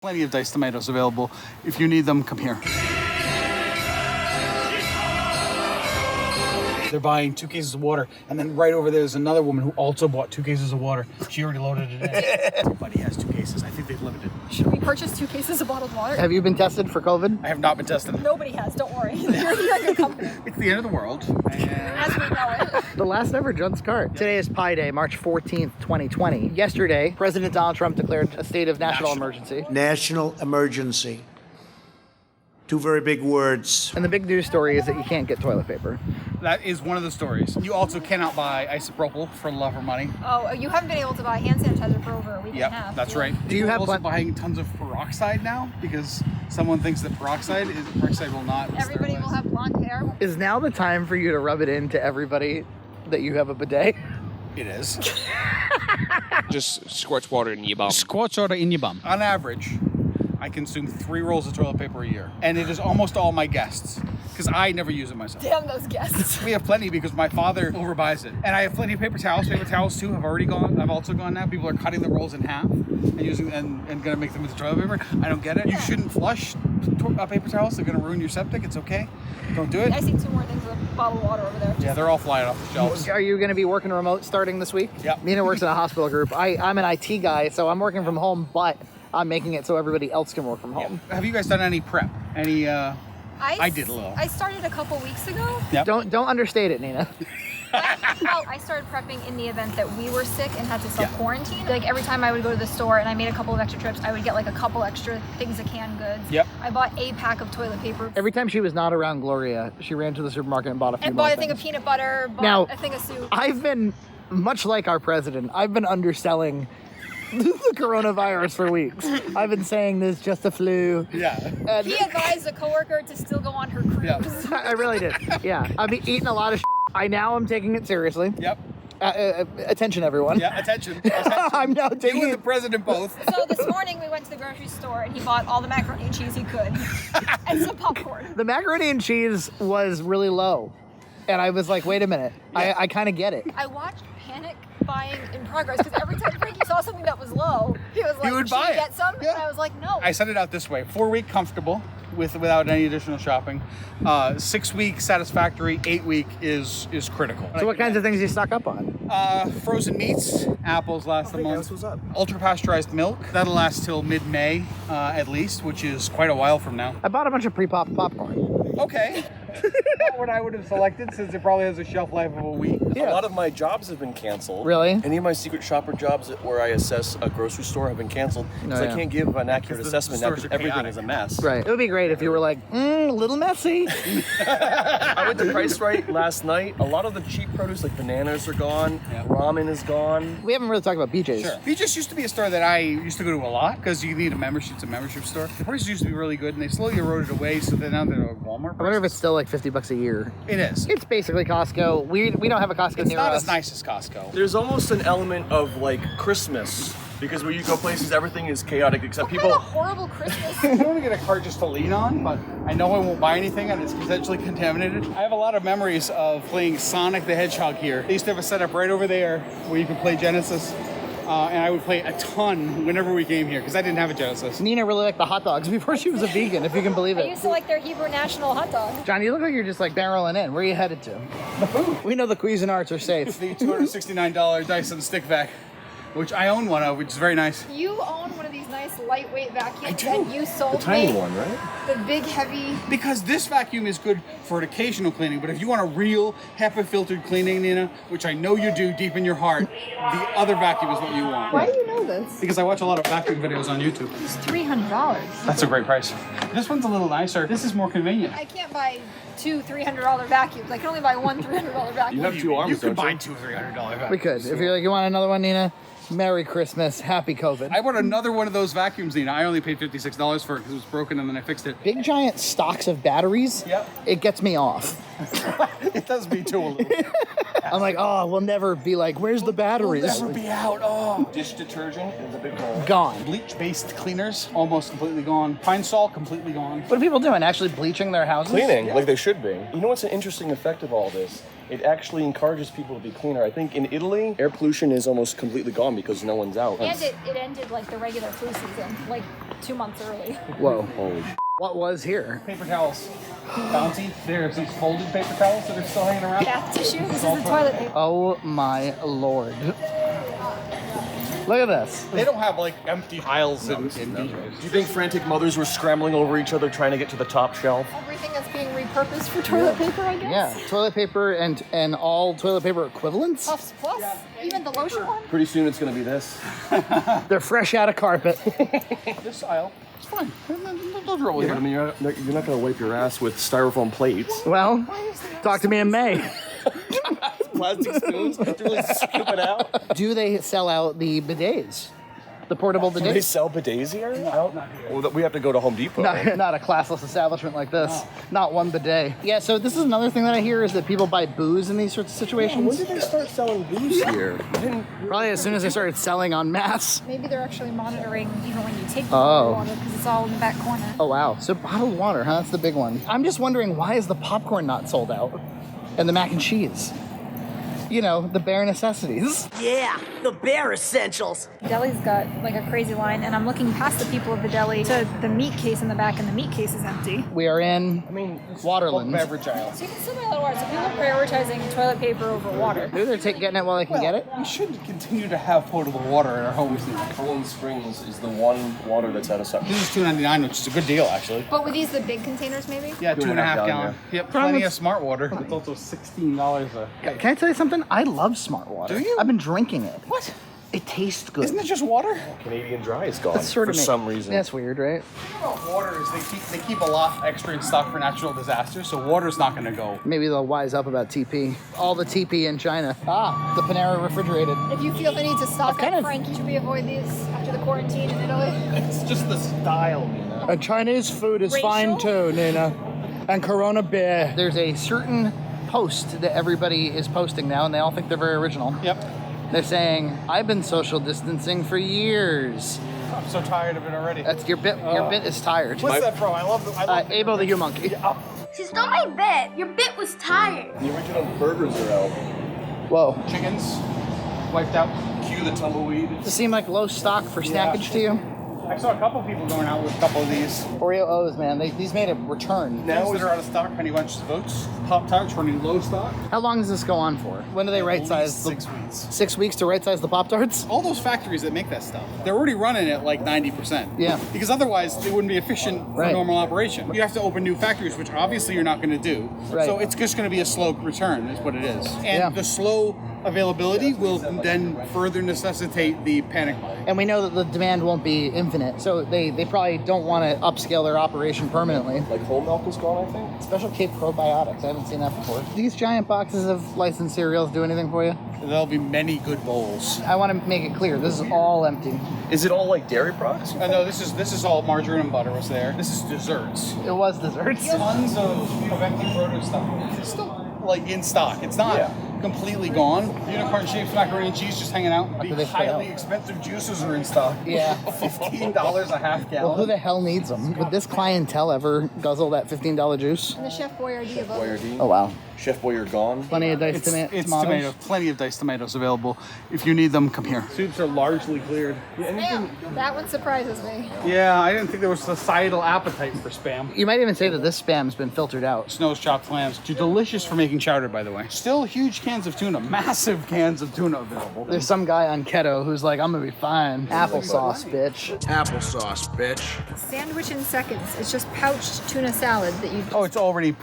Plenty of diced tomatoes available. If you need them, come here. They're buying 2 cases of water, and then right over there's another woman who also bought 2 cases of water. She already loaded it in. Everybody has 2 cases. I think they've limited. Should we purchase 2 cases of bottled water? Have you been tested for COVID? I have not been tested. Nobody has, don't worry. You're a good company. It's the end of the world. As we know it. The last ever Junt's cart. Today is Pi Day, March 14th, 2020. Yesterday, President Donald Trump declared a state of national emergency. National emergency. 2 very big words. And the big news story is that you can't get toilet paper. That is one of the stories. You also cannot buy isopropyl for love or money. Oh, you haven't been able to buy hand sanitizer for over a week and a half. That's right. Do you have also buying tons of peroxide now? Because someone thinks that peroxide will not Everybody will have blonde hair. Is now the time for you to rub it into everybody that you have a bidet? It is. Just squirts water in your bum. Squirts water in your bum. On average, I consume 3 rolls of toilet paper a year. And it is almost all my guests. Because I never use it myself. Damn those guests. We have plenty because my father overbuys it. And I have plenty of paper towels. Paper towels too have already gone. I've also gone now. People are cutting the rolls in half and using and gonna make them into toilet paper. I don't get it. You shouldn't flush paper towels. They're gonna ruin your septic. It's okay. Don't do it. I see 2 more things with a bottle of water over there. Yeah, they're all flying off the shelves. Are you going to be working remote starting this week? Yep. Nina works in a hospital group. I'm an IT guy, so I'm working from home, but I'm making it so everybody else can work from home. Have you guys done any prep? Any, I did a little. I started a couple weeks ago. Yep. Don't understate it, Nina. Well, I started prepping in the event that we were sick and had to self-quarantine. Like every time I would go to the store and I made a couple of extra trips, I would get like a couple extra things of canned goods. Yep. I bought a pack of toilet paper. Every time she was not around Gloria, she ran to the supermarket and bought a few And more bought a thing things. of peanut butter, bought Now, a thing of soup. I've been, much like our president, I've been underselling the coronavirus for weeks. I've been saying this just a flu. Yeah. And He advised a coworker to still go on her cruise. Yeah. I really did. Yeah. I've been eating a lot of I now am taking it seriously. Yep. Attention, everyone. Yeah, attention. I'm now taking You and it. the president both. So this morning we went to the grocery store and he bought all the macaroni and cheese he could and some popcorn. The macaroni and cheese was really low. And I was like, wait a minute. I kind of get it. I watched panic buying in progress because every time Frankie saw something that was low, he was like, would "Should buy we it." get some?" Yeah. And I was like, "No." I set it out this way: 4-week comfortable without any additional shopping. 6-week satisfactory. 8-week is critical. So what kinds of things do you stock up on? Frozen meats, apples last a month. Ultra pasteurized milk that'll last till mid-May at least, which is quite a while from now. I bought a bunch of pre-popped popcorn. Okay. Not what I would have selected since it probably has a shelf life of a week. Yeah. A lot of my jobs have been canceled. Really? Any of my secret shopper jobs where I assess a grocery store have been canceled because yeah. I can't give an accurate Because the assessment now stores because are everything chaotic. is a mess. Right. It would be great if you were like, a little messy. I went to PriceRite last night. A lot of the cheap produce like bananas are gone. Yeah. Ramen is gone. We haven't really talked about BJ's. Sure. BJ's used to be a store that I used to go to a lot because you need a membership. It's a membership store. The prices used to be really good, and they slowly eroded away. So now they're like Walmart. I wonder if prices. it's still like $50 a year. It is. It's basically Costco. We don't have a Costco It's near not us. as nice as Costco. There's almost an element of like Christmas because where you go places, everything is chaotic except What people. kind of horrible Christmas. I don't want to get a cart just to lean on, but I know I won't buy anything and it's potentially contaminated. I have a lot of memories of playing Sonic the Hedgehog here. They used to have a setup right over there where you could play Genesis. And I would play a ton whenever we came here because I didn't have a Genesis. Nina really liked the hot dogs before she was a vegan, if you can believe I it. used to like their Hebrew National hot dog. John, you look like you're just like barreling in. Where are you headed to? The food. We know the Cuisinarts are safe. The $269 Dyson stick vac, which I own one of, which is very nice. You own one of these nice lightweight vacuums I do. and you sold The tiny me one, right? the big heavy. Because this vacuum is good for an occasional cleaning, but if you want a real HEPA-filtered cleaning, Nina, which I know you do deep in your heart, the other vacuum is what you want. Why do you know this? Because I watch a lot of vacuum videos on YouTube. It's $300. That's a great price. This one's a little nicer. This is more convenient. I can't buy 2 $300 vacuums. I can only buy 1 $300 vacuum. You have 2 arms, You could don't buy you? 2 $300 vacuums. We could. If you're like, you want another one, Nina? Merry Christmas. Happy COVID. I bought another one of those vacuums, Nina. I only paid $56 for it because it was broken and then I fixed it. Big giant stocks of batteries. Yep. It gets me off. It does me too a little bit. I'm like, oh, we'll never be like, where's the batteries? Never be out. Oh. Dish detergent is a big hole. Gone. Bleach-based cleaners, almost completely gone. Pine Sol, completely gone. What are people doing? Actually bleaching their houses? Cleaning, like they should be. You know what's an interesting effect of all this? It actually encourages people to be cleaner. I think in Italy, air pollution is almost completely gone because no one's out. And it ended like the regular flu season. Like 2 months early. Whoa. What was here? Paper towels. Bounty. There's these folded paper towels that are still hanging around. Bath tissue. This is the toilet paper. Oh my lord. Look at this. They don't have like empty aisles in Do you think frantic mothers were scrambling over each other trying to get to the top shelf? Everything that's being repurposed for toilet paper, I guess. Yeah, toilet paper and all toilet paper equivalents. Puffs Plus. Even the lotion one. Pretty soon it's going to be this. They're fresh out of carpet. this aisle. It's fine. Those are always Yeah, but I mean, you're not going to wipe your ass with styrofoam plates. Well, talk to me in May. Plastic spoons to really scoop it out. Do they sell out the bidets? The portable Do they bidets? sell bidets here? Well, we have to go to Home Depot. Not a classless establishment like this. Not one bidet. Yeah, so this is another thing that I hear is that people buy booze in these sorts of When situations. did they start selling booze here? Probably as soon as they started selling en masse. Maybe they're actually monitoring even when you take the Oh. water because it's all in the back corner. Oh wow. So bottled water, huh? That's the big one. I'm just wondering, why is the popcorn not sold out? And the mac and cheese? You know, the bare necessities. Yeah, the bare essentials. Deli's got like a crazy line, and I'm looking past the people of the deli to the meat case in the back, and the meat case is empty. We are in Waterland. beverage aisle. So you can still buy a lot of water. So people are prioritizing toilet paper over water. Maybe they're getting it while they can get it. We should continue to have potable water in our homes now. Poland Springs is the one water that's out of sight. This is $2.99, which is a good deal actually. But with these, the big containers, maybe? Yeah, 2.5 gallon, gallon. Yep, plenty of smart water. It's also $16 a. Can I tell you something? I love smart water. Do you? I've been drinking it. What? It tastes good. Isn't it just water? Canadian Dry is gone That's sort for of some reason. That's weird, right? About water is they keep a lot extra in stock for natural disasters, so water's not going to go. Maybe they'll wise up about TP. All the TP in China. Ah, the Panera refrigerated. If you feel the need to stock kind up of- French, should we avoid these after the quarantine in Italy? It's just the style, you know. And Chinese food is Racial? fine too, Nina. And Corona beer. There's a certain post that everybody is posting now, and they all think they're very original. Yep. They're saying, I've been social distancing for years. I'm so tired of it already. That's your bit. Your bit is tired. What's that from? I love the. Abo the Hugh Monkey. She stole my bit. Your bit was tired. The original burgers are out. Whoa. Chickens wiped out. Cue the tumbleweed. Does it seem like low stock for snackage to you? I saw a couple people going out with a couple of these. Oreo O's, man. These made a return. Now that are out of stock, Honey Bunches of Oats, Pop Tarts running low stock. How long does this go on for? When do they right size? 6 weeks. 6 weeks to right size the Pop Tarts? All those factories that make that stuff, they're already running at like 90%. Yeah. Because otherwise, they wouldn't be efficient for Right. normal operation. You have to open new factories, which obviously you're not going to do. Right. So it's just going to be a slow return, is what it is. And Yeah. the slow availability will then further necessitate the panic buy. And we know that the demand won't be infinite, so they probably don't want to upscale their operation permanently. Like whole milk is gone, I think. Special K probiotics. I haven't seen that before. These giant boxes of licensed cereals do anything for you? There'll be many good bowls. I want to make it clear. This is all empty. Is it all like dairy products? No, this is all margarine and butter was there. This is desserts. It was desserts. Tons of empty produce stuff. It's still like in stock. It's not completely gone. Unicorn shaped macaroni and cheese just hanging out. do The they put highly out? expensive juices are in stock. Yeah. $15 a half Well, who gallon. the hell needs them? Would this clientele ever guzzle that $15 juice? And the Chef Boyardee above. Boyardee. Oh, wow. Chef Boyer gone. Plenty of diced It's tomatoes. tomato. Plenty of diced tomatoes available. If you need them, come here. Soups are largely cleared. Damn, that one surprises me. Yeah, I didn't think there was societal appetite for spam. You might even say that this spam's been filtered out. Snow's chopped clams. Too delicious for making chowder, by the way. Still huge cans of tuna. Massive cans of tuna available. There's some guy on keto who's like, I'm gonna be fine. Applesauce, bitch. Applesauce, bitch. Sandwich in seconds. It's just pouched tuna salad that you Oh, it's already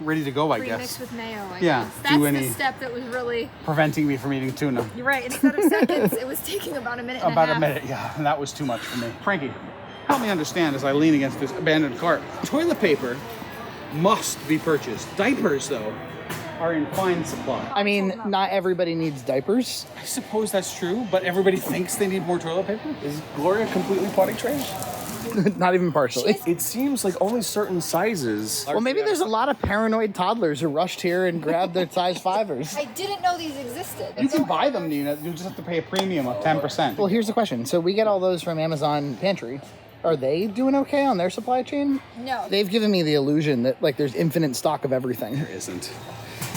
ready to go, I pre-mix guess. with mayo. I Yeah, guess. do That's any- the step that was really. Preventing me from eating tuna. You're right. Instead of seconds, it was taking about a minute. And About a half. a minute, yeah, and that was too much for me. Frankie, help me understand as I lean against this abandoned cart. Toilet paper must be purchased. Diapers, though, are in fine supply. I mean, not everybody needs diapers. I suppose that's true, but everybody thinks they need more toilet paper? Is Gloria completely potty trained? Not even partially. It seems like only certain sizes. Well, maybe there's a lot of paranoid toddlers who rushed here and grabbed their size fivers. I didn't know these existed. You can buy them, Nina. You just have to pay a premium of 10%. Well, here's the question. So we get all those from Amazon Pantry. Are they doing okay on their supply chain? No. They've given me the illusion that like there's infinite stock of everything. isn't.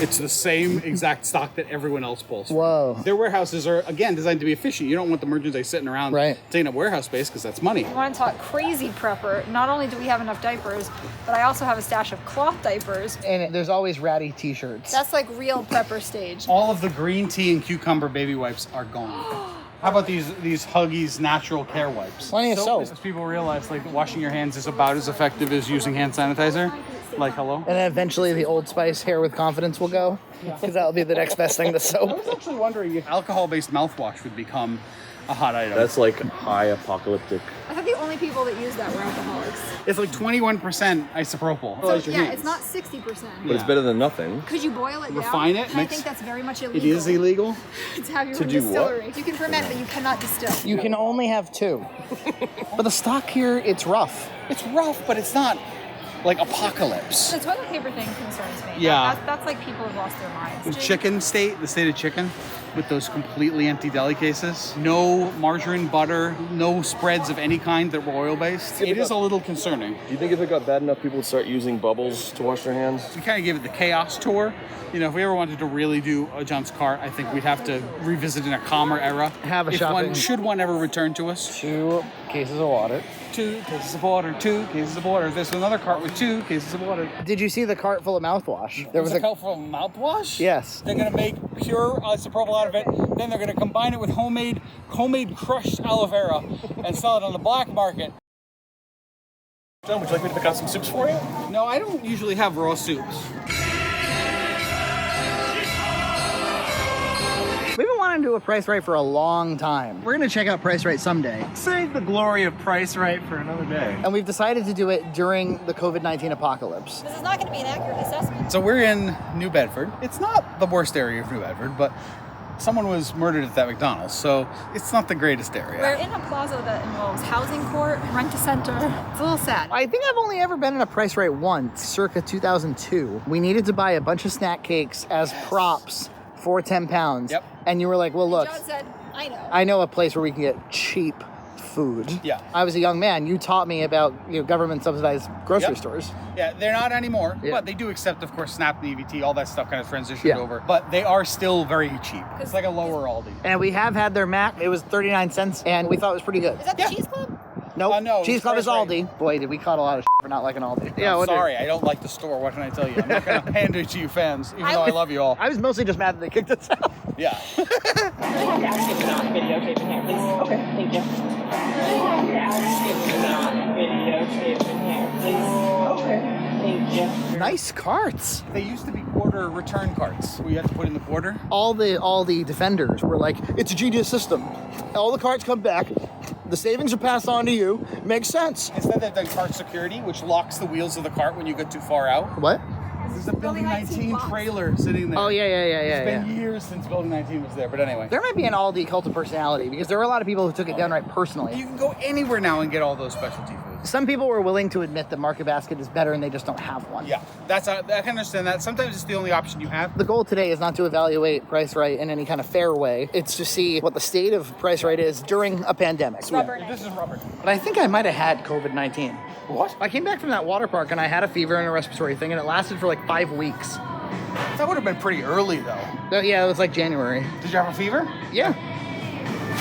It's the same exact stock that everyone else pulls from. Whoa. Their warehouses are, again, designed to be efficient. You don't want the merchandise sitting around taking up warehouse space because that's money. I want to talk crazy prepper. Not only do we have enough diapers, but I also have a stash of cloth diapers. And there's always ratty t-shirts. That's like real prepper stage. All of the green tea and cucumber baby wipes are gone. How about these Huggies natural care wipes? Plenty of soap. As people realize, like, washing your hands is about as effective as using hand sanitizer. Like, hello? And then eventually the Old Spice Hair with Confidence will go, because that'll be the next best thing to I soap. was actually wondering if alcohol-based mouthwash would become a hot item. That's like high apocalyptic. I thought the only people that use that were alcoholics. It's like 21% isopropyl. So, yeah, it's not 60%. But it's better than nothing. Could you boil it Refine down? it, And I mix- think that's very much illegal. It is illegal? To have your To own do what? distillery. You can ferment, but you cannot distill. You can only have 2. But the stock here, it's rough. It's rough, but it's not like apocalypse. The toilet paper thing concerns me. Yeah. That's like people have lost their minds. The chicken state, the state of chicken, with those completely empty deli cases. No margarine, butter, no spreads of any kind that were oil-based. It is a little concerning. Do you think if it got bad enough, people would start using bubbles to wash their hands? We kind of gave it the chaos tour. You know, if we ever wanted to really do a Junt's cart, I think we'd have to revisit in a calmer era. Have a if shopping. Should one ever return to us? 2 cases of water. 2 cases of water, 2 cases of water. There's another cart with 2 cases of water. Did you see the cart full of mouthwash? There was a cart full of mouthwash? Yes. They're gonna make pure isopropyl out of it. Then they're gonna combine it with homemade crushed aloe vera and sell it on the black market. John, would you like me to pick out some soups for you? No, I don't usually have raw soups. We've been wanting to do a PriceRite for a long time. We're going to check out PriceRite someday. Save the glory of PriceRite for another day. And we've decided to do it during the COVID-19 apocalypse. This is not going to be an accurate assessment. So we're in New Bedford. It's not the worst area of New Bedford, but someone was murdered at that McDonald's, so it's not the greatest area. We're in a plaza that involves housing court, rent-a-center. It's a little sad. I think I've only ever been in a PriceRite once, circa 2002. We needed to buy a bunch of snack cakes as props for 10 pounds. Yep. And you were like, well, look, John said, I know a place where we can get cheap food. Yeah. I was a young man. You taught me about government subsidized grocery stores. Yeah, they're not anymore, Yeah. but they do accept, of course, SNAP and EBT, all that stuff kind of transitioned Yeah. over. But they are still very cheap. It's like a lower Aldi. And we have had their Mac. It was 39 cents, and we thought it was pretty good. Is that the Cheese Club? Nope. No, Cheese it's Club is PriceRite. Aldi. Boy, did we caught a lot of for not liking Aldi. I'm sorry, I don't like the store. What can I tell you? I'm not going to pander it to you fans, even though I love you all. I was mostly just mad that they kicked us out. Yeah. Nice carts. They used to be quarter return carts. We had to put in the quarter. All the defenders were like, it's a genius system. All the carts come back. The savings are passed on to you. Makes sense. Instead, they've done cart security, which locks the wheels of the cart when you get too far out. What? There's a Building 19 trailer sitting there. Oh, yeah. It's been years since Building 19 was there, but anyway. There might be an Aldi cult of personality because there were a lot of people who took it downright personally. You can go anywhere now and get all those specialty foods. Some people were willing to admit that Market Basket is better and they just don't have one. Yeah, I can understand that. Sometimes it's the only option you have. The goal today is not to evaluate PriceRite in any kind of fair way. It's to see what the state of PriceRite is during a pandemic. This is rubber. But I think I might have had COVID-19. What? I came back from that water park and I had a fever and a respiratory thing and it lasted for like 5 weeks. That would have been pretty early, though. Yeah, it was like January. Did you have a fever? Yeah.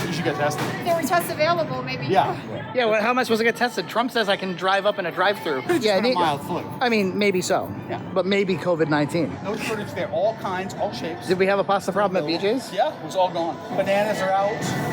You should get tested. If there were tests available, maybe. Yeah. Yeah, well, how am I supposed to get tested? Trump says I can drive up in a drive-through. Yeah, a mild flu. I mean, maybe so. Yeah. But maybe COVID-19. No shortage there. All kinds, all shapes. Did we have a pasta problem at BJ's? Yeah, it was all gone. Bananas are out.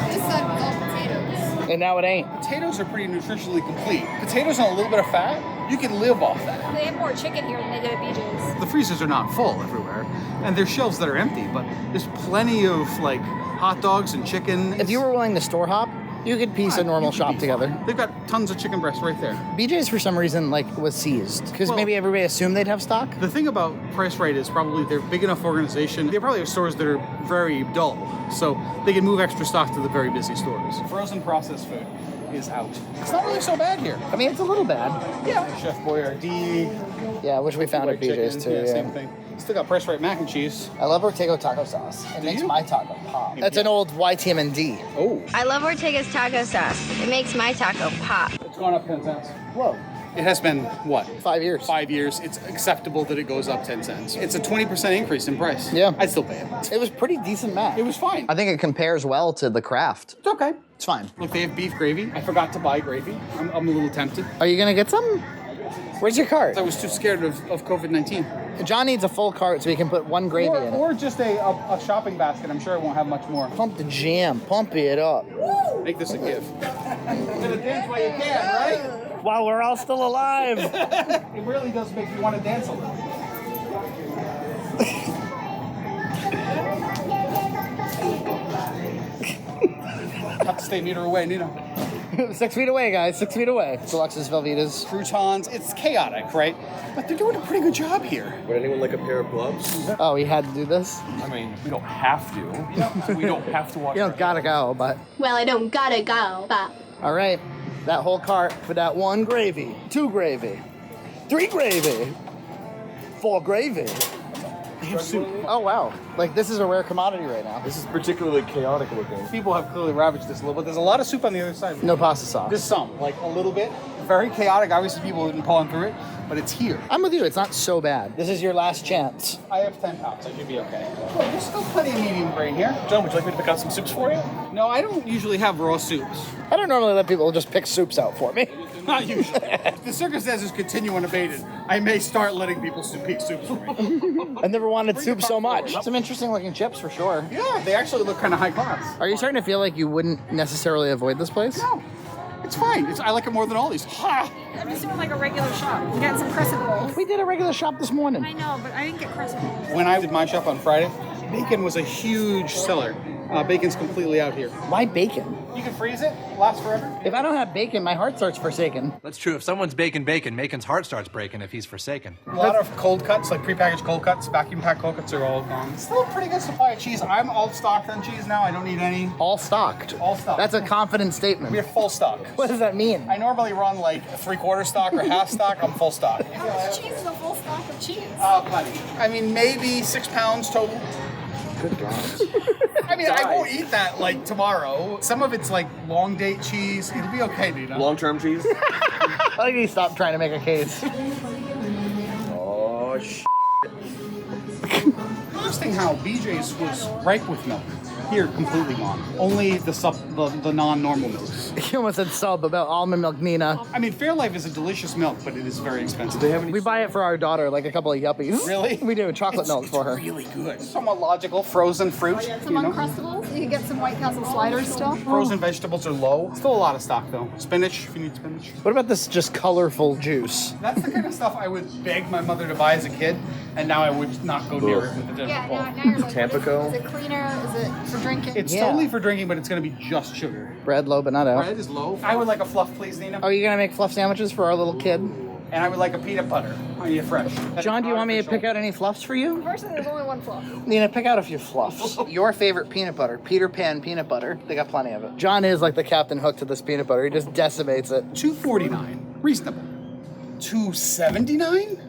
This side was all potatoes. And now it ain't. Potatoes are pretty nutritionally complete. Potatoes and a little bit of fat, you can live off that. They have more chicken here than they did at BJ's. The freezers are not full everywhere, and there's shelves that are empty, but there's plenty of like hot dogs and chicken. If you were willing to store hop, you could piece a normal shop together. They've got tons of chicken breasts right there. BJ's for some reason was seized because maybe everybody assumed they'd have stock. The thing about PriceRite is probably they're a big enough organization. They probably have stores that are very dull, so they can move extra stock to the very busy stores. Frozen processed food is out. It's not really so bad here. I mean, it's a little bad. Yeah. Chef Boyardee. Yeah, which we found at BJ's chicken. too. Yeah, Yeah. same thing. Still got PriceRite mac and cheese. I love Ortega taco sauce. It makes my taco pop. That's an old YTM&D. Oh. I love Ortega's taco sauce. It makes my taco pop. It's going up 10 cents. Whoa. It has been, what? 5 years. 5 years. It's acceptable that it goes up 10 cents. It's a 20% increase in price. Yeah. I'd still pay it. It was pretty decent mac. It was fine. I think it compares well to the Kraft. It's okay. It's fine. Look, they have beef gravy. I forgot to buy gravy. I'm a little tempted. Are you gonna get some? Where's your cart? I was too scared of COVID-19. John needs a full cart so he can put one gravy in it. Or just a shopping basket. I'm sure it won't have much more. Pump the jam. Pump it up. Make this a gift. You're gonna dance while you can, right? While we're all still alive. It really does make you want to dance a little. Have to stay a meter away, Nina. 6 feet away, guys. 6 feet away. Deluxe's Velveeta's. Croutons. It's chaotic, right? But they're doing a pretty good job here. Would anyone like a pair of gloves? Oh, he had to do this? I mean, we don't have to. We don't have to watch. You don't gotta go, but... Well, I don't gotta go, but... All right. That whole cart for that 1 gravy. 2 gravy. 3 gravy. 4 gravy. They have soup. Oh, wow. Like, this is a rare commodity right now. This is particularly chaotic looking. People have clearly ravaged this a little bit. There's a lot of soup on the other side. No pasta sauce. Just some, like a little bit. Very chaotic. Obviously, people have been pulling through it, but it's here. I'm with you. It's not so bad. This is your last chance. I have 10 pounds. I should be okay. Well, there's still plenty of medium grain here. John, would you like me to pick out some soups for you? No, I don't usually have raw soups. I don't normally let people just pick soups out for me. Not usually. If the circumstances continue unabated, I may start letting people pick soups for me. I never wanted soup so much. Some interesting looking chips for sure. Yeah, they actually look kind of high class. Are you starting to feel like you wouldn't necessarily avoid this place? No, it's fine. I like it more than all these. Ha! I'm just doing like a regular shop. I'm getting some crescent rolls. We did a regular shop this morning. I know, but I didn't get crescent rolls. When I did my shop on Friday, bacon was a huge seller. Bacon's completely out here. Why bacon? You can freeze it, lasts forever. If I don't have bacon, my heart starts forsaken. That's true. If someone's baking bacon, Macon's heart starts breaking if he's forsaken. A lot of cold cuts, like prepackaged cold cuts, vacuum packed cold cuts are all gone. Still a pretty good supply of cheese. I'm all stocked on cheese now. I don't need any. All stocked. All stocked. That's a confident statement. We have full stock. What does that mean? I normally run like 3/4 stock or half stock. I'm full stock. How much cheese is a full stock of cheese? Plenty. I mean, maybe 6 pounds total. Good God. I mean, I won't eat that like tomorrow. Some of it's like long date cheese. It'll be okay, Nina. Long-term cheese? I think he stopped trying to make a case. Oh, Interesting how BJ's was ripe with milk. Here, completely gone. Only the non-normal milks. He almost said sub about almond milk, Nina. I mean, Fairlife is a delicious milk, but it is very expensive. They have any? We buy it for our daughter, like a couple of yuppies. Really? We do, chocolate milk for her. Really good. Somewhat logical. Frozen fruit. Some Uncrustables. You can get some White Castle sliders still. Frozen vegetables are low. Still a lot of stock though. Spinach, if you need spinach. What about this just colorful juice? That's the kind of stuff I would beg my mother to buy as a kid, and now I would not go near it with the dinner. Yeah, now you're like, Tampico? is it cleaner? Is it for drinking? It's Yeah. totally for drinking, but it's going to be just sugar. Bread low, but not out. Bread is low. I would like a fluff, please, Nina. Are you gonna make fluff sandwiches for our little kid? And I would like a peanut butter. I need it fresh. John, do you want me to pick out any fluffs for you? Unfortunately, there's only one fluff. Nina, pick out a few fluffs. Your favorite peanut butter, Peter Pan peanut butter. They got plenty of it. John is like the Captain Hook to this peanut butter. He just decimates it. $2.49. Reasonable. $2.79?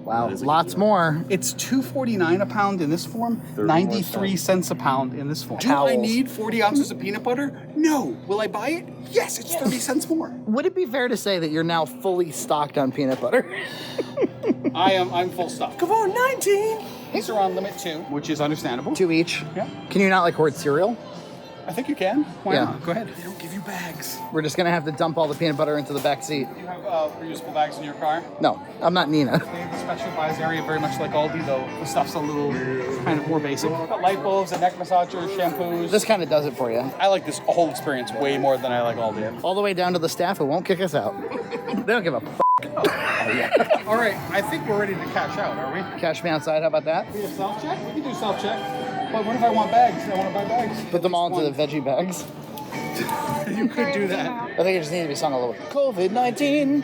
Wow, lots more. It's $2.49 a pound in this form, 93 cents a pound in this form. Do I Towels. need 40 ounces of peanut butter? No. Will I buy it? Yes, it's 30 cents more. Would it be fair to say that you're now fully stocked on peanut butter? I'm full stock. Come on, 19. These are on limit 2, which is understandable. 2 each. Yeah. Can you not like hoard cereal? I think you can. Why Yeah. not? Go ahead. They don't give you bags. We're just gonna have to dump all the peanut butter into the back seat. You have reusable bags in your car? No, I'm not Nina. They have a special buys area, very much like Aldi, though the stuff's a little kind of more basic. Got light bulbs, and neck massagers, shampoos. This kind of does it for you. I like this whole experience way more than I like Aldi. All the way down to the staff who won't kick us out. They don't give a All right, I think we're ready to cash out, are we? Cash me outside, how about that? We have self-check? We can do self-check. But what if I want bags? I want to buy bags. Put them all into the veggie bags. You could do that. I think it just needs to be sung a little bit. COVID-19.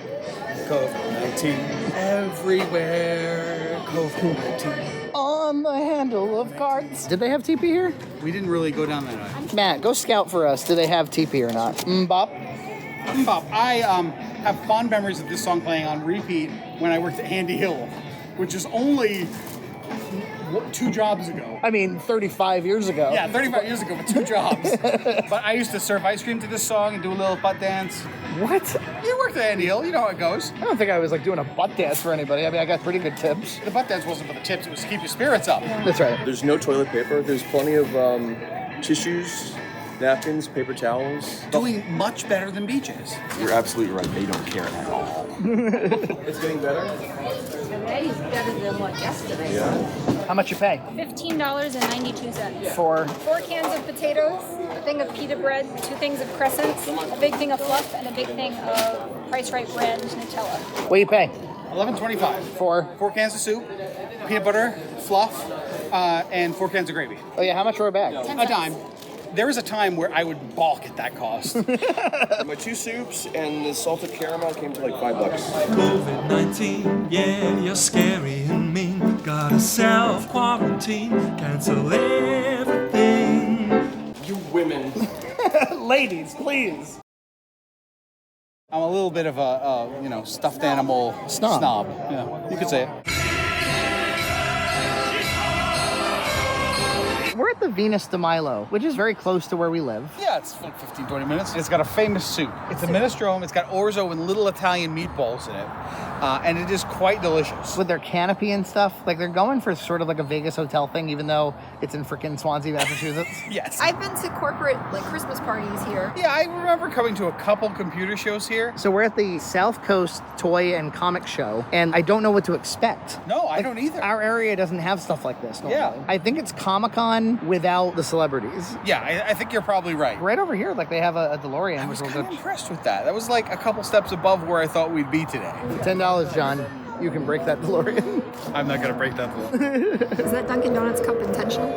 COVID-19 everywhere. COVID-19. On the handle of cards. Did they have TP here? We didn't really go down that aisle. Matt, go scout for us. Do they have TP or not? Bop. Bob, I have fond memories of this song playing on repeat when I worked at Handy Hill, which is only 2 jobs ago. I mean, 35 years ago. Yeah, 35 years ago, but 2 jobs. But I used to serve ice cream to this song and do a little butt dance. What? You worked at Andy Hill, you know how it goes. I don't think I was like doing a butt dance for anybody. I mean, I got pretty good tips. The butt dance wasn't for the tips, it was to keep your spirits up. That's right. There's no toilet paper. There's plenty of tissues, napkins, paper towels. Doing much better than beaches. You're absolutely right. They don't care at all. It's getting better. Today's better than what yesterday. Yeah. How much you pay? $15.92. For 4 cans of potatoes, a thing of pita bread, 2 things of crescents, a big thing of fluff, and a big thing of PriceRite brand Nutella. what do you pay? $11.25. For 4 cans of soup, peanut butter, fluff, and 4 cans of gravy. oh yeah, how much for a bag? A dime. There was a time where I would balk at that cost. My 2 soups and the salted caramel came to like $5. COVID-19, yeah, you're scary and mean. Gotta self-quarantine, cancel everything. You women. Ladies, please. I'm a little bit of a stuffed animal Snob. Yeah, you could say it. We're at the Venus de Milo, which is very close to where we live. Yeah, it's like 15, 20 minutes. It's got a famous soup. It's a minestrone. It's got orzo and little Italian meatballs in it. And it is quite delicious. With their canopy and stuff, like they're going for sort of like a Vegas hotel thing, even though it's in frickin' Swansea, Massachusetts. Yes. I've been to corporate Christmas parties here. Yeah, I remember coming to a couple computer shows here. So we're at the South Coast Toy and Comic Show, and I don't know what to expect. No, I don't either. Our area doesn't have stuff like this normally. Yeah. I think it's Comic-Con without the celebrities. Yeah, I think you're probably right. Right over here, like they have a DeLorean. I was which kind of will go impressed with that. That was like a couple steps above where I thought we'd be today. $10, John. You can break that DeLorean. I'm not going to break that rule. Is that Dunkin' Donuts cup intentional?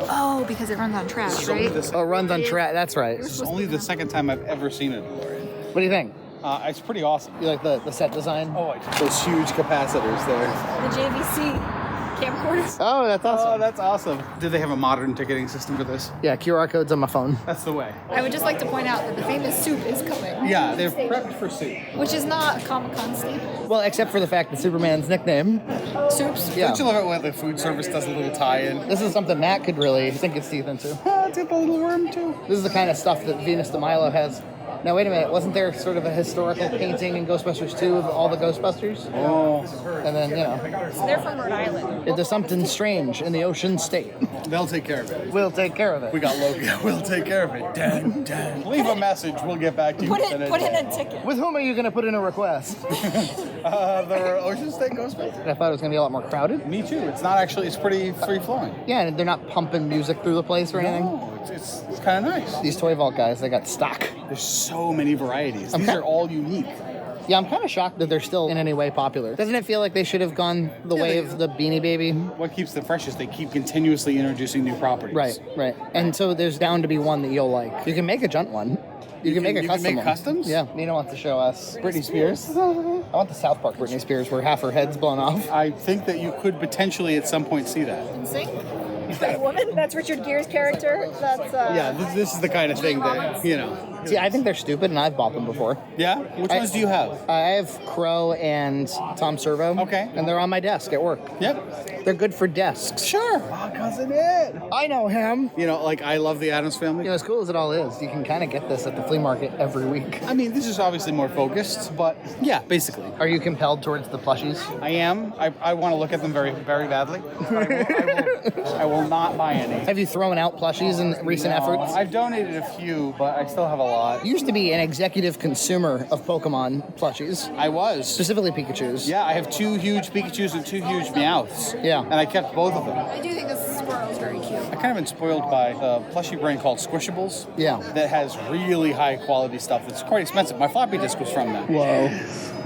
Oh, because it runs on trash, right? Oh, it runs on track. That's right. This is only the second time I've ever seen a DeLorean. What do you think? It's pretty awesome. You like the set design? Oh, those huge capacitors there. The JVC camcorders. Oh, that's awesome. Oh, that's awesome. Do they have a modern ticketing system for this? Yeah, QR codes on my phone. That's the way. I would just like to point out that the famous soup is coming. Yeah, they're prepped for soup. Which is not a Comic-Con staple. Well, except for the fact that Superman's nickname. Soups. Yeah. Don't you love it when the food service does a little tie-in? This is something Matt could really sink his teeth into. It's got the little worm, too. This is the kind of stuff that Venus de Milo has. Now, wait a minute. Wasn't there sort of a historical painting in Ghostbusters 2 of all the Ghostbusters? Oh. And then, you know, So they're from Rhode Island. there's something strange in the ocean state. They'll take care of it. We'll take care of it. We got Logan. We'll take care of it. Dan, Dan. Leave a message. We'll get back to you. Put in a ticket. With whom are you going to put in a request? The Ocean State Ghostbusters. I thought it was going to be a lot more crowded. Me too. It's not actually. It's pretty free-flowing. Yeah, and they're not pumping music through the place or anything. No, it's kind of nice. These Toy Vault guys, they got stock. There's so many varieties. Okay. These are all unique. Yeah, I'm kind of shocked that they're still in any way popular. Doesn't it feel like they should have gone the way of the Beanie Baby? What keeps them fresh is they keep continuously introducing new properties. Right, right. And so there's bound to be one that you'll like. You can make a Junt one. You can make a custom one. Customs? Yeah, Nina wants to show us Britney Spears. I want the South Park Britney Spears where half her head's blown off. I think that you could potentially at some point see that. In sync? Pretty Woman? That's Richard Gere's character? That's, Yeah, this is the kind of thing that, you know. See, I think they're stupid, and I've bought them before. Yeah? Which ones do you have? I have Crow and Tom Servo. Okay. And they're on my desk at work. Yep. They're good for desks. Sure. Oh, Cousin Ed. I know him. You know, like, I love the Addams Family. You know, as cool as it all is, you can kind of get this at the flea market every week. I mean, this is obviously more focused, but yeah, basically. Are you compelled towards the plushies? I am. I want to look at them very, very badly. But I will not buy any. Have you thrown out plushies in recent efforts? I've donated a few, but I still have a lot. You used to be an executive consumer of Pokemon plushies, I was. specifically Pikachu's. Yeah, I have 2 huge Pikachus and 2 huge Meowths. Yeah. And I kept both of them. I do think this squirrel is very cute. I kind of been spoiled by a plushie brand called Squishables. Yeah. That has really high quality stuff that's quite expensive. My floppy disk was from that. Whoa.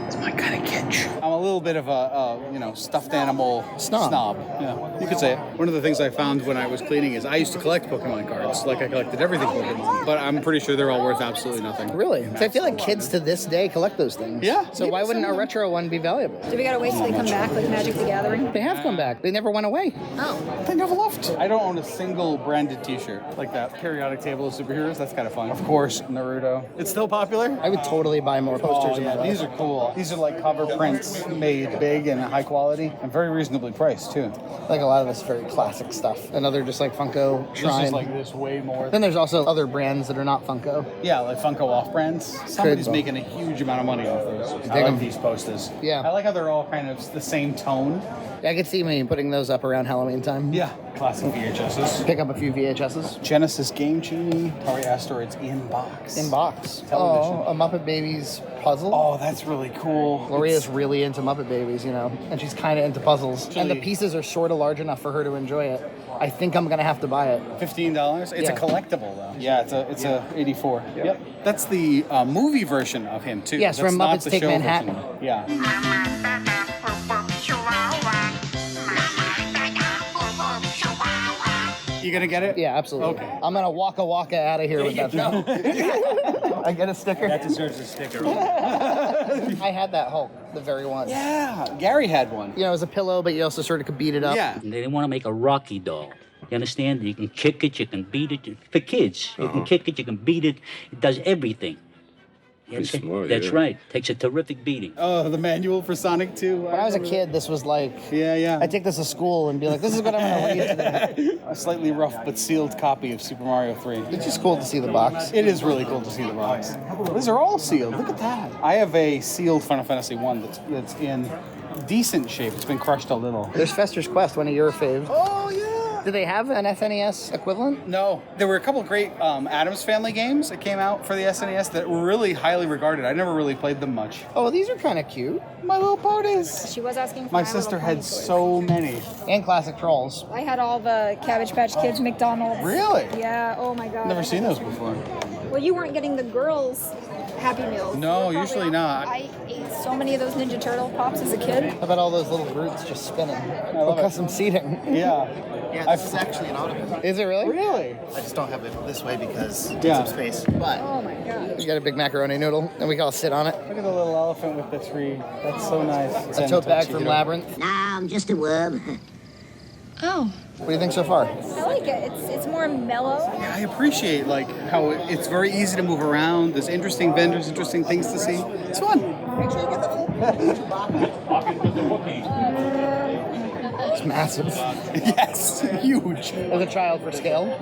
It's my kind of catch. I'm a little bit of a stuffed animal Snob. Yeah, you could say it. One of the things I found when I was cleaning is I used to collect Pokemon cards, like I collected everything Pokemon, but I'm pretty sure they're all worth absolutely nothing. Really? So I feel like kids to this day collect those things. Yeah. So why wouldn't a retro one be valuable? Do we gotta wait till they come back, like Magic the Gathering? They have come back. They never went away. Oh. They never left. I don't own a single branded t-shirt, like that periodic table of superheroes. That's kind of fun. Of course, Naruto. It's still popular. I would totally buy more posters Oh, in yeah, my life. these are cool. These are like cover prints. it's made big and high quality and very reasonably priced too. Like a lot of this very classic stuff. Another just like Funko Shrine. This is like this way more. Then there's also other brands that are not Funko. Yeah, like Funko off brands. Somebody's making a huge amount of money off those. I like these posters. Yeah. I like how they're all kind of the same tone. Yeah, I could see me putting those up around Halloween time. Yeah. Classic VHSs. Pick up a few VHSs. Genesis Game Genie, Atari Asteroids in box. In box. Television. Oh, a Muppet Babies puzzle. Oh, that's really cool. Gloria's really into Muppet Babies, you know, and she's kind of into puzzles. And the pieces are sort of large enough for her to enjoy it. I think I'm gonna have to buy it. $15. It's a collectible though. Yeah, it's a 84. Yep. That's the movie version of him too. Yes, That's from not Muppets the Take show Manhattan. version. Yeah. You gonna get it? Yeah, absolutely. Okay. I'm gonna waka out of here with that thing. I get a sticker. That deserves a sticker. I had that Hulk, the very one. Yeah, Gary had one. You know, it was a pillow, but you also sort of could beat it up. Yeah. They didn't want to make a Rocky doll. You understand? You can kick it, you can beat it. For kids, you can kick it, you can beat it. It does everything. You understand? smart, That's yeah. right. Takes a terrific beating. Oh, the manual for Sonic 2. When I was a kid, this was like, Yeah. I'd take this to school and be like, this is what I'm gonna read today. A slightly rough but sealed copy of Super Mario 3. It's just cool to see the box. It is really cool to see the box. These are all sealed. Look at that. I have a sealed Final Fantasy 1 that's in decent shape. It's been crushed a little. There's Fester's Quest, one of your faves. Oh, yeah. Do they have an SNES equivalent? No. There were a couple of great Addams Family games that came out for the SNES that were really highly regarded. I never really played them much. Oh, these are kind of cute. My Little Ponies. She was asking for My Little sister Pony had toys. so many. And classic trolls. I had all the Cabbage Patch Kids, McDonald's. Really? Yeah. Oh my God. Never seen those before. Well, you weren't getting the girls Happy Meals. No, You were usually probably not. I ate so many of those Ninja Turtle pops as a kid. How about all those little Groots just spinning? love it. Custom seating. Yeah. Yeah, this is actually an ottoman. Is it really? Really? I just don't have it this way because it's Yeah. some space. But Oh my God. You got a big macaroni noodle, and we can all sit on it. Look at the little elephant with the tree. That's so nice. A tote bag from Labyrinth. Nah, I'm just a worm. Oh. What do you think so far? I like it. It's more mellow. Yeah, I appreciate like how it's very easy to move around. There's interesting vendors, interesting things to see. It's fun. It's massive. Yes, huge. As a child for scale.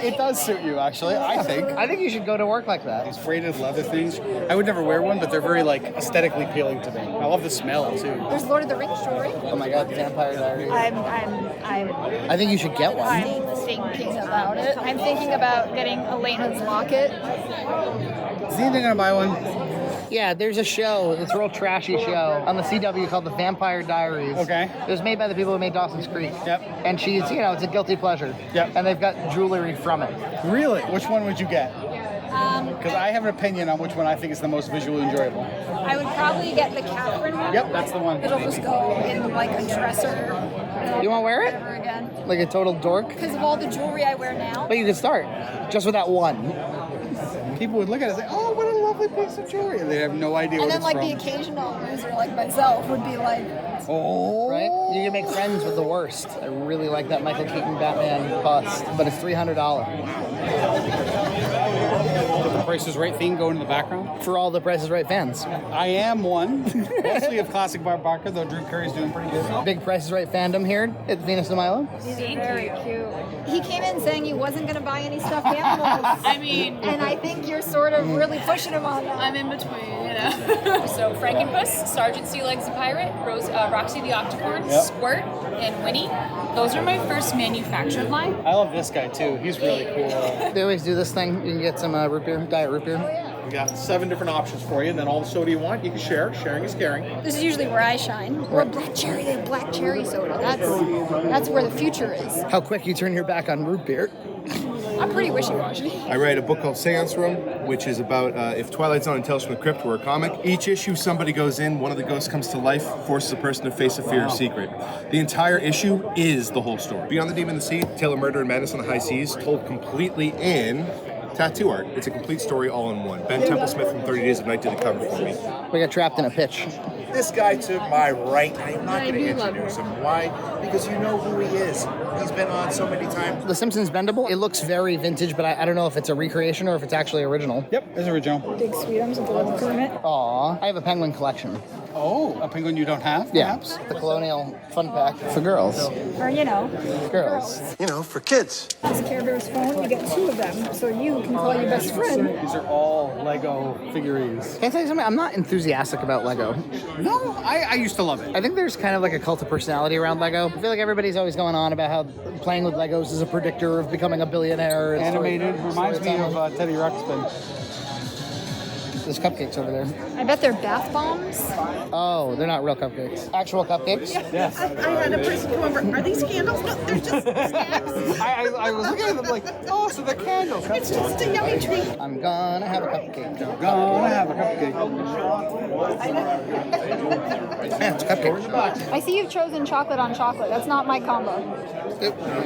It does suit you, actually. I think. I think you should go to work like that. These braided leather things. I would never wear one, but they're very like aesthetically appealing to me. I love the smell too. There's Lord of the Rings jewelry. Oh my God, Vampire Diaries. I'm I think you should get one. thinking about it. I'm thinking about getting Elena's locket. Is anyone gonna buy one? Yeah, there's a show, it's a real trashy show on the CW called The Vampire Diaries. Okay. It was made by the people who made Dawson's Creek. Yep. And she's, you know, it's a guilty pleasure. Yep. And they've got jewelry from it. Really? Which one would you get? Because I have an opinion on which one I think is the most visually enjoyable. I would probably get the Catherine one. Yep, that's the one. It'll just go in like a dresser. You want to wear it? Never again. Like a total dork? Because of all the jewelry I wear now. But you could start just with that one. People would look at it and say, "Oh, what a lovely piece of jewelry," and they have no idea And what then it's like from. the occasional loser like myself would be like, Oh. Right? You can make friends with the worst. I really like that Michael Keaton Batman bust, but it's $300. The Price is Right theme going in the background. For all the Price is Right fans. I am one. Mostly of classic Bob Barker, though Drew Carey's doing pretty good. Big Price is Right fandom here at Venus de Milo. he's very cute. He came in saying he wasn't going to buy any stuffed animals. I mean, And I think you're sort of really pushing him on that. I'm in between, you know. So Frankenpuss, Sergeant Sea Legs the Pirate, Roxy the Octocorn, Yep. Squirt, and Winnie. Those are my first manufactured line. I love this guy too. He's really cool. They always do this thing. You can get some root beer, diet root beer. We got 7 different options for you, and then all the soda you want, you can share. Sharing is caring. This is usually where I shine. Or black cherry, they have black cherry soda. That's where the future is. How quick you turn your back on root beer. I'm pretty wishy-washy. I write a book called Seance Room, which is about if Twilight Zone and Tales from the Crypt were a comic. Each issue, somebody goes in, one of the ghosts comes to life, forces a person to face a fear or secret. The entire issue is the whole story. Beyond the Deep in the Sea, Tale of Murder and Madness on the High Seas, told completely in tattoo art. It's a complete story all in one. Ben Templesmith from 30 Days of Night did the cover for me. We got trapped in a pitch. This guy took my right. I'm not going to introduce him. Why? Because you know who he is. He's been on so many times. The Simpsons Bendable, it looks very vintage, but I don't know if it's a recreation or if it's actually original. Yep, it's original. Big Sweetums with the little kermit. Aw, I have a penguin collection. Oh, a penguin you don't have, perhaps? Yeah, the Colonial Fun Pack for girls. Or, you know. Girls. You know, for kids. This Care Bears phone, you get 2 of them, so you can call your best friend. These are all Lego figurines. Can I tell you something? I'm not enthusiastic about Lego. No, I used to love it. I think there's kind of like a cult of personality around Lego. I feel like everybody's always going on about how playing with Legos is a predictor of becoming a billionaire. Animated reminds me of Teddy Ruxpin. There's cupcakes over there. I bet they're bath bombs. Oh, they're not real cupcakes. Actual cupcakes? Yes. I had a person come over. Are these candles? No, they're just snacks. I was looking at them like, oh, so they're candles. It's just a yummy treat. I'm gonna have a cupcake. Gonna have a cupcake. Yeah, it's a cupcake. I see you've chosen chocolate on chocolate. That's not my combo.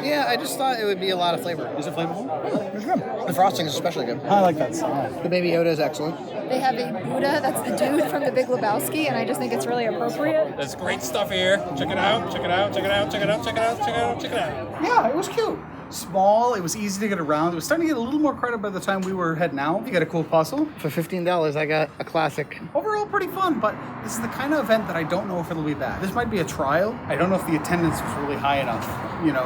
Yeah, I just thought it would be a lot of flavor. Is it flavorful? It's good. The frosting is especially good. I like that song. The Baby Yoda is excellent. They have a Buddha, that's the dude from The Big Lebowski, and I just think it's really appropriate. There's great stuff here. Check it out, check it out, check it out, check it out, check it out, check it out, check it out. Yeah, it was cute. Small, it was easy to get around. It was starting to get a little more crowded by the time we were heading out. You got a cool puzzle. For $15, I got a classic. Overall, pretty fun, but this is the kind of event that I don't know if it'll be back. This might be a trial. I don't know if the attendance was really high enough,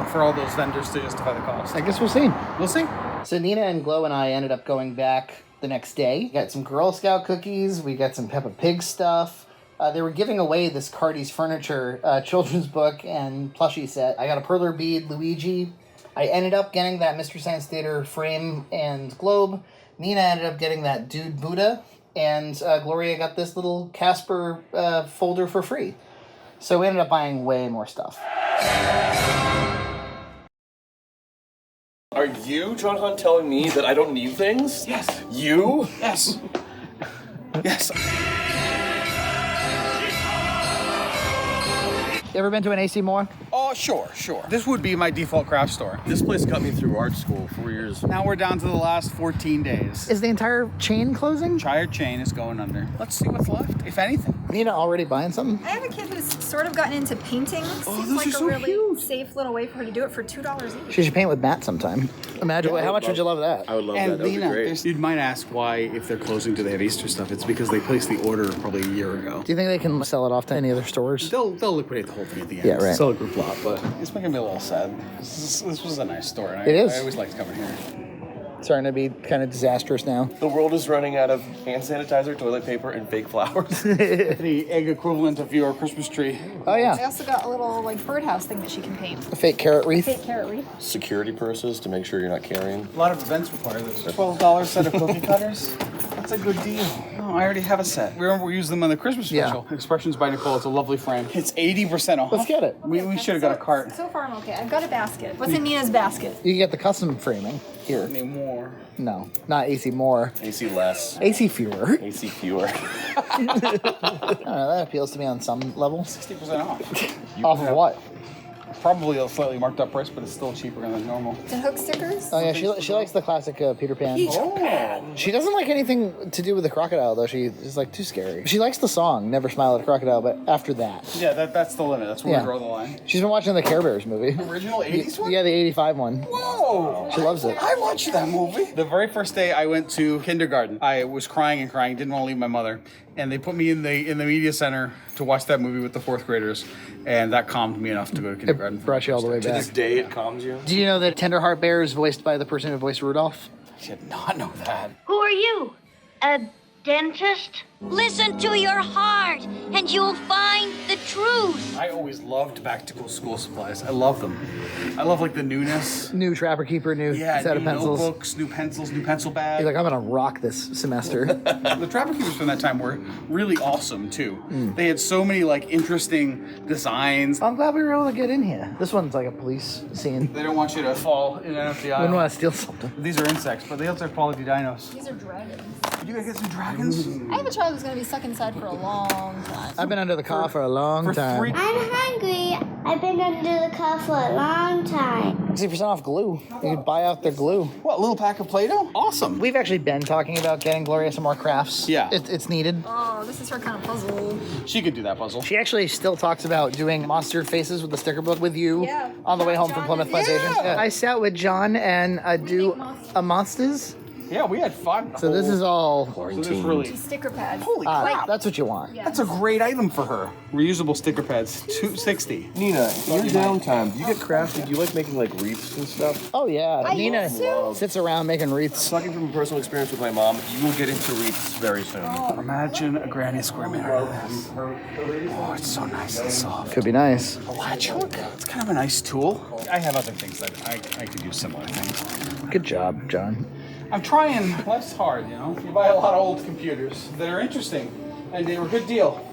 for all those vendors to justify the cost. I guess we'll see. We'll see. So Nina and Glow and I ended up going back the next day. We got some Girl Scout cookies. We got some Peppa Pig stuff. They were giving away this Cardi's Furniture children's book and plushie set. I got a Perler Bead Luigi. I ended up getting that Mystery Science Theater frame and globe. Nina ended up getting that Dude Buddha. And Gloria got this little Casper folder for free. So we ended up buying way more stuff. Are you, John Hunt, telling me that I don't need things? Yes. You? Yes. Yes. You ever been to an AC Moore? Oh, sure. This would be my default craft store. This place got me through art school 4 years. Now we're down to the last 14 days. Is the entire chain closing? Entire chain is going under. Let's see what's left, if anything. Nina already buying something? I have a kid who's sort of gotten into painting. Seems those like are a so really cute. safe little way for her to do it for $2 each. She should paint with Matt sometime. Imagine, how much would you love that? I would love And that. That would be Lena, great. you might ask why, if they're closing, do they have Easter stuff? It's because they placed the order probably a year ago. Do you think they can sell it off to any other stores? They'll liquidate the whole thing at the end. Yeah, right. Sell a group lot, but it's making me a little sad. This was a nice store, and It is. I always liked coming here. Starting to be kind of disastrous now. The world is running out of hand sanitizer, toilet paper, and fake flowers. The egg equivalent of your Christmas tree. Oh I yeah, also got a little birdhouse thing that she can paint. a fake carrot wreath. Fake carrot wreath. Security purses to make sure you're not carrying. A lot of events require this. $12 set of cookie cutters. That's a good deal. Oh, I already have a set. Remember, we used them on the Christmas special. Expressions by Nicole. It's a lovely frame. It's 80% off. Let's get it. We should have got a cart. So far I'm okay. I've got a basket. What's in Nina's basket? You can get the custom framing here. Need more. No, not AC Moore. AC less. AC fewer. AC fewer. I don't know, that appeals to me on some level. 60% off. Off of what? Probably a slightly marked up price, but it's still cheaper than normal. The hook stickers? Oh yeah, she likes the classic Peter Pan. Oh. She doesn't like anything to do with the crocodile though. She's like too scary. She likes the song "Never Smile at a Crocodile," but after that, Yeah, that's the limit. That's where we draw the line. She's been watching the Care Bears movie. Original 80s one? Yeah, the 85 one. Whoa! She loves it. I watched that movie. The very first day I went to kindergarten, I was crying, didn't want to leave my mother. And they put me in the media center to watch that movie with the fourth graders. And that calmed me enough to go to kindergarten. It brought you all the way To back. this day, it calms you. Do you know that Tenderheart Bear is voiced by the person who voiced Rudolph? I did not know that. Who are you? A dentist? Listen to your heart, and you'll find the truth. I always loved back-to-school supplies. I love them. I love like the newness. New Trapper Keeper, new set of pencils. Notebooks, new pencils, new pencil bag. He's like, I'm gonna rock this semester. The Trapper Keepers from that time were really awesome too. They had so many like interesting designs. I'm glad we were able to get in here. This one's like a police scene. They don't want you to fall in an empty aisle. Wouldn't want to steal something. These are insects, but they also have quality dinos. These are dragons. You gonna get some dragons? I have a child dog's gonna be stuck inside for a long time. I've been under the car for a long time. I'm hungry. I've been under the car for a long time. 60% off glue. You can buy out their glue. What, a little pack of Play-Doh? Awesome. We've actually been talking about getting Gloria some more crafts. Yeah. It's needed. Oh, this is her kind of puzzle. She could do that puzzle. She actually still talks about doing monster faces with the sticker book with you on the way home from Plymouth Plantation. Yeah. I sat with John and do a monsters. Yeah, we had fun. So this is all quarantine. Really... Sticker pads. Holy crap. That's what you want. Yeah. That's a great item for her. Reusable sticker pads, $2.60. Nina, in your downtime, do you get crafty? Do you like making like wreaths and stuff? Oh yeah, Nina sits around making wreaths. Talking from personal experience with my mom, you will get into wreaths very soon. Imagine a granny square made out of this. Oh, it's so nice and soft. Could be nice. A latch hook? It's kind of a nice tool. I have other things that I could use similar things. Good job, John. I'm trying. Life's hard, you know? You buy a lot of old computers that are interesting, and they were a good deal.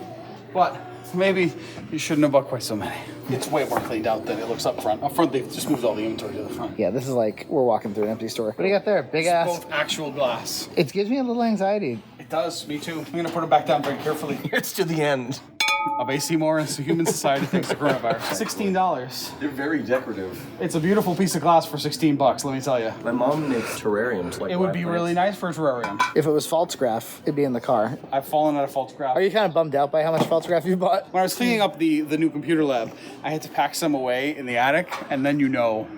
But maybe you shouldn't have bought quite so many. It's way more cleaned out than it looks up front. Up front, they've just moved all the inventory to the front. Yeah, this is like we're walking through an empty store. What do you got there? Big ass. Both actual glass. It gives me a little anxiety. It does, me too. I'm gonna put it back down very carefully. It's to the end. Of AC more and human society thanks to coronavirus. $16. They're very decorative. It's a beautiful piece of glass for $16, let me tell you. My mom makes terrariums like it would be really nice for a terrarium. If it was Faltzgraph, it'd be in the car. I've fallen out of Faltzgraph. Are you kind of bummed out by how much Faltzgraph you bought? When I was cleaning up the new computer lab, I had to pack some away in the attic, and then you know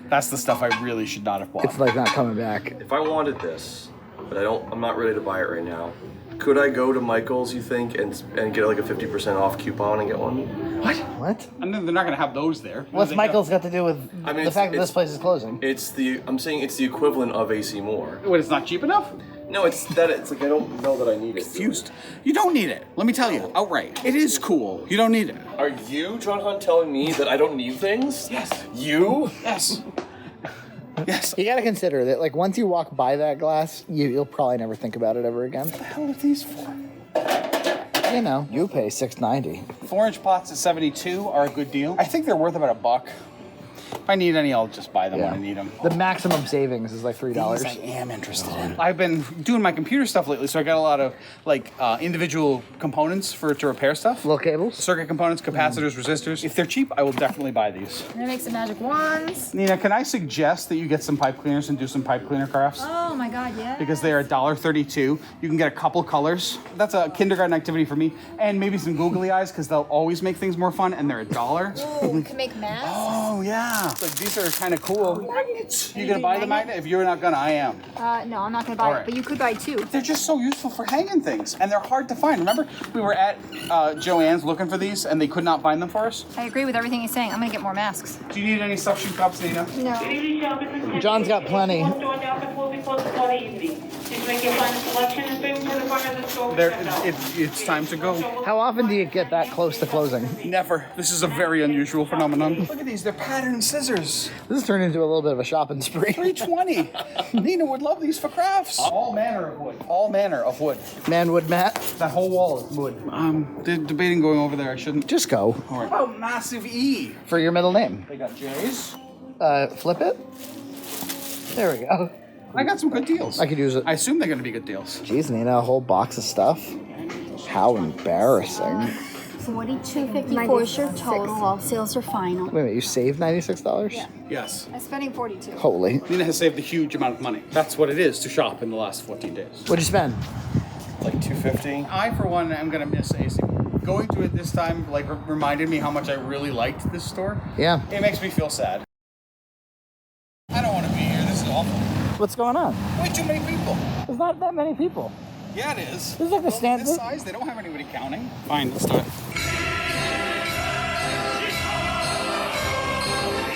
that's the stuff I really should not have bought. It's like not coming back. If I wanted this, but I'm not ready to buy it right now. Could I go to Michael's, you think, and get like a 50% off coupon and get one? What? And then they're not gonna have those there. What's Michael's got to do with the fact that this place is closing? I'm saying it's the equivalent of AC Moore. What, it's not cheap enough? No, it's like I don't know that I need it. Confused. You don't need it. Let me tell you, outright. It is cool. You don't need it. Are you, John Hunt, telling me that I don't need things? Yes. You? Yes. Yes. You gotta consider that, like, once you walk by that glass, you'll probably never think about it ever again. What the hell are these for? You know, you pay $6.90. 4-inch pots at $72 are a good deal. I think they're worth about $1. If I need any, I'll just buy them when I need them. The maximum savings is like $3. These I am interested in. I've been doing my computer stuff lately, so I got a lot of like individual components to repair stuff. Little cables? Circuit components, capacitors, resistors. If they're cheap, I will definitely buy these. I'm gonna make some magic wands. Nina, can I suggest that you get some pipe cleaners and do some pipe cleaner crafts? Oh my god, yeah. Because they are $1.32. You can get a couple colors. That's a kindergarten activity for me. And maybe some googly eyes, because they'll always make things more fun, and they're $1. Ooh, we can make masks. Oh yeah. Like these are kind of cool. Magnets. You gonna buy the magnet? If you're not gonna, I am. No, I'm not gonna buy it, but you could buy 2. They're just so useful for hanging things, and they're hard to find. Remember, we were at Joann's looking for these, and they could not find them for us? I agree with everything he's saying. I'm gonna get more masks. Do you need any suction cups, Nina? No. John's got plenty. It's time to go. How often do you get that close to closing? Never. This is a very unusual phenomenon. Look at these. They're patterned scissors. This has turned into a little bit of a shopping spree. $3.20. Nina would love these for crafts. All manner of wood. All manner of wood. Manwood mat? That whole wall is wood. They're debating going over there. I shouldn't. Just go. All right. How about massive E? For your middle name. They got J's. Flip it. There we go. I got some good deals. I could use it. I assume they're going to be good deals. Jeez, Nina, a whole box of stuff. How embarrassing. $42.54 is your total. All sales are final. Wait a minute, you saved $96? Yeah. Yes. I'm spending 42. Holy. Nina has saved a huge amount of money. That's what it is to shop in the last 14 days. What'd you spend? Like $250. I, for one, am going to miss AC. Going to it this time, like, reminded me how much I really liked this store. Yeah. It makes me feel sad. I don't want to be here. This is awful. What's going on? Way too many people. There's not that many people. Yeah, it is. This is like the standard. This size, they don't have anybody counting. Fine, let's do it.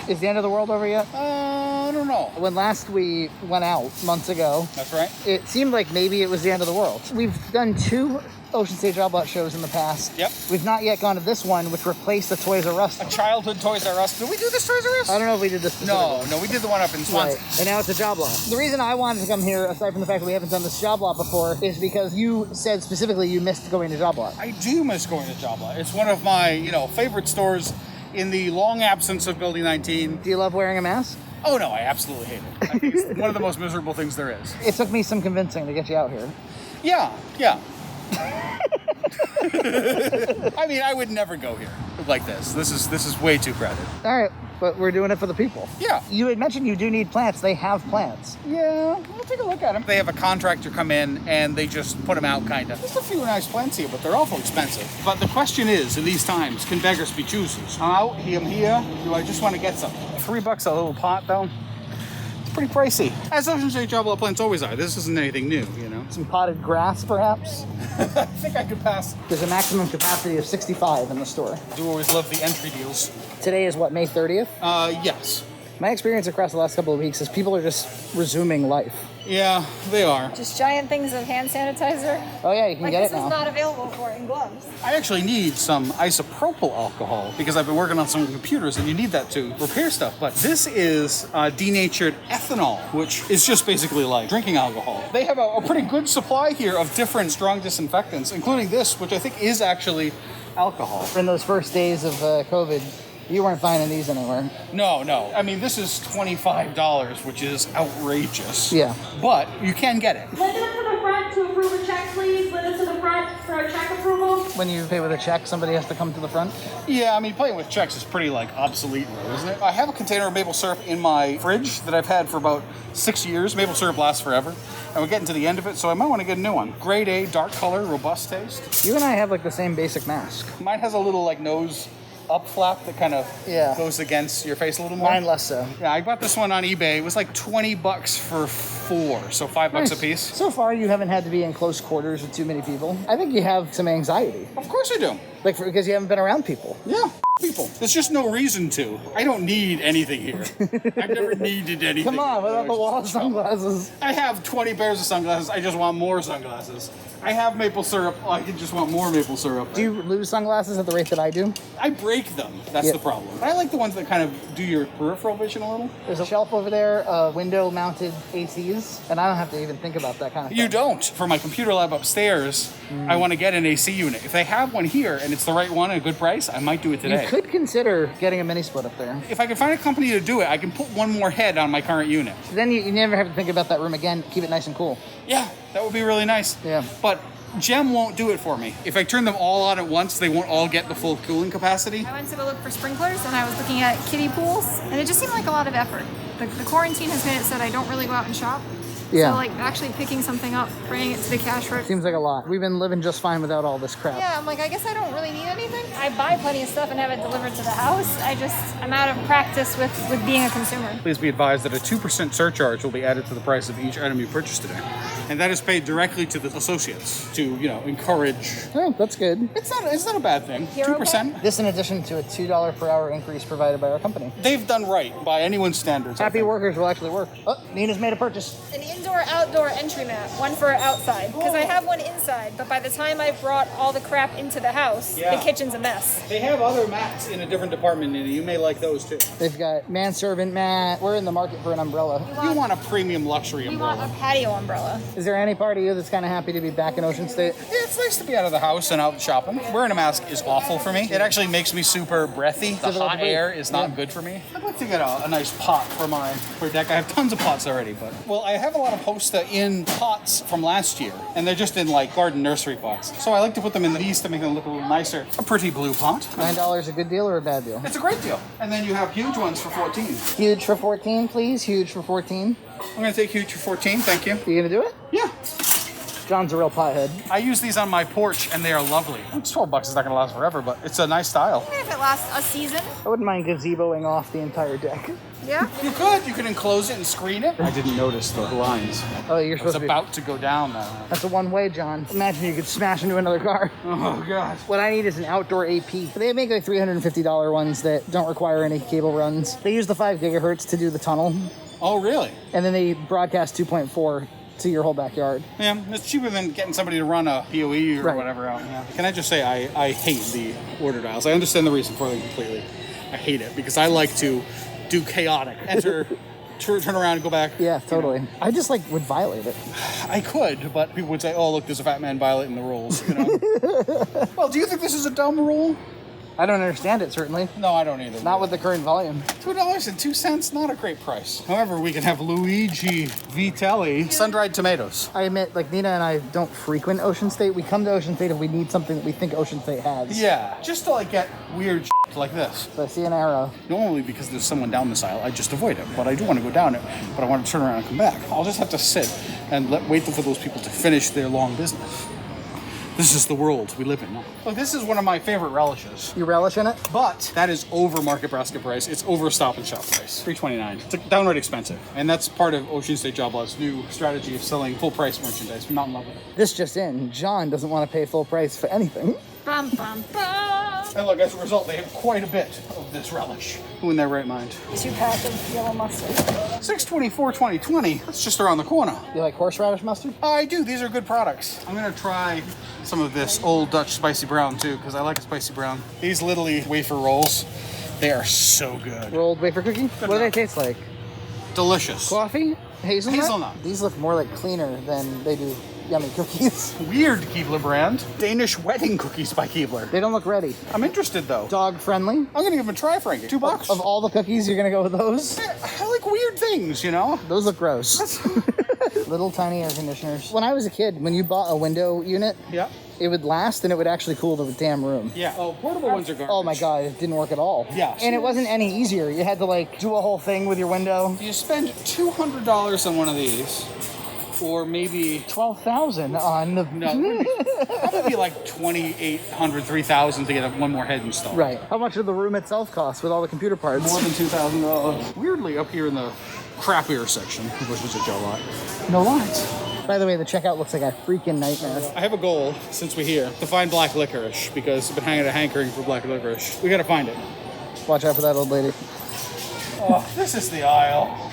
Is the end of the world over yet? I don't know. When last we went out months ago, that's right. It seemed like maybe it was the end of the world. We've done 2 Ocean State Job Lot shows in the past. Yep. We've not yet gone to this one, which replaced the Toys R Us. A childhood Toys R Us. Did we do this Toys R Us? I don't know if we did this specifically. No, we did the one up in Swansea. Right. And now it's a job lot. The reason I wanted to come here, aside from the fact that we haven't done this job lot before, is because you said specifically you missed going to job lot. I do miss going to job lot. It's one of my, favorite stores in the long absence of Building 19. Do you love wearing a mask? Oh no, I absolutely hate it. I think it's one of the most miserable things there is. It took me some convincing to get you out here. Yeah. I mean, I would never go here like this. This is way too crowded. All right, but we're doing it for the people. Yeah. You had mentioned you do need plants. They have plants. Yeah, we'll take a look at them. They have a contractor come in and they just put them out, kind of. There's a few nice plants here, but they're awful expensive. But the question is, in these times, can beggars be choosers? I'm out, I'm here. Do I just want to get some? $3 a little pot, though. It's pretty pricey. As Ocean State Job plants always are. This isn't anything new, you know. Some potted grass, perhaps? I think I could pass. There's a maximum capacity of 65 in the store. I do always love the entry deals. Today is what, May 30th? Yes. My experience across the last couple of weeks is people are just resuming life. Yeah, they are. Just giant things of hand sanitizer. Oh yeah, you can get it now. This is not available for in gloves. I actually need some isopropyl alcohol because I've been working on some computers and you need that to repair stuff. But this is denatured ethanol, which is just basically like drinking alcohol. They have a pretty good supply here of different strong disinfectants, including this, which I think is actually alcohol. In those first days of COVID, you weren't finding these anywhere. No. I mean, this is $25, which is outrageous. Yeah. But you can get it. Let us to the front to approve a check, please. Let us to the front for a check approval. When you pay with a check, somebody has to come to the front? Yeah, I mean, playing with checks is pretty, like, obsolete now, isn't it? I have a container of maple syrup in my fridge that I've had for about 6 years. Maple syrup lasts forever. And we're getting to the end of it, so I might want to get a new one. Grade A, dark color, robust taste. You and I have, like, the same basic mask. Mine has a little, like, nose up flap that kind of goes against your face a little more. Mine less so. Yeah, I bought this one on eBay. It was like $20 for 4, so $5 Nice. a piece. So far, you haven't had to be in close quarters with too many people. I think you have some anxiety. Of course I do. Like, because you haven't been around people. Yeah, people. There's just no reason to. I don't need anything here. I've never needed anything. Come on, what about the wall of sunglasses? I have 20 pairs of sunglasses. I just want more sunglasses. I have maple syrup. I just want more maple syrup. Do you lose sunglasses at the rate that I do? I break them. That's the problem. I like the ones that kind of do your peripheral vision a little. There's a shelf over there, window-mounted ACs, and I don't have to even think about that kind of thing. You don't. For my computer lab upstairs, I want to get an AC unit. If they have one here and it's the right one at a good price, I might do it today. You could consider getting a mini split up there. If I can find a company to do it, I can put one more head on my current unit. Then you never have to think about that room again. Keep it nice and cool. Yeah, that would be really nice. Yeah. But Gem won't do it for me. If I turn them all on at once, they won't all get the full cooling capacity. I went to go look for sprinklers and I was looking at kiddie pools and it just seemed like a lot of effort. The quarantine has made it so that I don't really go out and shop. Yeah. So like actually picking something up, bringing it to the cash register. Seems like a lot. We've been living just fine without all this crap. Yeah, I'm like, I guess I don't really need anything. I buy plenty of stuff and have it delivered to the house. I'm out of practice with being a consumer. Please be advised that a 2% surcharge will be added to the price of each item you purchase today. And that is paid directly to the associates to, encourage. Oh, that's good. It's not a bad thing. 2%. This in addition to a $2 per hour increase provided by our company. They've done right by anyone's standards. Happy workers will actually work. Oh, Nina's made a purchase. An indoor-outdoor entry mat, one for outside. Because I have one inside, but by the time I brought all the crap into the house, the kitchen's a mess. They have other mats in a different department, Nina. You may like those too. They've got manservant mat. We're in the market for an umbrella. You want a premium luxury umbrella. We want a patio umbrella. Is there any part of you that's kind of happy to be back in Ocean State? Yeah, it's nice to be out of the house and out shopping. Wearing a mask is awful for me. It actually makes me super breathy. The hot air is not good for me. I'd like to get a nice pot for my deck. I have tons of pots already, but I have a lot of hosta in pots from last year, and they're just in like garden nursery pots. So I like to put them in these to make them look a little nicer. A pretty blue pot. $9 a good deal or a bad deal? It's a great deal. And then you have huge ones for 14. Huge for 14, please. Huge for 14. I'm gonna take huge for 14, thank you. You gonna do it? Yeah. John's a real pothead. I use these on my porch and they are lovely. It's $12, it's not gonna last forever, but it's a nice style. Even if it lasts a season. I wouldn't mind gazeboing off the entire deck. Yeah? You could. You could enclose it and screen it. I didn't notice the blinds. Oh, you're supposed to be about to go down now. That's a one-way, John. Imagine you could smash into another car. Oh, God. What I need is an outdoor AP. They make like $350 ones that don't require any cable runs. They use the 5 gigahertz to do the tunnel. Oh, really? And then they broadcast 2.4 to your whole backyard. Yeah, it's cheaper than getting somebody to run a PoE or whatever out. Yeah. Can I just say I hate the order dials. I understand the reason for them completely. I hate it because I like to do chaotic. Enter, turn around and go back. Yeah, totally. I just would violate it. I could, but people would say, oh, look, there's a fat man violating the rules. Well, do you think this is a dumb rule? I don't understand it, certainly. No, I don't either. Not with the current volume. $2.02, not a great price. However, we can have Luigi Vitelli sun-dried tomatoes. I admit, like, Nina and I don't frequent Ocean State. We come to Ocean State if we need something that we think Ocean State has. Yeah, just to like get weird like this. So I see an arrow. Normally, because there's someone down this aisle, I just avoid it. But I do want to go down it, but I want to turn around and come back. I'll just have to sit and wait for those people to finish their long business. This is the world we live in now. Look, this is one of my favorite relishes. You relish in it? But that is over market basket price. It's over Stop and Shop price. $3.29. It's downright expensive. And that's part of Ocean State Job Lot's new strategy of selling full price merchandise. I'm not in love with it. This just in, John doesn't want to pay full price for anything. Bum, bum, bum. And look, as a result, they have quite a bit of this relish. Who in their right mind? 2 packs of yellow mustard. $6.24, That's just around the corner. You like horseradish mustard? I do. These are good products. I'm going to try some of this Old Dutch Spicy Brown, too, because I like a spicy brown. These Literally wafer rolls, they are so good. Rolled wafer cookie? What do they taste like? Delicious. Coffee? Hazelnut? Hazelnut. These look more like cleaner than they do yummy cookies. Weird Keebler brand. Danish wedding cookies by Keebler. They don't look ready. I'm interested, though. Dog friendly. I'm going to give them a try, Frankie. $2. Of all the cookies, you're going to go with those? I like weird things, you know? Those look gross. Little tiny air conditioners. When I was a kid, when you bought a window unit, yeah, it would last and it would actually cool the damn room. Yeah. Oh, portable ones are garbage. Oh my God, it didn't work at all. Yeah. And it wasn't any easier. You had to like do a whole thing with your window. You spend $200 on one of these, or maybe $12,000 on the... No, probably like $2,800, $3,000 to get one more head installed. Right. How much did the room itself cost with all the computer parts? More than $2,000. Weirdly, up here in the crappier section of Ocean State Job Lot, no lights. By the way, the checkout looks like a freaking nightmare. I have a goal, since we're here, to find black licorice, because I've been hanging a hankering for black licorice. We gotta find it. Watch out for that old lady. Oh, this is the aisle.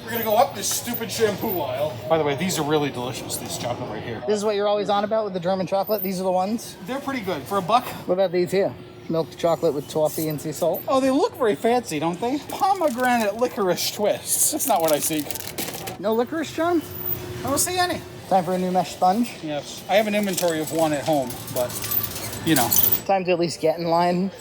We're gonna go up this stupid shampoo aisle. By the way, these are really delicious, this chocolate right here. This is what you're always on about with the German chocolate? These are the ones? They're pretty good. For $1. What about these here? Milk chocolate with toffee and sea salt? Oh, they look very fancy, don't they? Pomegranate licorice twists. That's not what I seek. No licorice, John? I don't see any. Time for a new mesh sponge? Yes. I have an inventory of one at home, but, you know. Time to at least get in line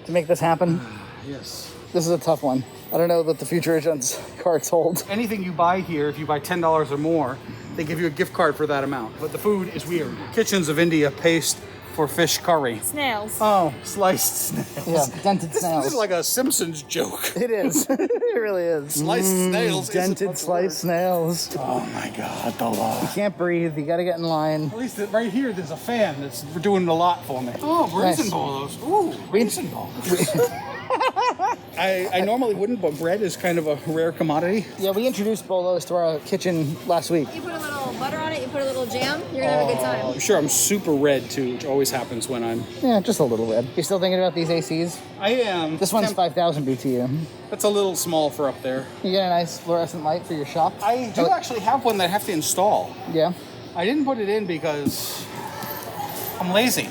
to make this happen. Yes. This is a tough one. I don't know what the future of Junt's cards hold. Anything you buy here, if you buy $10 or more, they give you a gift card for that amount. But the food is weird. Kitchens of India paste for fish curry. Snails. Oh, sliced snails. Yeah, dented snails. This is like a Simpsons joke. It is. It really is. Sliced snails. Dented sliced snails. Oh my God, the law. You can't breathe. You got to get in line. At least right here, there's a fan that's doing a lot for me. Oh, raisin bolos. Ooh, raisin bolos. I normally wouldn't, but bread is kind of a rare commodity. Yeah, we introduced bolos to our kitchen last week. You put a little butter on it, you put a little jam, you're gonna have a good time. I'm sure I'm super red too, which always happens when I'm... Yeah, just a little red. You still thinking about these ACs? I am. This one's 5,000 BTU. That's a little small for up there. You get a nice fluorescent light for your shop? I do actually have one that I have to install. Yeah? I didn't put it in because I'm lazy.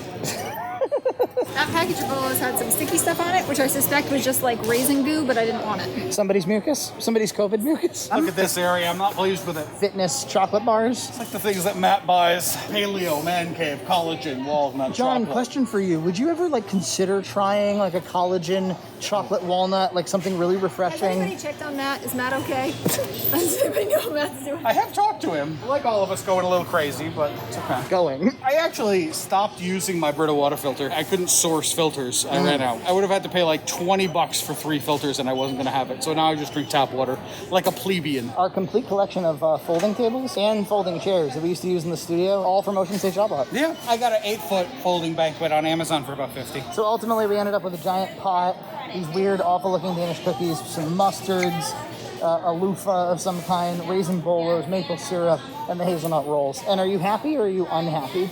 That package of bolos had some sticky stuff on it, which I suspect was just like raisin goo, but I didn't want it. Somebody's mucus? Somebody's COVID mucus? Look at this area. I'm not pleased with it. Fitness chocolate bars? It's like the things that Matt buys. Paleo, man cave, collagen, walnut John, chocolate. question for you. Would you ever like consider trying like a collagen chocolate walnut, like something really Has refreshing? anybody checked on Matt? Is Matt okay? Does anybody know what Matt's doing? I have talked to him. Like all of us going a little crazy, but it's okay. Going. I actually stopped using my Brita water filter. I couldn't source filters. I ran out. I would have had to pay like $20 for 3 filters and I wasn't going to have it. So now I just drink tap water like a plebeian. Our complete collection of folding tables and folding chairs that we used to use in the studio, all from Ocean State Job Lot. Yeah, I got an 8-foot folding banquet on Amazon for about $50. So ultimately we ended up with a giant pot, these weird, awful looking Danish cookies, some mustards, a loofah of some kind, raisin bolos, maple syrup, and the hazelnut rolls. And are you happy or are you unhappy?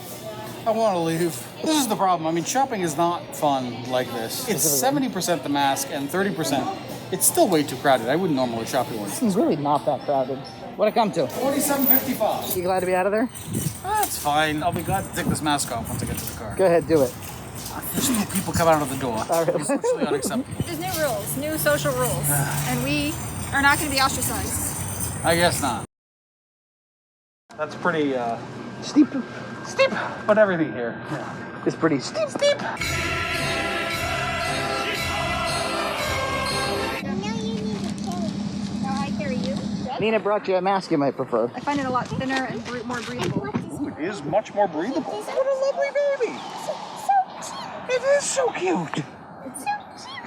I want to leave. This is the problem. I mean, shopping is not fun like this. It's 70% the mask and 30%. It's still way too crowded. I wouldn't normally shop here. It's really not that crowded. What'd it come to? $47.55. You glad to be out of there? That's fine. I'll be glad to take this mask off once I get to the car. Go ahead, do it. There's still people coming out of the door. It's socially unacceptable. There's new rules, new social rules, and we are not going to be ostracized. I guess not. That's pretty steep, but everything here is pretty steep. Nina brought you a mask you might prefer. I find it a lot thinner and more breathable. Ooh, it is much more breathable. What a lovely baby. It is so cute.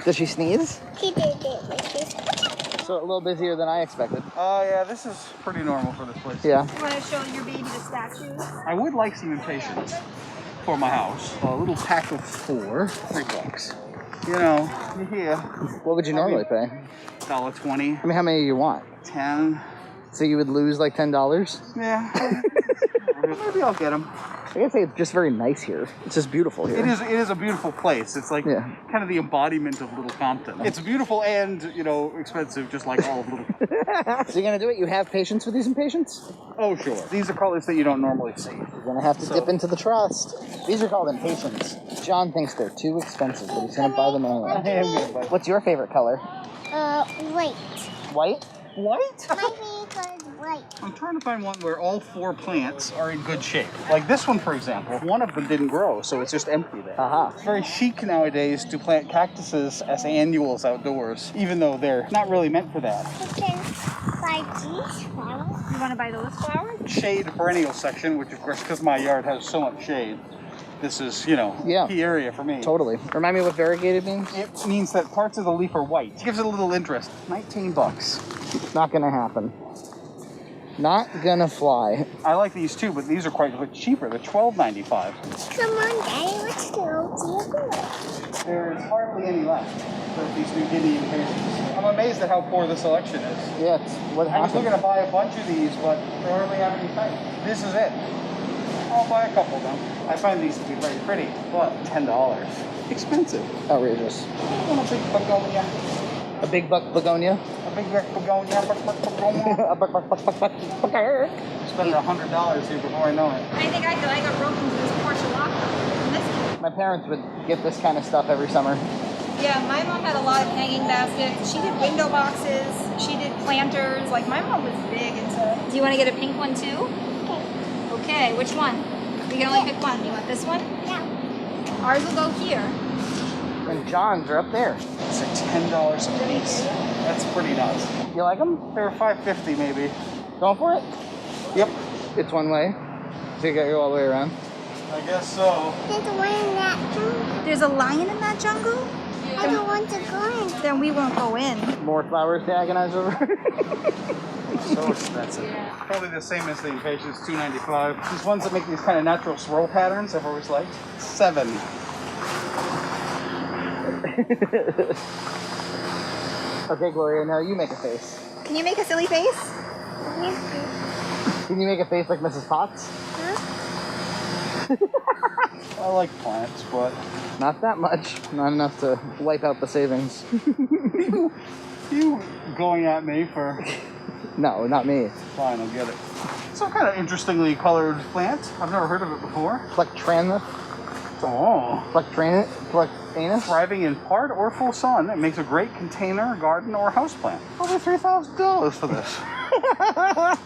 Does she sneeze? He did it. So a little busier than I expected. Oh, yeah, this is pretty normal for this place. Yeah. You want to show your baby the statues? I would like some impatiens for my house. A little pack of 4, $3. You know, you're here. What would you normally pay? $1.20. I mean, how many do you want? 10. So you would lose like $10? Yeah. Maybe I'll get them. I gotta say, it's just very nice here. It's just beautiful here. It is a beautiful place. It's like kind of the embodiment of Little Compton. It's beautiful and, you know, expensive, just like all of Little Compton. So you're gonna do it? You have patience with these impatiens? Oh, sure. These are colors that you don't normally see. You're gonna have to dip into the trust. These are called impatiens. John thinks they're too expensive, but he's gonna buy them anyway. What's your favorite color? White. White? White? My favorite color is white. I'm trying to find one where all 4 plants are in good shape. Like this one, for example, one of them didn't grow, so it's just empty there. It's very chic nowadays to plant cactuses as annuals outdoors, even though they're not really meant for that. You can buy these flowers. You want to buy those flowers? Shade perennial section, which of course, because my yard has so much shade, this is, you know, key area for me. Totally. Remind me what variegated means? It means that parts of the leaf are white. It gives it a little interest. $19. Not gonna happen. Not gonna fly. I like these too, but these are quite a bit cheaper. They're $12.95. Come on, Daddy, let's go to the door. There's hardly any left of these new Guinea impatiens. I'm amazed at how poor the selection is. Yeah, it's what I was happened. looking to buy a bunch of these, but they hardly have any type. This is it. I'll buy a couple of them. I find these to be very pretty, but $10. Expensive. Outrageous. I want a big begonia. A big buck begonia? A big begonia. Spending $100 here before I know it. I think I got roped into this porcelana. My parents would get this kind of stuff every summer. Yeah, my mom had a lot of hanging baskets. She did window boxes. She did planters. Like, my mom was big into... Do you want to get a pink one, too? Okay, which one? We can only pick one. You want this one? Yeah. Ours will go here. And John's are up there. It's like $10 a piece. That's pretty nuts. You like them? They're $5.50 maybe. Going for it? Yep. It's one way. So you gotta go all the way around. I guess so. There's a lion in that jungle. There's a lion in that jungle? I don't want to go in. Then we won't go in. More flowers to agonize over. So expensive. Probably the same as the impatiens, $2.95. These ones that make these kind of natural swirl patterns I've always liked. $7. Okay, Gloria, now you make a face. Can you make a silly face? Can you make a face like Mrs. Potts? I like plants, but... Not that much. Not enough to wipe out the savings. You going at me for... No, not me. Fine, I'll get it. Some kind of interestingly colored plant. I've never heard of it before. Plectranus. Oh. Plectanus? Thriving in part or full sun, it makes a great container, garden, or house plant. Over $3,000 for this.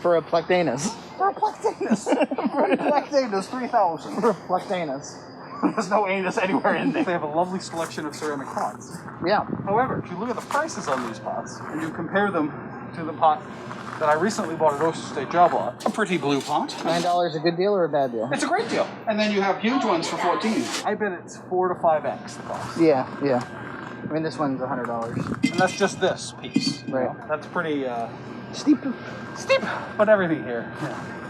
For a plectanus. For a plectanus. For a plectanus, $3,000. For a plectanus. There's no anus anywhere in there. They have a lovely selection of ceramic pots. Yeah. However, if you look at the prices on these pots, and you compare them to the pot that I recently bought at Ocean State Job Lot, a pretty blue pot. $9 a good deal or a bad deal? It's a great deal. And then you have huge ones for $14. I bet it's 4 to 5x the cost. Yeah. I mean, this one's $100. And that's just this piece. Right. You know? That's pretty steep. But everything here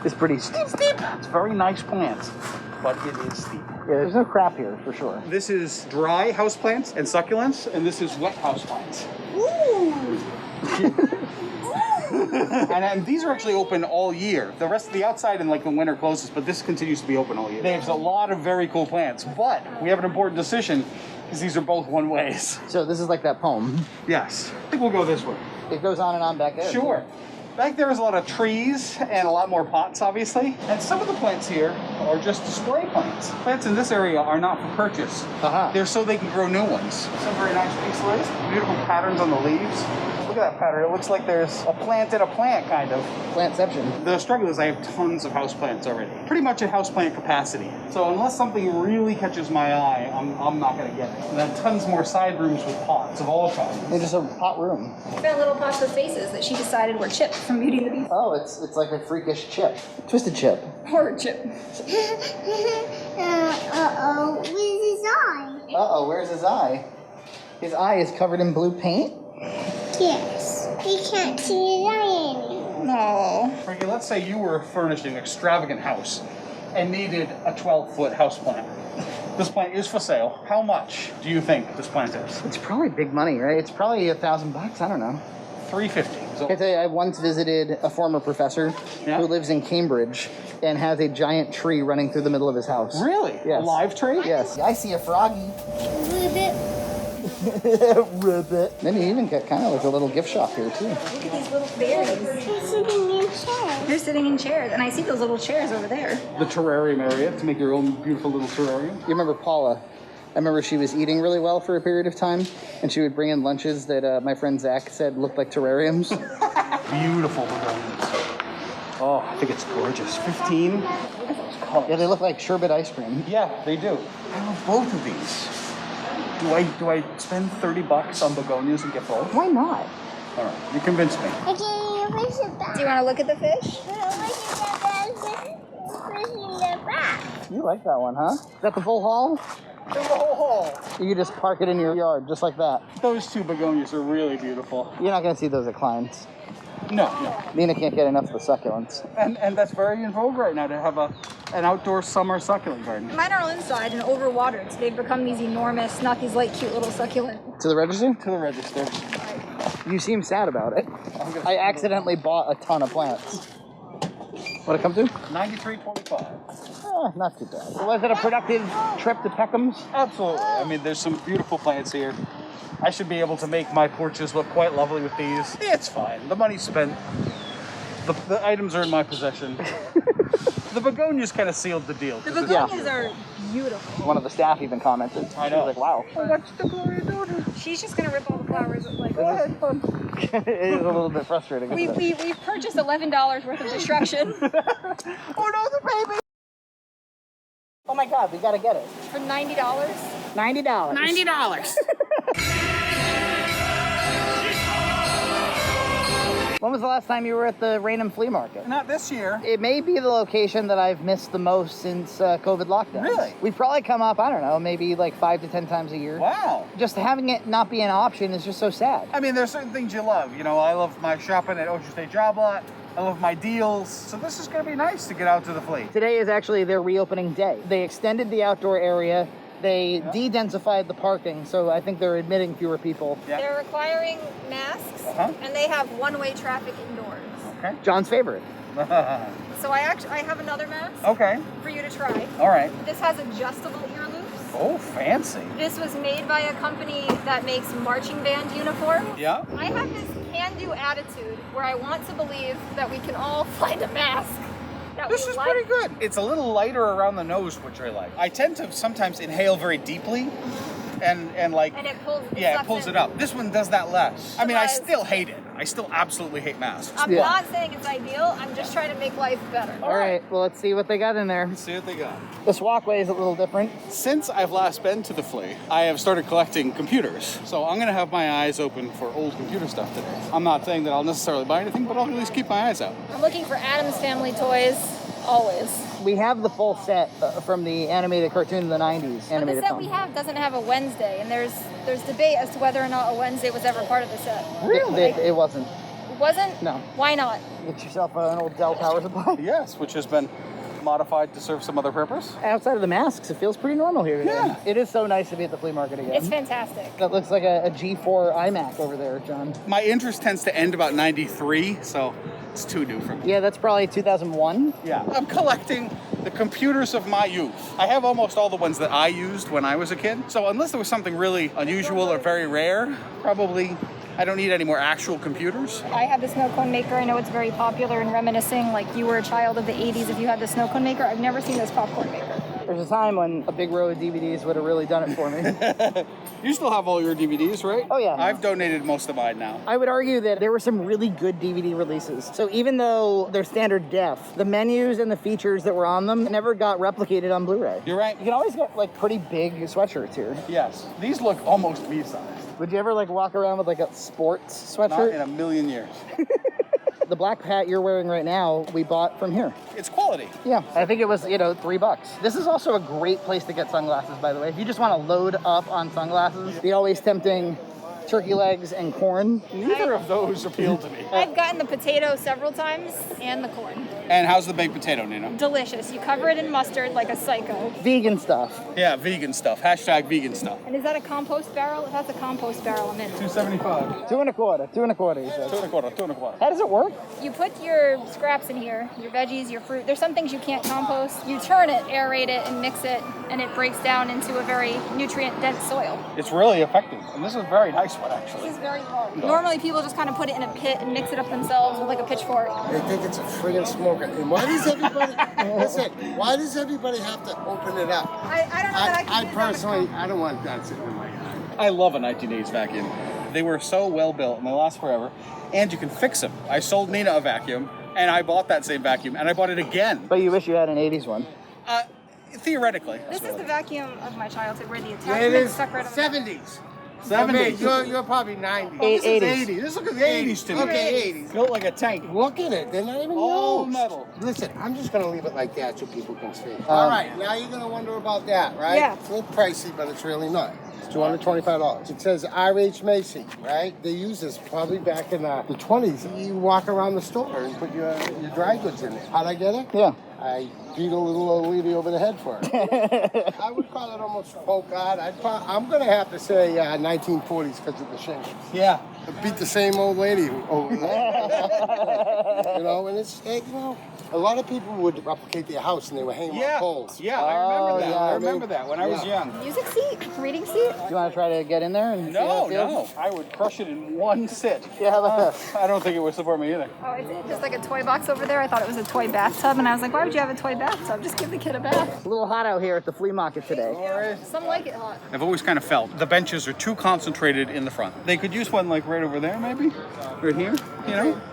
is pretty steep. It's very nice plants, but it is steep. Yeah, there's no crap here for sure. This is dry houseplants and succulents, and this is wet houseplants. Ooh. And these are actually open all year. The rest of the outside in like the winter closes, but this continues to be open all year. There's a lot of very cool plants, but we have an important decision because these are both one ways. So this is like that poem. Yes. I think we'll go this way. It goes on and on back there. Sure. Back there is a lot of trees and a lot more pots, obviously. And some of the plants here are just display plants. Plants in this area are not for purchase. They're so they can grow new ones. Some very nice pieces, beautiful patterns on the leaves. Look at that pattern. It looks like there's a plant in a plant, kind of. Plantception. The struggle is I have tons of houseplants already. Pretty much at houseplant capacity. So unless something really catches my eye, I'm not going to get it. And then tons more side rooms with pots of all kinds. It's just a pot room. Found little pots with faces that she decided were chips from Beauty and the Beast. Oh, it's like a freakish chip. Twisted chip. Horror chip. Uh-oh, where's his eye? Uh-oh, where's his eye? His eye is covered in blue paint? Yes, he can't see his eye anymore. No. Frankie, let's say you were furnished an extravagant house and needed a 12-foot houseplant. This plant is for sale. How much do you think this plant is? It's probably big money, right? It's probably $1,000. I don't know. $350. So I tell you, I once visited a former professor who lives in Cambridge and has a giant tree running through the middle of his house. Really? Yes. A live tree? Yes. I see a froggy. Ribbit. Then you even get kind of like a little gift shop here, too. Look at these little berries. They're sitting in chairs. They're sitting in chairs, and I see those little chairs over there. The terrarium area to make your own beautiful little terrarium. You remember Paula? I remember she was eating really well for a period of time, and she would bring in lunches that my friend Zach said looked like terrariums. Beautiful begonias. Oh, I think it's gorgeous. 15. Look at those colors. Yeah, they look like sherbet ice cream. Yeah, they do. I love both of these. Do I spend $30 on begonias and get both? Why not? All right, you convinced me. Okay, where's the back? Do you want to look at the fish? Where's the back? You like that one, huh? Is that the full haul? The whole hall. You could just park it in your yard, just like that. Those two begonias are really beautiful. You're not going to see those at Klein's. No. Nina can't get enough of the succulents. And that's very in vogue right now to have an outdoor summer succulent garden. Mine are all inside and overwatered, so they've become these enormous, not these like cute little succulent. To the register? To the register. You seem sad about it. I accidentally bought a ton of plants. What'd it come to? $93.45. Not too bad. So was it a productive trip to Peckham's? Absolutely. I mean, there's some beautiful plants here. I should be able to make my porches look quite lovely with these. It's fine. The money's spent. The items are in my possession. The begonias kind of sealed the deal. The begonias are beautiful. One of the staff even commented. I know. She was like, wow. What's the Gloria doing? She's just going to rip all the flowers. Like, Go ahead, fun. It is a little bit frustrating. We've purchased $11 worth of destruction. Oh no, the baby! Oh my God, we gotta get it. For $90? $90. $90. When was the last time you were at the Raynham flea market? Not this year. It may be the location that I've missed the most since COVID lockdown. Really? We've probably come up, I don't know, maybe like 5 to 10 times a year. Wow. Just having it not be an option is just so sad. I mean, there's certain things you love. You know, I love my shopping at Ocean State Job Lot. I love my deals. So this is going to be nice to get out to the flea. Today is actually their reopening day. They extended the outdoor area. They de-densified the parking, so I think they're admitting fewer people. Yeah. They're requiring masks, and they have one-way traffic indoors. Okay. John's favorite. So I have another mask Okay. for you to try. All right. This has adjustable ear loops. Oh, fancy. This was made by a company that makes marching band uniforms. Yeah. I have this can-do attitude where I want to believe that we can all find a mask that This we is like. pretty good. It's a little lighter around the nose, which I like. I tend to sometimes inhale very deeply, and like And it pulls. it sucks pulls in. it up. This one does that less. I mean, I Because- still hate it. I still absolutely hate masks. I'm not saying it's ideal. I'm just trying to make life better. All right, well, let's see what they got in there. Let's see what they got. This walkway is a little different. Since I've last been to the flea, I have started collecting computers. So I'm going to have my eyes open for old computer stuff today. I'm not saying that I'll necessarily buy anything, but I'll at least keep my eyes out. I'm looking for Addams Family toys, always. We have the full set from the animated cartoon in the 90s. But the Animated set film. we have doesn't have a Wednesday, and there's debate as to whether or not a Wednesday was ever part of the set. It wasn't. It wasn't? No. Why not? Get yourself an old Dell power supply. Yes, which has been modified to serve some other purpose. Outside of the masks, it feels pretty normal here today. Yeah. It is so nice to be at the flea market again. It's fantastic. That looks like a G4 iMac over there, John. My interest tends to end about 93, so it's too new for me. Yeah, that's probably 2001. Yeah. I'm collecting the computers of my youth. I have almost all the ones that I used when I was a kid. So unless there was something really unusual or very rare, probably I don't need any more actual computers. I have the snow cone maker. I know it's very popular and reminiscing, like you were a child of the 80s if you had the snow cone maker. I've never seen this popcorn maker. There's a time when a big row of DVDs would have really done it for me. You still have all your DVDs, right? Oh, yeah. I've donated most of mine now. I would argue that there were some really good DVD releases. So even though they're standard def, the menus and the features that were on them never got replicated on Blu-ray. You're right. You can always get like pretty big sweatshirts here. Yes. These look almost me-sized. Would you ever like walk around with like a sports Not sweatshirt? in a million years. The black hat you're wearing right now, we bought from here. It's quality. Yeah, I think it was, $3. This is also a great place to get sunglasses, by the way. If you just want to load up on sunglasses, the always tempting turkey legs and corn. Neither of those appeal to me. I've gotten the potato several times and the corn. And how's the baked potato, Nina? Delicious. You cover it in mustard like a psycho. Vegan stuff. Yeah, vegan stuff. Hashtag vegan stuff. And is that a compost barrel? If that's a compost barrel, I'm in. $2.75. $2 1/4. You said. $2 1/4. How does it work? You put your scraps in here, your veggies, your fruit. There's some things you can't compost. You turn it, aerate it, and mix it, and it breaks down into a very nutrient-dense soil. It's really effective. And this is a very nice one, actually. This is very hard. Normally, people just kind of put it in a pit and mix it up themselves with like a pitchfork. They think it's a friggin' smoker. And why does everybody, listen, why does everybody have to open it up? I don't know that I can personally, I don't want that sitting in my yard. I love a 1980s vacuum. They were so well built and they last forever. And you can fix them. I sold Nina a vacuum and I bought that same vacuum and I bought it again. But you wish you had an 80s one. Theoretically. This is the vacuum of my childhood where the Yeah, it attachment is stuck right on the 70s. 70s. You're probably 90s. This is 80s. This looks like the 80s to me. Okay, 80s. Built like a tank. Look at it. They're not even All used. metal. Listen, I'm just going to leave it like that so people can see. All right, now you're going to wonder about that, right? Yeah. It's a little pricey, but it's really not. It's $225. It says R.H. Macy, right? They used this probably back in the 20s. You walk around the store and put your dry goods in there. How'd I get it? Yeah. I beat a little old lady over the head for it. I would call it almost folk art. I'm going to have to say 1940s because of the shingles. Yeah. I beat the same old lady over there. And it's, a lot of people would replicate their house and they were hanging on poles. Yeah, I remember that. yeah. I remember that when I was young. music seat, reading seat. Do you want to try to get in there? And see how it feels? No. I would crush it in one sit. Yeah, how about that? I don't think it would support me either. Oh, it's just like a toy box over there. I thought it was a toy bathtub, and I was like, why would you have a toy bathtub? Just give the kid a bath. It's a little hot out here at the flea market today. Some like it hot. I've always kind of felt the benches are too concentrated in the front. They could use one like right over there, maybe? Right here?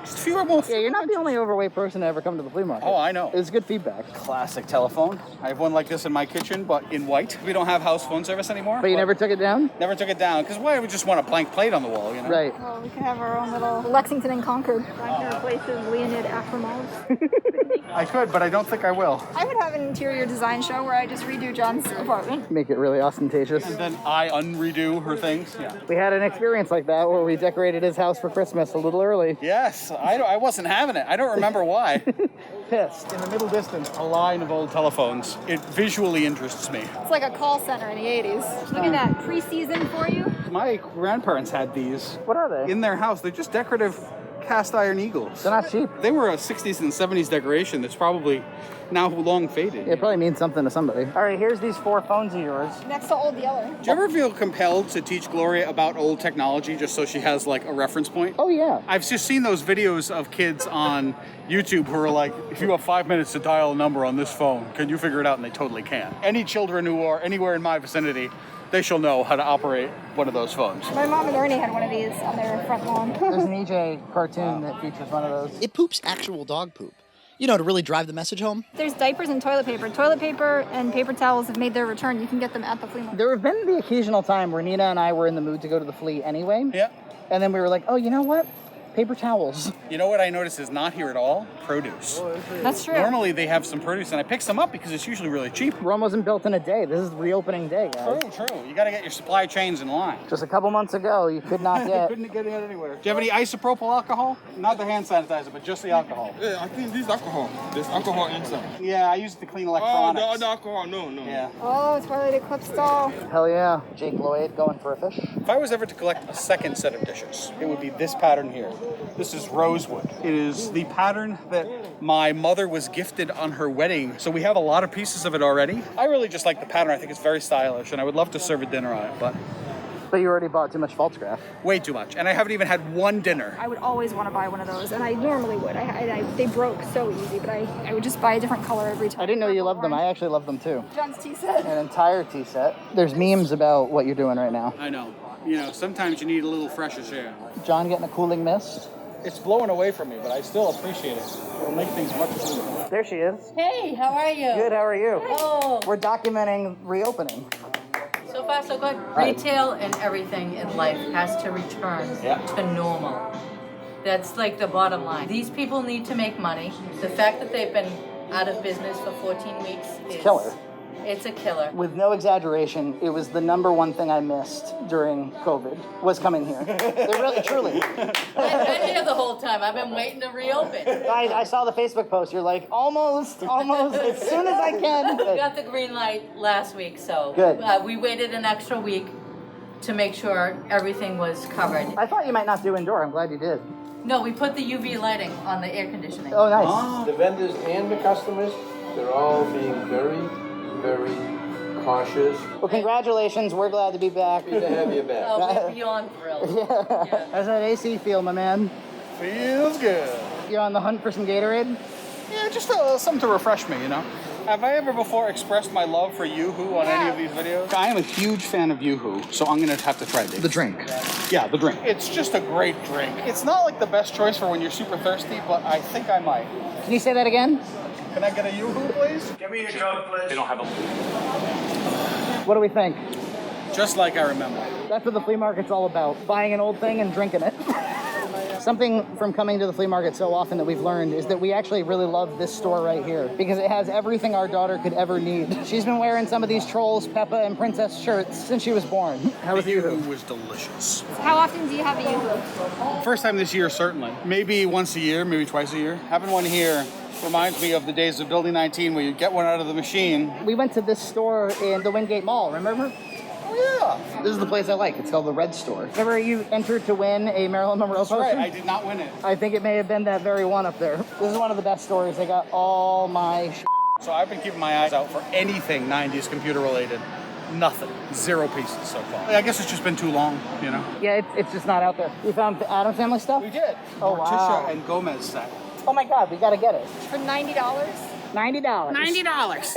Just fewer more. Yeah, you're not the only overweight person to ever come to the flea market. Oh, I know. It's good feedback. Classic telephone. I have one like this in my kitchen, but in white. We don't have house phone service anymore. But you never took it down? Never took it down, because why would we just want a blank plate on the wall, Right. Well, we can have our own little Lexington and Concord. I'm here replaces Leonid Akramov's. I could, but I don't think I will. I would have an interior design show where I just redo John's apartment. Make it really ostentatious. And then I unredo her things. Yeah. We had an experience like that where we decorated his house for Christmas a little early. Yes, I wasn't having it. I don't remember why. Pissed. In the middle distance, a line of old telephones. It visually interests me. It's like a call center in the 80s. Look at that, pre-season for you. My grandparents had these. What are they? In their house. They're just decorative cast iron eagles. They're not cheap. They were a 60s and 70s decoration that's probably now long faded. It probably means something to somebody. All right, here's these 4 phones of yours. Next to Old Yeller. Do you ever feel compelled to teach Gloria about old technology just so she has like a reference point? Oh, yeah. I've just seen those videos of kids on YouTube who are like, if you have 5 minutes to dial a number on this phone, can you figure it out? And they totally can. Any children who are anywhere in my vicinity, they shall know how to operate one of those phones. My mom and Ernie had one of these on their front lawn. There's an EJ cartoon that features one of those. It poops actual dog poop. To really drive the message home. There's diapers and toilet paper. Toilet paper and paper towels have made their return. You can get them at the flea market. There have been the occasional time where Nina and I were in the mood to go to the flea anyway. Yeah. And then we were like, oh, you know what? Paper towels. You know what I noticed is not here at all? Produce. That's true. Normally they have some produce and I pick some up because it's usually really cheap. Rome wasn't built in a day. This is reopening day, guys. True. You got to get your supply chains in line. Just a couple months ago, you could not get... Couldn't get it anywhere. Do you have any isopropyl alcohol? Not the hand sanitizer, but just the alcohol. Yeah, I think this is alcohol. There's alcohol inside. Yeah, I use it to clean electronics. Oh, the alcohol, no. Yeah. Oh, Twilight Eclipse doll. Hell yeah. Jake Lloyd going for a fish. If I was ever to collect a second set of dishes, it would be this pattern here. This is rosewood. It is the pattern that my mother was gifted on her wedding, so we have a lot of pieces of it already. I really just like the pattern. I think it's very stylish, and I would love to serve a dinner on it, but But you already bought too much Falstaff. Way too much. And I haven't even had one dinner. I would always want to buy one of those, and I normally would. They broke so easy, but I would just buy a different color every time. I didn't know you loved them. I actually love them too. Junt's tea set. An entire tea set. There's memes about what you're doing right now. I know. You know, sometimes you need a little fresher air. John getting a cooling mist. It's blowing away from me, but I still appreciate it. It'll make things much smoother. There she is. Hey, how are you? Good, how are you? Oh. We're documenting reopening. So far, so good. Retail and everything in life has to return to normal. That's like the bottom line. These people need to make money. The fact that they've been out of business for 14 weeks is killer. It's a killer. With no exaggeration, it was the number one thing I missed during COVID, was coming here. They're really, truly. I've been here the whole time. I've been waiting to reopen. I saw the Facebook post. You're like, almost, as soon as I can. We got the green light last week, so good. We waited an extra week to make sure everything was covered. I thought you might not do indoor. I'm glad you did. No, we put the UV lighting on the air conditioning. Oh, nice. The vendors and the customers, they're all being very cautious. Well, congratulations. We're glad to be back. Happy to have you back. Oh, we're beyond thrilled. Yeah. How's that AC feel, my man? Feels good. You're on the hunt for some Gatorade? Yeah, just something to refresh me, you know? Have I ever before expressed my love for Yoo-Hoo on any of these videos? I am a huge fan of Yoo-Hoo, so I'm going to have to try this. The drink. Yeah, the drink. It's just a great drink. It's not like the best choice for when you're super thirsty, but I think I might. Can you say that again? Can I get a Yoo-Hoo, please? Give me a Coke, please. They don't have a... What do we think? Just like I remember. That's what the flea market's all about. Buying an old thing and drinking it. Something from coming to the flea market so often that we've learned is that we actually really love this store right here because it has everything our daughter could ever need. She's been wearing some of these Trolls, Peppa, and Princess shirts since she was born. How was Yoo-Hoo? Was delicious. How often do you have a Yoo-Hoo? First time this year, certainly. Maybe once a year, maybe twice a year. Having one here reminds me of the days of Building 19 where you get one out of the machine. We went to this store in the Wingate Mall, remember? Oh, yeah. This is the place I like. It's called the Red Store. Remember you entered to win a Marilyn Monroe poster? That's right. I did not win it. I think it may have been that very one up there. This is one of the best stores. They got all my So I've been keeping my eyes out for anything 90s computer related. Nothing. 0 pieces so far. I guess it's just been too long, you know? Yeah, it's just not out there. You found the Addams Family stuff? We did. Oh, wow. Morticia and Gomez set. Oh my God, we gotta get it. For $90? $90. $90.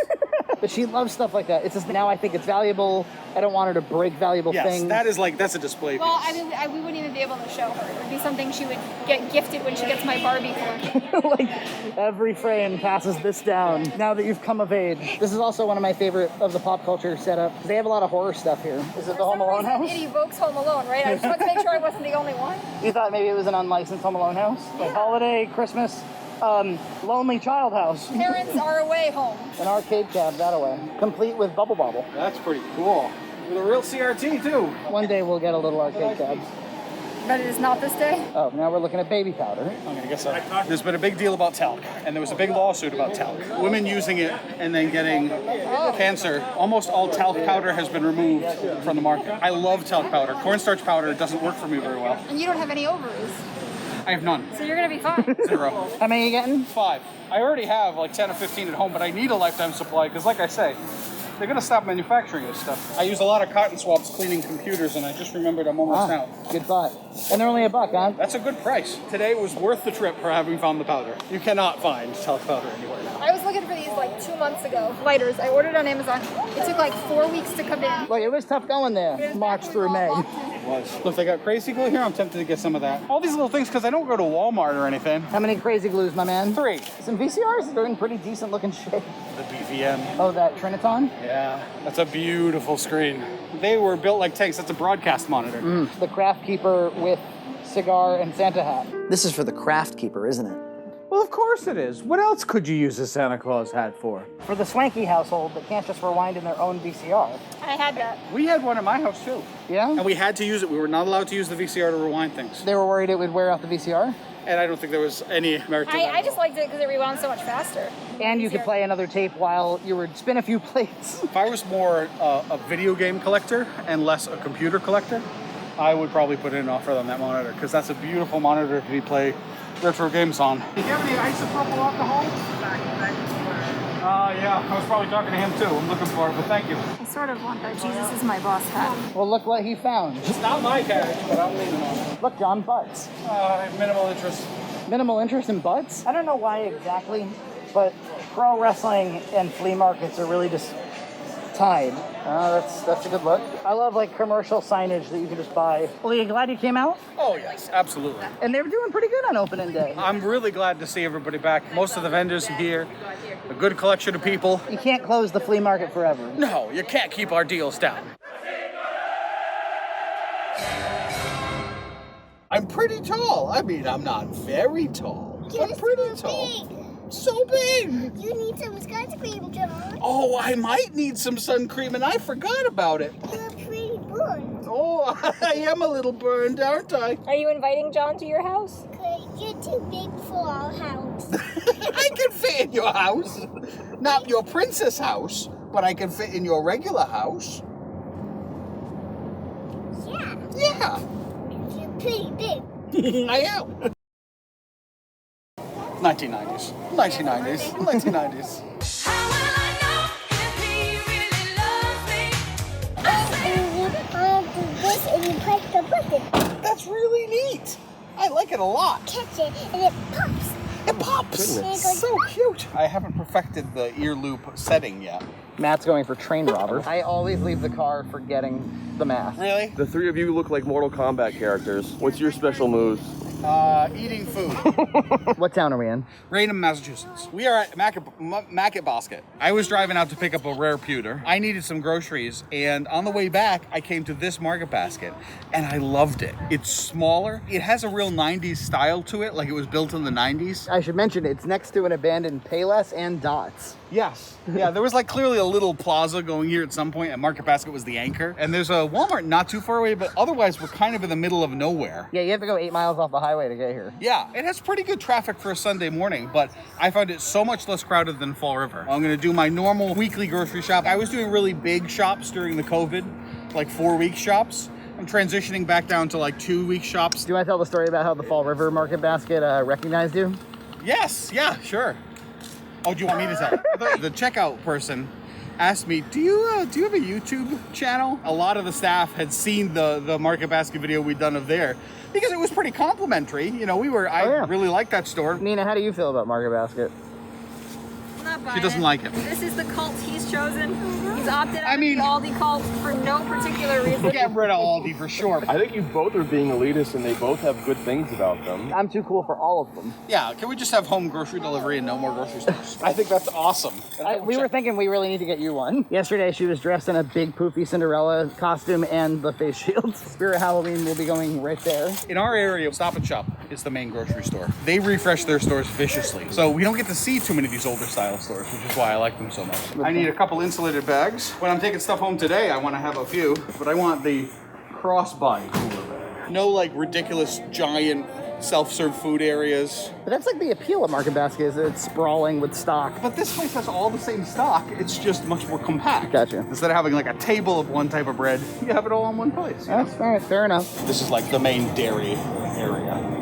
But she loves stuff like that. It's just now I think it's valuable. I don't want her to break valuable things. Yes, that's a display piece. Well, I mean, we wouldn't even be able to show her. It would be something she would get gifted when she gets my Barbie collection. Like every frame passes this down now that you've come of age. This is also one of my favorite of the pop culture setup. They have a lot of horror stuff here. Is it the Home Alone house? It evokes Home Alone, right? I just wanted to make sure I wasn't the only one. You thought maybe it was an unlicensed Home Alone house? Like holiday, Christmas, lonely child house. Parents are away home. An arcade cab that away, complete with Bubble Bobble. That's pretty cool. With a real CRT too. One day we'll get a little arcade cab. But it is not this day? Oh, now we're looking at baby powder. I'm gonna guess so. There's been a big deal about talc, and there was a big lawsuit about talc. Women using it and then getting cancer. Almost all talc powder has been removed from the market. I love talc powder. Cornstarch powder doesn't work for me very well. And you don't have any ovaries. I have none. So you're gonna be fine. 0. How many are you getting? 5. I already have like 10 or 15 at home, but I need a lifetime supply because, like I say, they're gonna stop manufacturing this stuff. I use a lot of cotton swabs cleaning computers, and I just remembered I'm almost out. Good thought. And they're only $1, huh? That's a good price. Today was worth the trip for having found the powder. You cannot find talc powder anywhere now. I was looking for these like 2 months ago. Lighters. I ordered on Amazon. It took like 4 weeks to come in. Look, it was tough going there, March through May. It was. Look, they got crazy glue here. I'm tempted to get some of that. All these little things, because I don't go to Walmart or anything. How many crazy glues, my man? 3. Some VCRs? They're in pretty decent looking shape. The BVM. Oh, that Triniton? Yeah, that's a beautiful screen. They were built like tanks. That's a broadcast monitor. The Craft Keeper with cigar and Santa hat. This is for the Craft Keeper, isn't it? Well, of course it is. What else could you use a Santa Claus hat for? For the swanky household that can't just rewind in their own VCR. I had that. We had one at my house too. Yeah? And we had to use it. We were not allowed to use the VCR to rewind things. They were worried it would wear out the VCR? And I don't think there was any merit to that. I just liked it because it rewound so much faster. And you could play another tape while you would spin a few plates. If I was more a video game collector and less a computer collector, I would probably put in an offer on that monitor because that's a beautiful monitor to play retro games on. Do you have any isopropyl alcohol? Yeah, I was probably talking to him too. I'm looking for it, but thank you. I sort of want that Jesus is my boss hat. Well, look what he found. It's not my carriage, but I'm leaning on it. Look, John, butts. Minimal interest. Minimal interest in butts? I don't know why exactly, but pro wrestling and flea markets are really just tied. That's a good look. I love like commercial signage that you can just buy. Well, are you glad you came out? Oh yes, absolutely. And they were doing pretty good on opening day. I'm really glad to see everybody back. Most of the vendors are here. A good collection of people. You can't close the flea market forever. No, you can't keep our deals down. I'm pretty tall. I mean, I'm not very tall. I'm pretty tall. So big. You need some sunscreen, John. Oh, I might need some sun cream, and I forgot about it. You're pretty burned. Oh, I am a little burned, aren't I? Are you inviting John to your house? You're too big for our house. I can fit in your house. Not your princess house, but I can fit in your regular house. Yeah. Yeah. You're pretty big. I am. 1990s. 1990s. 1990s. This and you press the button. That's really neat. I like it a lot. Catch it and it pops. It pops. It's so cute. I haven't perfected the ear loop setting yet. Matt's going for train robber. I always leave the car forgetting the math. Really? The three of you look like Mortal Kombat characters. What's your special moves? Eating food. What town are we in? Raynham, Massachusetts. We are at Market Basket. I was driving out to pick up a rare pewter. I needed some groceries, and on the way back, I came to this Market Basket, and I loved it. It's smaller. It has a real 90s style to it, like it was built in the 90s. I should mention it's next to an abandoned Payless and Dots. Yes. Yeah, there was like clearly a little plaza going here at some point, and Market Basket was the anchor. And there's a Walmart not too far away, but otherwise we're kind of in the middle of nowhere. Yeah, you have to go 8 miles off the highway to get here. Yeah, it has pretty good traffic for a Sunday morning, but I found it so much less crowded than Fall River. I'm gonna do my normal weekly grocery shop. I was doing really big shops during the COVID, like 4-week shops. I'm transitioning back down to like 2-week shops. Do you want to tell the story about how the Fall River Market Basket recognized you? Yes, yeah, sure. Oh, do you want me to tell? The checkout person asked me, do you have a YouTube channel? A lot of the staff had seen the Market Basket video we'd done of there because it was pretty complimentary. You know, I really liked that store. Nina, how do you feel about Market Basket? Not buying She doesn't like it. This is the cult he's chosen. He's opted out of the Aldi cult for no particular reason. Get rid of Aldi for sure. I think you both are being elitist and they both have good things about them. I'm too cool for all of them. Yeah, can we just have home grocery delivery and no more grocery stores? I think that's awesome. We were thinking we really need to get you one. Yesterday she was dressed in a big poofy Cinderella costume and the face shields. Spirit Halloween will be going right there. In our area, Stop and Shop is the main grocery store. They refresh their stores viciously. So we don't get to see too many of these older style stores, which is why I like them so much. I need a couple insulated bags. When I'm taking stuff home today, I want to have a few, but I want the crossbody cooler bag. No like ridiculous giant self-serve food areas. But that's like the appeal of Market Basket is that it's sprawling with stock. But this place has all the same stock. It's just much more compact. Gotcha. Instead of having like a table of one type of bread, you have it all in one place. That's fair enough. This is like the main dairy area.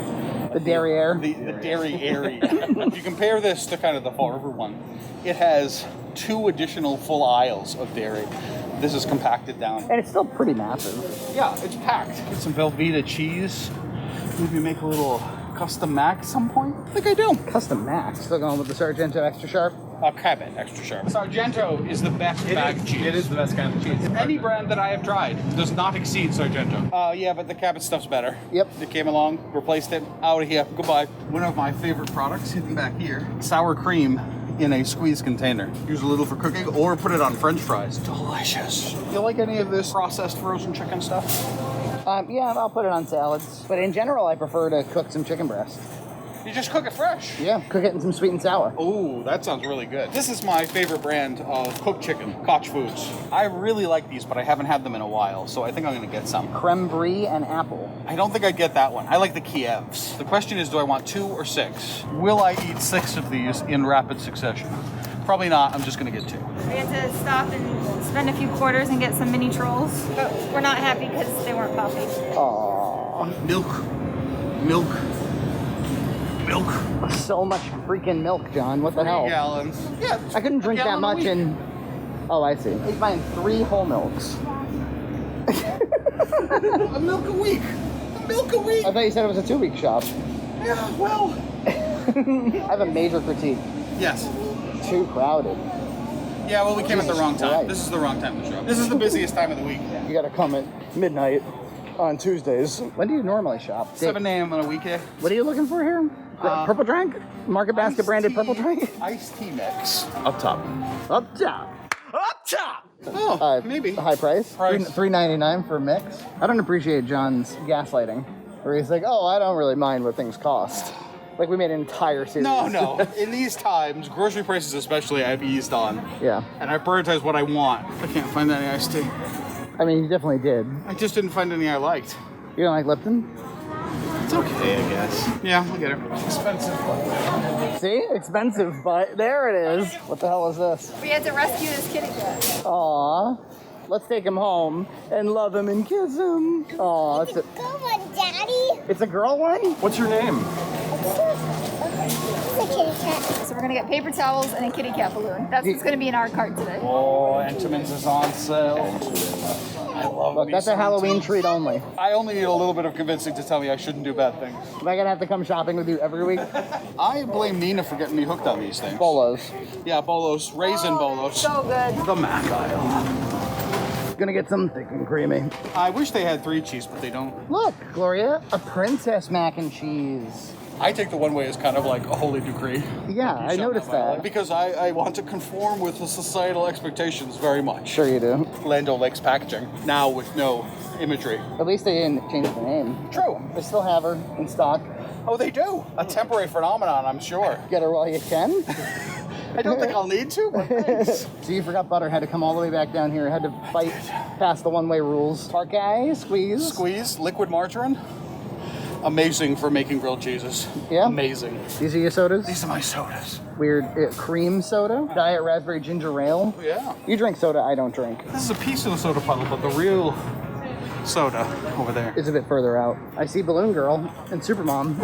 The derriere. The dairy area. If you compare this to kind of the Fall River one, it has 2 additional full aisles of dairy. This is compacted down. And it's still pretty massive. Yeah, it's packed. Get some Velveeta cheese. Maybe make a little custom mac at some point. I think I do. Custom mac. Still going with the Sargento Extra Sharp? Cabot Extra Sharp. Sargento is the best bag cheese. It is the best kind of cheese. Any brand that I have tried does not exceed Sargento. Yeah, but the Cabot stuff's better. Yep. It came along, replaced it, out of here, goodbye. One of my favorite products, hidden back here, sour cream in a squeeze container. Use a little for cooking or put it on French fries. Delicious. You like any of this processed frozen chicken stuff? Yeah, I'll put it on salads. But in general, I prefer to cook some chicken breast. You just cook it fresh? Yeah, cook it in some sweet and sour. Oh, that sounds really good. This is my favorite brand of cooked chicken, Koch Foods. I really like these, but I haven't had them in a while, so I think I'm gonna get some. Creme brie and apple. I don't think I'd get that one. I like the Kievs. The question is, do I want 2 or 6? Will I eat 6 of these in rapid succession? Probably not. I'm just gonna get 2. We had to stop and spend a few quarters and get some mini trolls, but we're not happy because they weren't popping. Aww. Milk. milk. So much freaking milk, John. What the 3 hell? gallons. Yeah. I couldn't drink that gallon a much week. in... Oh, I see. He's buying 3 whole milks. A milk a week. A milk a week. I thought you said it was a 2-week shop. Yeah, well. I have a major critique. Yes. Too crowded. Yeah, well, we came at the wrong time. Right. This is the wrong time to show. This is the busiest time of the week. You gotta come at midnight on Tuesdays. When do you normally shop? 7 a.m. on a weekday. What are you looking for here? Purple drink? Market Basket branded purple drink? Iced tea mix. Up top. Up top. Up top! Oh, maybe. High price? $3.99 for a mix? I don't appreciate John's gaslighting. Where he's like, oh, I don't really mind what things cost. Like we made an entire series. No. In these times, grocery prices especially, I've eased on. Yeah. And I prioritize what I want. I can't find any iced tea. I mean, you definitely did. I just didn't find any I liked. You don't like Lipton? It's okay, I guess. Yeah, I'll get it. Expensive. See? Expensive, but there it is. What the hell is this? We had to rescue this kitty cat. Aw. Let's take him home and love him and kiss him. Aw, it's a Good one, Daddy. It's a girl one? What's your name? It's a kitty cat. So we're gonna get paper towels and a kitty cat balloon. That's what's gonna be in our cart today. Oh, Entenmann's is on sale. I love Look, that's a Halloween treat only. I only need a little bit of convincing to tell me I shouldn't do bad things. Am I gonna have to come shopping with you every week? I blame Nina for getting me hooked on these things. Bolos. Yeah, bolos. Raisin bolos. So good. The Mac aisle. Gonna get some thick and creamy. I wish they had 3 cheese, but they don't. Look, Gloria, a princess mac and cheese. I take the one way as kind of like a holy decree. Yeah, I noticed that. Because I want to conform with the societal expectations very much. Sure you do. Lando Lakes packaging, now with no imagery. At least they didn't change the name. True. They still have her in stock. Oh, they do. A temporary phenomenon, I'm sure. Get her while you can. I don't think I'll need to, but thanks. So you forgot butter had to come all the way back down here. Had to fight past the one-way rules. Parkay, squeeze. Squeeze, liquid margarine. Amazing for making grilled cheeses. Yeah? Amazing. These are your sodas? These are my sodas. Weird cream soda. Diet raspberry ginger ale. Yeah. You drink soda, I don't drink. This is a piece of the soda puddle, but the real soda over there is a bit further out. I see Balloon Girl and Supermom.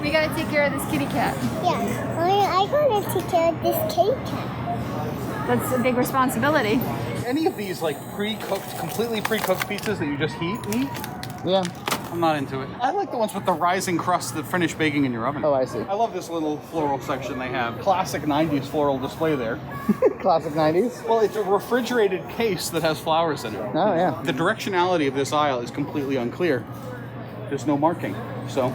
We gotta take care of this kitty cat. Yeah, I gotta take care of this kitty cat. That's a big responsibility. Any of these like pre-cooked, completely pre-cooked pizzas that you just eat? Yeah. I'm not into it. I like the ones with the rising crust that finish baking in your oven. Oh, I see. I love this little floral section they have. Classic 90s floral display there. Classic 90s? Well, it's a refrigerated case that has flowers in it. Oh, yeah. The directionality of this aisle is completely unclear. There's no marking. So,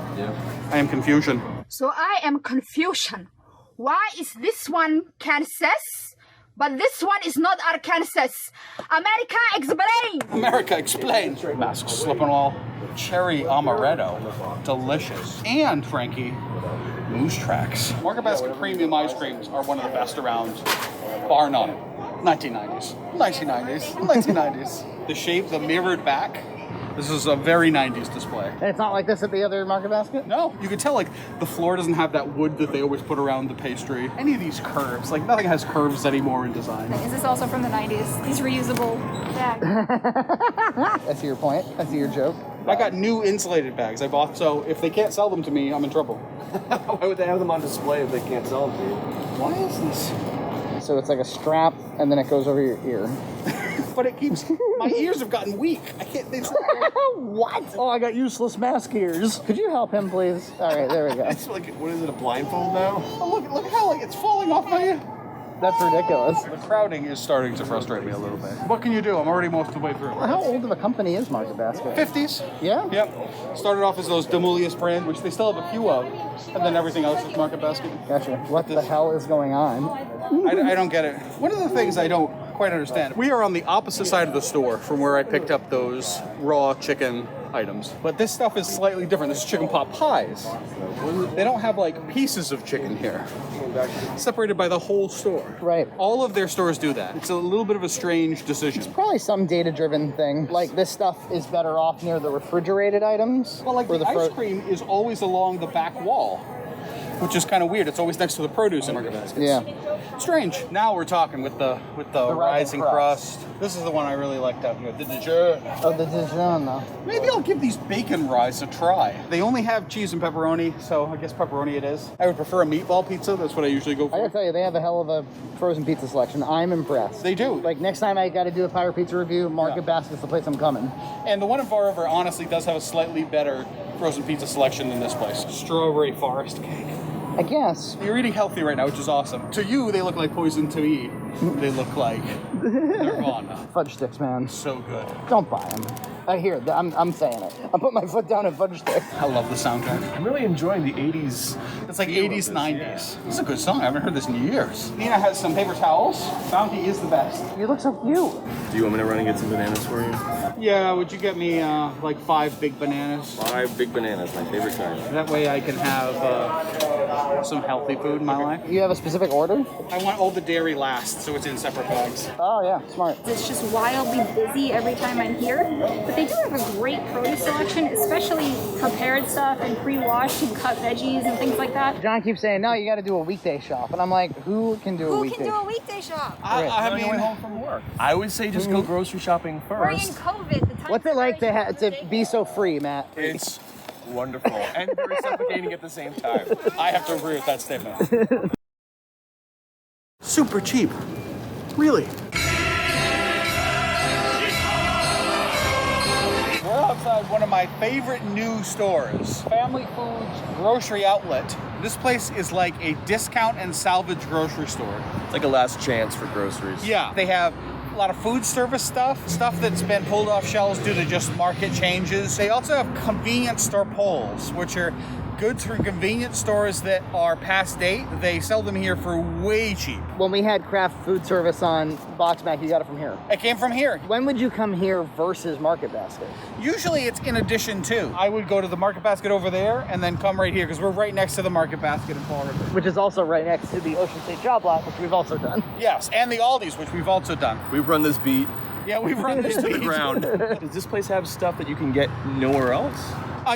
I am confusion. So I am confusion. Why is this one Kansas, but this one is not Arkansas? America, explain! America, explain! Masks slipping all. Cherry amaretto. Delicious. And, Frankie, moose tracks. Market Basket premium ice creams are one of the best around, bar none. 1990s. 1990s. 1990s. The shape, the mirrored back. This is a very 90s display. And it's not like this at the other Market Basket? No, you can tell like the floor doesn't have that wood that they always put around the pastry. Any of these curves, like nothing has curves anymore in design. Is this also from the 90s? These reusable bags. I see your point. I see your joke. I got new insulated bags I bought, so if they can't sell them to me, I'm in trouble. Why would they have them on display if they can't sell them to you? Why is this? So it's like a strap and then it goes over your ear. But it keeps, my ears have gotten weak. I can't, What? Oh, I got useless mask ears. Could you help him, please? All right, there we go. It's like, what is it, a blindfold now? Oh, look how like it's falling off my ear. That's ridiculous. The crowding is starting to frustrate me a little bit. What can you do? I'm already most of the way through. How old of a company is Market Basket? 50s. Yeah? Yep. Started off as those Demulius brand, which they still have a few of, and then everything else is Market Basket. Gotcha. What the hell is going on? I don't get it. One of the things I don't quite understand, we are on the opposite side of the store from where I picked up those raw chicken items. But this stuff is slightly different. This is chicken pot pies. They don't have like pieces of chicken here. Separated by the whole store. Right. All of their stores do that. It's a little bit of a strange decision. It's probably some data-driven thing. Like this stuff is better off near the refrigerated items. Well, like the ice cream is always along the back wall. which is kind of weird. It's always next to the produce in market baskets. Yeah. Strange. Now we're talking with the rising crust. This is the one I really liked out here. The Dijon. Oh, the Dijon, though. Maybe I'll give these bacon rise a try. They only have cheese and pepperoni, so I guess pepperoni it is. I would prefer a meatball pizza. That's what I usually go for. I gotta tell you, they have a hell of a frozen pizza selection. I'm impressed. They do. Like, next time I gotta do a Pirate Pizza review, Market Basket's the place I'm coming. And the one in Fall River honestly does have a slightly better frozen pizza selection than this place. Strawberry forest cake. I guess. You're eating healthy right now, which is awesome. To you, they look like poison. To me, they look like Nirvana. Fudge sticks, man. So good. Don't buy them. I hear it. I'm saying it. I'm putting my foot down at fudge sticks. I love the soundtrack. I'm really enjoying the 80s. It's like 80s, 90s. Yeah. This is a good song. I haven't heard this in years. Nina has some paper towels. Bounty is the best. You look so cute. Do you want me to run and get some bananas for you? Yeah, would you get me like 5 big bananas? 5 big bananas, my favorite kind. That way I can have some healthy food in my life. You have a specific order? I want all the dairy last, so it's in separate bags. Oh, yeah, smart. It's just wildly busy every time I'm here, but they do have a great produce selection, especially prepared stuff and pre-washed and cut veggies and things like that. John keeps saying, no, you got to do a weekday shop. And I'm like, who can do a weekday? Who can do a weekday shop? I mean, home from work. I would say just go grocery shopping first. We're in COVID. The time What's it like to be so free, Matt? It's wonderful and very suffocating at the same time. I have to agree with that statement. Super cheap. Really. We're outside one of my favorite new stores, Family Foods Grocery Outlet. This place is like a discount and salvage grocery store. It's like a last chance for groceries. Yeah, they have a lot of food service stuff that's been pulled off shelves due to just market changes. They also have convenience store polls, which are goods from convenience stores that are past date. They sell them here for way cheap. When we had craft food service on Box Mac, you got it from here. It came from here. When would you come here versus Market Basket? Usually it's in addition to. I would go to the Market Basket over there and then come right here because we're right next to the Market Basket in Fall River. Which is also right next to the Ocean State Job Lot, which we've also done. Yes, and the Aldi's, which we've also done. We've run this beat. Yeah, we've run this to beat. the ground. Does this place have stuff that you can get nowhere else?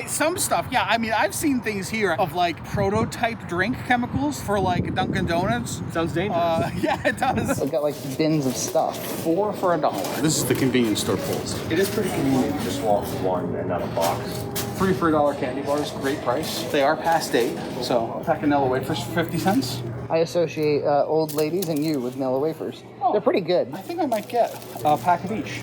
Some stuff, yeah. I mean, I've seen things here of like prototype drink chemicals for like Dunkin' Donuts. Sounds dangerous. Yeah, it does. I've got like bins of stuff. 4 for $1. This is the convenience store polls. It is pretty convenient to just walk one and not a box. 3 for $1 candy bars, great price. They are past date, so a pack of Nilla wafers for 50 cents. I associate old ladies and you with Nilla wafers. Oh, they're pretty good. I think I might get a pack of each.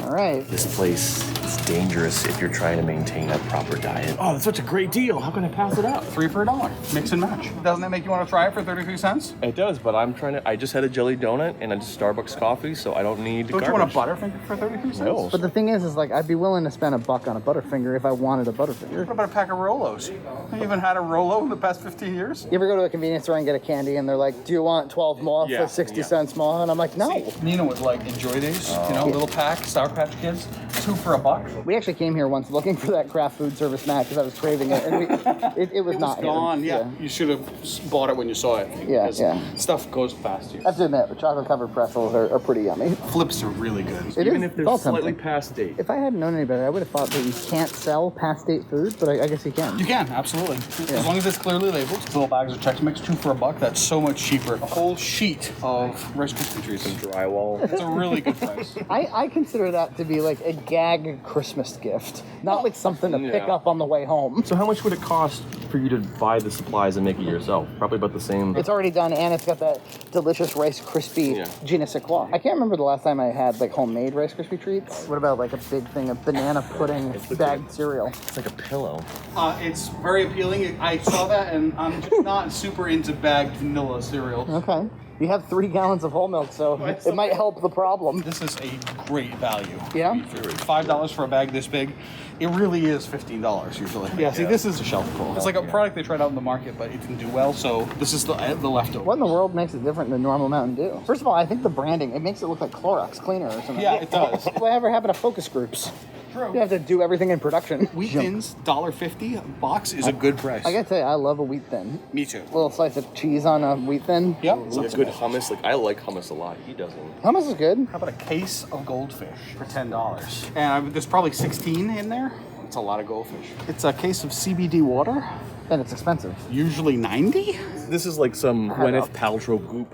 All right. This place is dangerous if you're trying to maintain a proper diet. Oh, that's such a great deal. How can I pass it up? 3 for $1. Mix and match. Doesn't that make you want to try it for 33 cents? It does, but I just had a jelly donut and a Starbucks coffee, so I don't need Don't garbage. you want a Butterfinger for 33 cents? No. But the thing is like, I'd be willing to spend $1 on a Butterfinger if I wanted a Butterfinger. What about a pack of Rolos? Have you even had a Rolo in the past 15 years? You ever go to a convenience store and get a candy and they're like, do you want 12 more for 60 cents more? And I'm like, no. Nina would like enjoy these, little pack, Sour Patch Kids. 2 for $1. We actually came here once looking for that craft food service snack because I was craving it. And it was not gone. here. Yeah, you should have bought it when you saw it. Yeah. Stuff goes past you. I have to admit, the chocolate covered pretzels are pretty yummy. Flips are really good. Even if they're slightly past date. If I hadn't known any better, I would have thought that you can't sell past date food, but I guess you can. You can, absolutely. Yeah. As long as it's clearly labeled. Little bags of Chex Mix, 2 for $1. That's so much cheaper. A whole sheet of Rice Krispie trees. And drywall. It's a really good price. I consider that to be like a gag Christmas gift, not like something to pick up on the way home. So how much would it cost for you to buy the supplies and make it yourself? Probably about the same. It's already done, and it's got that delicious Rice Krispie je ne sais quoi. I can't remember the last time I had like homemade Rice Krispie treats. What about like a big thing of banana pudding bagged cereal? It's like a pillow. It's very appealing. I saw that, and I'm just not super into bagged vanilla cereal. Okay. You have 3 gallons of whole milk, so it might help the problem. This is a great value. Yeah? $5 for a bag this big. It really is $15 usually. Yeah, see, this is a shelf pull. It's like a product they tried out in the market, but it didn't do well, so this is the leftover. What in the world makes it different than normal Mountain Dew? First of all, I think the branding, it makes it look like Clorox cleaner or something. Yeah, it does. Whatever happened to focus groups? True. You have to do everything in production. Wheat Thins, $1.50 a box is a good price. I gotta tell you, I love a wheat thin. Me too. A little slice of cheese on a wheat thin. Yep. Like a good hummus. Like I like hummus a lot. He doesn't. Hummus is good. How about a case of goldfish for $10? And there's probably 16 in there. It's a lot of goldfish. It's a case of CBD water. And it's expensive. Usually 90. This is like some Gwyneth Paltrow goop.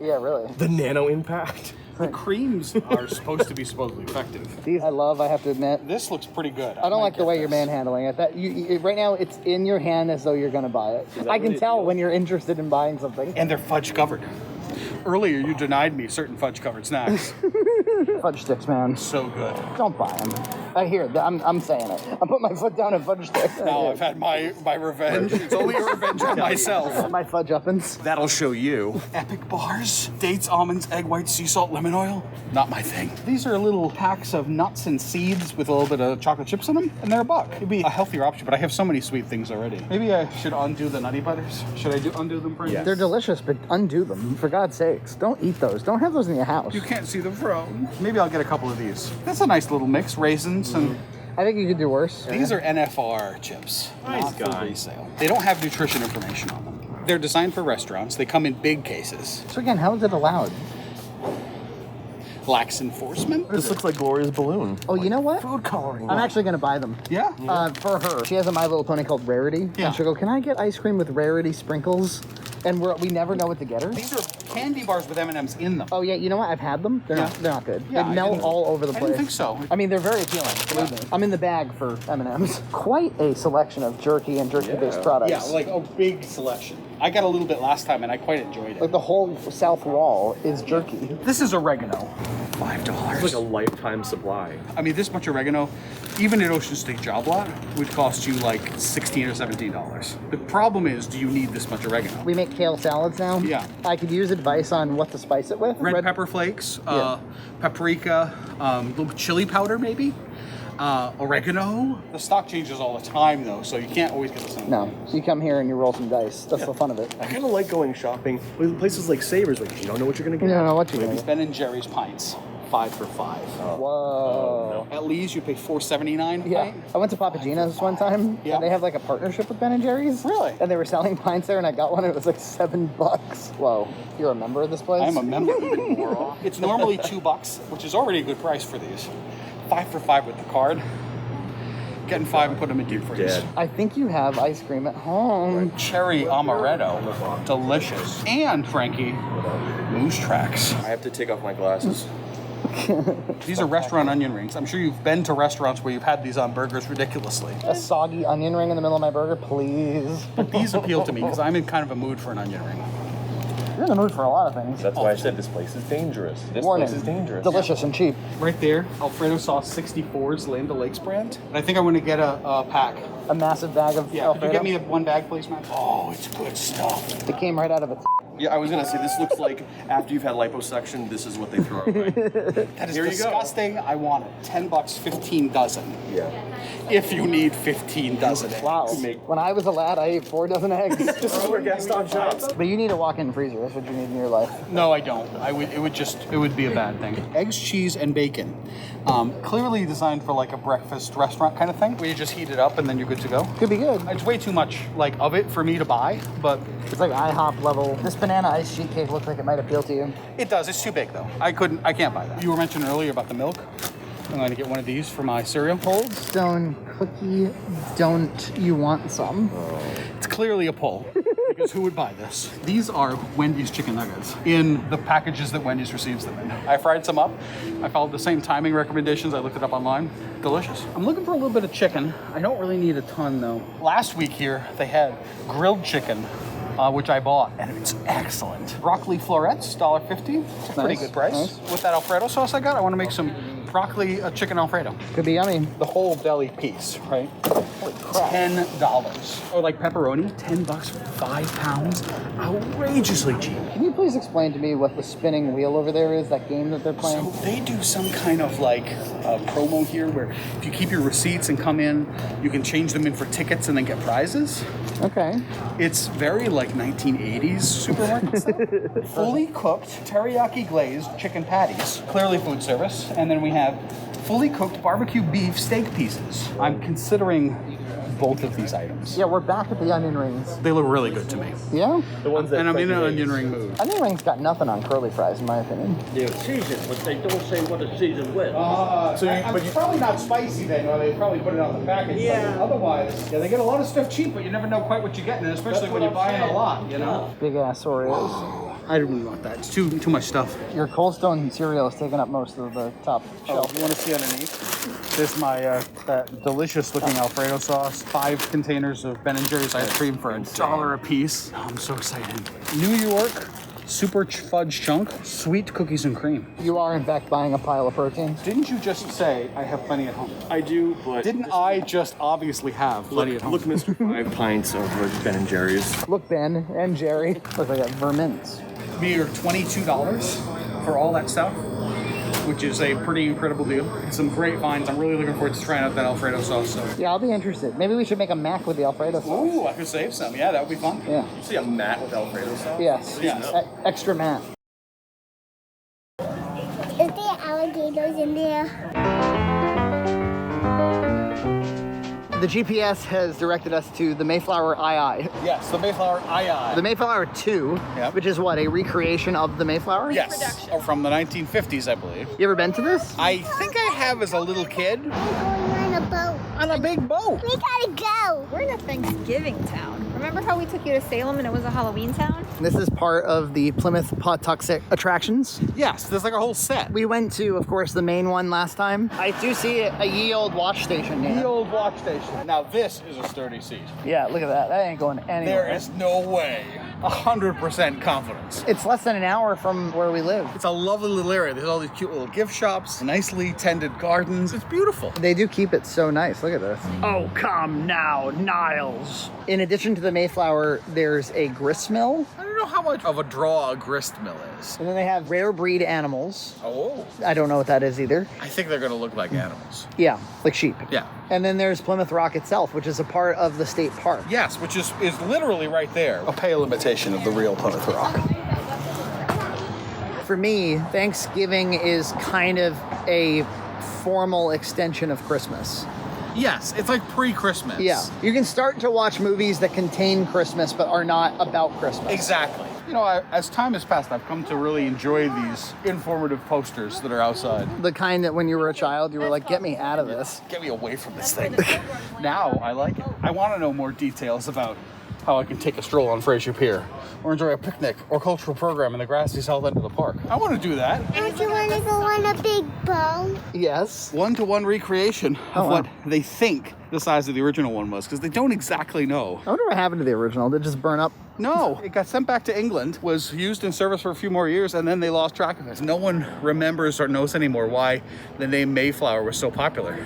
Yeah, really. The nano impact. The creams are supposed to be supposedly effective. These I love, I have to admit. This looks pretty good. I don't like the way you're manhandling it. That right now, it's in your hand as though you're going to buy it. I can tell when you're interested in buying something. And they're fudge covered. Earlier, you denied me certain fudge covered snacks. Fudge sticks, man. So good. Don't buy them. I hear it. I'm saying it. I'm putting my foot down on fudge sticks. Now I've had my revenge. It's only a revenge on myself. My fudge uppins. That'll show you. Epic bars. Dates, almonds, egg whites, sea salt, lemon oil. Not my thing. These are little packs of nuts and seeds with a little bit of chocolate chips in them, and they're $1. It'd be a healthier option, but I have so many sweet things already. Maybe I should undo the Nutty Butters. Should I undo them for you? Yes. They're delicious, but undo them. For God's sakes. Don't eat those. Don't have those in your house. You can't see the frown. Maybe I'll get a couple of these. That's a nice little mix. Raisins and... I think you could do worse. These are NFR chips, Nice not guy. for resale. They don't have nutrition information on them. They're designed for restaurants. They come in big cases. So again, how is it allowed? Lax enforcement. This looks like Gloria's balloon. Oh, you know what? Food coloring. I'm actually going to buy them. Yeah? For her. She has a My Little Pony called Rarity. Yeah. And she'll go, can I get ice cream with Rarity sprinkles? And we never know what to get her. These are candy bars with M&Ms in them. Oh yeah, you know what? I've had them. They're not good. Yeah, They melt all over the place. I didn't think so. I mean, they're very appealing. Believe me. I'm in the bag for M&Ms. Quite a selection of jerky and jerky-based products. Yeah, like a big selection. I got a little bit last time and I quite enjoyed it. Like the whole south wall is jerky. This is oregano. $5. It's like a lifetime supply. I mean, this much oregano, even at Ocean State Job Lot, would cost you like $16 or $17. The problem is, do you need this much oregano? We make kale salads now. Yeah. I could use advice on what to spice it with. Red pepper flakes, paprika, little chili powder maybe, oregano. The stock changes all the time though, so you can't always get the same. No, so you come here and you roll some dice. That's the fun of it. I kind of like going shopping with places like Savers. Like you don't know what you're gonna get. You don't know what you're gonna get. Ben and Jerry's pints, 5 for $5. Whoa. At least you pay $4.79. Yeah, I went to Papagino's one time, and they have like a partnership with Ben and Jerry's. Really? And they were selling pints there, and I got one. And it was like $7. Whoa, you're a member of this place? I'm a member. It's normally $2, which is already a good price for these. 5 for $5 with the card. Getting 5 and put them in deep freeze. I think you have ice cream at home. Cherry amaretto, delicious. And Frankie, moose tracks. I have to take off my glasses. These are restaurant onion rings. I'm sure you've been to restaurants where you've had these on burgers ridiculously. A soggy onion ring in the middle of my burger, please. But these appeal to me because I'm in kind of a mood for an onion ring. You're in the mood for a lot of things. That's why I said this place is dangerous. This Warning. place is dangerous. Delicious and cheap. Right there, Alfredo sauce 64's Land O'Lakes brand. And I think I'm going to get a pack. A massive bag of Yeah, Alfredo. could you get me one bag, please, man? Oh, it's good stuff. It came right out of it. Yeah, I was gonna say this looks like after you've had liposuction, this is what they throw away. That is Here you go. disgusting. I want it. $10, 15 dozen. Yeah. If you need 15 dozen eggs. Wow. When I was a lad, I ate 4 dozen eggs. This is where Gaston shops. But you need a walk-in freezer. That's what you need in your life. No, I don't. It would be a bad thing. Eggs, cheese, and bacon. Clearly designed for like a breakfast restaurant kind of thing, where you just heat it up and then you're good to go. Could be good. It's way too much like of it for me to buy, but It's like IHOP level. This banana ice sheet cake looks like it might appeal to you. it does. It's too big though. I can't buy that. You were mentioning earlier about the milk. I'm going to get one of these for my cereal. Cold Stone cookie, don't you want some? It's clearly a pull. Because who would buy this? These are Wendy's chicken nuggets in the packages that Wendy's receives them in. I fried some up. I followed the same timing recommendations. I looked it up online. Delicious. I'm looking for a little bit of chicken. I don't really need a ton though. Last week here, they had grilled chicken, which I bought, and it's excellent. Broccoli florets, $1.50. It's a pretty good price. Nice. With that Alfredo sauce I got, I want to make some broccoli chicken Alfredo. Could be yummy. The whole belly piece, right? Holy crap. $10. Or like pepperoni, $10 for 5 pounds. Outrageously cheap. Can you please explain to me what the spinning wheel over there is, that game that they're playing? So they do some kind of like promo here where if you keep your receipts and come in, you can change them in for tickets and then get prizes. Okay. It's very like 1980s supermarket stuff. Fully cooked, teriyaki glazed chicken patties, clearly food service. And then we have fully cooked barbecue beef steak pieces. I'm considering both of these items. Yeah, we're back at the onion rings. They look really good to me. Yeah? The ones that And I'm in an Frankie onion makes. ring mood. Onion rings got nothing on curly fries, in my opinion. They're seasoned, but they don't say what it's seasoned with. It's probably not spicy then, or they probably put it on the package. Yeah. But otherwise, yeah, they get a lot of stuff cheap, but you never know quite what you're getting, especially when you're buying a lot, you know? Big ass Oreos. I don't really want that. It's too much stuff. Your Cold Stone cereal is taking up most of the top shelf. You want to see underneath? This is my that delicious looking Alfredo sauce. 5 containers of Ben & Jerry's ice cream for $1 a piece. Oh, I'm so excited. New York Super Fudge Chunk, sweet cookies and cream. You are, in fact, buying a pile of protein. Didn't you just say I have plenty at home? I do, but... Didn't I just obviously have plenty at home? Look, Mr. 5 pints of Ben & Jerry's. Look, Ben and Jerry. Look like that vermins. Mere $22 for all that stuff, which is a pretty incredible deal. Some great finds. I'm really looking forward to trying out that Alfredo sauce. So. Yeah, I'll be interested. Maybe we should make a mac with the Alfredo sauce. Ooh, I could save some. Yeah, that would be fun. Yeah. You see a mat with Alfredo sauce? Yes. Extra mat. Is there alligators in there? The GPS has directed us to the Mayflower II. Yes, the Mayflower II. The Mayflower II, which is what, a recreation of the Mayflower? Yes, from the 1950s, I believe. You ever been to this? I think I have as a little kid. We're going on a boat. On a big boat. We gotta go. We're in a Thanksgiving town. Remember how we took you to Salem and it was a Halloween town? This is part of the Plymouth Pawtuxet attractions. Yes, there's like a whole set. We went to, of course, the main one last time. I do see a ye old wash station here. Ye old wash station. Now this is a sturdy seat. Yeah, look at that. That ain't going anywhere. There is no way. 100% confidence. It's less than an hour from where we live. It's a lovely little area. There's all these cute little gift shops, nicely tended gardens. It's beautiful. They do keep it so nice. Look at this. Oh, come now, Niles. In addition to the Mayflower, there's a grist mill. I don't know how much of a draw a grist mill is. And then they have rare breed animals. Oh. I don't know what that is either. I think they're going to look like animals. Yeah, like sheep. Yeah. And then there's Plymouth Rock itself, which is a part of the state park. Yes, which is literally right there. A pale imitation of the real Plymouth Rock. For me, Thanksgiving is kind of a formal extension of Christmas. Yes, it's like pre-Christmas. Yeah. You can start to watch movies that contain Christmas but are not about Christmas. Exactly. You know, as time has passed, I've come to really enjoy these informative posters that are outside. The kind that when you were a child, you were like, get me out of this. Get me away from this thing. Now, I like it. I want to know more details about how I can take a stroll on Fraser Pier, or enjoy a picnic or cultural program in the grassy south end of the park. I want to do that. Don't you want to go on a big boat? Yes. 1-to-1 recreation of what they think the size of the original one was, because they don't exactly know. I wonder what happened to the original. Did it just burn up? No, it got sent back to England, was used in service for a few more years, and then they lost track of it. No one remembers or knows anymore why the name Mayflower was so popular.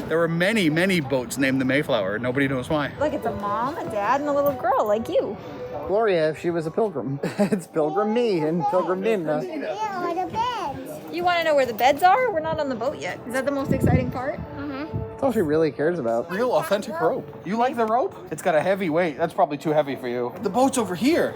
There were many, many boats named the Mayflower. Nobody knows why. Look, it's a mom, a dad, and a little girl like you. Gloria, if she was a pilgrim. It's Pilgrim me and Pilgrim Nina. Yeah, or the beds. You want to know where the beds are? We're not on the boat yet. Is that the most exciting part? That's all she really cares about. Real authentic rope. You like the rope? It's got a heavy weight. That's probably too heavy for you. The boat's over here.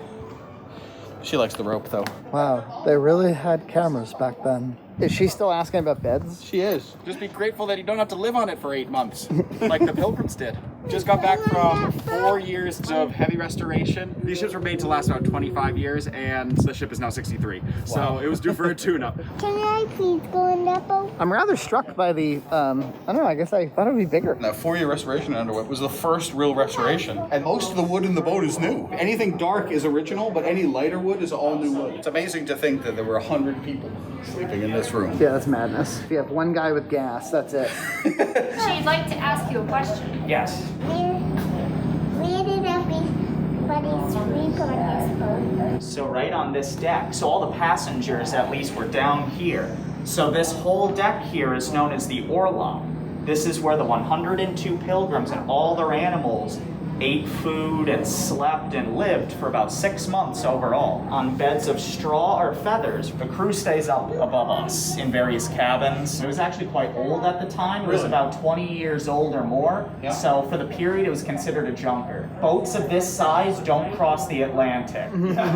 She likes the rope, though. Wow, they really had cameras back then. Is she still asking about beds? She is. Just be grateful that you don't have to live on it for 8 months, like the Pilgrims did. Just got back from 4 years of heavy restoration. These ships were made to last about 25 years, and the ship is now 63. Wow. So it was due for a tune-up. Can I please go in that boat? I'm rather struck by the, I don't know, I guess I thought it would be bigger. That 4-year restoration it underwent was the first real restoration, and most of the wood in the boat is new. Anything dark is original, but any lighter wood is all new wood. It's amazing to think that there were 100 people sleeping in this room. Yeah, that's madness. If you have one guy with gas, that's it. She'd like to ask you a question. Yes. Where did everybody sleep on this boat? So right on this deck. So all the passengers at least were down here. So this whole deck here is known as the Orlop. This is where the 102 pilgrims and all their animals ate food and slept and lived for about 6 months overall on beds of straw or feathers. The crew stays up above us in various cabins. It was actually quite old at the time. It was about 20 years old or more. Yeah. So for the period, it was considered a junker. Boats of this size don't cross the Atlantic,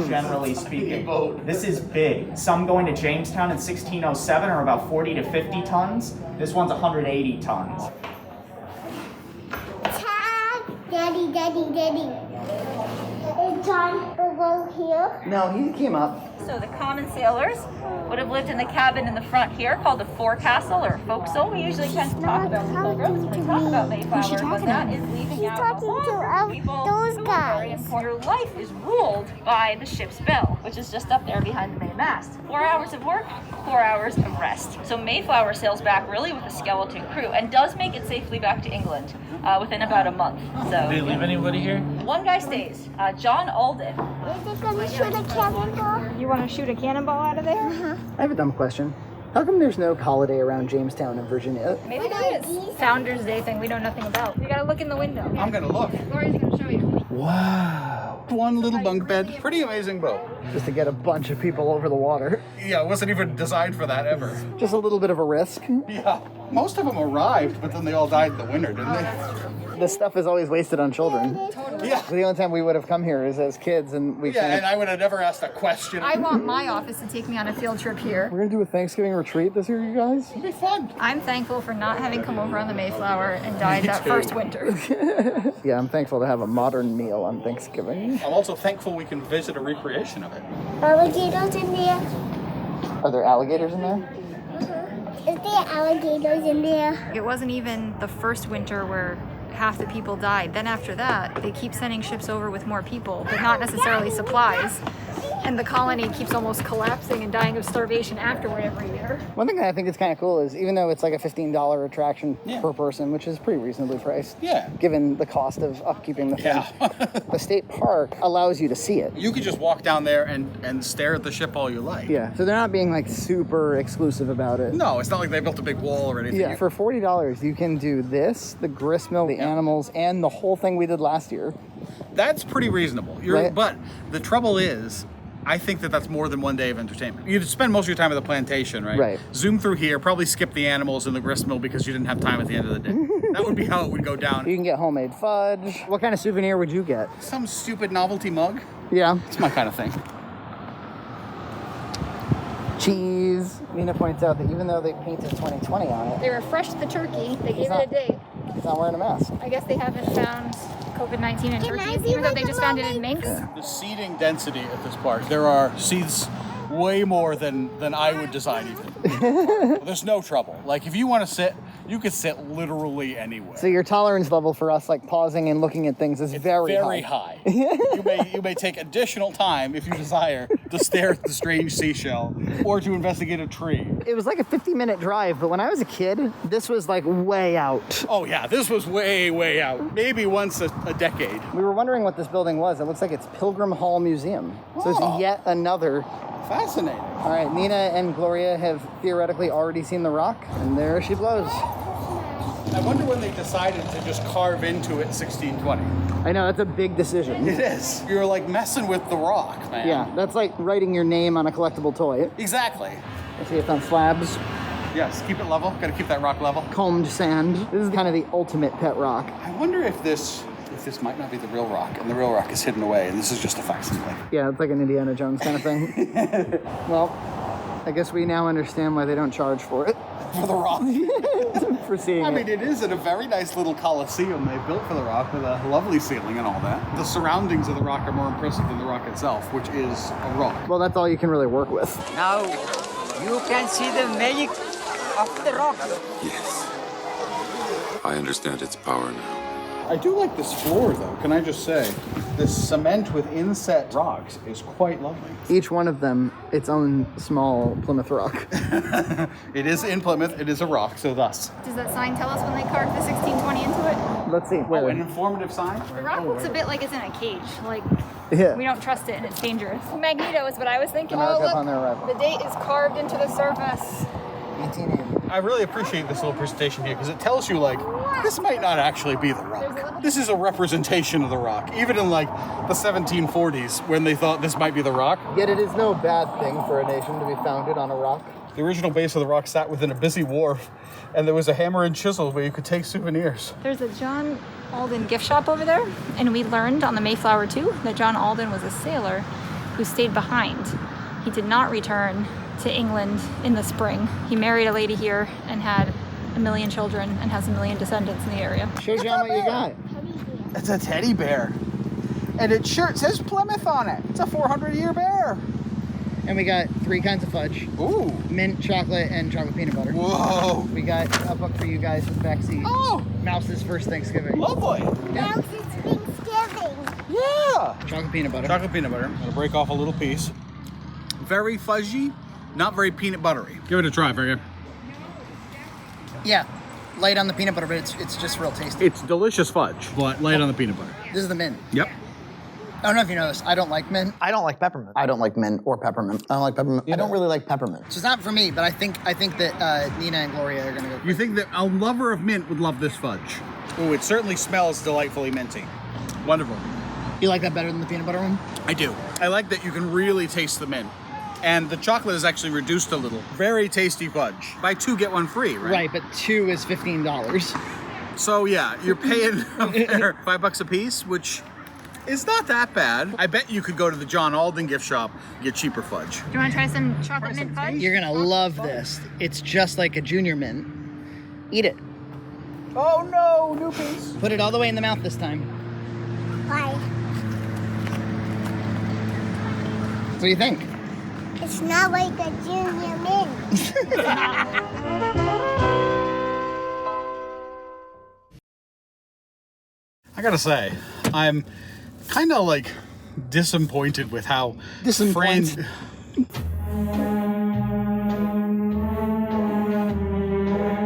generally speaking. This is big. Some going to Jamestown in 1607 are about 40 to 50 tons. This one's 180 tons. Daddy. Is John over here? No, he came up. So the common sailors would have lived in the cabin in the front here called the forecastle or forecastle. We usually tend to talk about pilgrims when we talk about Mayflower, but that is leaving out the Those guys. Your life is ruled by the ship's bell, which is just up there behind the main mast. 4 hours of work, 4 hours of rest. So Mayflower sails back really with a skeleton crew and does make it safely back to England within about a month. So, do they leave anybody here? One guy stays, John Alden. Is it gonna shoot a cannonball? You want to shoot a cannonball out of there? I have a dumb question. How come there's no holiday around Jamestown in Virginia? Maybe there is. Founders Day thing we know nothing about. You gotta look in the window. I'm gonna look. Lori's gonna show you. Wow. One little bunk bed. Pretty amazing boat. Just to get a bunch of people over the water. Yeah, it wasn't even designed for that ever. Just a little bit of a risk. Yeah. Most of them arrived, but then they all died in the winter, didn't they? This stuff is always wasted on children. Yeah. The only time we would have come here is as kids, and we and I would have never asked a question. I want my office to take me on a field trip here. We're gonna do a Thanksgiving retreat this year, you guys. It'll be fun. I'm thankful for not having come over on the Mayflower and died that first winter. Yeah, I'm thankful to have a modern meal on Thanksgiving. I'm also thankful we can visit a recreation of it. Alligators in there? Are there alligators in there? Is there alligators in there? It wasn't even the first winter where half the people died. Then after that, they keep sending ships over with more people, but not necessarily supplies. And the colony keeps almost collapsing and dying of starvation afterward every year. One thing that I think is kind of cool is even though it's like a $15 attraction per person, which is pretty reasonably priced, given the cost of upkeeping the thing, the state park allows you to see it. You could just walk down there and stare at the ship all you like. Yeah, so they're not being like super exclusive about it. No, it's not like they built a big wall or anything. Yeah, for $40 you can do this, the grist mill, the animals, and the whole thing we did last year. That's pretty reasonable. Right. But the trouble is, I think that's more than 1 day of entertainment. You'd spend most of your time at the plantation, right? Right. Zoom through here, probably skip the animals in the grist mill because you didn't have time at the end of the day. That would be how it would go down. You can get homemade fudge. What kind of souvenir would you get? Some stupid novelty mug. Yeah. It's my kind of thing. Cheese. Nina points out that even though they painted 2020 on it, They refreshed the turkey. They gave it a day. He's not wearing a mask. I guess they haven't found COVID-19 in turkeys, even though they just found it in minks. The seating density at this park, there are seats way more than I would design even. There's no trouble. Like if you want to sit, you could sit literally anywhere. So your tolerance level for us like pausing and looking at things is very high. You may take additional time if you desire to stare at the strange seashell or to investigate a tree. It was like a 50-minute drive, but when I was a kid, this was like way out. Oh yeah, this was way out. Maybe once a decade. We were wondering what this building was. It looks like it's Pilgrim Hall Museum. So it's yet another. Fascinating. All right, Nina and Gloria have theoretically already seen the rock, and there she blows. I wonder when they decided to just carve into it 1620. I know, that's a big decision. It is. You're like messing with the rock, man. Yeah, that's like writing your name on a collectible toy. Exactly. Let's see, it's on slabs. Yes, keep it level. Gotta keep that rock level. Combed sand. This is kind of the ultimate pet rock. I wonder if this might not be the real rock, and the real rock is hidden away, and this is just a facsimile. Yeah, it's like an Indiana Jones kind of thing. Well, I guess we now understand why they don't charge for it. For the rock? For seeing I mean, it is in a very nice little coliseum they built for the rock with a lovely ceiling and all that. The surroundings of the rock are more impressive than the rock itself, which is a rock. Well, that's all you can really work with. Now, you can see the magic of the rock. Yes. I understand its power now. I do like this floor, though, can I just say? This cement with inset rocks is quite lovely. Each one of them, its own small Plymouth rock. It is in Plymouth, it is a rock, so thus. Does that sign tell us when they carved the 1620 into it? Let's see. Oh, an informative sign? The rock looks a bit like it's in a cage. Like, yeah. We don't trust it and it's dangerous. Magneto is what I was thinking. America Oh, upon their arrival. look, the date is carved into the surface. 1880. I really appreciate this little presentation here because it tells you, like, this might not actually be the rock. This is a representation of the rock. Even in, like, the 1740s when they thought this might be the rock. Yet it is no bad thing for a nation to be founded on a rock. The original base of the rock sat within a busy wharf, and there was a hammer and chisel where you could take souvenirs. There's a John Alden gift shop over there, and we learned on the Mayflower too that John Alden was a sailor who stayed behind. He did not return to England in the spring. He married a lady here and had 1 million children and has 1 million descendants in the area. Shows you how much you got. It's a teddy bear. And it sure says Plymouth on it. It's a 400-year bear. And we got 3 kinds of fudge. Ooh. Mint, chocolate, and chocolate peanut butter. Whoa. We got a book for you guys with backseat. Oh. Mouse's first Thanksgiving. Lovely. Mouse's Thanksgiving. Yeah. Chocolate peanut butter. Chocolate peanut butter. I'm gonna break off a little piece. Very fudgy, not very peanut buttery. Give it a try, Fergie. Yeah. Light on the peanut butter, but it's just real tasty. It's delicious fudge, but light on the peanut butter. This is the mint. Yep. I don't know if you know this. I don't like mint. I don't like peppermint. I don't like mint or peppermint. I don't like peppermint. I don't really like peppermint. So it's not for me, but I think that Nina and Gloria are gonna go. You think that a lover of mint would love this fudge? Ooh, it certainly smells delightfully minty. Wonderful. You like that better than the peanut butter one? I do. I like that you can really taste the mint. And the chocolate is actually reduced a little. Very tasty fudge. Buy 2, get 1 free, right? Right, but 2 is $15. So yeah, you're paying $5 a piece, which is not that bad. I bet you could go to the John Alden gift shop and get cheaper fudge. Do you want to try some chocolate mint fudge? You're gonna love this. It's just like a junior mint. Eat it. Oh no, new piece. Put it all the way in the mouth this time. Why? What do you think? It's not like a junior mint. I gotta say, I'm kind of like disappointed with how Disappointed.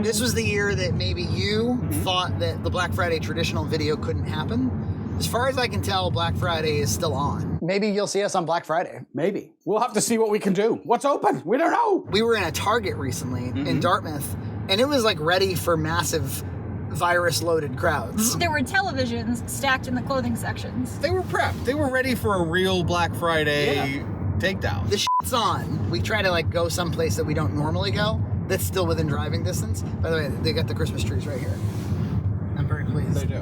This was the year that maybe you thought that the Black Friday traditional video couldn't happen. As far as I can tell, Black Friday is still on. Maybe you'll see us on Black Friday. Maybe. We'll have to see what we can do. What's open? We don't know. We were in a Target recently in Dartmouth, and it was like ready for massive virus-loaded crowds. There were televisions stacked in the clothing sections. They were prepped. They were ready for a real Black Friday takedown. The shit's on. We try to like go someplace that we don't normally go, that's still within driving distance. By the way, they got the Christmas trees right here. I'm very pleased. They do.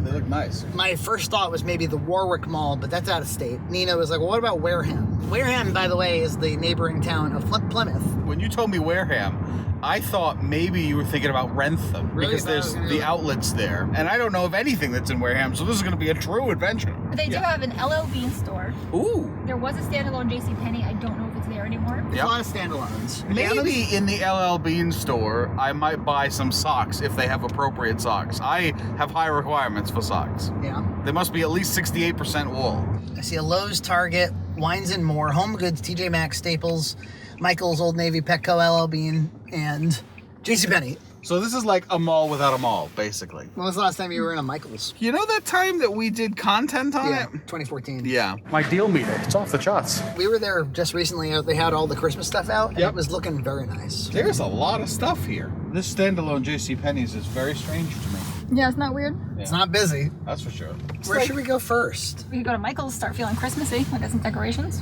They look nice. My first thought was maybe the Warwick Mall, but that's out of state. Nina was like, well, what about Wareham? Wareham, by the way, is the neighboring town of Plymouth. When you told me Wareham, I thought maybe you were thinking about Wrentham, Really? because there's the outlets there. And I don't know of anything that's in Wareham, so this is going to be a true adventure. They do have an LL Bean store. Ooh. There was a standalone JCPenney. I don't know if it's there anymore. There's a lot of standalones. Maybe in the LL Bean store, I might buy some socks if they have appropriate socks. I have high requirements for socks. Yeah. They must be at least 68% wool. I see a Lowe's, Target, Wines and More, Home Goods, TJ Maxx, Staples, Michael's, Old Navy, Petco, LL Bean, and JCPenney. So this is like a mall without a mall, basically. When was the last time you were in a Michael's? You know that time that we did content on it? 2014. Yeah. My deal meter. It's off the charts. We were there just recently. They had all the Christmas stuff out, and it was looking very nice. There's a lot of stuff here. This standalone JCPenney's is very strange to me. Yeah, it's not weird. It's not busy. That's for sure. Where should we go first? We could go to Michael's, start feeling Christmassy. I got some decorations.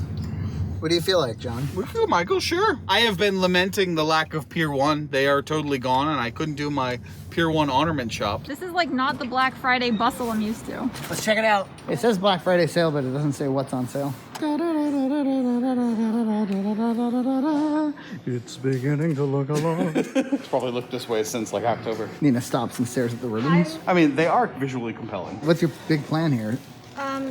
What do you feel like, John? We can go, Michael, sure. I have been lamenting the lack of Pier 1. They are totally gone, and I couldn't do my Pier 1 ornament shop. This is like not the Black Friday bustle I'm used to. Let's check it out. It says Black Friday sale, but it doesn't say what's on sale. It's beginning to look a lot. It's probably looked this way since like October. Nina stops and stares at the ribbons. I mean, they are visually compelling. What's your big plan here?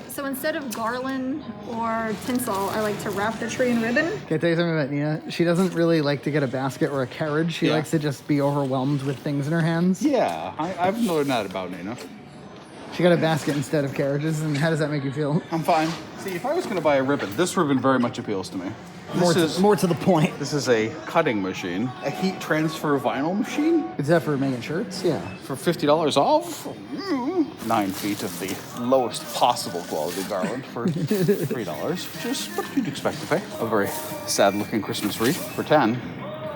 So instead of garland or tinsel, I like to wrap the tree in ribbon. Can I tell you something about Nina? She doesn't really like to get a basket or a carriage. She likes to just be overwhelmed with things in her hands. Yeah, I've learned that about Nina. She got a basket instead of carriages, and how does that make you feel? I'm fine. See, if I was going to buy a ribbon, this ribbon very much appeals to me. More to the point. This is a cutting machine, a heat transfer vinyl machine. Is that for making shirts? Yeah. For $50 off, 9 feet of the lowest possible quality garland for $3, which is what you'd expect to pay. A very sad-looking Christmas wreath for $10.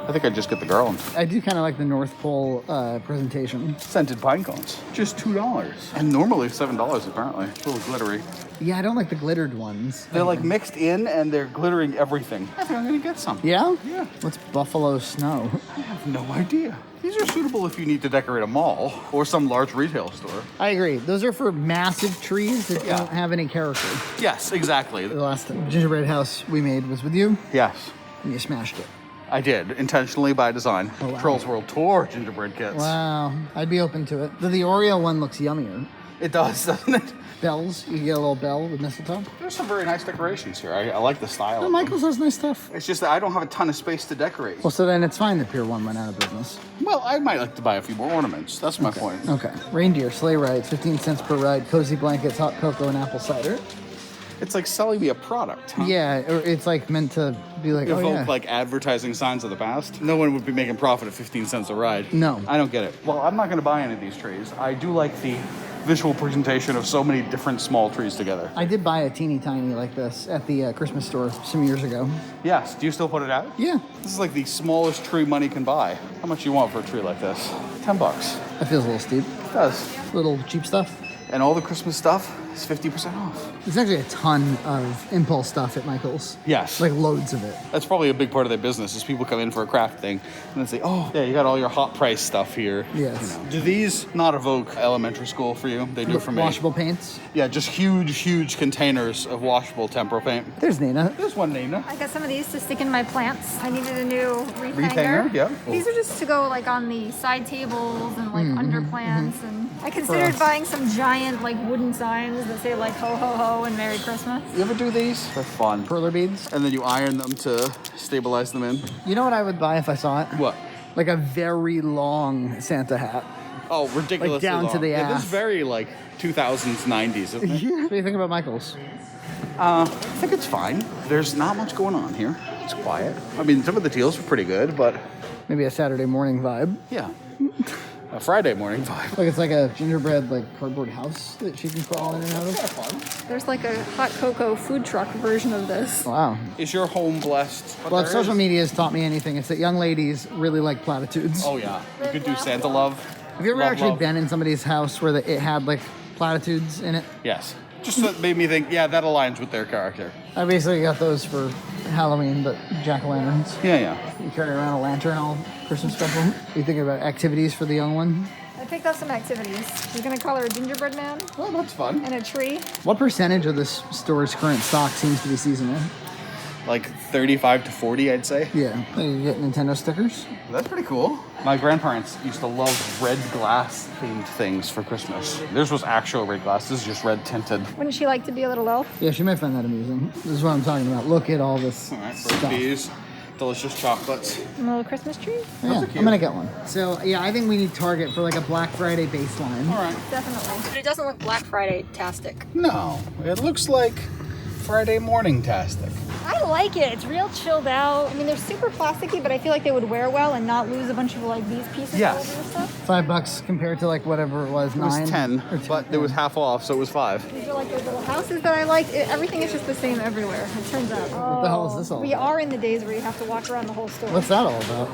I think I'd just get the garland. I do kind of like the North Pole presentation. Scented pine cones, just $2. And normally $7, apparently. A little glittery. Yeah, I don't like the glittered ones. They're like mixed in and they're glittering everything. I think I'm gonna get some. Yeah? Yeah. What's Buffalo Snow? I have no idea. These are suitable if you need to decorate a mall or some large retail store. I agree. Those are for massive trees that don't have any character. Yes, exactly. The last gingerbread house we made was with you. Yes. And you smashed it. I did, intentionally by design. Oh, wow. Trolls World Tour gingerbread kits. Wow. I'd be open to it. The Oreo one looks yummier. It does, doesn't it? Bells. You get a little bell with mistletoe. There's some very nice decorations here. I like the style. Oh, of Michael's them. has nice stuff. It's just that I don't have a ton of space to decorate. Well, so then it's fine that Pier 1 went out of business. Well, I might like to buy a few more ornaments. That's my point. Okay. Reindeer, sleigh rides, 15 cents per ride, cozy blankets, hot cocoa, and apple cider. It's like selling me a product, huh? Yeah, or it's like meant to be like, Evoke oh yeah. like advertising signs of the past. No one would be making profit at 15 cents a ride. No. I don't get it. Well, I'm not going to buy any of these trees. I do like the visual presentation of so many different small trees together. I did buy a teeny tiny like this at the Christmas store some years ago. Yes. Do you still put it out? Yeah. This is like the smallest tree money can buy. How much you want for a tree like this? $10. That feels a little steep. It does. Little cheap stuff. And all the Christmas stuff is 50% off. There's actually a ton of impulse stuff at Michael's. Yes. Like loads of it. That's probably a big part of their business is people come in for a craft thing and then say, oh, yeah, you got all your hot price stuff here. Yes. You know. Do these not evoke elementary school for you? They do for me. Washable paints? Yeah, just huge containers of washable tempera paint. There's Nina. There's one Nina. I got some of these to stick in my plants. I needed a new wreath Wreath hanger, yeah. These are just to go like on the side tables and like under plants. And I considered us. buying some giant like wooden signs that say like ho ho ho and Merry Christmas. You ever do these? They're fun. Perler beads. And then you iron them to stabilize them in. You know what I would buy if I saw it? What? Like a very long Santa hat. Oh, ridiculously Like down long. to the Yeah, ass. this is very like 2000s, 90s, isn't it? Yeah. What do you think about Michael's? I think it's fine. There's not much going on here. It's quiet. I mean, some of the deals were pretty good, but... Maybe a Saturday morning vibe. Yeah. A Friday morning vibe. Like it's like a gingerbread like cardboard house that she can crawl in and out of. There's like a hot cocoa food truck version of this. Wow. Is your home blessed? Well, if social media has taught me anything, it's that young ladies really like platitudes. Oh, yeah. You could do Santa love. Have you ever actually been in somebody's house where it had like platitudes in it? Yes. Just that made me think, yeah, that aligns with their character. I basically got those for Halloween, but jack-o'-lanterns. Yeah. You carry around a lantern all Christmas special. You thinking about activities for the young one? I picked up some activities. We're gonna color a gingerbread man. Oh, that's fun. And a tree. What percentage of this store's current stock seems to be seasonal? Like 35 to 40, I'd say. Yeah. You get Nintendo stickers? That's pretty cool. My grandparents used to love red glass themed things for Christmas. Theirs was actual red glass. This is just red tinted. Wouldn't she like to be a little elf? Yeah, she might find that amusing. This is what I'm talking about. Look at all this stuff. Bees, delicious chocolates. A little Christmas tree? Yeah, I'm gonna get one. So yeah, I think we need Target for like a Black Friday baseline. All right. Definitely. But it doesn't look Black Friday-tastic. No, it looks like Friday morning-tastic. I like it. It's real chilled out. I mean, they're super plasticky, but I feel like they would wear well and not lose a bunch of like these pieces all over the stuff. $5 compared to like whatever it was, It was 9 10, or 10, but it was half off, so it was 5. These are like those little houses that I liked. Everything is just the same everywhere, it turns out. What the hell is this all We about? are in the days where you have to walk around the whole store. What's that all about?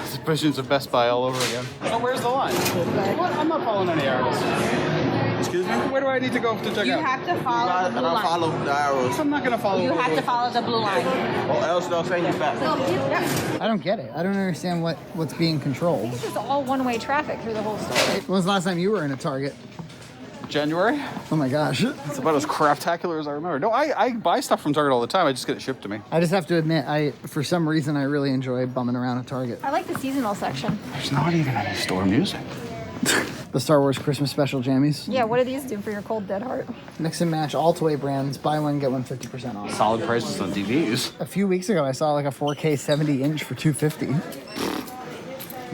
Suspicions of Best Buy all over again. So where's the line? What? I'm not following any arrows. Excuse me? Where do I need to go to check You out? have to follow the blue line. Follow the arrows. I'm not going to follow. You have to follow the blue line. Or else they'll send you back. I don't get it. I don't understand what's being controlled. It's just all one-way traffic through the whole store. When was the last time you were in a Target? January. Oh my gosh. It's about as craftacular as I remember. No, I buy stuff from Target all the time. I just get it shipped to me. I just have to admit, for some reason, I really enjoy bumming around at Target. I like the seasonal section. There's not even any store music. The Star Wars Christmas special jammies. Yeah, what do these do for your cold dead heart? Mix and match all toy brands. Buy one, get one 50% off. Solid prices on TVs. A few weeks ago, I saw like a 4K 70-inch for $250.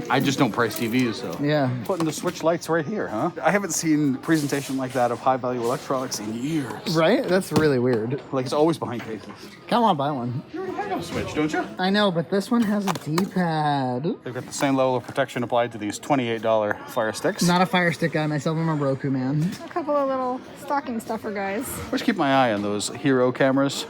I just don't price TVs, so. Yeah. Putting the Switch lights right here, huh? I haven't seen a presentation like that of high-value electronics in years. Right? That's really weird. Like, it's always behind cases. Come on, buy one. You already have a Switch, don't you? I know, but this one has a D-pad. They've got the same level of protection applied to these $28 Fire Sticks. Not a Fire Stick guy myself. I'm a Roku man. A couple of little stocking stuffer guys. I always keep my eye on those Hero cameras.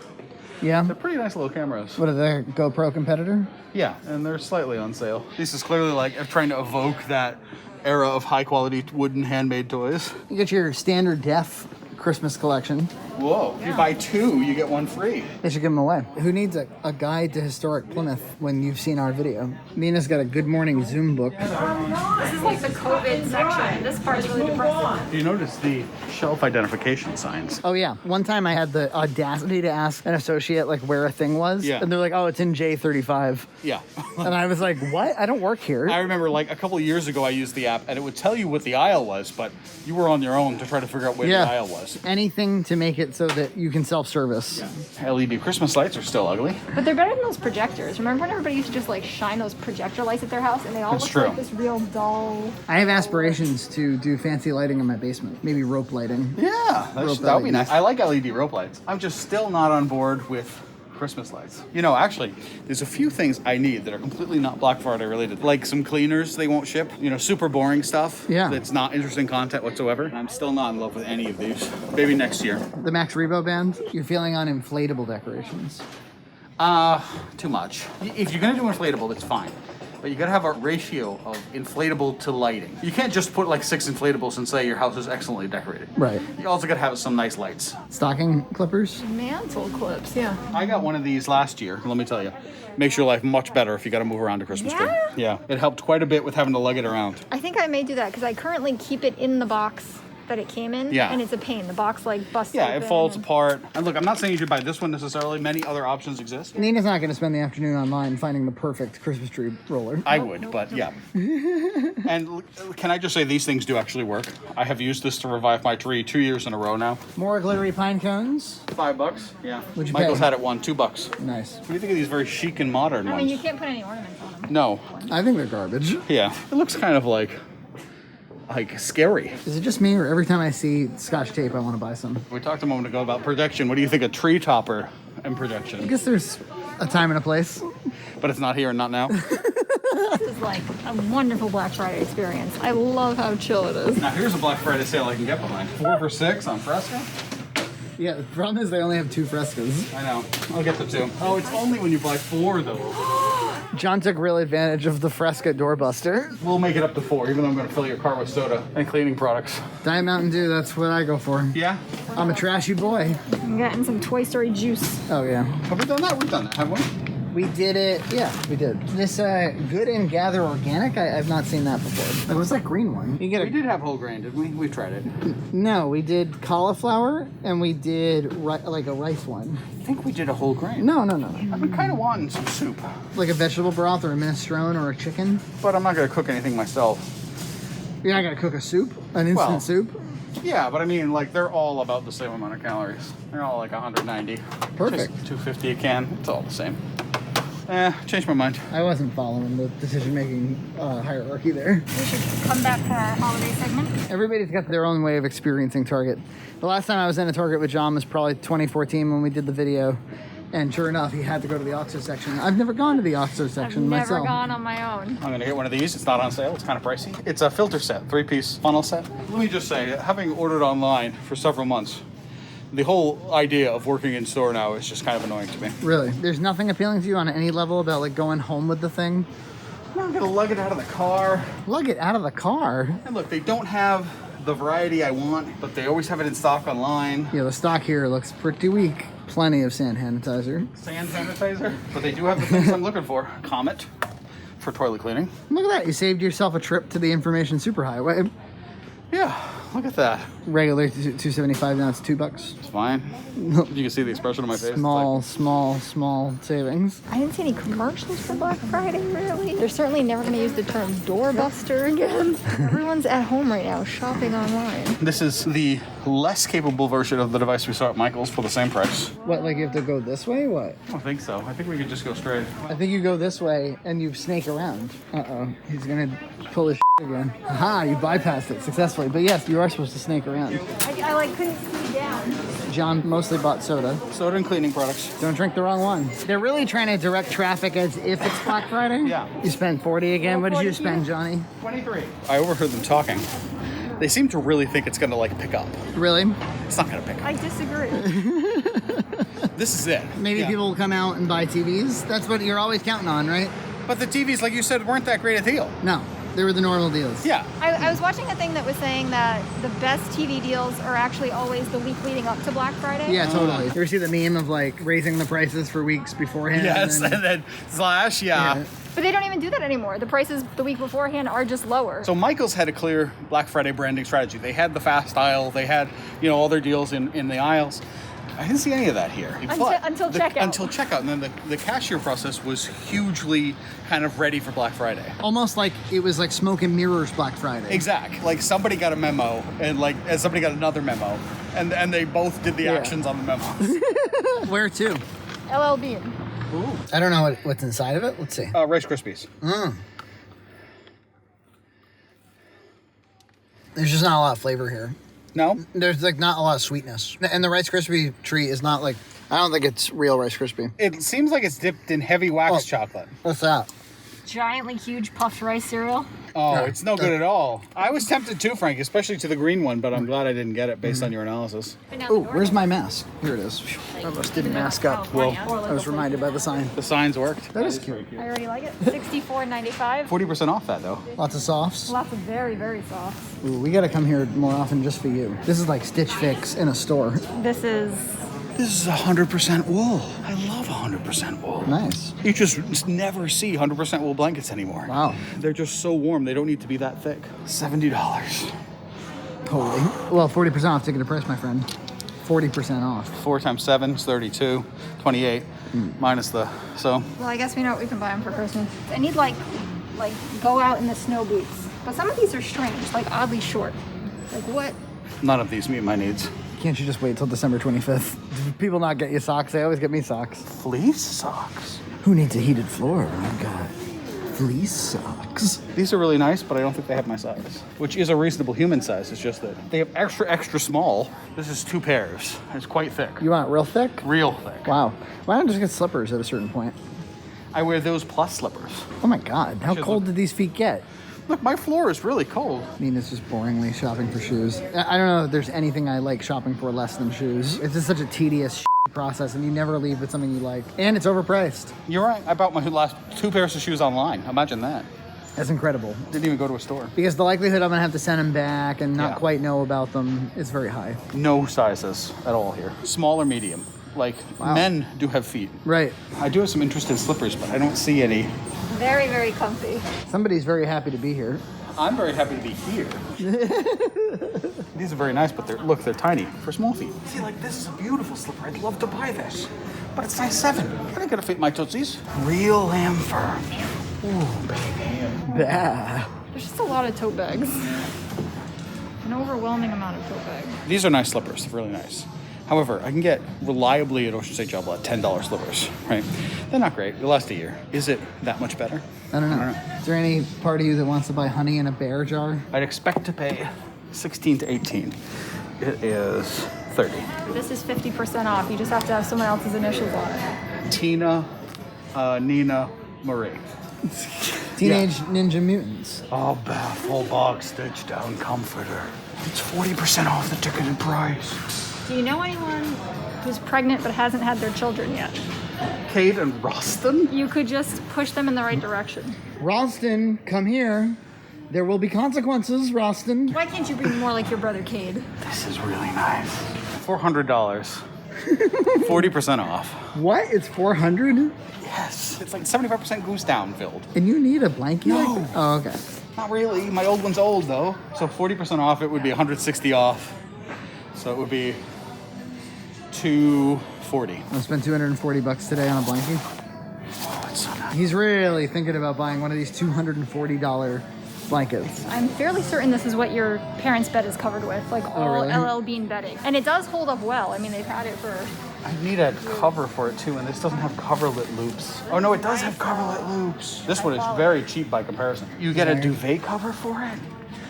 Yeah? They're pretty nice little cameras. What are they, GoPro competitor? Yeah, and they're slightly on sale. This is clearly like trying to evoke that era of high-quality wooden handmade toys. You get your standard def Christmas collection. Whoa. If you buy 2, you get 1 free. They should give them away. Who needs a guide to historic Plymouth when you've seen our video? Nina's got a Good Morning Zoom book. This is like the COVID section. This part's really depressing. Do you notice the shelf identification signs? Oh yeah. One time I had the audacity to ask an associate like where a thing was. Yeah. And they're like, oh, it's in J35. Yeah. And I was like, what? I don't work here. I remember like a couple of years ago I used the app and it would tell you what the aisle was, but you were on your own to try to figure out where the aisle was. Anything to make it so that you can self-service. Yeah. LED Christmas lights are still ugly. But they're better than those projectors. Remember when everybody used to just like shine those projector lights at their house and they all looked like this real dull... I have aspirations to do fancy lighting in my basement. Maybe rope lighting. Yeah, that would be nice. I like LED rope lights. I'm just still not on board with Christmas lights. You know, actually, there's a few things I need that are completely not Black Friday related. Like some cleaners they won't ship. You know, super boring stuff. Yeah. That's not interesting content whatsoever. I'm still not in love with any of these. Maybe next year. The Max Rebo band, you're feeling on inflatable decorations. Too much. If you're gonna do inflatable, that's fine. But you gotta have a ratio of inflatable to lighting. You can't just put like 6 inflatables and say your house is excellently decorated. Right. You also gotta have some nice lights. Stocking clippers? Mantle clips, yeah. I got one of these last year, let me tell you. Makes your life much better if you gotta move around to Christmas tree. Yeah, it helped quite a bit with having to lug it around. I think I may do that because I currently keep it in the box that it came in. Yeah. And it's a pain. The box like busts Yeah, open it falls apart. And look, I'm not saying you should buy this one necessarily. Many other options exist. Nina's not going to spend the afternoon online finding the perfect Christmas tree roller. I would, but yeah. And can I just say these things do actually work? I have used this to revive my tree 2 years in a row now. More glittery pine cones? $5, yeah. What'd you Michael's pay? had it $2. Nice. What do you think of these very chic and modern I ones? mean, you can't put any ornaments on them. No. I think they're garbage. Yeah, it looks kind of like scary. Is it just me, or every time I see Scotch tape, I want to buy some? We talked a moment ago about projection. What do you think of tree topper and projection? I guess there's a time and a place. But it's not here and not now. This is like a wonderful Black Friday experience. I love how chill it is. Now here's a Black Friday sale I can get behind. 4 for $6 on Fresca. Yeah, the problem is they only have 2 frescoes. I know. I'll get the 2. Oh, it's only when you buy 4 though. John took real advantage of the Fresca doorbuster. We'll make it up to 4, even though I'm going to fill your car with soda and cleaning products. Diet Mountain Dew, that's what I go for. Yeah? I'm a trashy boy. I'm getting some Toy Story juice. Oh, yeah. Have we done that? We've done that, haven't we? We did it. Yeah, we did. This Good and Gather Organic, I've not seen that before. It was that green one. You get We did have whole grain, didn't we? We tried it. No, we did cauliflower and we did like a rice one. I think we did a whole grain. No. I've been kind of wanting some soup. Like a vegetable broth or a minestrone or a chicken. But I'm not going to cook anything myself. You're not going to cook a soup? An instant soup? Yeah, but I mean, like, they're all about the same amount of calories. They're all like 190. Perfect. Just $2.50 a can. It's all the same. Changed my mind. I wasn't following the decision-making hierarchy there. We should come back for our holiday segment. Everybody's got their own way of experiencing Target. The last time I was in a Target with John was probably 2014 when we did the video. And sure enough, he had to go to the Oxo section. I've never gone to the Oxo section myself. Never gone on my own. I'm going to get one of these. It's not on sale. It's kind of pricey. It's a filter set, 3-piece funnel set. Let me just say, having ordered online for several months, the whole idea of working in store now is just kind of annoying to me. Really? There's nothing appealing to you on any level about like going home with the thing? I'm going to lug it out of the car. Lug it out of the car? And look, they don't have the variety I want, but they always have it in stock online. Yeah, the stock here looks pretty weak. Plenty of sand sanitizer. Sand sanitizer? But they do have the things I'm looking for. Comet for toilet cleaning. Look at that. You saved yourself a trip to the information superhighway. Yeah, look at that. Regular $2.75, now it's $2. It's fine. You can see the expression on my face. Small savings. I didn't see any commercials for Black Friday, really. They're certainly never going to use the term doorbuster again. Everyone's at home right now shopping online. This is the less capable version of the device we saw at Michael's for the same price. What, like you have to go this way? What? I don't think so. I think we could just go straight. I think you go this way and you snake around. Uh-oh. He's going to pull his again. Aha, you bypassed it successfully. But yes, you are supposed to snake around. I like couldn't see down. John mostly bought soda. Soda and cleaning products. Don't drink the wrong one. They're really trying to direct traffic as if it's Black Friday. Yeah. You spent 40 again. What did you spend, Johnny? 23. I overheard them talking. They seem to really think it's gonna like pick up. Really? It's not gonna pick up. I disagree. This is it. Maybe people will come out and buy TVs. That's what you're always counting on, right? But the TVs, like you said, weren't that great a deal. No. They were the normal deals. Yeah. I was watching a thing that was saying that the best TV deals are actually always the week leading up to Black Friday. Yeah, totally. You ever see the meme of like raising the prices for weeks beforehand? Yes, and then slash, yeah. But they don't even do that anymore. The prices the week beforehand are just lower. So Michael's had a clear Black Friday branding strategy. They had the fast aisle. They had, all their deals in the aisles. I didn't see any of that here. Until checkout. Until checkout. And then the cashier process was hugely kind of ready for Black Friday. Almost like it was like smoke and mirrors Black Friday. Exactly. Like somebody got a memo and somebody got another memo. And they both did the actions on the memo. Where to? LL Bean. Ooh. I don't know what's inside of it. Let's see. Rice Krispies. There's just not a lot of flavor here. No? There's like not a lot of sweetness. And the Rice Krispie treat is not like, I don't think it's real Rice Krispie. It seems like it's dipped in heavy wax chocolate. What's that? Giantly huge puffed rice cereal. Oh, it's no good at all. I was tempted too, Frank, especially to the green one, but I'm glad I didn't get it based on your analysis. Oh, where's my mask? Here it is. I almost didn't mask up. Well, I was reminded by the sign. The signs worked. That is cute. I already like it. $64.95. 40% off that, though. Lots of softs. Lots of very, very soft. Ooh, we gotta come here more often just for you. This is like Stitch Fix in a store. This is 100% wool. I love 100% wool. Nice. You just never see 100% wool blankets anymore. Wow. They're just so warm. They don't need to be that thick. $70. Holy. Well, 40% off ticket to price, my friend. 40% off. 4 times 7 is 32. 28 minus the, so. Well, I guess we know what we can buy them for Christmas. I need like go out in the snow boots. But some of these are strange, like oddly short. Like what? None of these meet my needs. Can't you just wait till December 25th? Do people not get you socks? They always get me socks. Fleece socks? Who needs a heated floor when I've got fleece socks? These are really nice, but I don't think they have my size, which is a reasonable human size. It's just that they have extra small. This is 2 pairs. It's quite thick. You want it real thick? Real thick. Wow. Why not just get slippers at a certain point? I wear those plus slippers. Oh my God. How cold did these feet get? Look, my floor is really cold. Nina's just boringly shopping for shoes. I don't know if there's anything I like shopping for less than shoes. It's just such a tedious process, and you never leave with something you like. And it's overpriced. You're right. I bought my last 2 pairs of shoes online. Imagine that. That's incredible. Didn't even go to a store. Because the likelihood I'm going to have to send them back and not quite know about them is very high. No sizes at all here. Small or medium. Like, men do have feet. Right. I do have some interest in slippers, but I don't see any. Very, very comfy. Somebody's very happy to be here. I'm very happy to be here. These are very nice, but they're tiny for small feet. See, like, this is a beautiful slipper. I'd love to buy this, but it's size 7. That ain't gonna fit my tootsies. Real lamb fur. Ooh, baby. Yeah. There's just a lot of tote bags. An overwhelming amount of tote bags. These are nice slippers. They're really nice. However, I can get reliably at Ocean State Job Lot $10 slippers, right? They're not great. They last a year. Is it that much better? I don't know. Is there any part of you that wants to buy honey in a bear jar? I'd expect to pay 16 to 18. It is 30. This is 50% off. You just have to have someone else's initials on it. Tina, Nina, Marie. Teenage Ninja Mutants. Oh, Beth, full box stitch down comforter. It's 40% off the ticketed price. Do you know anyone who's pregnant but hasn't had their children yet? Kate and Ralston? You could just push them in the right direction. Ralston, come here. There will be consequences, Ralston. Why can't you be more like your brother Cade? This is really nice. $400. 40% off. What? It's $400? Yes. It's like 75% goose down filled. And you need a blanket? No. Oh, okay. Not really. My old one's old, though. So 40% off, it would be 160 off. So it would be $240. I'll spend $240 today on a blankie. Oh, it's so nice. He's really thinking about buying one of these $240 blankets. I'm fairly certain this is what your parents' bed is covered with, like all really? LL Bean bedding. And it does hold up well. I mean, they've had it for... I need a cover for it too, and this doesn't have coverlet loops. Oh no, it does have coverlet loops. This one is very cheap by comparison. You get a duvet cover for it?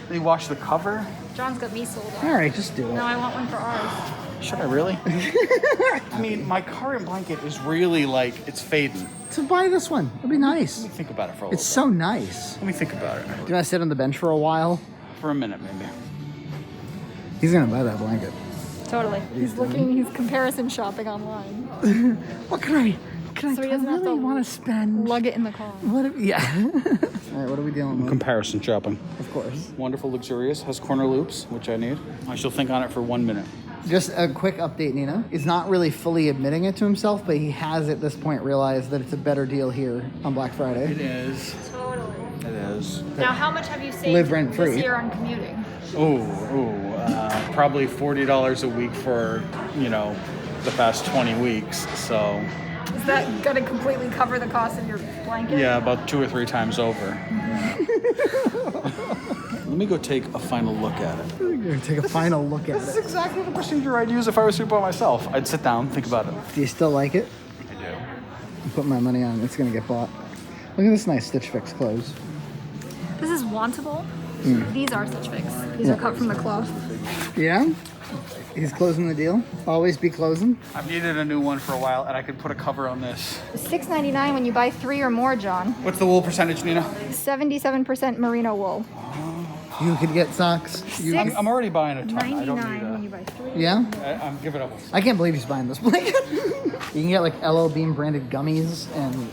They wash the cover? John's got me sold on. All right, just do it. No, I want one for ours. Should I really? I mean, my current blanket is really like, it's fading. So buy this one. It'll be nice. Let me think about it for a little It's so nice. Let me think about it. Do you want to sit on the bench for a while? For a minute, maybe. He's going to buy that blanket. Totally. He's comparison shopping online. What can I so he doesn't have to want to spend. lug it in the car. Yeah. All right, what are we dealing with? Comparison shopping. Of course. Wonderful, luxurious, has corner loops, which I need. I shall think on it for 1 minute. Just a quick update, Nina. He's not really fully admitting it to himself, but he has at this point realized that it's a better deal here on Black Friday. It is. Totally. It is. Now, how much have you saved Live rent-free. this year on commuting? Probably $40 a week for, the past 20 weeks. So, Is that going to completely cover the cost of your blanket? yeah, about 2 or 3 times over. Let me go take a final look at it. You're gonna take a final look at This is it. exactly the procedure I'd use if I was super by myself. I'd sit down, think about it. Do you still like it? I do. I'm putting my money on it. It's gonna get bought. Look at this nice Stitch Fix clothes. This is wantable. Mm. These are Stitch Fix. These are cut from the cloth. Yeah? He's closing the deal. Always be closing. I've needed a new one for a while, and I could put a cover on this. $6.99 when you buy 3 or more, John. What's the wool percentage, Nina? 77% merino wool. You could get socks. I'm already buying a ton. I don't need $99 when you buy 3. Yeah? I'm giving up. I can't believe he's buying this blanket. You can get like LL Bean branded gummies and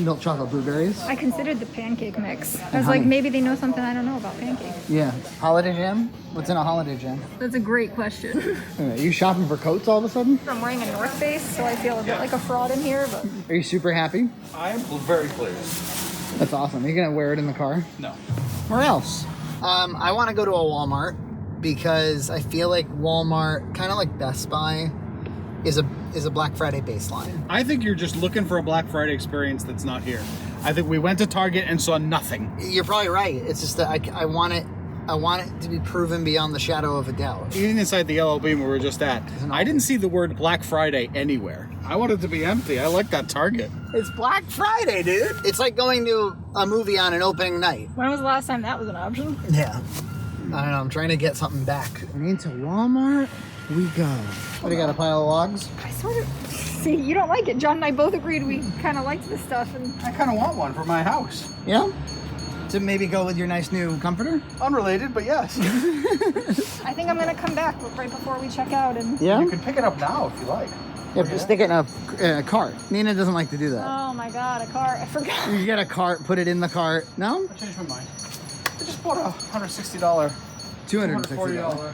milk chocolate blueberries. I considered the pancake mix. I was honey. like, maybe they know something I don't know about pancakes. Yeah. Holiday jam? What's in a holiday jam? That's a great question. Are you shopping for coats all of a sudden? I'm wearing a North Face, so I feel a bit like a fraud in here, but Are you super happy? I am very pleased. That's awesome. Are you gonna wear it in the car? No. Where else? I want to go to a Walmart because I feel like Walmart, kind of like Best Buy, is a Black Friday baseline. I think you're just looking for a Black Friday experience that's not here. I think we went to Target and saw nothing. You're probably right. It's just that I want it to be proven beyond the shadow of a doubt. Even inside the LL Bean where we were just at, I didn't see the word Black Friday anywhere. I want it to be empty. I like that Target. It's Black Friday, dude. It's like going to a movie on an opening night. when was the last time that was an option? Yeah. I don't know. I'm trying to get something back. Into Walmart we go. What, do you got, a pile of logs? I sort of... See, you don't like it. John and I both agreed we kind of liked this stuff. And I kind of want one for my house. Yeah? To maybe go with your nice new comforter? Unrelated, but yes. I think I'm going to come back right before we check out. And Yeah? You can pick it up now if you like. Yeah, but stick it in a cart. Nina doesn't like to do that. Oh my God, a cart. I forgot. You get a cart, put it in the cart. No? I changed my mind. I just bought a $160. $260.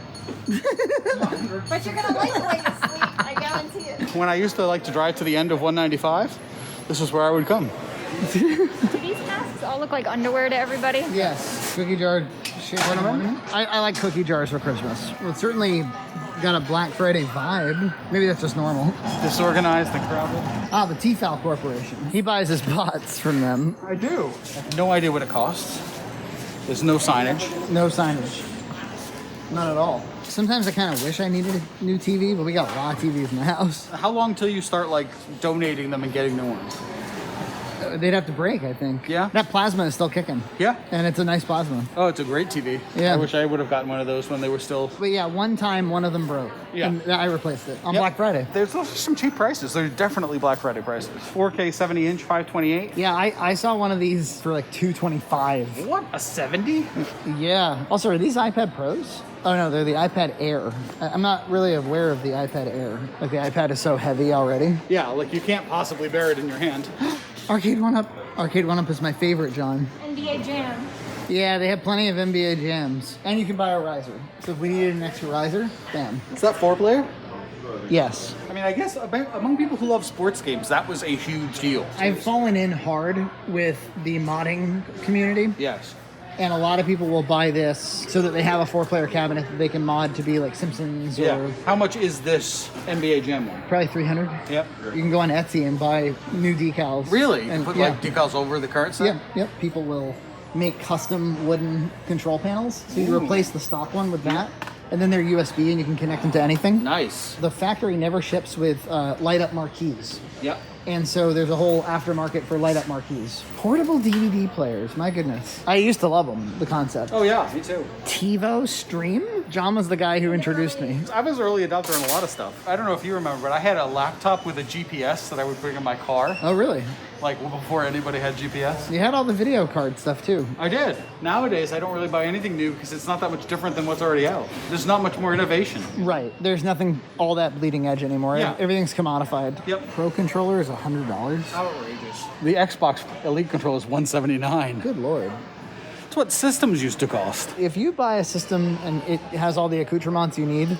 But you're going to like the way you sleep. I guarantee it. When I used to like to drive to the end of 195, this is where I would come. Do these masks all look like underwear to everybody? Yes. Cookie jar shape. I like cookie jars for Christmas. Well, it's certainly got a Black Friday vibe. Maybe that's just normal. Disorganized and crowded. Ah, the Tefal Corporation. He buys his pots from them. I do. I have no idea what it costs. There's no signage. No signage. Not at all. Sometimes I kind of wish I needed a new TV, but we got a lot of TVs in the house. How long till you start like donating them and getting new ones? They'd have to break, I think. Yeah? That plasma is still kicking. Yeah. And it's a nice plasma. Oh, it's a great TV. Yeah. I wish I would have gotten one of those when they were still... But yeah, one time one of them broke. Yeah. And I replaced it on Yep. Black Friday. There's also some cheap prices. They're definitely Black Friday prices. 4K 70-inch, 528. Yeah, I saw one of these for like $225. What? A 70? Yeah. Also, are these iPad Pros? Oh no, they're the iPad Air. I'm not really aware of the iPad Air. Like the iPad is so heavy already. Yeah, like you can't possibly bear it in your hand. Arcade 1-Up. Arcade 1-Up is my favorite, John. NBA Jam. Yeah, they have plenty of NBA jams. And you can buy a riser. So if we needed an extra riser, bam. Is that 4-player? Yes. I mean, I guess among people who love sports games, that was a huge deal. I've fallen in hard with the modding community. Yes. And a lot of people will buy this so that they have a 4-player cabinet that they can mod to be like Simpsons or... How much is this NBA Jam one? Probably $300. Yep. You can go on Etsy and buy new decals. Really? And Put like decals over the current set? Yep. People will make custom wooden control panels. So you replace the stock one with that. And then they're USB and you can connect them to anything. Nice. The factory never ships with light up marquees. Yep. And so there's a whole aftermarket for light up marquees. Portable DVD players, my goodness. I used to love them, the concept. Oh yeah, me too. TiVo Stream? John was the guy who introduced me. I was early adopter in a lot of stuff. I don't know if you remember, but I had a laptop with a GPS that I would bring in my car. Oh really? like before anybody had GPS. You had all the video card stuff too. I did. Nowadays, I don't really buy anything new because it's not that much different than what's already out. There's not much more innovation. Right. There's nothing all that bleeding edge anymore. Yeah. Everything's commodified. Yep. Pro controller is $100. Outrageous. The Xbox Elite controller is $179. Good lord. That's what systems used to cost. If you buy a system and it has all the accoutrements you need,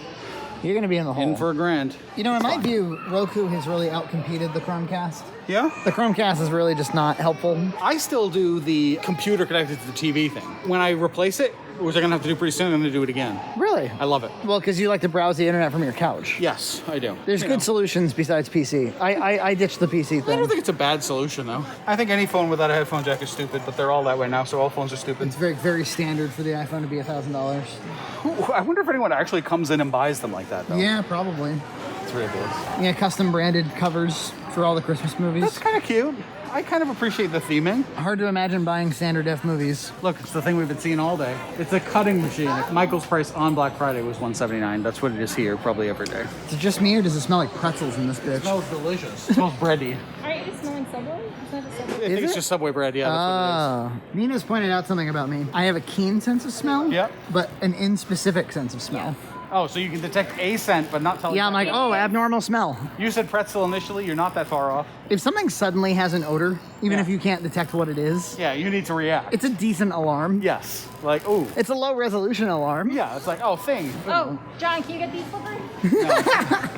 you're going to be in the hole. In for $1,000. You know, in my view, Roku has really outcompeted the Chromecast. Yeah? The Chromecast is really just not helpful. I still do the computer connected to the TV thing. When I replace it, which I'm going to have to do pretty soon, I'm going to do it again. Really? I love it. Well, because you like to browse the internet from your couch. Yes, I do. There's good solutions besides PC. I ditched the PC thing. I don't think it's a bad solution, though. I think any phone without a headphone jack is stupid, but they're all that way now, so all phones are stupid. It's very, very standard for the iPhone to be $1,000. I wonder if anyone actually comes in and buys them like that, though. Yeah, probably. It's ridiculous. Yeah, custom branded covers for all the Christmas movies. That's kind of cute. I kind of appreciate the theming. Hard to imagine buying standard def movies. Look, it's the thing we've been seeing all day. It's a cutting machine. Michael's price on Black Friday was $179. That's what it is here, probably every day. Is it just me or does it smell like pretzels in this bitch? It smells delicious. It smells bready. Are you smelling Subway? Is that a Subway? I think it's just Subway bread, yeah, that's what it is. Nina's pointed out something about me. I have a keen sense of smell, but an inspecific sense of smell. Oh, so you can detect a scent, but not tell. Yeah, I'm like, oh, abnormal smell. You said pretzel initially. You're not that far off. If something suddenly has an odor, even if you can't detect what it is, yeah, you need to react. It's a decent alarm. Yes, like oh, it's a low resolution alarm. Yeah, it's like oh, thing. Oh, John, can you get these slippers?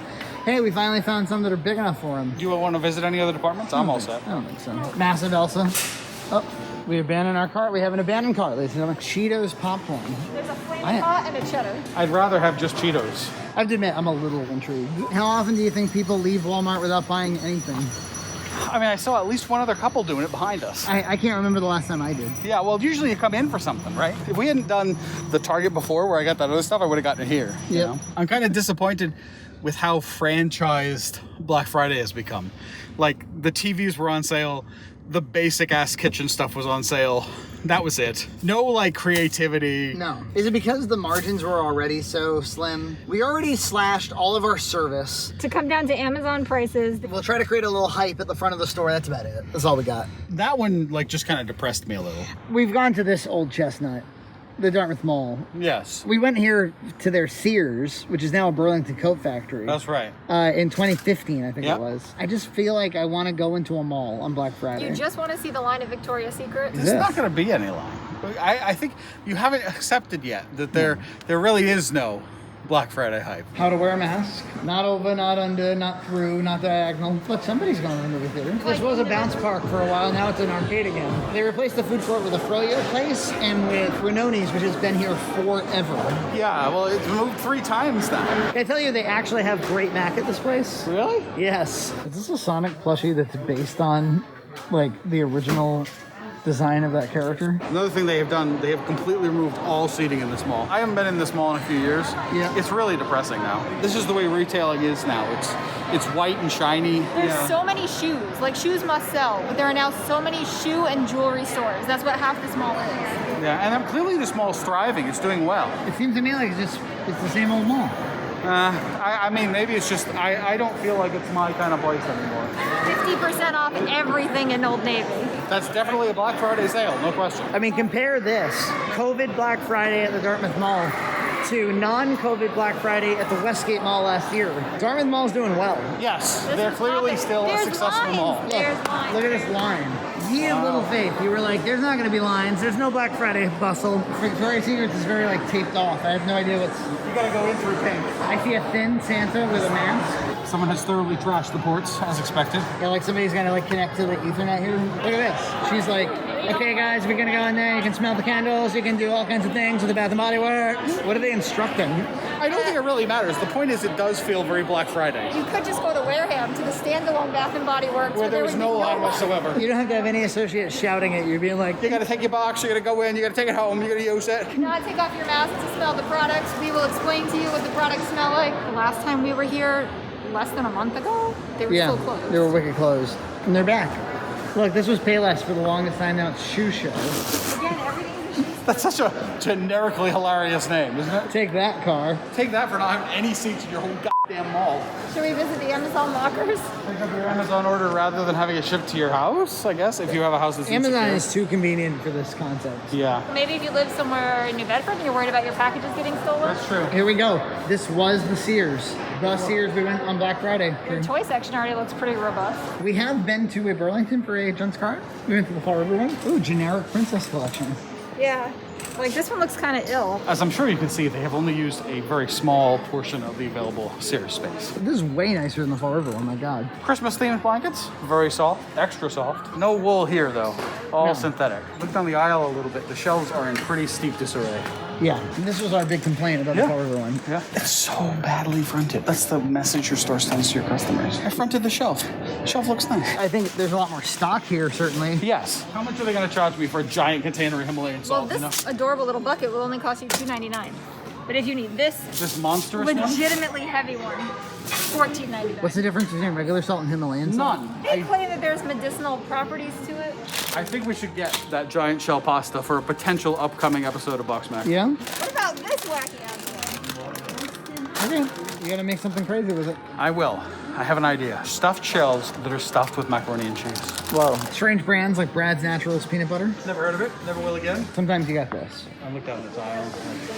Hey, we finally found some that are big enough for him. Do you want to visit any other departments? I'm all set. I don't think so. Massive Elsa. Oh, we abandoned our cart. We have an abandoned cart, ladies and gentlemen. Cheetos popcorn. There's a flaming hot and a cheddar. I'd rather have just Cheetos. I have to admit, I'm a little intrigued. How often do you think people leave Walmart without buying anything? I mean, I saw at least one other couple doing it behind us. I can't remember the last time I did. Yeah, well, usually you come in for something, right? If we hadn't done the Target before where I got that other stuff, I would have gotten it here. Yeah. You know? I'm kind of disappointed with how franchised Black Friday has become. Like, the TVs were on sale. The basic ass kitchen stuff was on sale. That was it. No like creativity. No. Is it because the margins were already so slim? We already slashed all of our service to come down to Amazon prices. We'll try to create a little hype at the front of the store. That's about it. That's all we got. That one like just kind of depressed me a little. We've gone to this Old Chestnut, the Dartmouth Mall. Yes. We went here to their Sears, which is now a Burlington Coat Factory. That's right. In 2015, I think it was. I just feel like I want to go into a mall on Black Friday. You just want to see the line of Victoria's Secret? There's not going to be any line. I think you haven't accepted yet that there really is no Black Friday hype. How to wear a mask. Not over, not under, not through, not diagonal. Look, somebody's going to the movie theater. This was a bounce park for a while. Now it's an arcade again. They replaced the food court with a froyo place and with Renoni's, which has been here forever. Yeah, well, it's moved 3 times now. Can I tell you, they actually have great mac at this place? Really? Yes. Is this a Sonic plushie that's based on, like, the original design of that character? Another thing they have done, they have completely removed all seating in this mall. I haven't been in this mall in a few years. Yeah. It's really depressing now. This is the way retailing is now. It's white and shiny. There's so many shoes. Like, shoes must sell, but there are now so many shoe and jewelry stores. That's what half this mall is. Yeah, and clearly this mall's thriving. It's doing well. It seems to me like it's the same old mall. I mean, maybe it's just, I don't feel like it's my kind of place anymore. 50% off everything in Old Navy. That's definitely a Black Friday sale, no question. I mean, compare this, COVID Black Friday at the Dartmouth Mall to non-COVID Black Friday at the Westgate Mall last year. Dartmouth Mall's doing well. Yes, they're clearly still a successful mall. Look at this line. Ye had little faith. You were like, there's not going to be lines. There's no Black Friday bustle. Victoria's Secret is very like taped off. I have no idea what's... You gotta go in through pink. I see a thin Santa with a mask. Someone has thoroughly trashed the ports, as expected. Yeah, like somebody's gonna like connect to the Ethernet here. Look at this. She's like, okay guys, we're gonna go in there. You can smell the candles. You can do all kinds of things with the Bath & Body Works. What are they instructing? I don't think it really matters. The point is it does feel very Black Friday. You could just go to Wareham to the standalone Bath & Body Works where there was no line whatsoever. You don't have to have any associates shouting at you, being like, you gotta take your box, you gotta go in, you gotta take it home, you gotta use it. Now take off your mask to smell the products. We will explain to you what the products smell like. The last time we were here, less than a month ago, they were still closed. They were wicked closed. And they're back. Look, this was Payless for the longest time. Now it's Shoe Show. Again, everything's a shoe. That's such a generically hilarious name, isn't it? Take that car. Take that for not having any seats in your whole damn mall. Should we visit the Amazon lockers? Pick up your Amazon order rather than having it shipped to your house, I guess, if you have a house that's Amazon insecure. is too convenient for this concept. Yeah. Maybe if you live somewhere in New Bedford and you're worried about your packages getting stolen. That's true. Here we go. This was the Sears. The Sears we went on Black Friday. Your toy section already looks pretty robust. We have been to a Burlington for a Junt's card. We went to the Fall River one. Ooh, generic princess collection. Yeah. Like this one looks kind of ill. As I'm sure you can see, they have only used a very small portion of the available Sears space. This is way nicer than the Fall River one, my God. Christmas themed blankets, very soft, extra soft. No wool here though, all synthetic. Look down the aisle a little bit. The shelves are in pretty steep disarray. Yeah, and this was our big complaint about the Fall River one. Yeah, it's so badly fronted. That's the message your store sends to your customers. I fronted the shelf. The shelf looks nice. I think there's a lot more stock here, certainly. Yes. How much are they going to charge me for a giant container of Himalayan Well, salt? this adorable little bucket will only cost you $2.99. But if you need this monstrous legitimately heavy one, $14.99. What's the difference between regular salt and Himalayan salt? None. They claim that there's medicinal properties to it. I think we should get that giant shell pasta for a potential upcoming episode of Box Mac. Yeah? What about this wacky idea? Okay. You gotta make something crazy with it. I will. I have an idea. Stuffed shells that are stuffed with macaroni and cheese. Whoa. Strange brands like Brad's Naturals peanut butter. Never heard of it. Never will again. Sometimes you got this. I looked down this aisle.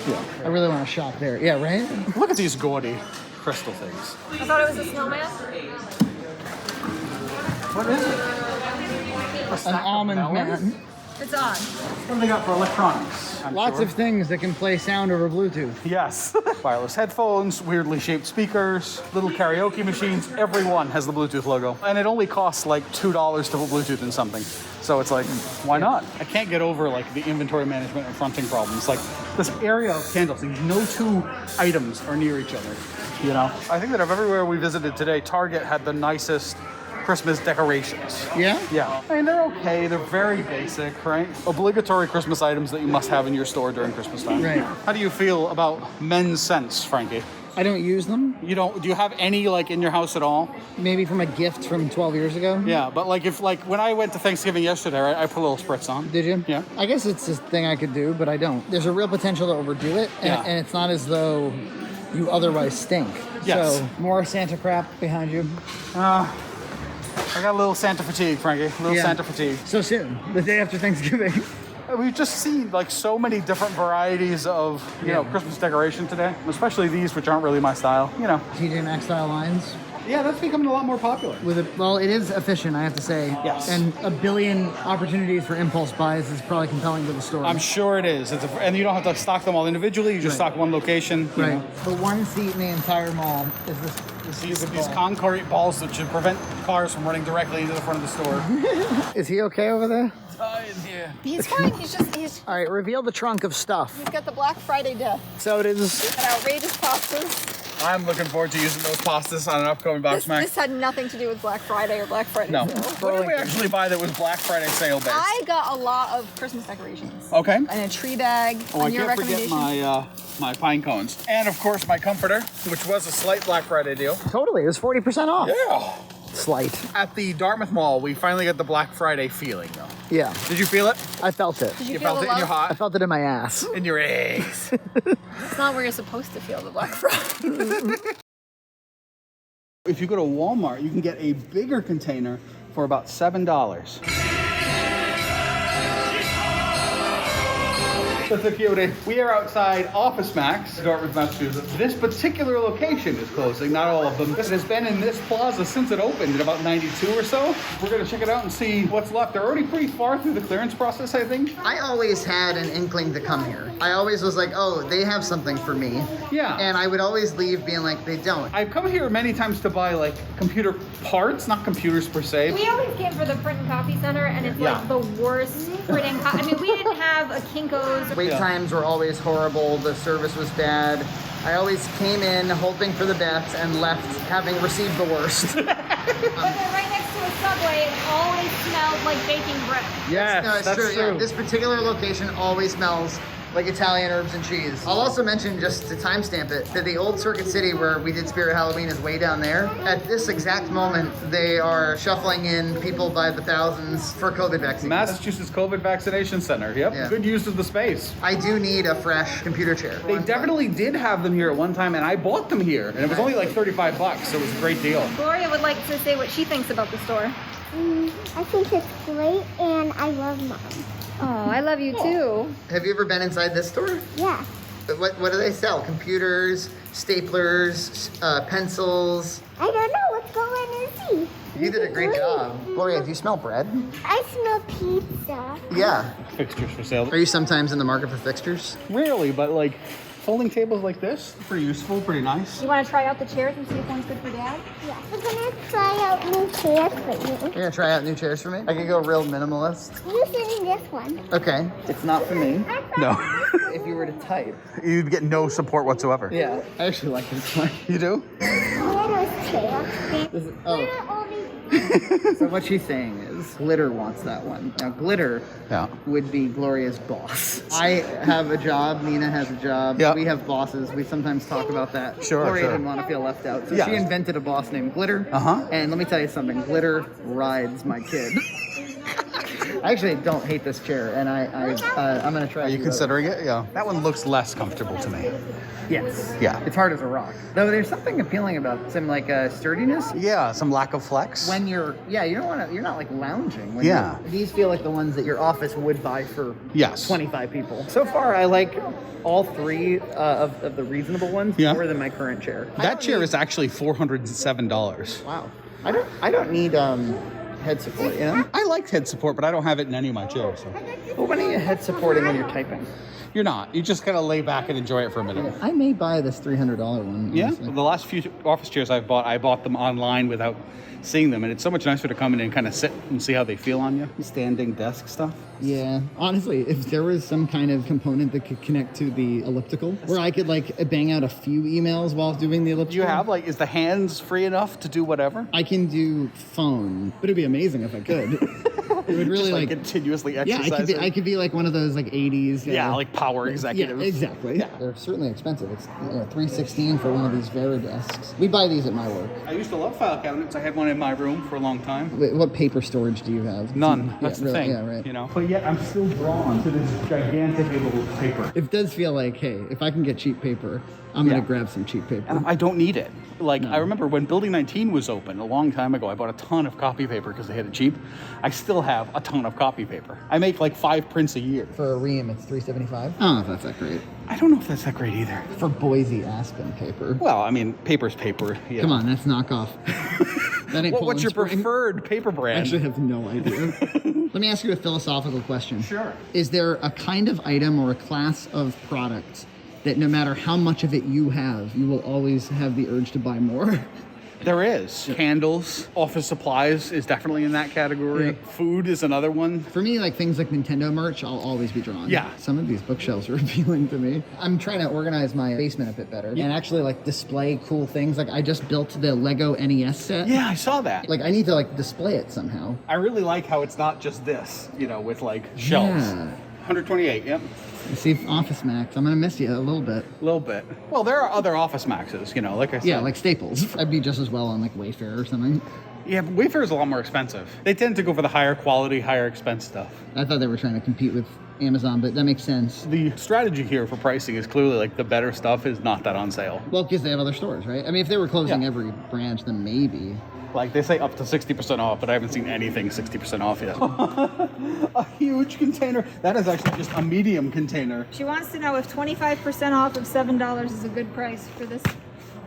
Yeah. I really want to shop there. Yeah, right? Look at these gaudy crystal things. I thought it was a snowman. What is it? An almond man. It's on. What do they got for electronics? Lots of things that can play sound over Bluetooth. Yes. Wireless headphones, weirdly shaped speakers, little karaoke machines. Every one has the Bluetooth logo. And it only costs like $2 to put Bluetooth in something. So it's like, why not? I can't get over like the inventory management and fronting problems. Like this area of candles, no two items are near each other. You know? I think that of everywhere we visited today, Target had the nicest Christmas decorations. Yeah? Yeah. I mean, they're okay. They're very basic, right? Obligatory Christmas items that you must have in your store during Christmas time. Right. How do you feel about men's scents, Frankie? I don't use them. You don't? Do you have any like in your house at all? Maybe from a gift from 12 years ago. Yeah, but like if like when I went to Thanksgiving yesterday, right, I put a little spritz on. Did you? Yeah. I guess it's a thing I could do, but I don't. There's a real potential to overdo it, and it's not as though you otherwise stink. Yes. So more Santa crap behind you. I got a little Santa fatigue, Frankie. A little Santa fatigue. So soon, the day after Thanksgiving. We've just seen like so many different varieties of you know Christmas decoration today, especially these, which aren't really my style. You know, TJ Maxx style lines. Yeah, that's becoming a lot more popular. Well, it is efficient, I have to say. Yes. And a billion opportunities for impulse buys is probably compelling to the store. I'm sure it is. And you don't have to stock them all individually. You just stock one location. You know. The one seat in the entire mall is this. These concrete balls that should prevent cars from running directly into the front of the store. Is he okay over there? He's fine. He's All right, reveal the trunk of stuff. he's got the Black Friday death. Sodas. And outrageous pastas. I'm looking forward to using those pastas on an upcoming Box Mac. This had nothing to do with Black Friday or Black Friday No. sale. What did we actually buy that was Black Friday sale based? I got a lot of Christmas decorations. Okay. And a tree bag Oh, on I your can't forget recommendation. my pine cones. And of course my comforter, which was a slight Black Friday deal. Totally, it was 40% off. Yeah. Slight. At the Dartmouth Mall, we finally got the Black Friday feeling though. Yeah. Did you feel it? I felt it. Did you felt feel it the in your love? hot? I felt it in my ass. In your eggs. It's not where you're supposed to feel the Black Friday. If you go to Walmart, you can get a bigger container for about $7. Security. We are outside Office Max, Dartmouth, Massachusetts. This particular location is closing, not all of them. This has been in this plaza since it opened in about 92 or so. We're gonna check it out and see what's left. They're already pretty far through the clearance process, I think. I always had an inkling to come here. I always was like, oh, they have something for me. Yeah. And I would always leave being like, they don't. I've come here many times to buy like computer parts, not computers per se. We always came for the print and copy center, and it's like the worst printing. I mean, we didn't have a Kinko's. Wait times were always horrible. The service was bad. I always came in hoping for the best and left having received the worst. But they're right next to a Subway. It always smelled like baking bread. Yes, No, it's that's true. Yeah, this particular location always smells like Italian herbs and cheese. I'll also mention, just to timestamp it, that the old Circuit City where we did Spirit Halloween is way down there. At this exact moment, they are shuffling in people by the thousands for COVID vaccines. Massachusetts COVID Vaccination Center. Yep. Yeah. Good use of the space. I do need a fresh computer chair. They definitely did have them here at one time, and I bought them here, and it was only like $35, so it was a great deal. Gloria would like to say what she thinks about the store. I think it's great, and I love Mom. Oh, I love you too. Have you ever been inside this store? Yeah. What do they sell? Computers, staplers, pencils. I don't know. Let's go in and see. You did a great job. Gloria, do you smell bread? I smell pizza. Yeah. Fixtures for sale. Are you sometimes in the market for fixtures? Rarely, but like folding tables like this, pretty useful, pretty nice. You want to try out the chairs and see if one's good for Dad? Yeah. We're gonna try out new chairs for you. You're gonna try out new chairs for me? I could go real minimalist. You sit in this one. Okay. It's not for me. No. If you were to type. You'd get no support whatsoever. Yeah. I actually like this one. You do? Glitter's chair. So what she's saying is Glitter wants that one. Now Glitter would be Gloria's boss. I have a job, Nina has a job. Yeah. We have bosses. We sometimes talk about that. Sure, Gloria sure. didn't want to feel left out. So Yeah. she invented a boss named Glitter. And let me tell you something, Glitter rides my kid. I actually don't hate this chair, and I'm gonna try. Are you considering it? Yeah. That one looks less comfortable to me. Yes. Yeah. It's hard as a rock. Though there's something appealing about some like sturdiness. Yeah, some lack of flex. When you're, you don't want to, you're not like lounging. When Yeah. These feel like the ones that your office would buy for Yes. 25 people. So far, I like all three of the reasonable ones more than my current chair. That chair is actually $407. Wow. I don't need head support, you know? I like head support, but I don't have it in any of my chairs. So. Well, when are you head supporting when you're typing? You're not. You just gotta lay back and enjoy it for a minute. I may buy this $300 one. Yeah. Honestly. The last few office chairs I bought them online without seeing them, and it's so much nicer to come in and kind of sit and see how they feel on you. Standing desk stuff. Yeah. Honestly, if there was some kind of component that could connect to the elliptical, where I could like bang out a few emails while doing the elliptical. You have like, is the hands free enough to do whatever? I can do phone, but it'd be amazing if I could. It would really just, like continuously exercise. Yeah, I could be like one of those like 80s. Yeah, like power executives. Yeah, exactly. Yeah. They're certainly expensive. It's $316 for one of these Veridesks. We buy these at my work. I used to love file cabinets. I had one in my room for a long time. Wait, what paper storage do you have? None. That's the thing. Yeah, right. You know. But yet I'm still drawn to this gigantic little paper. It does feel like, hey, if I can get cheap paper, I'm gonna grab some cheap paper. And I don't need it. Like, I remember when Building 19 was open a long time ago, I bought a ton of copy paper because they had it cheap. I still have a ton of copy paper. I make like 5 prints a year. For a ream, it's $375. I don't know if that's that great. I don't know if that's that great either. For Boise Aspen paper. Well, I mean, paper's paper. Yeah. Come on, that's knockoff. That ain't What's your preferred paper brand? I actually have no idea. Let me ask you a philosophical question. Sure. Is there a kind of item or a class of product that no matter how much of it you have, you will always have the urge to buy more? There is. Candles, office supplies is definitely in that category. Yeah. Food is another one. For me, like things like Nintendo merch, I'll always be drawn. Yeah. Some of these bookshelves are appealing to me. I'm trying to organize my basement a bit better and actually like display cool things. Like I just built the Lego NES set. Yeah, I saw that. Like I need to like display it somehow. I really like how it's not just this, you know, with like shelves. Yeah. 128, yep. You see Office Max, I'm gonna miss you a little bit. A little bit. Well, there are other Office Maxes, you know, like I said. Yeah, like Staples. I'd be just as well on like Wayfair or something. Yeah, but Wayfair is a lot more expensive. They tend to go for the higher quality, higher expense stuff. I thought they were trying to compete with Amazon, but that makes sense. The strategy here for pricing is clearly like the better stuff is not that on sale. Well, because they have other stores, right? I mean, if they were closing every branch, then maybe. Like they say up to 60% off, but I haven't seen anything 60% off yet. A huge container. That is actually just a medium container. She wants to know if 25% off of $7 is a good price for this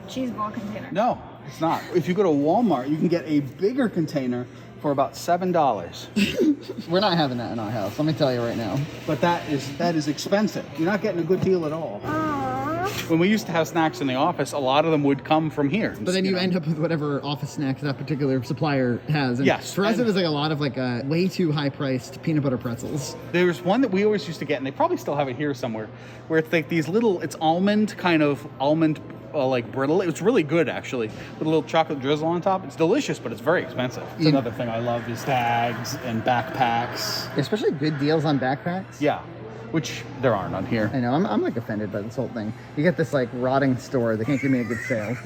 cheese ball container. No, it's not. If you go to Walmart, you can get a bigger container for about $7. We're not having that in our house, let me tell you right now. But that is expensive. You're not getting a good deal at all. When we used to have snacks in the office, a lot of them would come from here. But then you end up with whatever office snacks that particular supplier has. And yes. For us, it was like a lot of like way too high-priced peanut butter pretzels. There's one that we always used to get, and they probably still have it here somewhere, where it's like these little, it's almond like brittle. It's really good actually, with a little chocolate drizzle on top. It's delicious, but it's very expensive. It's another thing I love is bags and backpacks. Especially good deals on backpacks. Yeah. which there aren't on here. I know, I'm like offended by this whole thing. You get this like rotting store, they can't give me a good sale.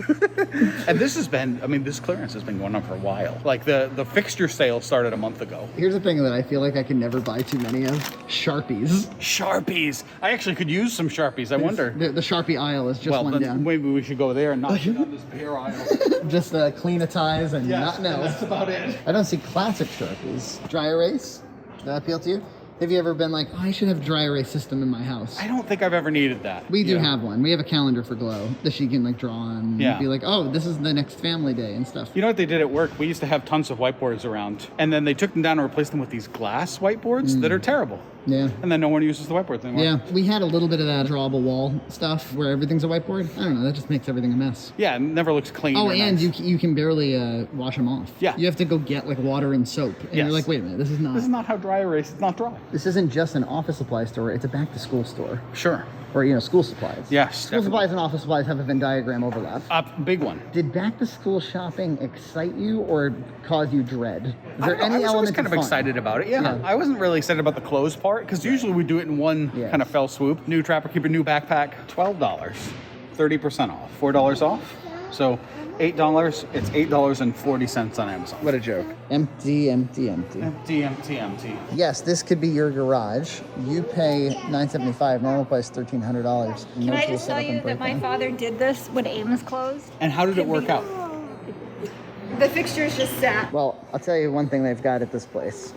And this has been, I mean, this clearance has been going on for a while. Like the fixture sale started a month ago. Here's the thing that I feel like I can never buy too many of. Sharpies. Sharpies. I actually could use some Sharpies, I wonder. The Sharpie aisle is just one down. Maybe we should go there and not shit on this beer aisle. Just clean a ties and not know. That's about it. I don't see classic Sharpies. Dry erase? Does that appeal to you? Have you ever been like, oh, I should have a dry erase system in my house? I don't think I've ever needed that. We do have one. We have a calendar for Glow that she can like draw on and be like, oh, this is the next family day and stuff. You know what they did at work? We used to have tons of whiteboards around, and then they took them down and replaced them with these glass whiteboards that are terrible. Yeah. And then no one uses the whiteboards anymore. Yeah. We had a little bit of that drawable wall stuff where everything's a whiteboard. I don't know. That just makes everything a mess. Yeah, it never looks clean. Oh, and nice. you can barely wash them off. Yeah. You have to go get like water and soap. And you're like, wait a minute, this is not how dry erase. It's not dry. This isn't just an office supply store. It's a back to school store. Sure. Or, you know, school supplies. Yes. School supplies and office supplies have a Venn diagram overlap. Big one. Did back to school shopping excite you or cause you dread? Is there any I was always element kind of fun? excited about it. Yeah. I wasn't really excited about the clothes part because usually we do it in one kind of fell swoop. New Trapper Keeper, new backpack, $12, 30% off, $4 off. So $8. It's $8.40 on Amazon. What a joke. Empty, empty, empty. Empty, empty, empty. Yes, this could be your garage. You pay $975, normal price $1,300. Can I just tell you that my father did this when Ames closed? And how did it work out? The fixtures just sat. Well, I'll tell you one thing they've got at this place.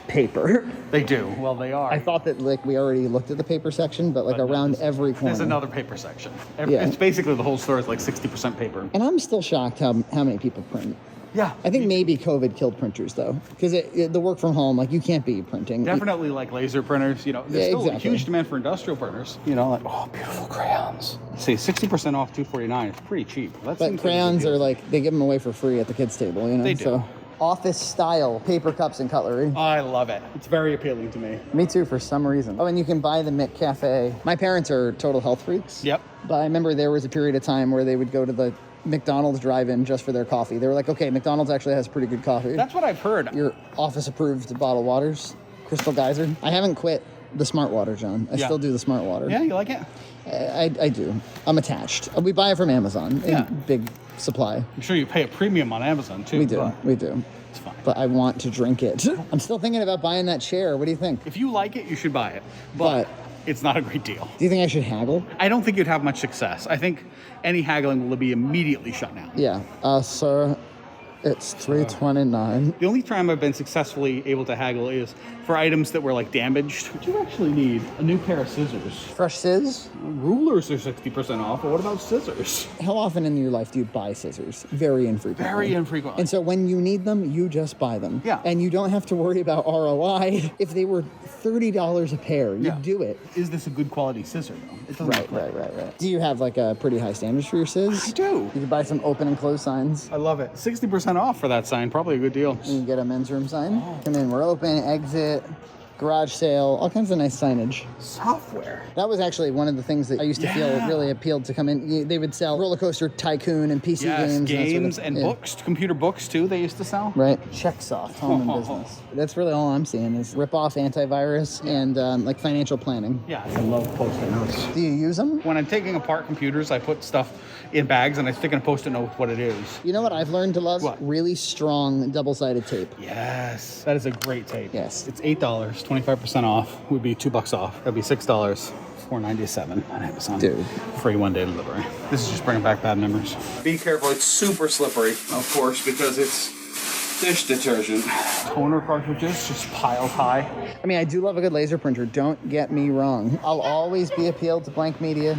Paper. They do. Well, they are. I thought that like we already looked at the paper section, but like around every corner. There's another paper section. It's basically the whole store is like 60% paper. And I'm still shocked how many people print. Yeah. I think maybe COVID killed printers though, because the work from home, like you can't be printing. Definitely like laser printers, you know, there's still a huge demand for industrial printers. You know, like, oh, beautiful crayons. See, 60% off $249. It's pretty cheap. But crayons are like, they give them away for free at the kids' table, you know? They do. So, office style paper cups and cutlery. I love it. It's very appealing to me. Me too, for some reason. Oh, and you can buy the Mick Cafe. My parents are total health freaks. Yep. But I remember there was a period of time where they would go to the McDonald's drive-in just for their coffee. They were like, okay, McDonald's actually has pretty good coffee. That's what I've heard. Your office-approved bottled waters, Crystal Geyser. I haven't quit the Smart Water, John. I still do the Smart Water. Yeah, you like it? I do. I'm attached. We buy it from Amazon in big supply. I'm sure you pay a premium on Amazon too. We do. We do. It's fine. But I want to drink it. I'm still thinking about buying that chair. What do you think? If you like it, you should buy it. But it's not a great deal. Do you think I should haggle? I don't think you'd have much success. I think any haggling will be immediately shut down. Yeah. Sir, it's $3.29. The only time I've been successfully able to haggle is for items that were like damaged. But you actually need a new pair of scissors. Fresh scissors? Rulers are 60% off, but what about scissors? How often in your life do you buy scissors? Very infrequently. Very infrequently. And so when you need them, you just buy them. Yeah. And you don't have to worry about ROI. If they were $30 a pair, you'd do it. Is this a good quality scissor though? Right. Do you have like a pretty high standards for your scissors? I do. You can buy some open and close signs. I love it. 60% off for that sign. Probably a good deal. And you get a men's room sign. Come in, we're open, exit, garage sale, all kinds of nice signage. Software. That was actually one of the things that I used to feel really appealed to come in. They would sell Roller Coaster Tycoon and PC games. And books, computer books too, they used to sell. Right. Checksoft, home and business. That's really all I'm seeing is rip-off antivirus and like financial planning. Yeah, I love Post-it notes. Do you use them? When I'm taking apart computers, I put stuff in bags and I stick in a Post-it note with what it is. You know what I've learned to love? What? Really strong double-sided tape. Yes. That is a great tape. Yes. It's $8, 25% off. Would be $2 off. That'd be $6. $4.97 on Amazon. Dude. Free one-day delivery. This is just bringing back bad memories. Be careful. It's super slippery, of course, because it's dish detergent. Toner cartridges just piled high. I mean, I do love a good laser printer. Don't get me wrong. I'll always be appealed to blank media.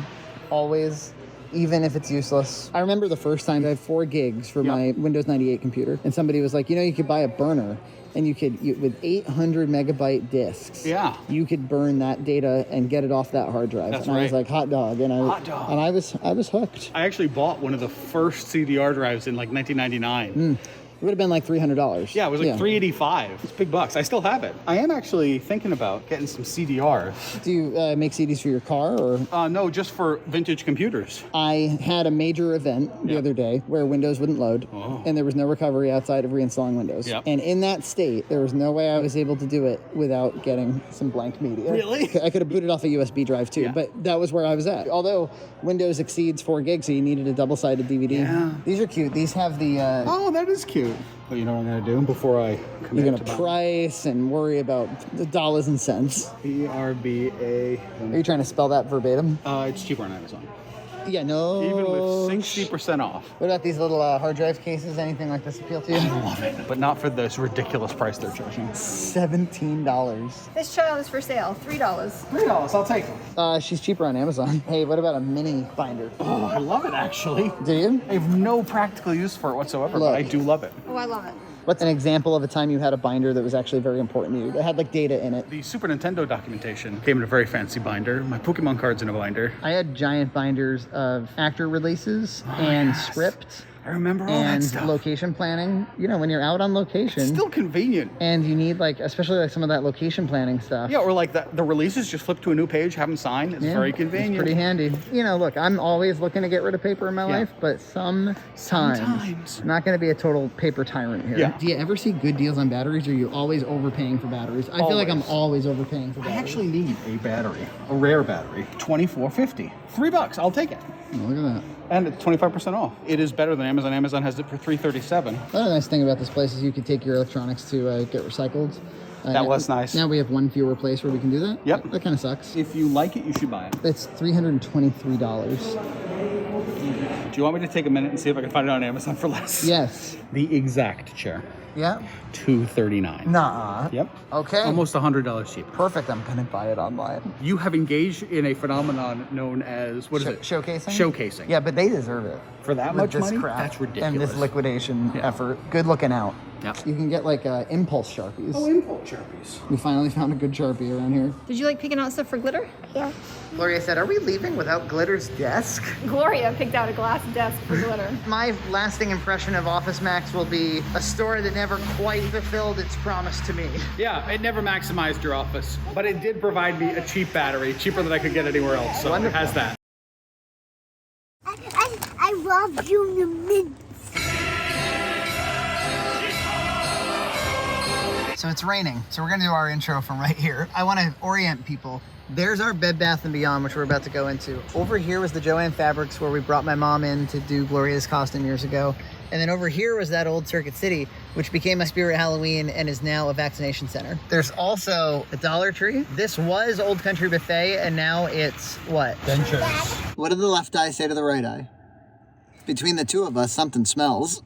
Always. Even if it's useless. I remember the first time I had 4 gigs for my Windows 98 computer, and somebody was like, you know, you could buy a burner, and with 800 megabyte disks, you could burn that data and get it off that hard drive. That's and I was like, hot dog, and I was hooked. I actually bought one of the first CDR drives in like 1999. It would have been like $300. Yeah, it was like $385. It's big bucks. I still have it. I am actually thinking about getting some CDRs. Do you make CDs for your car or? No, just for vintage computers. I had a major event the other day where Windows wouldn't load, and there was no recovery outside of reinstalling Windows. Yep. And in that state, there was no way I was able to do it without getting some blank media. Really? I could have booted off a USB drive too, but that was where I was at. Although Windows exceeds 4 gigs, so you needed a double-sided DVD. Yeah. These are cute. These have the... Oh, that is cute. Well, you know what I'm going to do before I commit You're going to price and worry about the dollars and cents. PRBA. Are you trying to spell that verbatim? It's cheaper on Amazon. Yeah, no. Even with 60% off. What about these little hard drive cases? Anything like this appeal to you? I love it. But not for this ridiculous price they're charging. $17. This child is for sale. $3. $3, I'll take them. She's cheaper on Amazon. Hey, what about a mini binder? Oh, I love it actually. Do you? I have no practical use for it whatsoever, but I do love it. Oh, I love it. What's an example of a time you had a binder that was actually very important to you? That had like data in it. The Super Nintendo documentation came in a very fancy binder. My Pokemon cards in a binder. I had giant binders of actor releases and script. I remember all that stuff. And location planning. You know, when you're out on location. It's still convenient. And you need like, especially like some of that location planning stuff. Yeah, or like the releases, just flip to a new page, have them sign. It's very convenient. It's pretty handy. You know, look, I'm always looking to get rid of paper in my life, but sometimes. I'm not going to be a total paper tyrant here. Yeah. Do you ever see good deals on batteries, or are you always overpaying for batteries? I feel like I'm always overpaying for batteries. I actually need a battery, a rare battery. $24.50. $3, I'll take it. Look at that. And it's 25% off. It is better than Amazon. Amazon has it for $337. Another nice thing about this place is you could take your electronics to get recycled. That was nice. Now we have one fewer place where we can do that. Yep. That kind of sucks. If you like it, you should buy it. It's $323. Do you want me to take a minute and see if I can find it on Amazon for less? Yes. The exact chair. Yeah. $239. Nuh-uh. Yep. Okay. Almost $100 cheaper. Perfect. I'm gonna buy it online. You have engaged in a phenomenon known as what is it? Showcasing. Showcasing. Yeah, but they deserve it For that with much this money? crap That's ridiculous. and this liquidation effort. Good looking out. Yep. You can get like impulse Sharpies. Oh, impulse Sharpies. We finally found a good Sharpie around here. Did you like picking out stuff for glitter? Yeah. Gloria said, "Are we leaving without Glitter's desk?" Gloria picked out a glass desk for glitter. My lasting impression of Office Max will be a store that never quite fulfilled its promise to me. Yeah, it never maximized your office, but it did provide me a cheap battery, cheaper than I could get anywhere else. So Wonderful. It has that. I love you, Mint. So it's raining, so we're gonna do our intro from right here. I wanna orient people. There's our Bed Bath & Beyond, which we're about to go into. Over here was the Joann Fabrics, where we brought my mom in to do Gloria's costume years ago. And then over here was that old Circuit City, which became a Spirit Halloween and is now a vaccination center. There's also a Dollar Tree. This was Old Country Buffet, and now it's what? Dentures. What did the left eye say to the right eye? Between the two of us, something smells.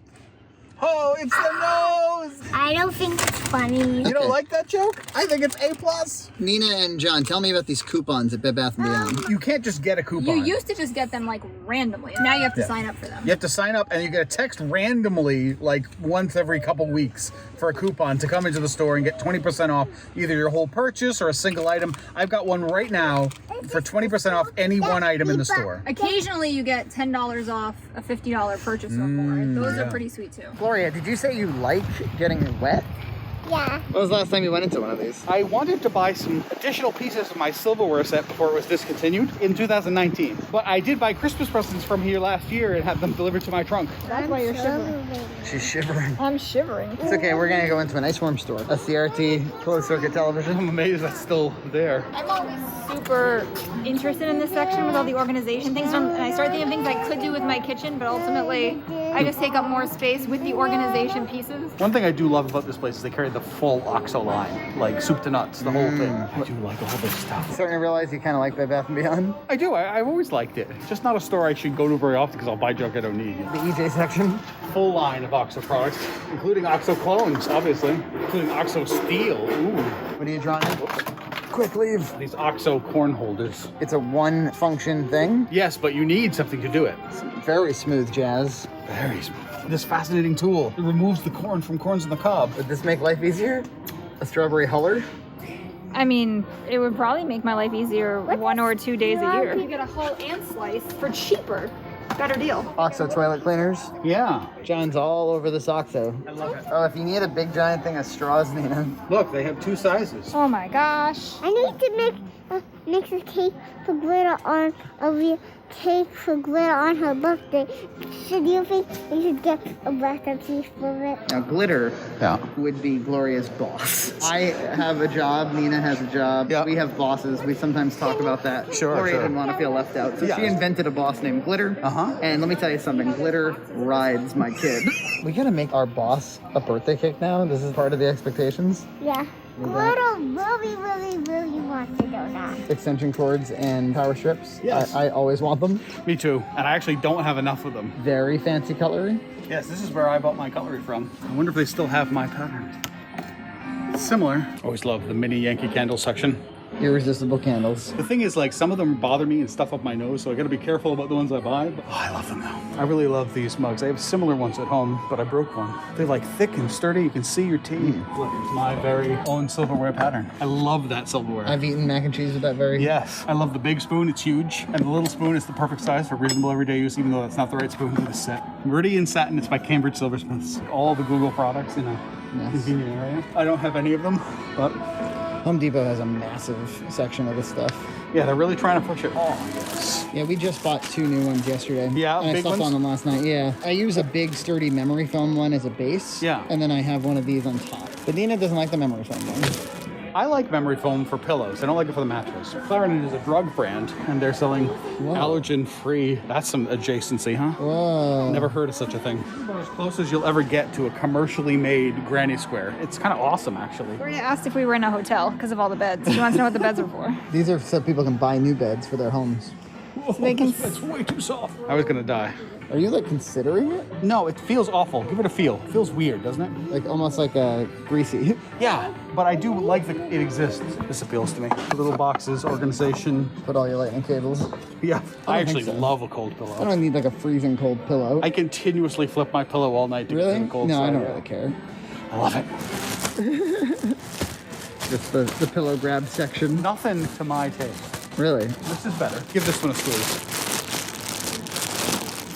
Oh, it's the nose! I don't think it's funny. You don't like that joke? I think it's A+. Nina and John, tell me about these coupons at Bed Bath & Beyond. You can't just get a coupon. You used to just get them like randomly. Now you have to sign up for them. You have to sign up and you get a text randomly like once every couple weeks for a coupon to come into the store and get 20% off either your whole purchase or a single item. I've got one right now for 20% off any one item in the store. Occasionally you get $10 off a $50 purchase or more. Those are pretty sweet too. Gloria, did you say you like getting wet? Yeah. When was the last time you went into one of these? I wanted to buy some additional pieces of my silverware set before it was discontinued in 2019. But I did buy Christmas presents from here last year and had them delivered to my trunk. That's why you're shivering. She's shivering. I'm shivering. It's okay, we're gonna go into a nice warm store. A CRT closed circuit television. I'm amazed that's still there. I'm always super interested in this section with all the organization things, and I start thinking of things I could do with my kitchen, but ultimately I just take up more space with the organization pieces. One thing I do love about this place is they carry the full OXO line, like soup to nuts, the whole thing. I do like all this stuff. Starting to realize you kind of like Bed Bath & Beyond? I do. I've always liked it. It's just not a store I should go to very often because I'll buy junk I don't need. The EJ section? Full line of OXO products, including OXO clones, obviously, including OXO steel. Ooh. What are you drawing? Quick, leave. These OXO corn holders. It's a one function thing? Yes, but you need something to do it. Very smooth jazz. Very smooth. This fascinating tool. It removes the corn from corns on the cob. Would this make life easier? A strawberry huller? I mean, it would probably make my life easier 1 or 2 days a year. You get a whole and slice for cheaper. better deal. OXO toilet cleaners. Yeah. John's all over this OXO. I love it. Oh, if you need a big giant thing of straws, Nina. Look, they have 2 sizes. Oh my gosh. I need to make a cake for glitter on her birthday. So do you think we should get a recipe for it? Now, glitter would be Gloria's boss. I have a job. Nina has a job. Yeah. We have bosses. We sometimes talk about that. Gloria didn't want to feel left out. So she invented a boss named Glitter. And let me tell you something. Glitter rides my kid. We got to make our boss a birthday cake now. This is part of the expectations. Yeah. Glitter really wants to do that. Extension cords and power strips. Yes. I always want them. Me too. And I actually don't have enough of them. Very fancy cutlery. Yes, this is where I bought my cutlery from. I wonder if they still have my pattern. It's similar. Always love the mini Yankee candle section. Irresistible candles. The thing is, like, some of them bother me and stuff up my nose, so I gotta be careful about the ones I buy. But, I love them now. I really love these mugs. I have similar ones at home, but I broke one. They're like thick and sturdy. You can see your tea. Look, it's my very own silverware pattern. I love that silverware. I've eaten mac and cheese with that very. Yes. I love the big spoon. It's huge. And the little spoon is the perfect size for reasonable everyday use, even though that's not the right spoon for the set. Meridian Satin. It's by Cambridge Silversmiths. All the Google products in a convenient area. I don't have any of them, but Home Depot has a massive section of this stuff. yeah, they're really trying to push it. Oh, yes. Yeah, we just bought 2 new ones yesterday. Yeah, and I big slept ones? on them last night. Yeah, I use a big sturdy memory foam one as a base. Yeah. And then I have one of these on top. But Nina doesn't like the memory foam one. I like memory foam for pillows. I don't like it for the mattress. Clarendon is a drug brand, and they're selling allergen-free. That's some adjacency, huh? Whoa. Never heard of such a thing. About as close as you'll ever get to a commercially made granny square. It's kind of awesome, actually. Gloria asked if we were in a hotel because of all the beds. She wants to know what the beds are for. These are so people can buy new beds for their homes. Whoa, that's way too soft. I was gonna die. Are you like considering it? No, it feels awful. Give it a feel. It feels weird, doesn't it? Like almost like a greasy. Yeah, but I do like that it exists. This appeals to me. Little boxes, organization. Put all your lightning cables. Yeah, I actually think so. love a cold pillow. I don't need like a freezing cold pillow. I continuously flip my pillow all night to get to the cold No, side. I don't really care. I love it. Just the pillow grab section. Nothing to my taste. Really? This is better. Give this one a squeeze.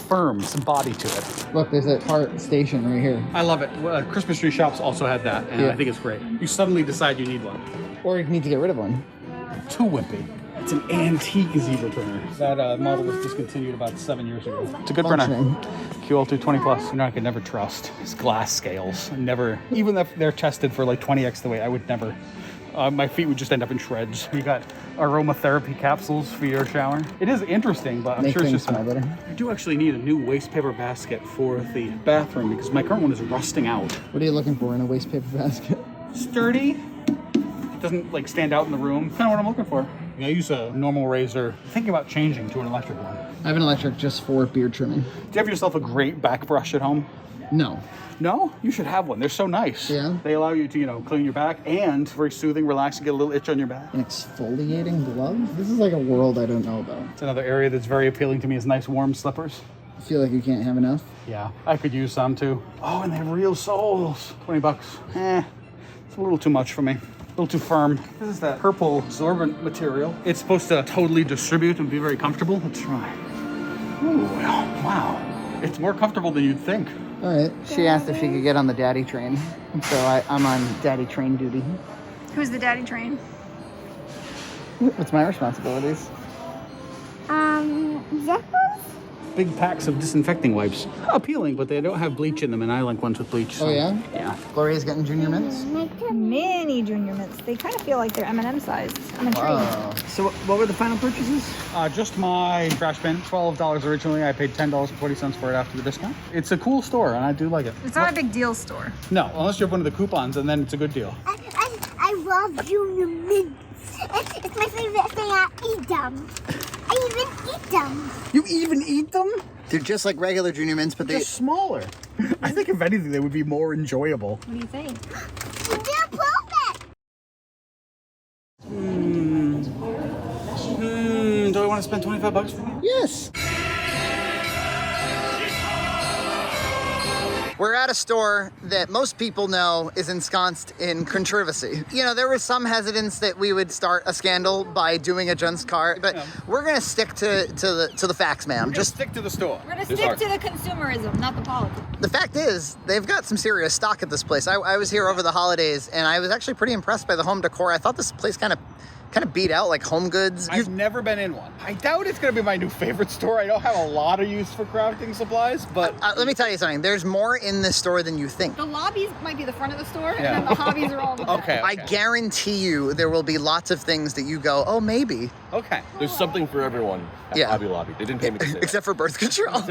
Firm, some body to it. Look, there's a part station right here. I love it. Christmas tree shops also had that, and I think it's great. You suddenly decide you need one. Or you need to get rid of one. Too wimpy. It's an antique zebra printer. That model was discontinued about 7 years ago. It's a good printer. QL220 Plus. You know, I could never trust. It's glass scales. Never. Even if they're tested for like 20x the weight, I would never. My feet would just end up in shreds. You got aromatherapy capsules for your shower. It is interesting, but I'm sure it's just better. I do actually need a new waste paper basket for the bathroom because my current one is rusting out. What are you looking for in a waste paper basket? Sturdy. It doesn't like stand out in the room. Kind of what I'm looking for. I use a normal razor. Thinking about changing to an electric one. I have an electric just for beard trimming. Do you have yourself a great back brush at home? No. No? You should have one. They're so nice. Yeah. They allow you to, you know, clean your back and very soothing, relaxing, get a little itch on your back. An exfoliating glove? This is like a world I don't know about. It's another area that's very appealing to me is nice warm slippers. I feel like you can't have enough. Yeah, I could use some too. Oh, and they have real soles. $20. It's a little too much for me. A little too firm. This is that purple absorbent material. It's supposed to totally distribute and be very comfortable. Let's try. Ooh, wow. It's more comfortable than you'd think. All right. She asked if she could get on the daddy train. So I'm on daddy train duty. Who's the daddy train? What's my responsibilities? Zippers? Big packs of disinfecting wipes. Appealing, but they don't have bleach in them, and I like ones with bleach. So. Oh, yeah? Yeah. Gloria's getting junior mints? Mini junior mints. They kind of feel like they're M&M sized. I'm intrigued. Wow. So what were the final purchases? Just my trash bin. $12 originally. I paid $10.40 for it after the discount. It's a cool store, and I do like it. It's not a big deal store. No, unless you have one of the coupons, and then it's a good deal. I love junior mints. It's my favorite thing. I eat them. I even eat them. You even eat them? They're just like regular junior mints, but They're smaller. I think if anything, they would be more enjoyable. What do you think? They're perfect. Do I want to spend $25 for you? Yes. We're at a store that most people know is ensconced in controversy. You know, there was some hesitance that we would start a scandal by doing a Junt's cart, but we're gonna stick to the facts, ma'am. Just stick to the store. We're gonna stick to the consumerism, not the politics. the fact is, they've got some serious stock at this place. I was here over the holidays, and I was actually pretty impressed by the home decor. I thought this place kind of beat out like Home Goods. I've never been in one. I doubt it's going to be my new favorite store. I don't have a lot of use for crafting supplies, but... let me tell you something. There's more in this store than you think. The lobbies might be the front of the store, and then the hobbies are all in the back. Okay. I guarantee you there will be lots of things that you go, oh, maybe. Okay. There's something for everyone at Hobby Lobby. They didn't pay me to say that. Except for birth control.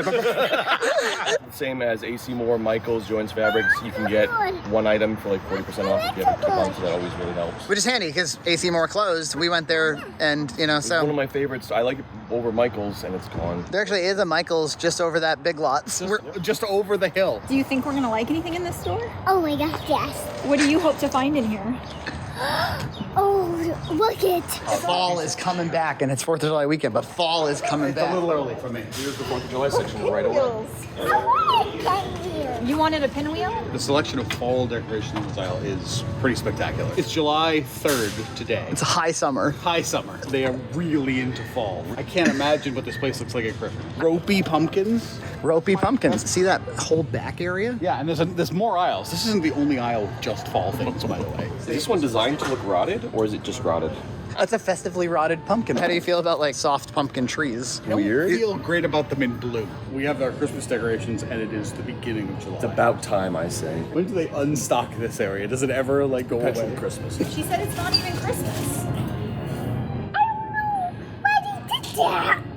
Same as AC Moore, Michaels, Joints Fabrics. You can get one item for like 40% off if you have a coupon, so that always really helps. Which is handy because AC Moore closed. We went there and, you know, It's so. one of my favorites. I like it over Michaels, and it's gone. There actually is a Michaels just over that Big Lots. We're just over the hill. Do you think we're gonna like anything in this store? Oh my gosh, yes. What do you hope to find in here? Oh, look it. Fall is coming back, and it's 4th of July weekend, but fall is coming back. A little early for me. Here's the 4th of July section right away. I want it right here. You wanted a pinwheel? The selection of fall decoration in this aisle is pretty spectacular. It's July 3rd today. It's high summer. High summer. They are really into fall. I can't imagine what this place looks like at Christmas. Ropey pumpkins. Ropey pumpkins. See that whole back area? Yeah, and there's more aisles. This isn't the only aisle with just fall things, by the way. Is this one designed to look rotted, or is it just rotted? That's a festively rotted pumpkin. How do you feel about like soft pumpkin trees? I feel great about them in blue. We have our Christmas decorations, and it is the beginning of July. It's about time, I say. When do they unstock this area? Does it ever like go away? Christmas. She said it's not even Christmas.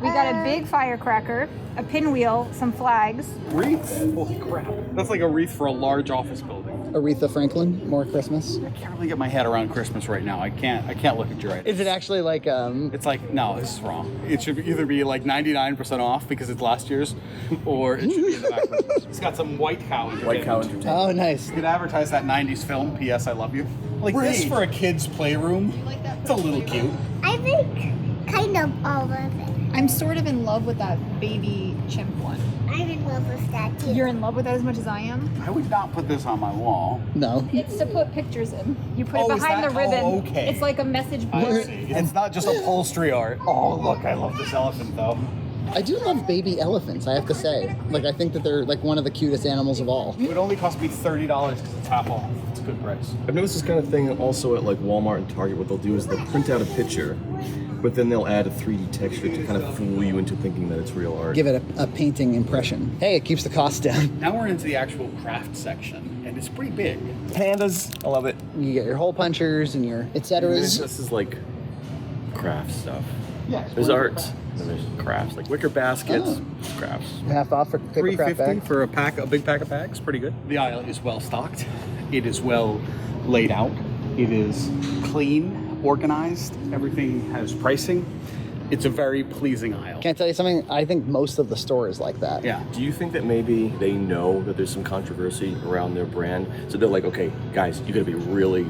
We got a big firecracker, a pinwheel, some flags. Wreaths? Holy crap. That's like a wreath for a large office building. Aretha Franklin, more Christmas. I can't really get my head around Christmas right now. I can't look at your items. Is it actually like It's like, no, this is wrong. It should either be like 99% off because it's last year's, or it should be in the back Christmas. It's got some White Cow entertainment. White Cow entertainment. Oh, nice. You could advertise that 90s film, P.S. I Love You. Like this for a kid's playroom. It's a little cute. I think kind of all of it. I'm sort of in love with that baby chimp one. I'm in love with that too. You're in love with that as much as I am? I would not put this on my wall. No. It's to put pictures in. You put Oh, it is behind that- the ribbon. oh, okay. It's like a message I board. see. It's not just upholstery art. Oh, look, I love this elephant though. I do love baby elephants, I have to say. Like, I think that they're like one of the cutest animals of all. It would only cost me $30 because it's half off. It's a good price. I've noticed this kind of thing also at like Walmart and Target. What they'll do is they'll print out a picture, but then they'll add a 3D texture to kind of fool you into thinking that it's real art. Give it a painting impression. Hey, it keeps the cost down. Now we're into the actual craft section, and it's pretty big. Pandas, I love it. You get your hole punchers and your et ceteras. This is like craft stuff. Yeah. There's art, and there's crafts, like wicker baskets, crafts. Half off for paper craft $3.50 bag. for a big pack of bags. Pretty good. The aisle is well stocked. It is well laid out. It is clean, organized. Everything has pricing. It's a very pleasing aisle. Can I tell you something? I think most of the store is like that. Yeah. Do you think that maybe they know that there's some controversy around their brand, so they're like, okay, guys, you gotta be really,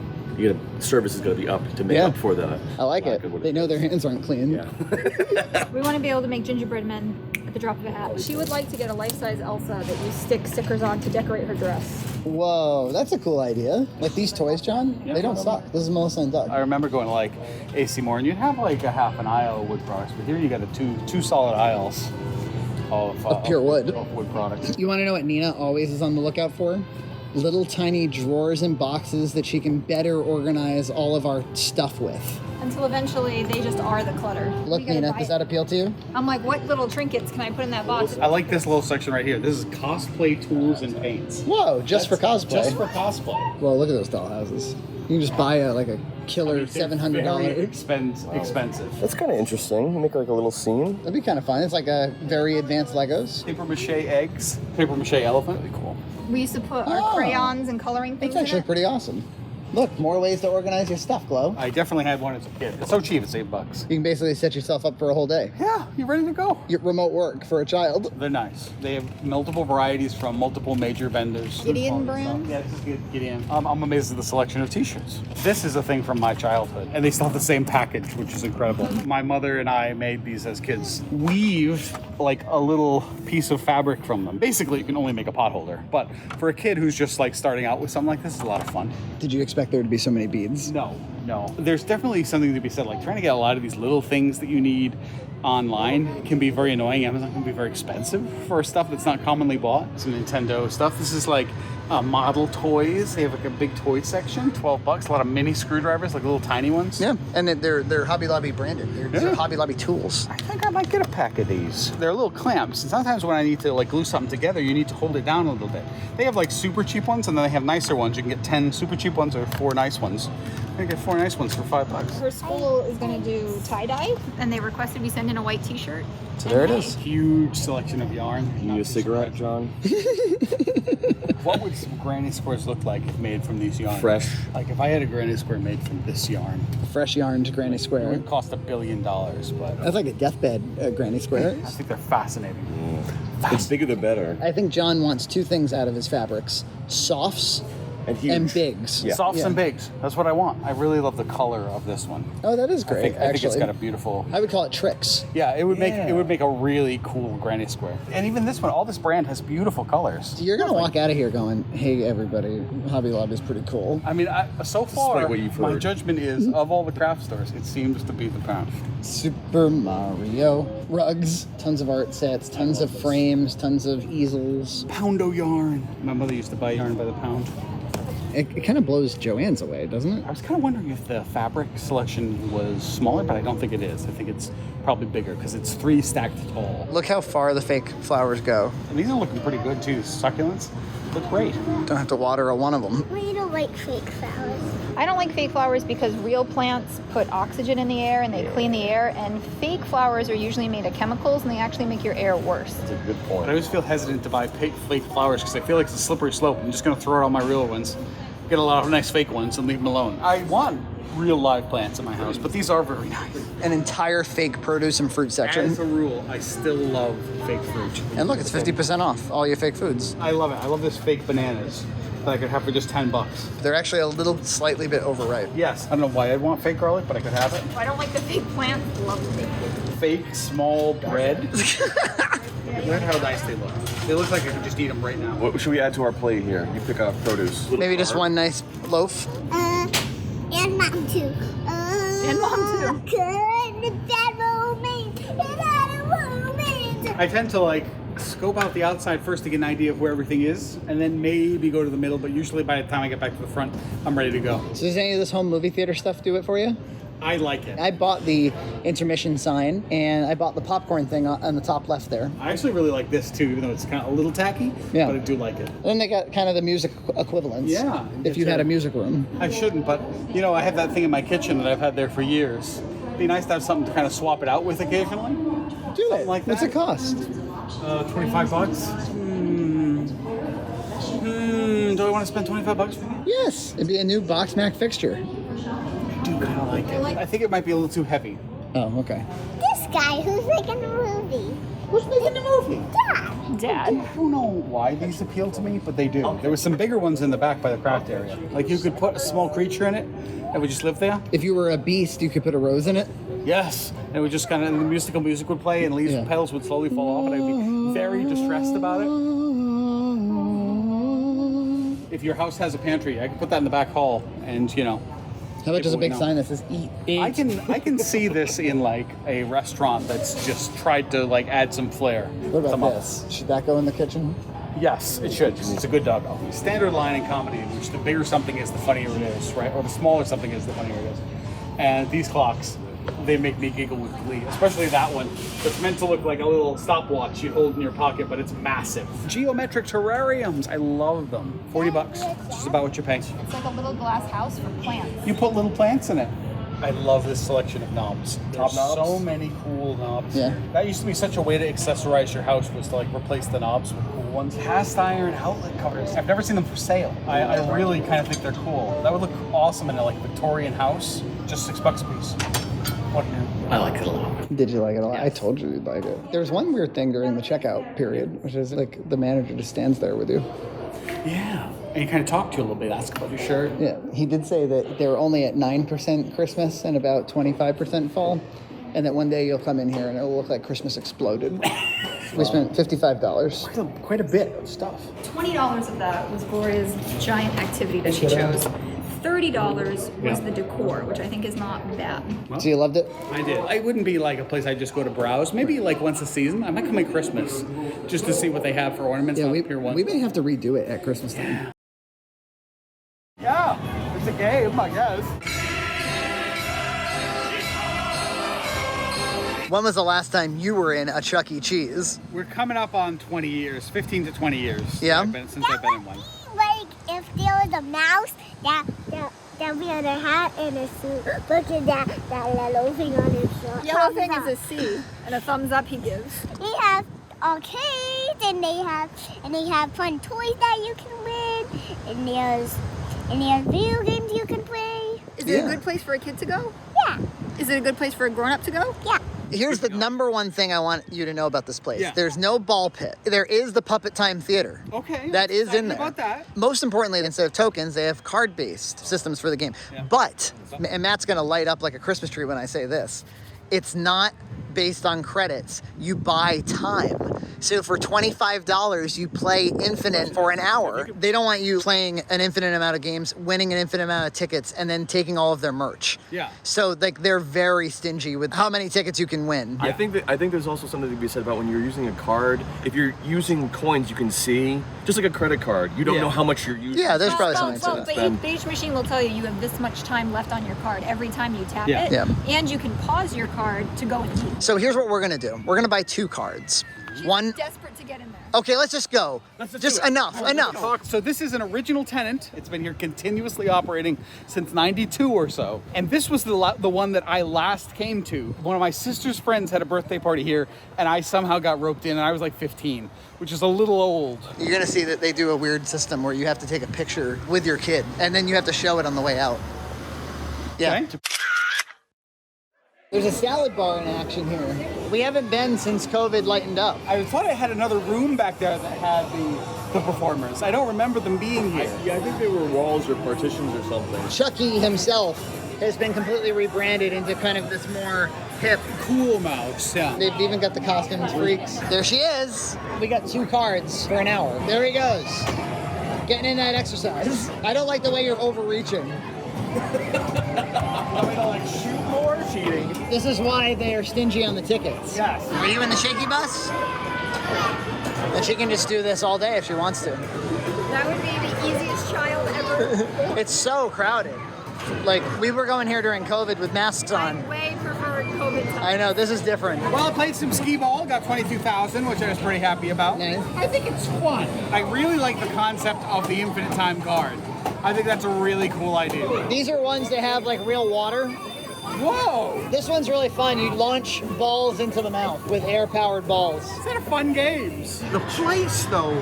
service is gonna be up to make up for the. I like it. They know their hands aren't clean. Yeah. We want to be able to make gingerbread men at the drop of a hat. She would like to get a life-size Elsa that you stick stickers on to decorate her dress. Whoa, that's a cool idea. Like these toys, John, they don't suck. This is Melissa and Doug. I remember going to like AC Moore, and you'd have like a half an aisle of wood products, but here you got two solid aisles of pure wood. Of wood products. You want to know what Nina always is on the lookout for? Little tiny drawers and boxes that she can better organize all of our stuff with. Until eventually they just are the clutter. Look, We gotta Nina, buy does it. that appeal to you? I'm like, what little trinkets can I put in that box? I like this little section right here. This is cosplay tools and paints. Whoa, just for cosplay. Just for cosplay. Well, look at those dollhouses. You can just buy a killer $700. Very expensive. That's kind of interesting. You make like a little scene. That'd be kind of fun. It's like a very advanced Legos. Paper mache eggs. Paper mache elephant. Pretty cool. We used to put our crayons and coloring things That's actually in it. pretty awesome. Look, more ways to organize your stuff, Glow. I definitely had one as a kid. It's so cheap, it's $8. You can basically set yourself up for a whole day. Yeah, you're ready to go. Your remote work for a child. They're nice. They have multiple varieties from multiple major vendors. Gideon brand? Yeah, this is Gideon. I'm amazed at the selection of t-shirts. This is a thing from my childhood, and they still have the same package, which is incredible. My mother and I made these as kids. Weaved like a little piece of fabric from them. Basically, you can only make a pot holder, but for a kid who's just like starting out with something like this, it's a lot of fun. Did you expect there to be so many beads? No. There's definitely something to be said, like trying to get a lot of these little things that you need online can be very annoying. Amazon can be very expensive for stuff that's not commonly bought. Some Nintendo stuff. This is like model toys. They have like a big toy section, $12. A lot of mini screwdrivers, like little tiny ones. Yeah, and they're Hobby Lobby branded. They're Hobby Lobby tools. I think I might get a pack of these. They're little clamps, and sometimes when I need to like glue something together, you need to hold it down a little bit. They have like super cheap ones, and then they have nicer ones. You can get 10 super cheap ones or 4 nice ones. I'm gonna get 4 nice ones for $5. Her school is gonna do tie-dye, and they requested we send in a white t-shirt. So there it is. Huge selection of yarn. You need a cigarette, John? What would some granny squares look like if made from these yarns? Fresh. Like if I had a granny square made from this yarn. Fresh yarned granny It square. would cost $1 billion, but That's like a deathbed granny square. I think they're fascinating. It's bigger the better. I think John wants 2 things out of his fabrics: softs And huge. and bigs. Yeah. Softs and bigs. That's what I want. I really love the color of this one. Oh, that is great. I think it's got a beautiful. I would call it tricks. Yeah, it would make a really cool granny square. And even this one, all this brand has beautiful colors. You're gonna walk out of here going, "Hey, everybody, Hobby Lobby is pretty cool." I mean, so far, Despite what you've my heard. judgment is of all the craft stores, it seems to be the pound. Super Mario rugs, tons of art sets, tons of frames, tons of easels. Poundo yarn. My mother used to buy yarn by the pound. It kind of blows Joanne's away, doesn't it? I was kind of wondering if the fabric selection was smaller, but I don't think it is. I think it's probably bigger because it's 3 stacked tall. Look how far the fake flowers go. And these are looking pretty good too. Succulents look great. Don't have to water a one of them. We don't like fake flowers. I don't like fake flowers because real plants put oxygen in the air and they clean the air, and fake flowers are usually made of chemicals and they actually make your air worse. That's a good point. But I always feel hesitant to buy fake flowers because I feel like it's a slippery slope. I'm just going to throw out all my real ones, get a lot of nice fake ones, and leave them alone. I want real live plants in my house, but these are very nice. An entire fake produce and fruit section. As a rule, I still love fake fruit. And look, it's 50% off all your fake foods. I love it. I love this fake bananas that I could have for just $10. They're actually a little slightly bit overripe. Yes. I don't know why I'd want fake garlic, but I could have it. I don't like the fake plants, love the fake fruit. Fake small bread. Look how nice they look. They look like I could just eat them right now. What should we add to our plate here? You pick out produce. Maybe just one nice loaf. And Mom too. And Mom too. I tend to like scope out the outside first to get an idea of where everything is, and then maybe go to the middle, but usually by the time I get back to the front, I'm ready to go. So does any of this home movie theater stuff do it for you? I like it. I bought the intermission sign, and I bought the popcorn thing on the top left there. I actually really like this too, even though it's kind of a little tacky, Yeah. but I do like it. And then they got kind of the music equivalents. Yeah. If you had a music room. I shouldn't, but you know, I have that thing in my kitchen that I've had there for years. It'd be nice to have something to kind of swap it out with occasionally. Do something like that. What's it cost? $25. Do I want to spend $25 for that? Yes. It'd be a new Box Mac fixture. I do kind of like it. I think it might be a little too heavy. Oh, okay. This guy who's making the movie. Who's making the movie? Dad. I don't know why these appeal to me, but they do. There was some bigger ones in the back by the craft area. Like you could put a small creature in it that would just live there. If you were a beast, you could put a rose in it. Yes. And it would just kind of, the music would play and leaves and petals would slowly fall off, and I'd be very distressed about it. If your house has a pantry, I could put that in the back hall and, you know. How about just a big sign that says eat? I can see this in like a restaurant that's just tried to like add some flair. What about this? Should that go in the kitchen? Yes, it should. It's a good doggo. Standard line in comedy in which the bigger something is, the funnier it is, right? Or the smaller something is, the funnier it is. And these clocks, they make me giggle with glee, especially that one. It's meant to look like a little stopwatch you hold in your pocket, but it's massive. Geometric terrariums, I love them. $40, which is about what you're paying. It's like a little glass house for plants. You put little plants in it. I love this selection of knobs. Top There's knobs? so many cool knobs. Yeah. That used to be such a way to accessorize your house, was to like replace the knobs with cool ones. Cast iron outlet covers. I've never seen them for sale. I really kind of think they're cool. That would look awesome in a like Victorian house. Just $6 a piece. What do you know? I like it a lot. Did you like it a lot? I told you you'd like it. There's one weird thing during the checkout period, which is like the manager just stands there with you. Yeah. And you kind of talk to you a little bit, ask about your shirt. Yeah, he did say that they were only at 9% Christmas and about 25% fall, and that one day you'll come in here and it'll look like Christmas exploded. We spent $55. Quite a bit of stuff. $20 of that was Gloria's giant activity that she chose. $30 was the decor, which I think is not bad. So you loved it? I did. It wouldn't be like a place I just go to browse. Maybe like once a season. I might come at Christmas just to see what they have for ornaments. Yeah, we may have to redo it at Christmas time. Yeah, it's a game, I guess. When was the last time you were in a Chuck E. Cheese? We're coming up on 20 years, 15 to 20 years. Yeah? Since I've been in one. Like if there was a mouse that we had a hat and a suit. Look at that little thing on his shirt. Yellow thing is a C, and a thumbs up he gives. They have arcades and they have fun toys that you can win, and there's video games you can play. Is it a good place for a kid to go? Yeah. Is it a good place for a grown-up to go? Yeah. Here's the number one thing I want you to know about this place. Yeah. There's no ball pit. There is the Puppet Time Theater. Okay. That is in there. About that. Most importantly, instead of tokens, they have card-based systems for the game. Yeah. But, and Matt's gonna light up like a Christmas tree when I say this, it's not based on credits. You buy time. So for $25, you play infinite for an hour. They don't want you playing an infinite amount of games, winning an infinite amount of tickets, and then taking all of their merch. Yeah. So like they're very stingy with how many tickets you can win. I think there's also something to be said about when you're using a card. If you're using coins, you can see, just like a credit card, you don't know how much you're using. Yeah, there's probably something to that. The beige machine will tell you have this much time left on your card every time you tap it. Yeah. And you can pause your card to go and eat. So here's what we're gonna do. We're gonna buy 2 cards. One. Desperate to get in there. Okay, let's just go. Just enough. So this is an original tenant. It's been here continuously operating since 92 or so. And this was the one that I last came to. One of my sister's friends had a birthday party here, and I somehow got roped in, and I was like 15, which is a little old. You're gonna see that they do a weird system where you have to take a picture with your kid, and then you have to show it on the way out. Yeah. Okay. There's a salad bar in action here. We haven't been since COVID lightened up. I thought I had another room back there that had the performers. I don't remember them being here. Yeah, I think they were walls or partitions or something. Chucky himself has been completely rebranded into kind of this more hip, cool mouse. Yeah. They've even got the costumes freaks. There she is. We got 2 cards for an hour. There he goes. Getting in that exercise. I don't like the way you're overreaching. I'm gonna like shoot more? Cheating. This is why they are stingy on the tickets. Yes. Are you in the shaky bus? And she can just do this all day if she wants to. That would be the easiest child ever. It's so crowded. Like, we were going here during COVID with masks on. I way preferred COVID time. I know, this is different. Well, I played some skee ball, got 22,000, which I was pretty happy about. Nice. I think it's fun. I really like the concept of the infinite time card. I think that's a really cool idea. These are ones that have like real water. Whoa! This one's really fun. You launch balls into the mouth with air-powered balls. It's kind of fun games. The place, though,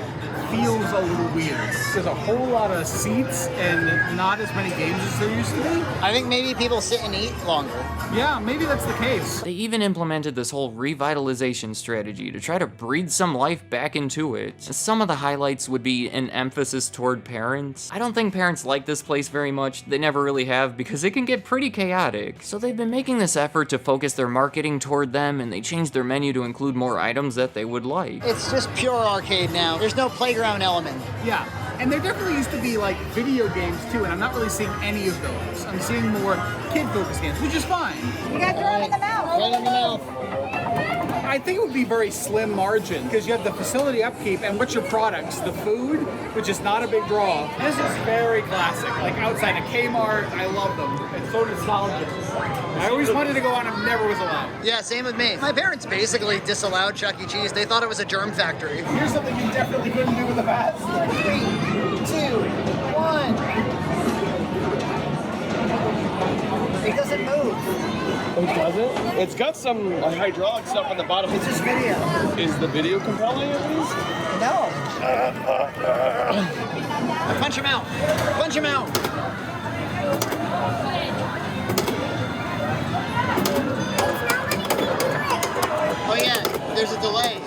feels a little weird. There's a whole lot of seats and not as many games as there used to be. I think maybe people sit and eat longer. Yeah, maybe that's the case. They even implemented this whole revitalization strategy to try to breathe some life back into it. Some of the highlights would be an emphasis toward parents. I don't think parents like this place very much. They never really have because it can get pretty chaotic. So they've been making this effort to focus their marketing toward them, and they changed their menu to include more items that they would like. It's just pure arcade now. There's no playground element. Yeah, and there definitely used to be like video games too, and I'm not really seeing any of those. I'm seeing more kid-focused games, which is fine. You got thrown in the mouth. Right in the mouth. I think it would be very slim margin because you have the facility upkeep and what's your products? The food, which is not a big draw. This is very classic, like outside of Kmart. I love them. It's so nostalgic. I always wanted to go on and never was allowed. Yeah, same with me. My parents basically disallowed Chuck E. Cheese. They thought it was a germ factory. Here's something you definitely couldn't do with a bat. 3, 2, 1. It doesn't move. Oh, does it? It's got some hydraulic stuff on the bottom. It's just video. Is the video compelling at least? No. Punch him out. Punch him out. Oh yeah, there's a delay.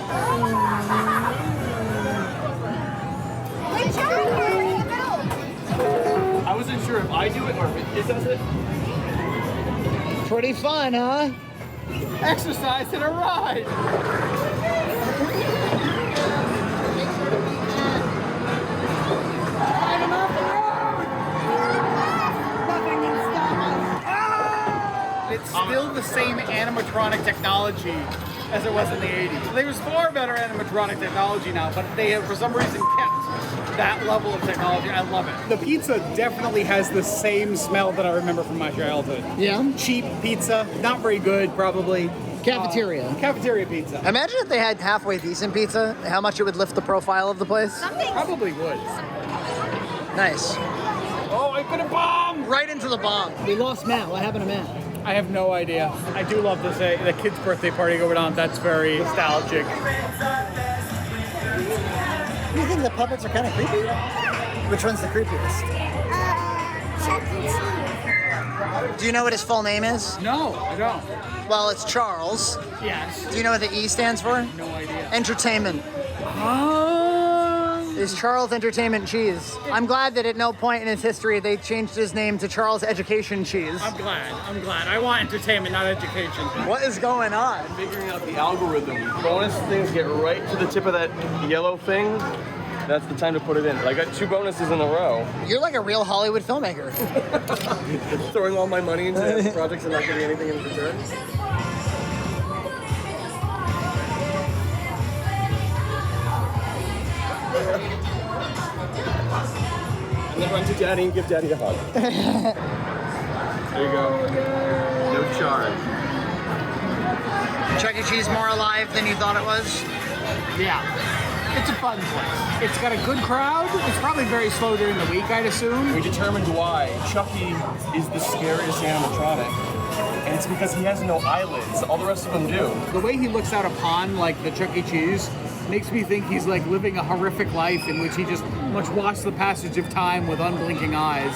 I wasn't sure if I do it or if it does it. Pretty fun, huh? Exercise and a ride. It's still the same animatronic technology as it was in the 80s. There's far better animatronic technology now, but they have for some reason kept that level of technology. I love it. The pizza definitely has the same smell that I remember from my childhood. Yeah? Cheap pizza, not very good probably. Cafeteria. Cafeteria pizza. Imagine if they had halfway decent pizza, how much it would lift the profile of the place. Probably would. Nice. Oh, I put a bomb! Right into the bomb. We lost Matt. What happened to Matt? I have no idea. I do love this, the kid's birthday party going on. That's very nostalgic. You think the puppets are kind of creepy? Which one's the creepiest? Chuck E. Cheese. Do you know what his full name is? No, I don't. Well, it's Charles. Yes. Do you know what the E stands for? No idea. Entertainment. Is Charles Entertainment Cheese. I'm glad that at no point in his history they changed his name to Charles Education Cheese. I'm glad. I want entertainment, not education. What is going on? Figuring out the algorithm. Bonus things get right to the tip of that yellow thing. That's the time to put it in. I got 2 bonuses in a row. You're like a real Hollywood filmmaker. Throwing all my money into projects and not getting anything in return. And then run to Daddy and give Daddy a hug. There you go. No charge. Chuck E. Cheese more alive than you thought it was? Yeah. It's a fun place. It's got a good crowd. It's probably very slow during the week, I'd assume. We determined why. Chucky is the scariest animatronic. And it's because he has no eyelids. All the rest of them do. The way he looks out upon, like, the Chuck E. Cheese makes me think he's, like, living a horrific life in which he just must watch the passage of time with unblinking eyes.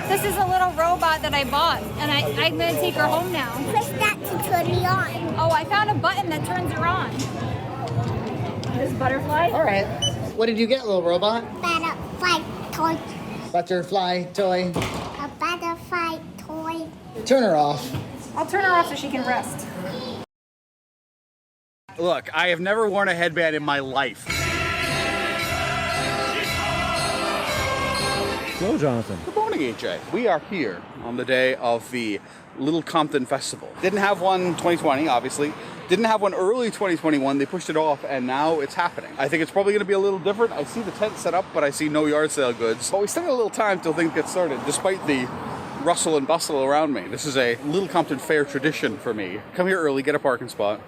This is a little robot that I bought, and I'm gonna take her home now. Push that to turn me on. Oh, I found a button that turns her on. This butterfly? All right. What did you get, little robot? Butterfly toy. Butterfly toy. A butterfly toy. Turn her off. I'll turn her off so she can rest. Look, I have never worn a headband in my life. Hello, Jonathan. Good morning, AJ. We are here on the day of the Little Compton Festival. Didn't have one 2020, obviously. Didn't have one early 2021. They pushed it off, and now it's happening. I think it's probably going to be a little different. I see the tent set up, but I see no yard sale goods. But we still got a little time till things get started, despite the rustle and bustle around me. This is a Little Compton fair tradition for me. Come here early, get a parking spot.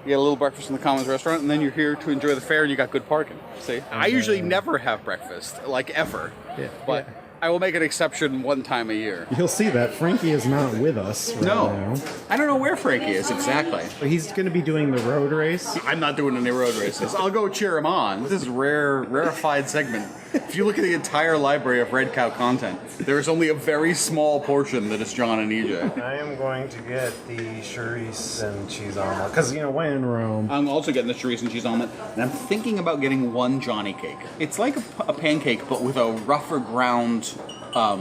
You get a little breakfast in the Commons restaurant, and then you're here to enjoy the fair, and you got good parking. See, I usually never have breakfast, like ever. Yeah. But I will make an exception one time a year. You'll see that Frankie is not with us right now. I don't know where Frankie is exactly. He's going to be doing the road race. I'm not doing any road races. I'll go cheer him on. This is a rarefied segment. If you look at the entire library of Red Cow content, there is only a very small portion that is John and EJ. I am going to get the chorizo and cheese omelet because when in Rome. I'm also getting the chorizo and cheese omelet, and I'm thinking about getting one Johnny cake. It's like a pancake, but with a rougher ground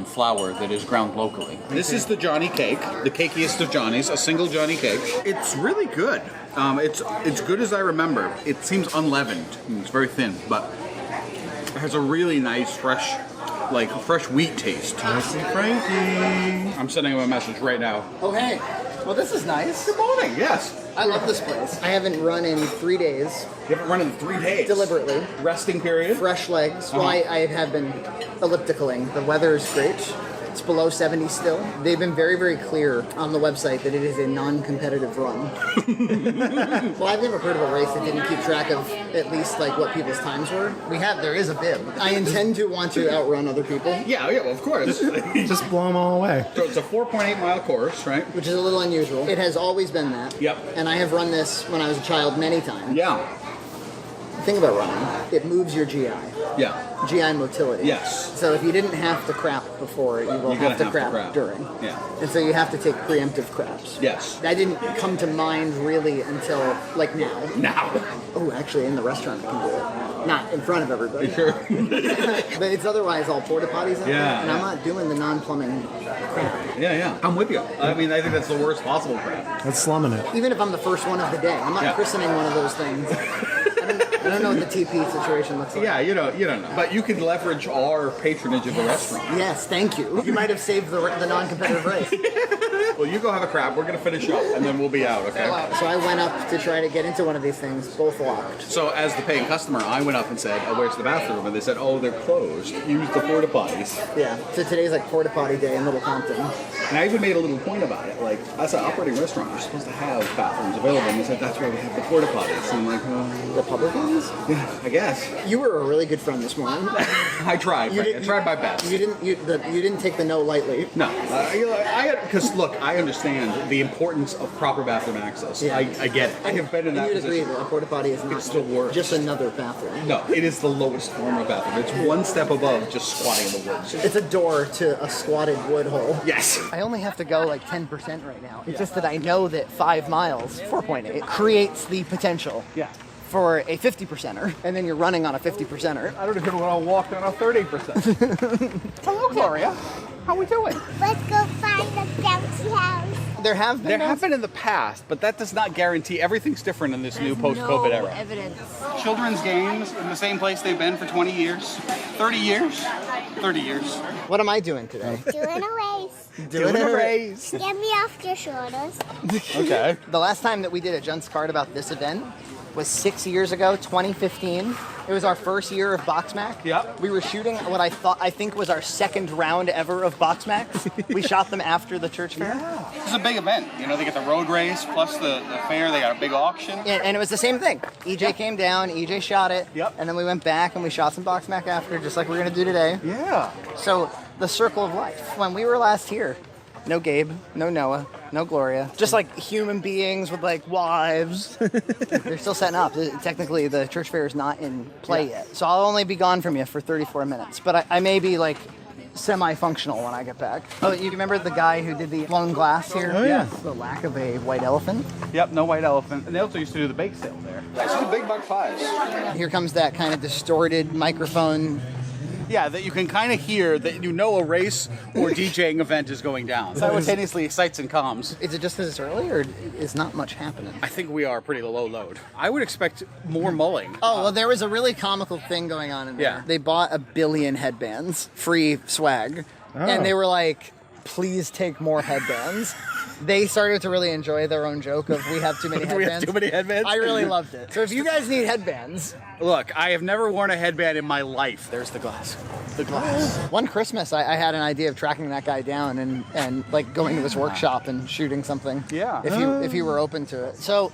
flour that is ground locally. This is the Johnny cake, the cakiest of Johnny's, a single Johnny cake. It's really good. It's good as I remember. It seems unleavened. It's very thin, but it has a really nice fresh wheat taste. I see Frankie. I'm sending him a message right now. Oh, hey. Well, this is nice. Good morning. Yes. I love this place. I haven't run in 3 days. You haven't run in 3 days? Deliberately. Resting period? Fresh legs. Well, I have been ellipticaling. The weather is great. It's below 70 still. They've been very, very clear on the website that it is a non-competitive run. Well, I've never heard of a race that didn't keep track of at least like what people's times were. There is a bib. I intend to want to outrun other people. Yeah, well, of course. Just blow them all away. So it's a 4.8 mile course, right? Which is a little unusual. It has always been that. Yep. And I have run this when I was a child many times. Yeah. The thing about running, it moves your GI. Yeah. GI motility. Yes. So if you didn't have to crap before, you will have to crap during. Yeah. And so you have to take preemptive craps. Yes. That didn't come to mind really until like now. Now. Oh, actually in the restaurant I can do it. Not in front of everybody. Sure. But it's otherwise all porta potties in there, and I'm yeah. not doing the non-plumbing crap. Yeah. I'm with you. I mean, I think that's the worst possible crap. That's slumming it. Even if I'm the first one of the day, I'm not christening one of those things. I don't know what the TP situation looks like. Yeah, you don't know. But you can leverage our patronage of the restaurant. Yes, thank you. You might have saved the non-competitive race. Well, you go have a crap. We're going to finish up, and then we'll be out, okay? So I went up to try to get into one of these things, both locked. So as the paying customer, I went up and said, oh, where's the bathroom? And they said, oh, they're closed. Use the porta potties. Yeah, so today's like porta potty day in Little Compton. And I even made a little point about it. Like, as an operating restaurant, you're supposed to have bathrooms available. And they said, that's why we have the porta potties. And I'm like, the public ones? Yeah, I guess. You were a really good friend this morning. I tried. I tried my best. You didn't take the no lightly. No, because look, I understand the importance of proper bathroom access. Yeah. I get it. I have been in that position. You'd agree that a porta potty is not the worst. Just another bathroom. No, it is the lowest form of bathroom. It's one step above just squatting in the woods. It's a door to a squatted wood hole. Yes. I only have to go like 10% right now. It's just that I know that 5 miles, 4.8, creates the potential. Yeah. For a 50%er, and then you're running on a 50%er. I don't even want to walk on a 30%. Hello, Gloria. How we doing? Let's go find the bouncy house. There have been in the past, but that does not guarantee everything's different in this new post-COVID era. Evidence. Children's games in the same place they've been for 20 years, 30 years, 30 years. What am I doing today? Doing a race. Doing a race. Get me off your shoulders. Okay. The last time that we did a Junt's card about this event was 6 years ago, 2015. It was our first year of BoxMac. Yep. We were shooting what I think was our second round ever of BoxMacs. We shot them after the church fair. Yeah. It's a big event. You know, they get the road race plus the fair. They got a big auction. And it was the same thing. EJ came down, EJ shot it. Yep. And then we went back and we shot some BoxMac after, just like we're gonna do today. Yeah. So the circle of life. When we were last here, no Gabe, no Noah, no Gloria. Just like human beings with like wives. They're still setting up. Technically, the church fair is not in play yet. So I'll only be gone from you for 34 minutes. But I may be like semi-functional when I get back. Oh, you remember the guy who did the blown glass here? Oh, yeah. The lack of a white elephant. Yep, no white elephant. And they also used to do the bake sale there. This is the Big Buck Pies. Here comes that kind of distorted microphone. Yeah, that you can kind of hear that you know a race or DJing event is going down. Simultaneously, sights and comms. Is it just because it's early, or is not much happening? I think we are pretty low load. I would expect more mulling. Oh, well, there was a really comical thing going on in there. Yeah. They bought 1 billion headbands, free swag, and they were like, please take more headbands. They started to really enjoy their own joke of we have too many headbands. We have too many headbands? I really loved it. So if you guys need headbands... Look, I have never worn a headband in my life. There's the glass. The glass. One Christmas, I had an idea of tracking that guy down and like going to his workshop and shooting something. Yeah. If you were open to it. So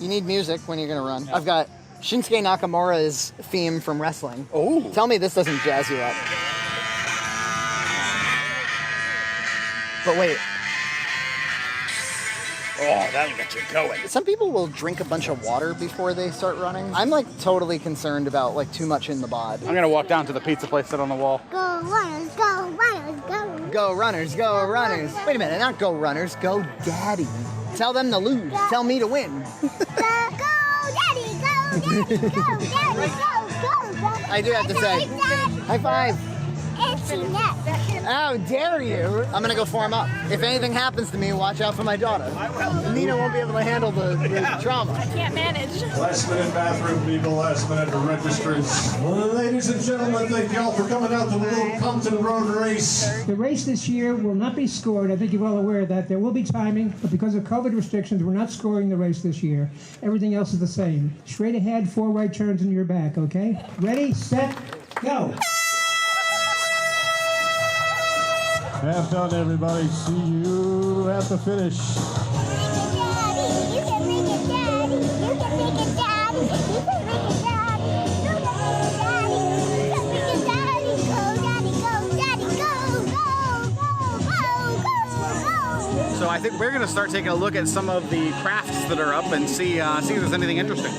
you need music when you're going to run. I've got Shinsuke Nakamura's theme from wrestling. Oh. Tell me this doesn't jazz you up. But wait. Oh, that'll get you going. Some people will drink a bunch of water before they start running. I'm like totally concerned about like too much in the bod. I'm gonna walk down to the pizza place, sit on the wall. Go runners, go runners, go. Go runners, go runners. Wait a minute, not go runners, go daddy. Tell them to lose, tell me to win. Go daddy, go daddy, go daddy, go. I do have to say, high five. It's net. How dare you? I'm gonna go form up. If anything happens to me, watch out for my daughter. Nina won't be able to handle the trauma. I can't manage. Last minute bathroom people, last minute registers. Well, ladies and gentlemen, thank y'all for coming out to the Little Compton Road Race. The race this year will not be scored. I think you're well aware of that. There will be timing, but because of COVID restrictions, we're not scoring the race this year. Everything else is the same. Straight ahead, 4 right turns in your back, okay? Ready, set, go. Have fun, everybody. See you at the finish. You can make it, Daddy. You can make it, Daddy. You can make it, Daddy. You can make it, Daddy. You can make it, Daddy. Go, Daddy, go, Daddy, go, go, go, go, go. So I think we're going to start taking a look at some of the crafts that are up and see if there's anything interesting.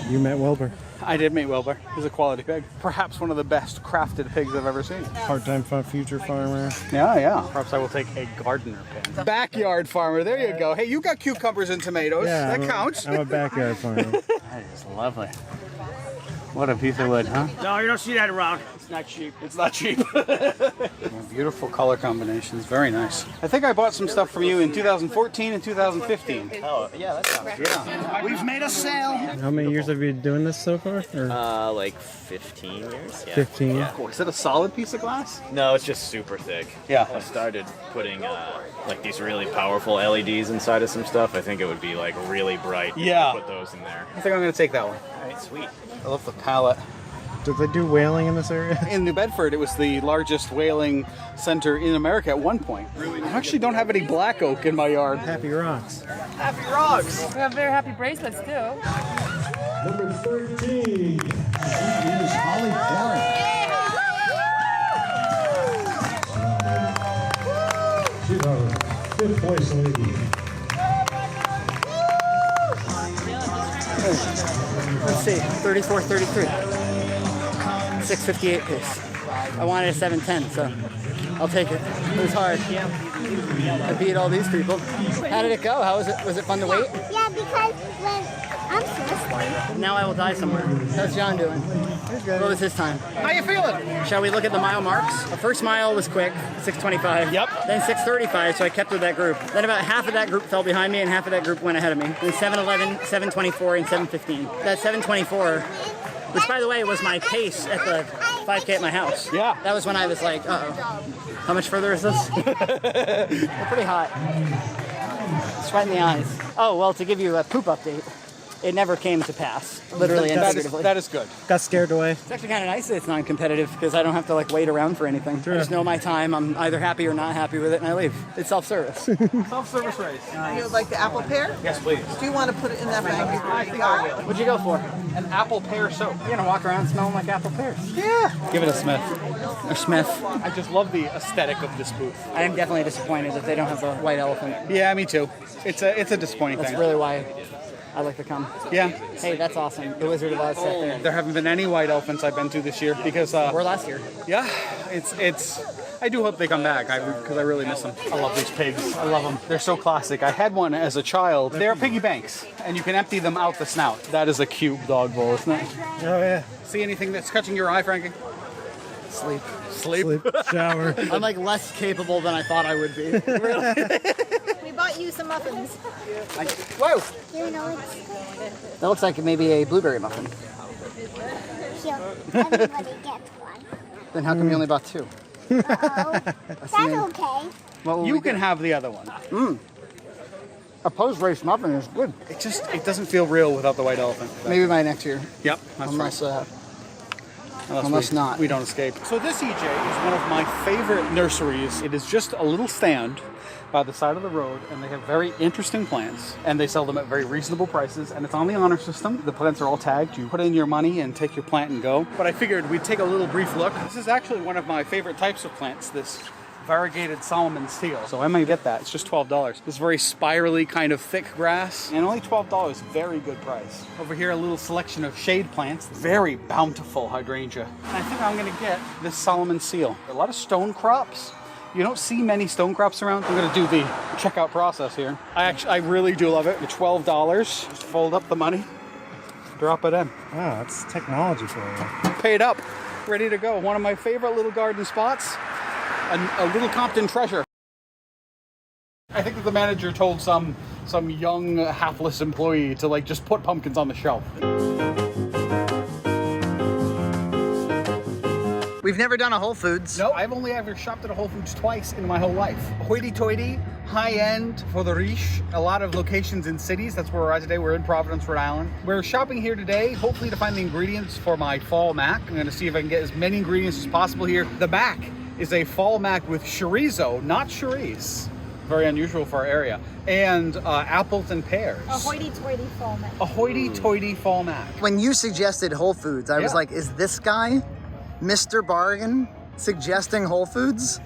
You met Wilbur. I did meet Wilbur. He's a quality pig. Perhaps one of the best crafted pigs I've ever seen. Part-time future farmer. Yeah. Perhaps I will take a gardener pin. Backyard farmer. There you go. Hey, you got cucumbers and tomatoes. Yeah, that counts. I'm a backyard farmer. That is lovely. What a piece of wood, huh? No, you don't see that around. It's not cheap. It's not cheap. Beautiful color combinations. Very nice. I think I bought some stuff from you in 2014 and 2015. Oh, yeah, that sounds good. Yeah. We've made a sale. How many years have you been doing this so far? Or? Like 15 years. Yeah. 15. Yeah. Cool. Is it a solid piece of glass? No, it's just super thick. Yeah. I started putting like these really powerful LEDs inside of some stuff. I think it would be like really bright. Yeah. To put those in there. I think I'm going to take that one. All right, sweet. I love the palette. Did they do whaling in this area? In New Bedford, it was the largest whaling center in America at one point. I actually don't have any black oak in my yard. Happy rocks. Happy rocks! We have very happy bracelets too. Number 13. She is Holly Warren. She's our 5th place lady. Let's see, 34, 33. 658 pace. I wanted a 710, so I'll take it. It was hard. I beat all these people. How did it go? How was it? Was it fun to wait? Yeah, because when I'm stressed. Now I will die somewhere. How's John doing? What was his time? How you feeling? Shall we look at the mile marks? The first mile was quick, 6:25. Yep. Then 6:35, so I kept with that group. Then about half of that group fell behind me and half of that group went ahead of me. Then 7:11, 7:24, and 7:15. That 7:24, which by the way was my pace at the 5K at my house. Yeah. That was when I was like, uh-oh. How much further is this? We're pretty hot. Sweat in the eyes. Oh, well, to give you a poop update, it never came to pass, literally and figuratively. That is good. Got scared away. It's actually kind of nice that it's non-competitive because I don't have to like wait around for anything. I just know my time. I'm either happy or not happy with it, and I leave. It's self-service. Self-service race. You would like the apple pear? Yes, please. Do you want to put it in that bag? I think I will. What'd you go for? An apple pear soap. You're gonna walk around smelling like apple pears. Yeah. Give it a Smith. Or Smith. I just love the aesthetic of this booth. I am definitely disappointed that they don't have the white elephant. Yeah, me too. It's a disappointing That's thing. really why I like to come. Yeah. Hey, that's awesome. The Wizard of Oz sat there. There haven't been any white elephants I've been to this year because or last year. Yeah, it's. I do hope they come back because I really miss them. I love these pigs. I love them. They're so classic. I had one as a child. They're piggy banks, and you can empty them out the snout. That is a cute dog bowl, isn't it? Oh yeah. See anything that's catching your eye, Frankie? Sleep. Sleep. Shower. I'm like less capable than I thought I would be. We bought you some muffins. Whoa! You know, That looks like maybe a blueberry muffin. everybody gets one. Then how come you only bought two? That's okay. You can have the other one. A post-race muffin is good. It doesn't feel real without the white elephant. Maybe by next year. Yep. Unless not. We don't escape. So this EJ is one of my favorite nurseries. It is just a little stand by the side of the road, and they have very interesting plants, and they sell them at very reasonable prices, and it's on the honor system. The plants are all tagged. You put in your money and take your plant and go. But I figured we'd take a little brief look. This is actually one of my favorite types of plants, this variegated Solomon seal. So I might get that. It's just $12. This very spirally kind of thick grass, and only $12. Very good price. Over here, a little selection of shade plants. Very bountiful hydrangea. And I think I'm gonna get this Solomon seal. A lot of stone crops. You don't see many stone crops around. I'm gonna do the checkout process here. I really do love it. For $12, just fold up the money, drop it in. Wow, that's technology for you. Paid up, ready to go. One of my favorite little garden spots. A little Compton treasure. I think that the manager told some young hapless employee to like just put pumpkins on the shelf. We've never done a Whole Foods. No, I've only ever shopped at a Whole Foods twice in my whole life. Hoity-toity, high-end, for the riche. A lot of locations in cities. That's where we're at today. We're in Providence, Rhode Island. We're shopping here today, hopefully to find the ingredients for my fall mac. I'm gonna see if I can get as many ingredients as possible here. The mac is a fall mac with chorizo, not chorizo. Very unusual for our area. And apples and pears. A hoity-toity fall mac. A hoity-toity fall mac. When you suggested Whole Foods, I was like, is this guy, Mr. Bargain, suggesting Whole Foods?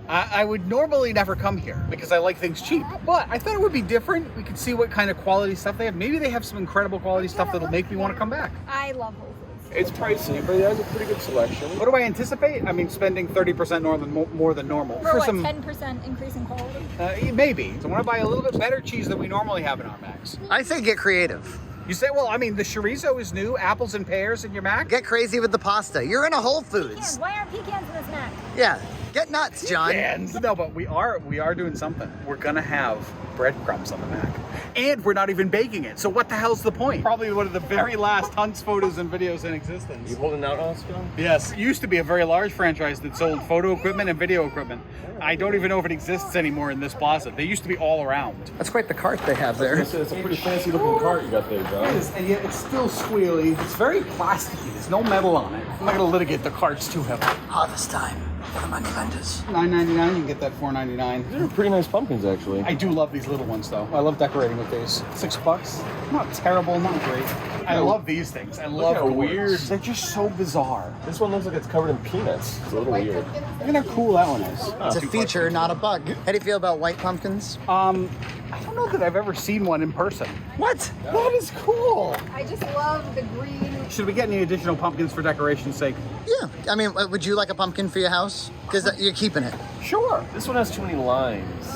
I would normally never come here because I like things cheap, but I thought it would be different. We could see what kind of quality stuff they have. Maybe they have some incredible quality stuff that'll make me want to come back. I love Whole Foods. It's pricey, but it has a pretty good selection. What do I anticipate? I mean, spending 30% more than normal. For what, 10% increase in quality? Maybe. So I want to buy a little bit better cheese than we normally have in our macs. I say get creative. You say, well, I mean, the chorizo is new, apples and pears in your mac. Get crazy with the pasta. You're in a Whole Foods. Pecans. Why aren't pecans in this mac? Yeah, get nuts, John. Pecans. No, but we are doing something. We're gonna have breadcrumbs on the mac, and we're not even baking it. So what the hell's the point? Probably one of the very last Hunt's photos and videos in existence. You holding out on us, John? Yes. It used to be a very large franchise that sold photo equipment and video equipment. I don't even know if it exists anymore in this plaza. They used to be all around. That's quite the cart they have there. It's a pretty fancy looking cart you got there, John. It is, and yet it's still squealy. It's very plasticky. There's no metal on it. I'm not gonna litigate the cart's too heavy. Harvest time for the money vendors. $9.99. You can get that $4.99. These are pretty nice pumpkins, actually. I do love these little ones, though. I love decorating with these. $6. Not terrible, not great. I love these things. I love how gourds. weird. They're just so bizarre. This one looks like it's covered in peanuts. It's a little weird. Look at how cool that one is. It's a feature, not a bug. How do you feel about white pumpkins? I don't know that I've ever seen one in person. What? That is cool. I just love the green. Should we get any additional pumpkins for decoration's sake? Yeah. I mean, would you like a pumpkin for your house? Because you're keeping it. Sure. This one has too many lines.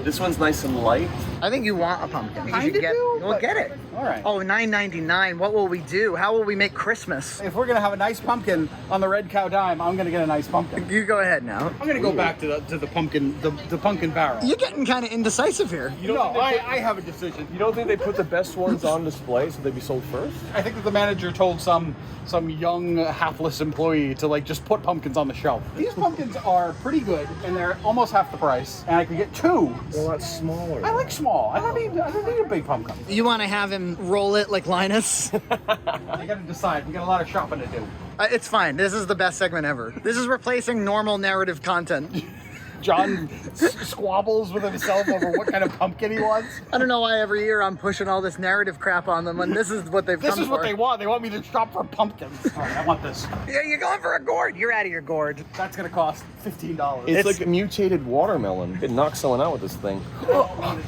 This one's nice and light. I think you want a pumpkin. Kinda do, We'll get it. All right. Oh, $9.99. What will we do? How will we make Christmas? If we're gonna have a nice pumpkin on the Red Cow dime, I'm gonna get a nice pumpkin. You go ahead now. I'm gonna go back to the pumpkin barrel. You're getting kind of indecisive here. I have a decision. You don't think they put the best ones on display so they'd be sold first? I think that the manager told some young hapless employee to just put pumpkins on the shelf. These pumpkins are pretty good and they're almost half the price. And I could get two. They're a lot smaller. I like small. I don't need a big pumpkin. You want to have him roll it like Linus? You gotta decide. We got a lot of shopping to do. It's fine. This is the best segment ever. This is replacing normal narrative content. John squabbles with himself over what kind of pumpkin he wants. I don't know why every year I'm pushing all this narrative crap on them when this is what they've come for. This is what they want. They want me to shop for pumpkins. All right, I want this. Yeah, you're going for a gourd. You're out of your gourd. That's gonna cost $15. It's like a mutated watermelon. It knocks someone out with this thing.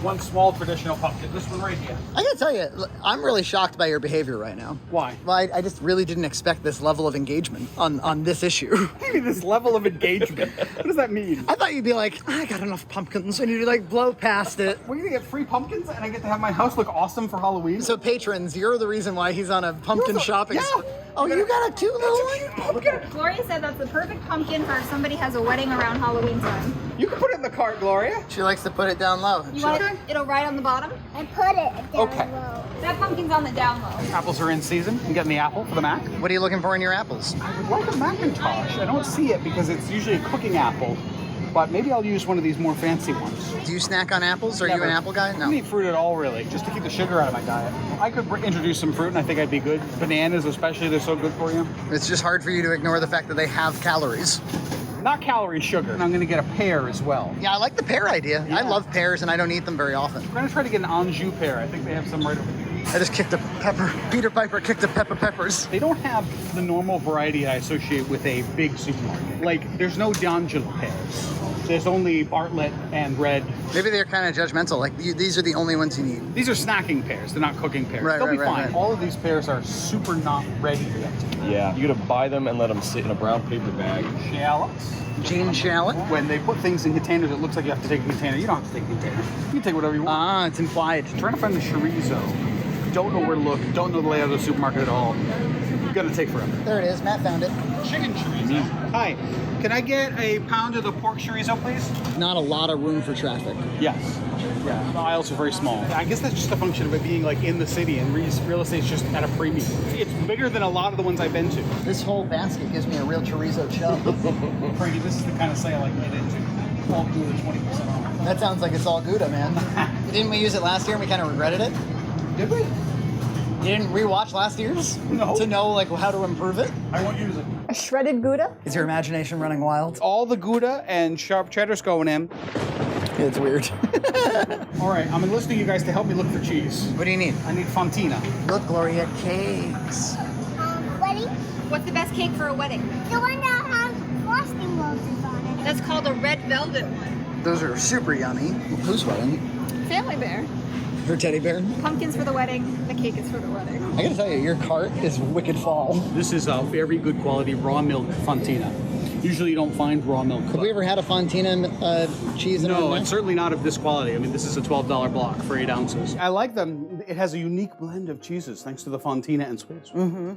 One small traditional pumpkin. This one right here. I gotta tell you, I'm really shocked by your behavior right now. Why? Well, I just really didn't expect this level of engagement on this issue. This level of engagement. What does that mean? I thought you'd be like, I got enough pumpkins, and you'd blow past it. We're gonna get free pumpkins, and I get to have my house look awesome for Halloween. So patrons, you're the reason why he's on a pumpkin shopping. Yeah. Oh, you got a cute little one? Gloria said that's the perfect pumpkin for if somebody has a wedding around Halloween time. You can put it in the cart, Gloria. She likes to put it down low. You want it? It'll ride on the bottom? I put it down Okay. low. That pumpkin's on the down low. Apples are in season. I'm getting the apple for the mac. What are you looking for in your apples? I would like a Macintosh. I don't see it because it's usually a cooking apple. But maybe I'll use one of these more fancy ones. Do you snack on apples? Are Never. you an apple guy? I No. don't eat fruit at all, really, just to keep the sugar out of my diet. I could introduce some fruit, and I think I'd be good. Bananas, especially, they're so good for you. It's just hard for you to ignore the fact that they have calories. Not calorie, sugar. And I'm going to get a pear as well. Yeah, I like the pear idea. Yeah. I love pears, and I don't eat them very often. I'm going to try to get an Anjou pear. I think they have some right over here. I just kicked a pepper. Peter Piper kicked a peppers. They don't have the normal variety I associate with a big supermarket. Like, there's no D'Angelo pears. There's only Bartlett and Red. Maybe they're kind of judgmental. Like, these are the only ones you need. These are snacking pears. They're not cooking pears. Right, They'll be right, fine. right. All of these pears are super not ready yet. Yeah, you gotta buy them and let them sit in a brown paper bag. Shallots. Jean shallot. When they put things in containers, it looks like you have to take a container. You don't have to take a container. You can take whatever you want. Ah, it's implied. Trying to find the chorizo. Don't know where to look. Don't know the layout of the supermarket at all. Gonna take forever. There it is. Matt found it. Chicken chorizo. Hi. Can I get a pound of the pork chorizo, please? Not a lot of room for traffic. Yes. Yeah. The aisles are very small. I guess that's just a function of it being in the city, and real estate's just at a premium. It's bigger than a lot of the ones I've been to. This whole basket gives me a real chorizo chub. Frankie, this is the kind of sale I can get into. All Gouda 20% off. That sounds like it's all Gouda, man. Didn't we use it last year and we kind of regretted it? Did we? You didn't rewatch last year's? No. To know how to improve it? I won't use it. shredded Gouda. Is your imagination running wild? All the Gouda and sharp cheddar's going in. It's weird. All right, I'm enlisting you guys to help me look for cheese. What do you need? I need fontina. Look, Gloria, cakes. Wedding? What's the best cake for a wedding? The one that has frosting roses on it. That's called a red velvet one. Those are super yummy. Who's wedding? Family bear. Her teddy bear? Pumpkins for the wedding. The cake is for the wedding. I gotta tell you, your cart is wicked fall. This is a very good quality raw milk fontina. Usually you don't find raw milk. Have we ever had a fontina cheese in No, our it's certainly not of this quality. I mean, this is a $12 block for 8 ounces. I like them. It has a unique blend of cheeses thanks to the fontina and Swiss.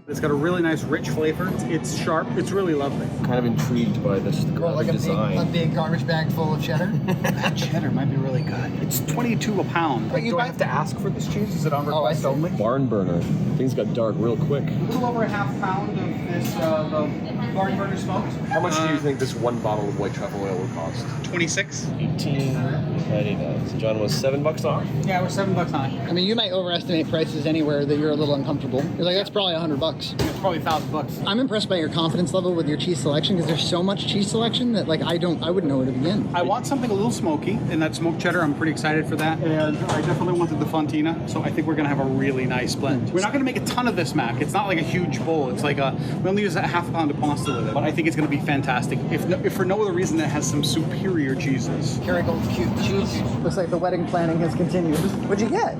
It's got a really nice rich flavor. It's sharp. It's really lovely. Kind of intrigued by this design. A big garbage bag full of cheddar? That cheddar might be really good. It's $22 a pound. Do I have to ask for this cheese? Is it on request only? Barn burner. Things got dark real quick. A little over a half pound of this the barn burner smoked. How much do you think this one bottle of white truffle oil would cost? 26. $18.99. So John was $7 off? Yeah, we're $7 high. I mean, you might overestimate prices anywhere that you're a little uncomfortable. You're like, that's probably $100. It's probably $1,000. I'm impressed by your confidence level with your cheese selection because there's so much cheese selection that like I wouldn't know where to begin. I want something a little smoky, and that smoked cheddar, I'm pretty excited for that. And I definitely wanted the fontina, so I think we're gonna have a really nice blend. We're not gonna make a ton of this, Mac. It's not like a huge bowl. It's like we only use a half a pound of pasta with it, but I think it's gonna be fantastic. If for no other reason, it has some superior cheeses. Kerrygold's cute cheese. Looks like the wedding planning has continued. What'd you get?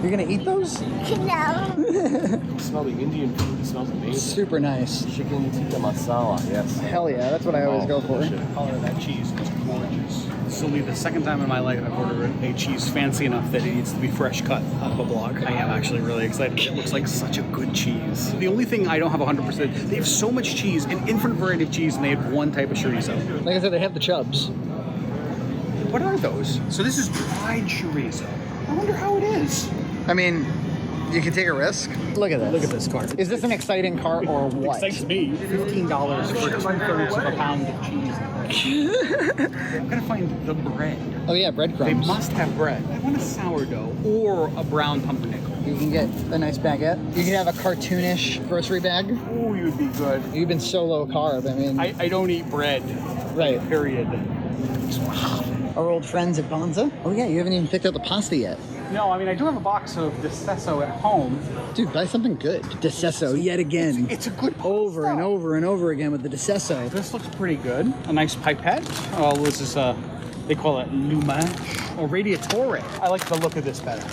You're gonna eat those? No. Smell the Indian food. It smells amazing. Super nice. Chicken tikka masala. Yes. Hell yeah, that's what I always go for. The color of that cheese is gorgeous. This will be the second time in my life I've ordered a cheese fancy enough that it needs to be fresh cut out of a block. I am actually really excited. It looks like such a good cheese. The only thing I don't have 100%, they have so much cheese, an infinite variety of cheese, and they have one type of chorizo. Like I said, they have the chubs. What are those? So this is dried chorizo. I wonder how it is. I mean, you can take a risk. Look at this. Look at this cart. Is this an exciting cart or what? Excites me. $15 for 2/3 of a pound of cheese. I'm gonna find the bread. Oh yeah, breadcrumbs. They must have bread. I want a sourdough or a brown pumpernickel. You can get a nice baguette. You can have a cartoonish grocery bag. Oh, you'd be good. You've been so low carb. I mean, I don't eat bread. Right. Period. Our old friends at Bonza. Oh yeah, you haven't even picked up the pasta yet. No, I mean, I do have a box of Dissesso at home. Dude, buy something good. Dissesso, yet again. It's a good over and over and over again with the Dissesso. This looks pretty good. A nice pipette. Oh, this is they call it Lumache or Radiatore. I like the look of this better.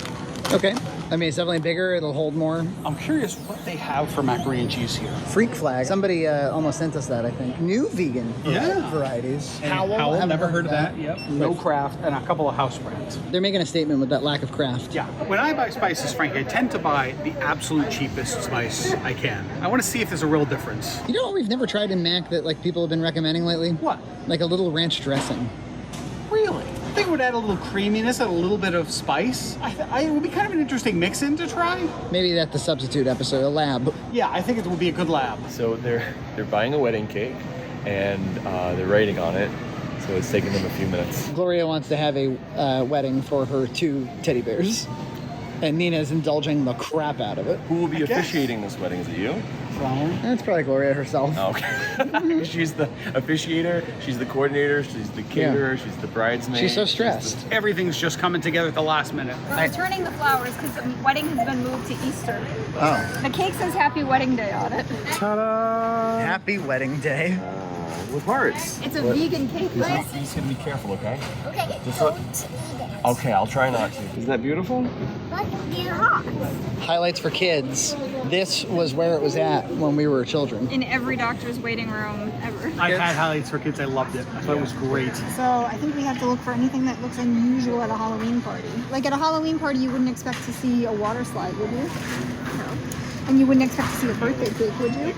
Okay. I mean, it's definitely bigger. It'll hold more. I'm curious what they have for macaroni and cheese here. Freak flag. Somebody almost sent us that, I think. New vegan varieties. Howell, never heard of that. Yep. No craft and a couple of house brands. They're making a statement with that lack of craft. Yeah. When I buy spices, frankly, I tend to buy the absolute cheapest spice I can. I want to see if there's a real difference. You know what we've never tried in Mac that like people have been recommending lately? What? Like a little ranch dressing. Really? I think it would add a little creaminess and a little bit of spice. It would be kind of an interesting mix-in to try. Maybe that's the substitute episode, a lab. Yeah, I think it would be a good lab. So they're buying a wedding cake, and they're writing on it. So it's taking them a few minutes. Gloria wants to have a wedding for her 2 teddy bears. And Nina's indulging the crap out of it. Who will be officiating this wedding? Is it you? That's probably Gloria herself. Oh, okay. She's the officiator, she's the coordinator, she's the caterer, she's the bridesmaid. She's so stressed. Everything's just coming together at the last minute. We're returning the flowers because the wedding has been moved to Easter. Oh. The cake says Happy Wedding Day on it. Ta-da! Happy wedding day. With hearts. It's a vegan cake, right? You just gotta be careful, okay? Okay, Just don't eat it. Okay, I'll try not to. Isn't that beautiful? But you're hot. Highlights for kids. This was where it was at when we were children. In every doctor's waiting room ever. I've had highlights for kids. I loved it. I thought it was great. So I think we have to look for anything that looks unusual at a Halloween party. Like at a Halloween party, you wouldn't expect to see a water slide, would you? No. And you wouldn't expect to see a birthday cake, would you?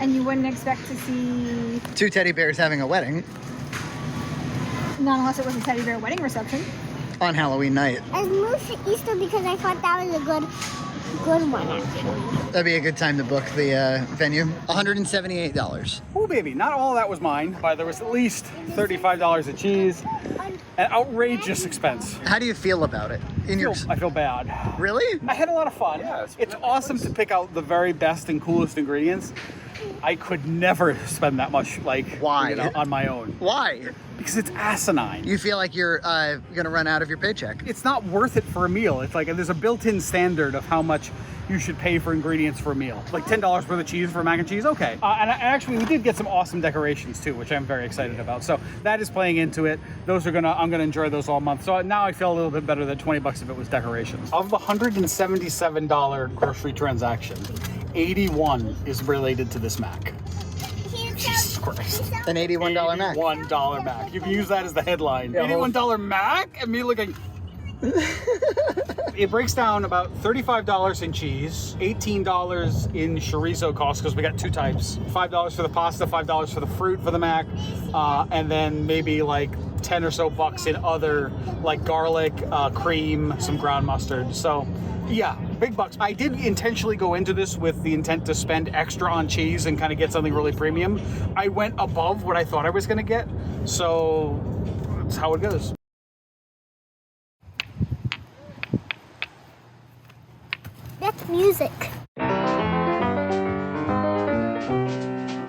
And you wouldn't expect to see... 2 teddy bears having a wedding. Not unless it was a teddy bear wedding reception. On Halloween night. I moved to Easter because I thought that was a good one, actually. That'd be a good time to book the venue. $178. Oh, baby, not all that was mine, but there was at least $35 of cheese. An outrageous expense. How do you feel about it? I feel bad. Really? I had a lot of fun. Yeah, it's awesome to pick out the very best and coolest ingredients. I could never spend that much, like, Why? On my own. Why? Because it's asinine. You feel like you're gonna run out of your paycheck. It's not worth it for a meal. It's like there's a built-in standard of how much you should pay for ingredients for a meal. Like $10 worth of cheese for mac and cheese, okay. And actually, we did get some awesome decorations too, which I'm very excited about. So that is playing into it. Those are I'm gonna enjoy those all month. So now I feel a little bit better than 20 bucks if it was decorations. Of the $177 grocery transaction, 81 is related to this Mac. Jesus Christ. An $81 Mac. $81 Mac. You can use that as the headline. $81 Mac? And me looking... It breaks down about $35 in cheese, $18 in chorizo costs because we got two types, $5 for the pasta, $5 for the fruit for the Mac, and then maybe like 10 or so bucks in other like garlic, cream, some ground mustard. So yeah, big bucks. I did intentionally go into this with the intent to spend extra on cheese and kind of get something really premium. I went above what I thought I was going to get, so that's how it goes. That's music.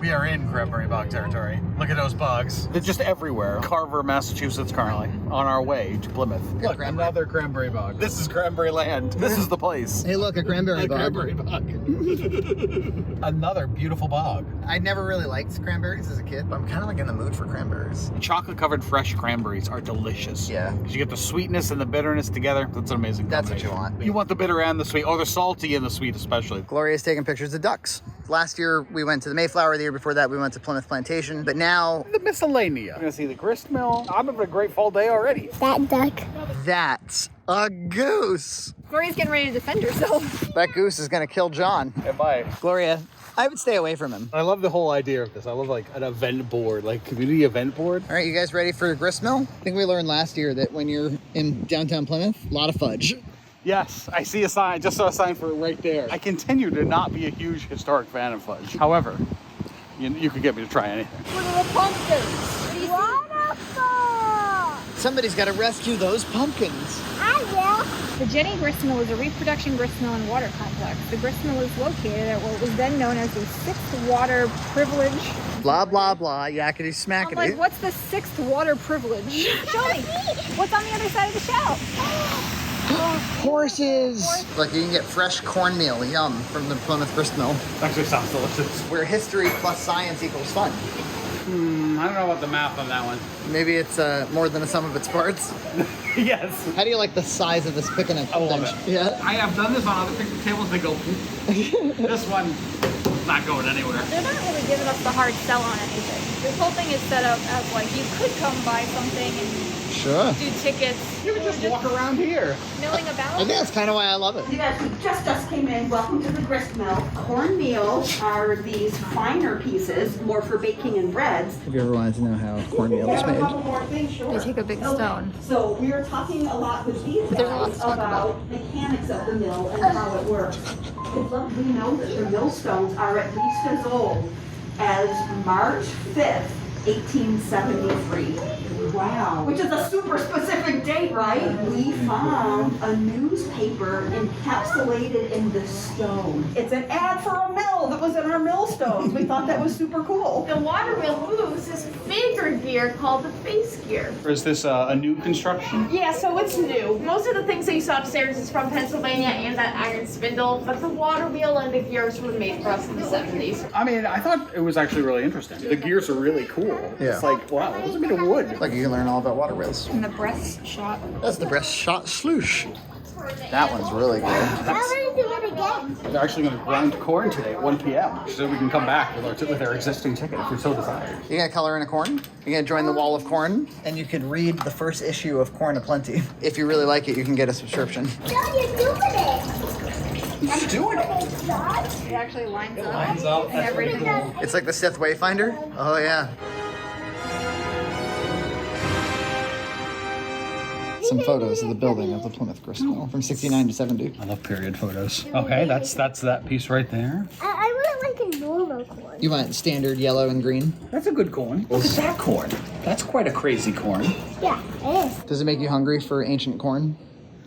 We are in cranberry bog territory. Look at those bogs. They're just everywhere. Carver, Massachusetts currently, on our way to Plymouth. Look, another cranberry bog. This is cranberry land. This is the place. Hey, look, a cranberry bog. Cranberry bog. Another beautiful bog. I never really liked cranberries as a kid, but I'm kind of like in the mood for cranberries. Chocolate-covered fresh cranberries are delicious. Yeah. Because you get the sweetness and the bitterness together. That's an amazing That's combination. what you want. You want the bitter and the sweet. Oh, the salty and the sweet especially. Gloria's taking pictures of ducks. Last year, we went to the Mayflower. The year before that, we went to Plymouth Plantation. But now... The miscellanea. We're going to see the grist mill. I'm having a great fall day already. That duck. That's a goose. Gloria's getting ready to defend herself. That goose is going to kill John. Am I? Gloria, I would stay away from him. I love the whole idea of this. I love like an event board, like community event board. All right, you guys ready for the grist mill? I think we learned last year that when you're in downtown Plymouth, a lot of fudge. Yes, I see a sign, just saw a sign for it right there. I continue to not be a huge historic fan of fudge. However, you could get me to try anything. Look at the pumpkins. Waterfall. Somebody's got to rescue those pumpkins. I will. The Jenny Grist Mill is a reproduction grist mill and water complex. The grist mill is located at what was then known as the 6th Water Privilege. Blah, blah, blah, yakety smackety. I'm like, what's the 6th water privilege? Show me. What's on the other side of the shelf? Horses! Look, you can get fresh cornmeal, yum, from the Plymouth Grist Mill. Actually sounds delicious. Where history plus science equals fun. I don't know about the math on that one. Maybe it's more than the sum of its parts. Yes. How do you like the size of this picnic? I love it. Yeah. I have done this on other picnic tables. They go. This one, not going anywhere. They're not really giving us the hard sell on anything. This whole thing is set up as like you could come buy something and do tickets. You could just walk around here. Milling about. I think that's kind of why I love it. You guys who just came in, welcome to the grist mill. Cornmeal are these finer pieces, more for baking and breads. Have you ever wanted to know how cornmeal is A made? couple more things, sure. They take a big stone. So we are talking a lot with these But there's a lot guys to talk about mechanics of the mill and how it works. We know that the millstones are at least as old as March 5th, 1873. Wow. Which is a super specific date, right? We found a newspaper encapsulated in the stone. It's an ad for a mill that was in our millstones. We thought that was super cool. The water wheel moves this bigger gear called the face gear. Or is this a new construction? Yeah, so it's new. Most of the things that you saw upstairs is from Pennsylvania and that iron spindle, but the water wheel and the gears were made for us in the 70s. I mean, I thought it was actually really interesting. The gears are really cool. Yeah. It's like, wow, those are made of wood. Like you can learn all about water wheels. And the breast shot. That's the breast shot sloosh. That one's really good. How do we do it again? They're actually going to grind corn today at 1 p.m. so we can come back with our existing ticket if we so desire. You gonna color in a corn? You gonna join the wall of corn? And you could read the first issue of Corn Aplenty. If you really like it, you can get a subscription. No, you're doing it. He's doing it. It actually lines up. And everything. It's like the Sith Wayfinder? Oh yeah. Some photos of the building of the Plymouth Grist Mill from 69 to 70. I love period photos. Okay, that's that piece right there. I really like a normal corn. You want standard yellow and green? That's a good corn. Look at that corn. That's quite a crazy corn. Yeah, it is. Does it make you hungry for ancient corn?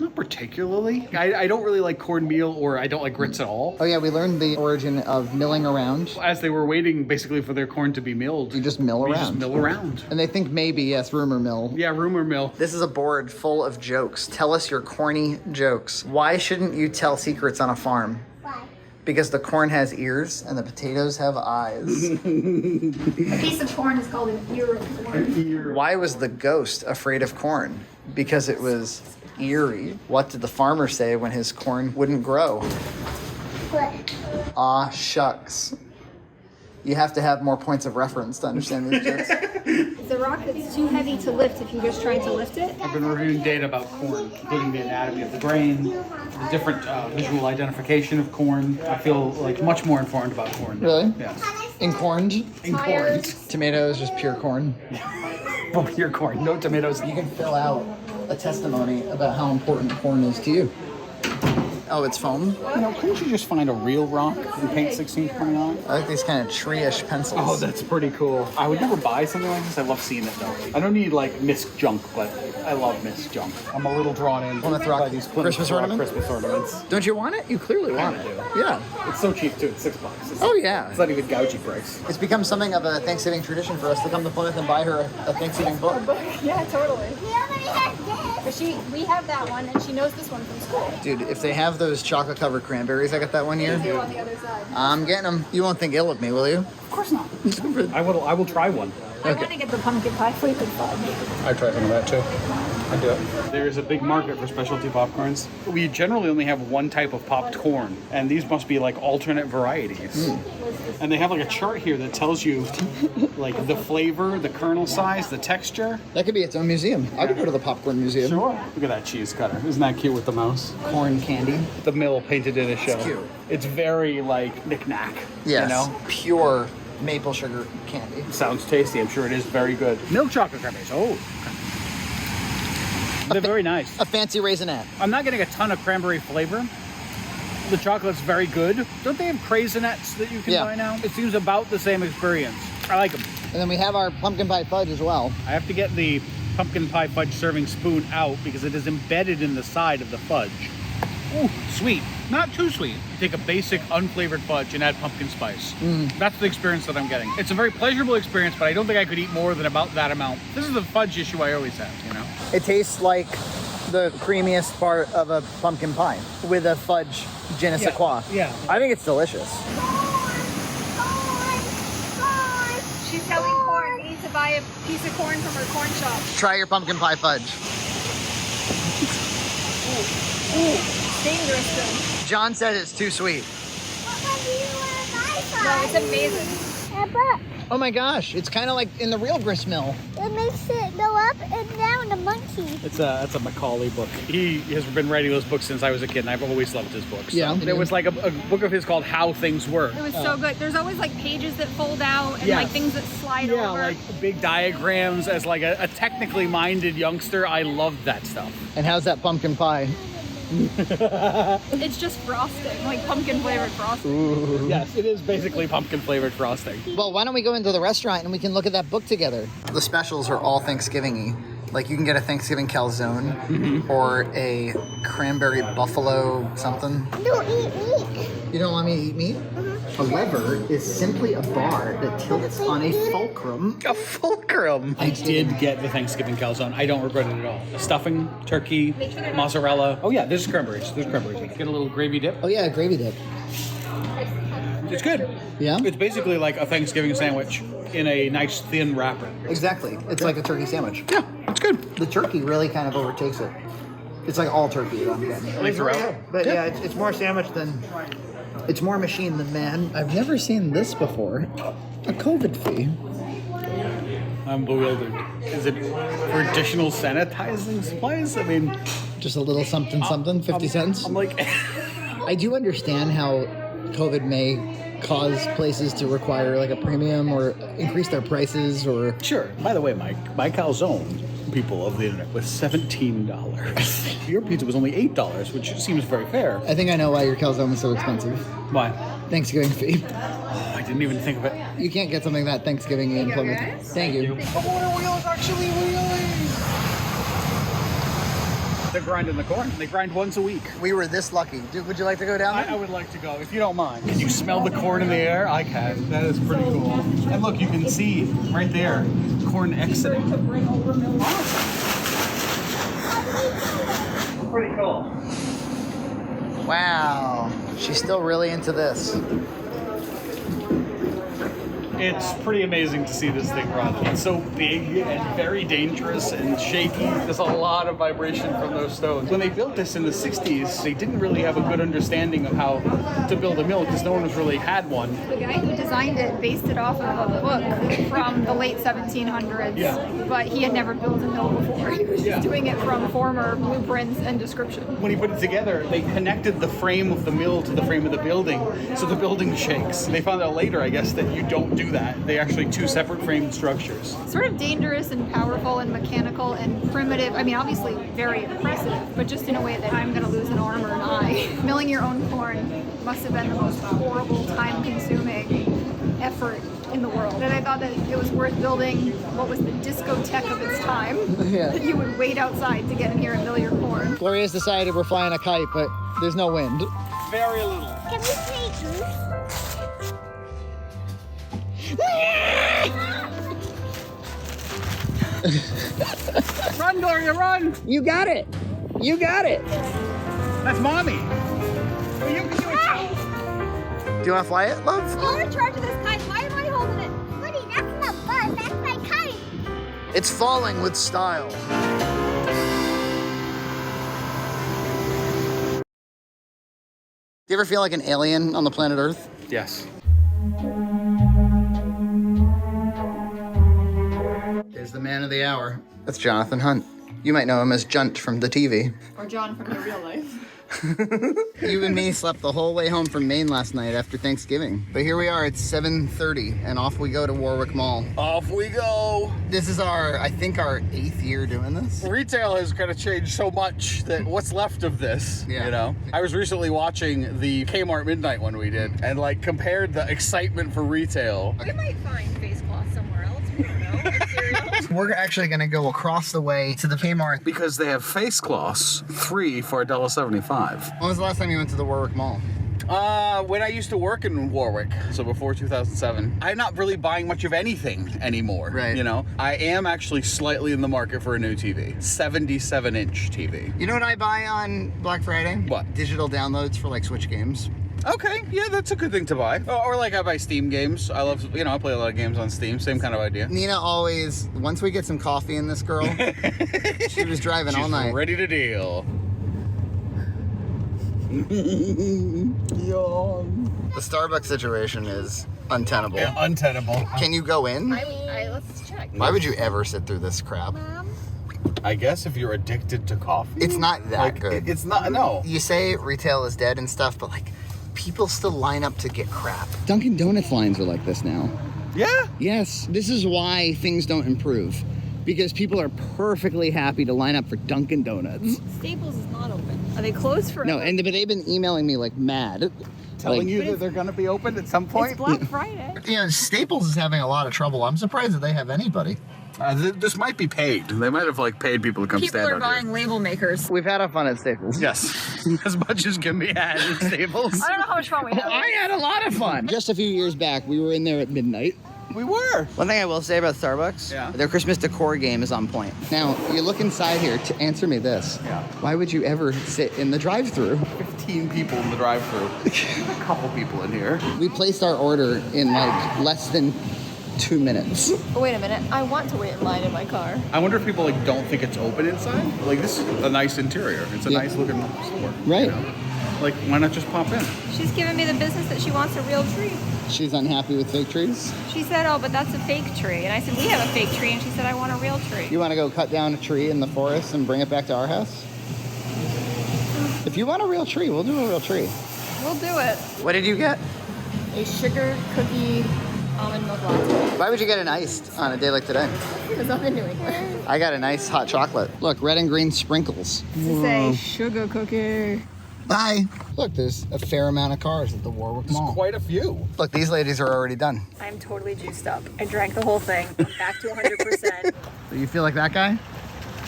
Not particularly. I don't really like cornmeal, or I don't like grits at all. Oh yeah, we learned the origin of milling around. As they were waiting basically for their corn to be milled. You just mill around. You just mill around. And they think maybe, yes, rumor mill. Yeah, rumor mill. This is a board full of jokes. Tell us your corny jokes. Why shouldn't you tell secrets on a farm? Why? Because the corn has ears and the potatoes have eyes. A piece of corn is called an ear of corn. Why was the ghost afraid of corn? Because it was eerie. What did the farmer say when his corn wouldn't grow? What? Aw, shucks. You have to have more points of reference to understand these jokes. It's a rock that's too heavy to lift if you're just trying to lift it. I've been reviewing data about corn, including the anatomy of the grain, the different visual identification of corn. I feel like much more informed about corn. Really? Yes. Incorned? Incorned. Tomatoes, just pure corn. Well, pure corn, no tomatoes. You can fill out a testimony about how important corn is to you. Oh, it's foam? You know, couldn't you just find a real rock and paint 1629? I like these kind of tree-ish pencils. Oh, that's pretty cool. I would never buy something like this. I love seeing it though. I don't need like missed junk, but I love missed junk. I'm a little drawn in by these Plymouth Christmas ornaments? Christmas ornaments. Don't you want it? You clearly want it. Yeah. It's so cheap too. It's $6. Oh yeah. It's not even gougy price. It's become something of a Thanksgiving tradition for us to come to Plymouth and buy her a Thanksgiving book. Yeah, totally. But we have that one, and she knows this one from school. Dude, if they have those chocolate-covered cranberries I got that one year, They do on the other side. I'm getting them. You won't think ill of me, will you? Of course not. I will try one. I want to get the pumpkin pie flavored fudge. I try some of that too. I do it. There's a big market for specialty popcorns. We generally only have one type of popped corn, and these must be like alternate varieties. And they have like a chart here that tells you like the flavor, the kernel size, the texture. That could be its own museum. I could go to the popcorn museum. Sure. Look at that cheese cutter. Isn't that cute with the mouse? Corn candy. The mill painted in a show. It's cute. It's very like knick-knack. Yes. You know? Pure maple sugar candy. Sounds tasty. I'm sure it is very good. Milk chocolate cranberries. Oh. They're very nice. A fancy raisinette. I'm not getting a ton of cranberry flavor. The chocolate's very good. Don't they have craisinettes that you can buy now? It seems about the same experience. I like them. And then we have our pumpkin pie fudge as well. I have to get the pumpkin pie fudge serving spoon out because it is embedded in the side of the fudge. Ooh, sweet. Not too sweet. You take a basic unflavored fudge and add pumpkin spice. That's the experience that I'm getting. It's a very pleasurable experience, but I don't think I could eat more than about that amount. This is the fudge issue I always have, you know? It tastes like the creamiest part of a pumpkin pie with a fudge je ne sais quoi. Yeah. I think it's delicious. She's selling corn. We need to buy a piece of corn from her corn shop. Try your pumpkin pie fudge. Ooh, dangerous though. John said it's too sweet. No, it's amazing. Oh my gosh, it's kind of like in the real grist mill. It makes it go up and down, a monkey. It's a Macaulay book. He has been writing those books since I was a kid, and I've always loved his books. Yeah. There was like a book of his called How Things Work. It was so good. There's always like pages that fold out and Yes. like things that slide Yeah, over. like big diagrams. As like a technically minded youngster, I loved that stuff. And how's that pumpkin pie? It's just frosting, like pumpkin flavored frosting. Ooh. Yes, it is basically pumpkin flavored frosting. Well, why don't we go into the restaurant and we can look at that book together? The specials are all Thanksgiving-y. Like you can get a Thanksgiving calzone or a cranberry buffalo something. No, eat meat. You don't want me to eat meat? A lever is simply a bar that tilts on a fulcrum. A fulcrum. I did get the Thanksgiving calzone. I don't regret it at all. The stuffing, turkey, mozzarella. Oh yeah, there's cranberries. There's cranberries. Get a little gravy dip. Oh yeah, gravy dip. It's good. Yeah? It's basically like a Thanksgiving sandwich in a nice thin wrapper. Exactly. It's like a turkey sandwich. Yeah, it's good. The turkey really kind of overtakes it. It's like all turkey that I'm getting. At least throughout. But yeah, it's more sandwich than... It's more machine than man. I've never seen this before. A COVID fee. I'm bewildered. Is it for additional sanitizing supplies? I mean... Just a little something, 50 cents? I'm like... I do understand how COVID may cause places to require like a premium or increase their prices or... Sure. By the way, Mike, my calzone, people of the internet, was $17. Your pizza was only $8, which seems very fair. I think I know why your calzone was so expensive. Why? Thanksgiving fee. Oh, I didn't even think of it. You can't get something that Thanksgiving in Plymouth. Thank you. The water wheel is actually wheeling. They're grinding the corn. They grind once a week. We were this lucky. Would you like to go down there? I would like to go, if you don't mind. Can you smell the corn in the air? I can. That is pretty cool. And look, you can see right there, corn exiting. Pretty cool. Wow. She's still really into this. It's pretty amazing to see this thing run. It's so big and very dangerous and shaky. There's a lot of vibration from those stones. When they built this in the 60s, they didn't really have a good understanding of how to build a mill because no one has really had one. The guy who designed it based it off of a book from the late 1700s, but he had never built a mill before. He was just doing it from former blueprints and description. When he put it together, they connected the frame of the mill to the frame of the building, so the building shakes. They found out later, I guess, that you don't do that. They actually two separate framed structures. Sort of dangerous and powerful and mechanical and primitive. I mean, obviously very impressive, but just in a way that I'm going to lose an arm or an eye. Milling your own corn must have been the most horrible, time-consuming effort in the world. And I thought that it was worth building what was the discotheque of its time. Yeah. That you would wait outside to get in here and mill your corn. Gloria's decided we're flying a kite, but there's no wind. Very little. Can we play Goose? Run, Gloria, run! You got it! You got it! That's mommy! Well, you can do it. Do you want to fly it, love? You're in charge of this kite. Why am I holding it? Woody, that's not buzz. That's my kite. It's falling with style. Do you ever feel like an alien on the planet Earth? Yes. There's the man of the hour. That's Jonathan Hunt. You might know him as Junt from the TV. Or John from your real life. You and me slept the whole way home from Maine last night after Thanksgiving. But here we are, it's 7:30, and off we go to Warwick Mall. Off we go. This is I think our 8th year doing this. Retail has kind of changed so much that what's left of this, you know? I was recently watching the Kmart Midnight one we did, and like compared the excitement for retail. We might find face cloth somewhere else. We don't know. We're actually gonna go across the way to the Kmart. Because they have face cloths, 3 for $1.75. When was the last time you went to the Warwick Mall? When I used to work in Warwick, so before 2007, I'm not really buying much of anything anymore. Right. You know, I am actually slightly in the market for a new TV, 77-inch TV. You know what I buy on Black Friday? What? Digital downloads for like Switch games. Okay, yeah, that's a good thing to buy. Or like I buy Steam games. I love, you know, I play a lot of games on Steam. Same kind of idea. Nina always, once we get some coffee in this girl, she was driving all night. Ready to deal. The Starbucks situation is untenable. Yeah, untenable. Can you go in? Let's check. Why would you ever sit through this crap? I guess if you're addicted to coffee. It's not that good. It's not, no. You say retail is dead and stuff, but like, people still line up to get crap. Dunkin' Donuts lines are like this now. Yeah? Yes. This is why things don't improve. Because people are perfectly happy to line up for Dunkin' Donuts. Staples is not open. Are they closed for? No, but they've been emailing me like mad. Telling like, you that they're going to be open at some point? It's Black Friday. You know, Staples is having a lot of trouble. I'm surprised that they have anybody. This might be paid. They might have like paid people to come People stand are out buying label makers. We've had our fun at Staples. Yes. As much as can be had at Staples. I don't know how much fun we had. I had a lot of fun. Just a few years back, we were in there at midnight. We were. One thing I will say about Starbucks, their Christmas decor game is on point. Now, you look inside here to answer me this. Yeah. Why would you ever sit in the drive-thru? 15 people in the drive-thru. A couple people in here. We placed our order in like less than 2 minutes. But wait a minute. I want to wait in line in my car. I wonder if people like don't think it's open inside. Like this is a nice interior. It's a nice looking store. Right. You know? Like why not just pop in? She's giving me the business that she wants a real tree. She's unhappy with fake trees? She said, oh, but that's a fake tree. And I said, we have a fake tree. And she said, I want a real tree. You want to go cut down a tree in the forest and bring it back to our house? If you want a real tree, we'll do a real tree. We'll do it. What did you get? A sugar cookie almond milk latte. Why would you get an iced on a day like today? Because I'm in New England. I got a nice hot chocolate. Look, red and green sprinkles. This is a sugar cookie. Bye. Look, there's a fair amount of cars at the Warwick Mall. Quite a few. Look, these ladies are already done. I'm totally juiced up. I drank the whole thing. I'm back to 100%. So you feel like that guy?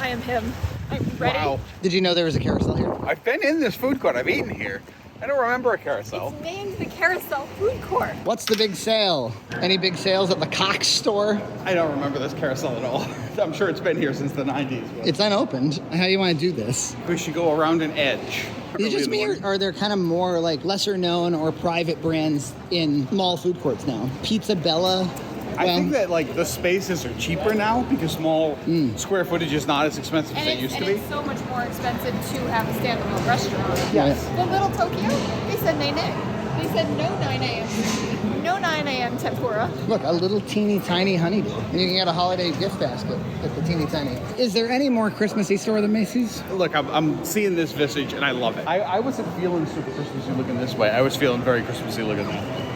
I am him. I'm ready. Wow. Did you know there was a carousel here? I've been in this food court. I've eaten here. I don't remember a carousel. It's named the Carousel Food Court. What's the big sale? Any big sales at the Cox store? I don't remember this carousel at all. I'm sure it's been here since the 90s. But It's unopened. How do you want to do this? we should go around an edge. Is it just me, or are there kind of more like lesser known or private brands in mall food courts now? Pizza Bella. I think that like the spaces are cheaper now because mall square footage is not as expensive as it used to be. It's so much more expensive to have a standalone restaurant. Yes. The Little Tokyo, they said nay. They said no 9 a.m. sushi, no 9 a.m. tempura. Look, a little teeny tiny honeydew. And you can get a holiday gift basket at the teeny tiny. Is there any more Christmassy store than Macy's? Look, I'm seeing this visage and I love it. I wasn't feeling super Christmassy looking this way. I was feeling very Christmassy looking that.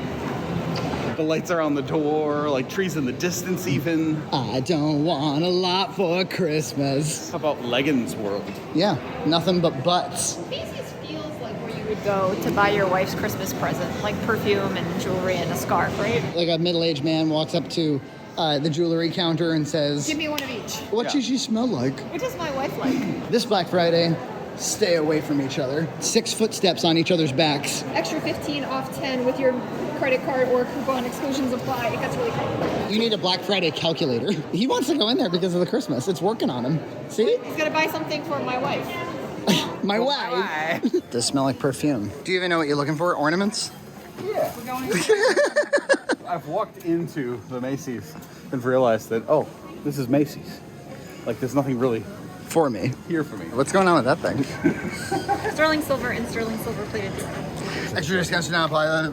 The lights are on the door, like trees in the distance even. I don't want a lot for Christmas. How about Leggins World? Yeah, nothing but butts. Macy's feels like where you would go to buy your wife's Christmas present, like perfume and jewelry and a scarf, right? Like a middle-aged man walks up to the jewelry counter and says, Give me one of each. What does she smell like? What does my wife like? This Black Friday, stay away from each other. 6 footsteps on each other's backs. Extra 15 off 10 with your credit card or coupon, exclusions apply. It gets really cool. You need a Black Friday calculator. He wants to go in there because of the Christmas. It's working on him. See? He's gonna buy something for my wife. My wife. Does smell like perfume. Do you even know what you're looking for? Ornaments? Yeah. I've walked into the Macy's and realized that, oh, this is Macy's. Like, there's nothing really for me. Here for me. What's going on with that thing? Sterling silver and sterling silver plated. Extra discount now apply.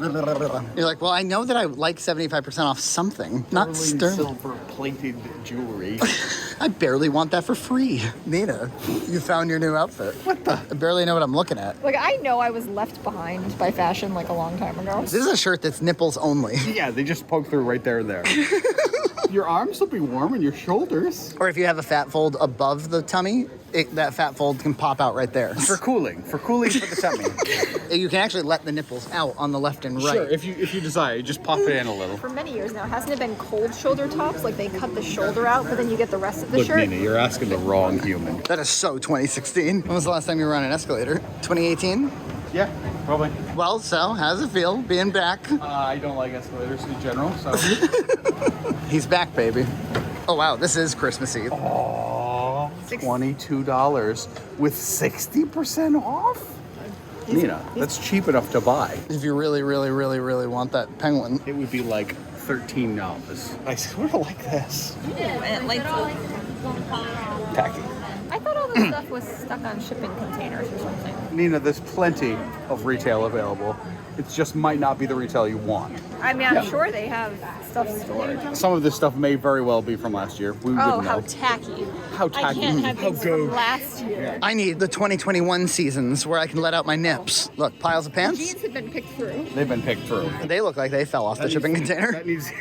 You're like, well, I know that I like 75% off something, not sterling. Silver plated jewelry. I barely want that for free. Nina, you found your new outfit. What the? I barely know what I'm looking at. Like, I know I was left behind by fashion like a long time ago. This is a shirt that's nipples only. Yeah, they just poke through right there and there. Your arms will be warm and your shoulders. Or if you have a fat fold above the tummy, that fat fold can pop out right there. For cooling for the tummy. You can actually let the nipples out on the left and right. Sure, if you desire, you just pop it in a little. For many years now, hasn't it been cold shoulder tops? Like they cut the shoulder out, but then you get the rest of the Look, shirt? Nina, you're asking the wrong human. That is so 2016. When was the last time you were on an escalator? 2018? Yeah, probably. Well, so how does it feel being back? I don't like escalators in general, so. He's back, baby. Oh, wow, this is Christmas Eve. Oh, $22 with 60% off? Nina, that's cheap enough to buy. If you really, really, really, really want that penguin. It would be like $13. I sort of like this. And like Tacky. I thought all this stuff was stuck on shipping containers or something. Nina, there's plenty of retail available. It just might not be the retail you want. I mean, I'm sure they have stuff stored. Some of this stuff may very well be from last year. We wouldn't how know. tacky. How tacky. I can't have How things go. from last year. I need the 2021 seasons where I can let out my nips. Look, piles of pants. Jeans have been picked through. They've been picked through. They look like they fell off the shipping container. That needs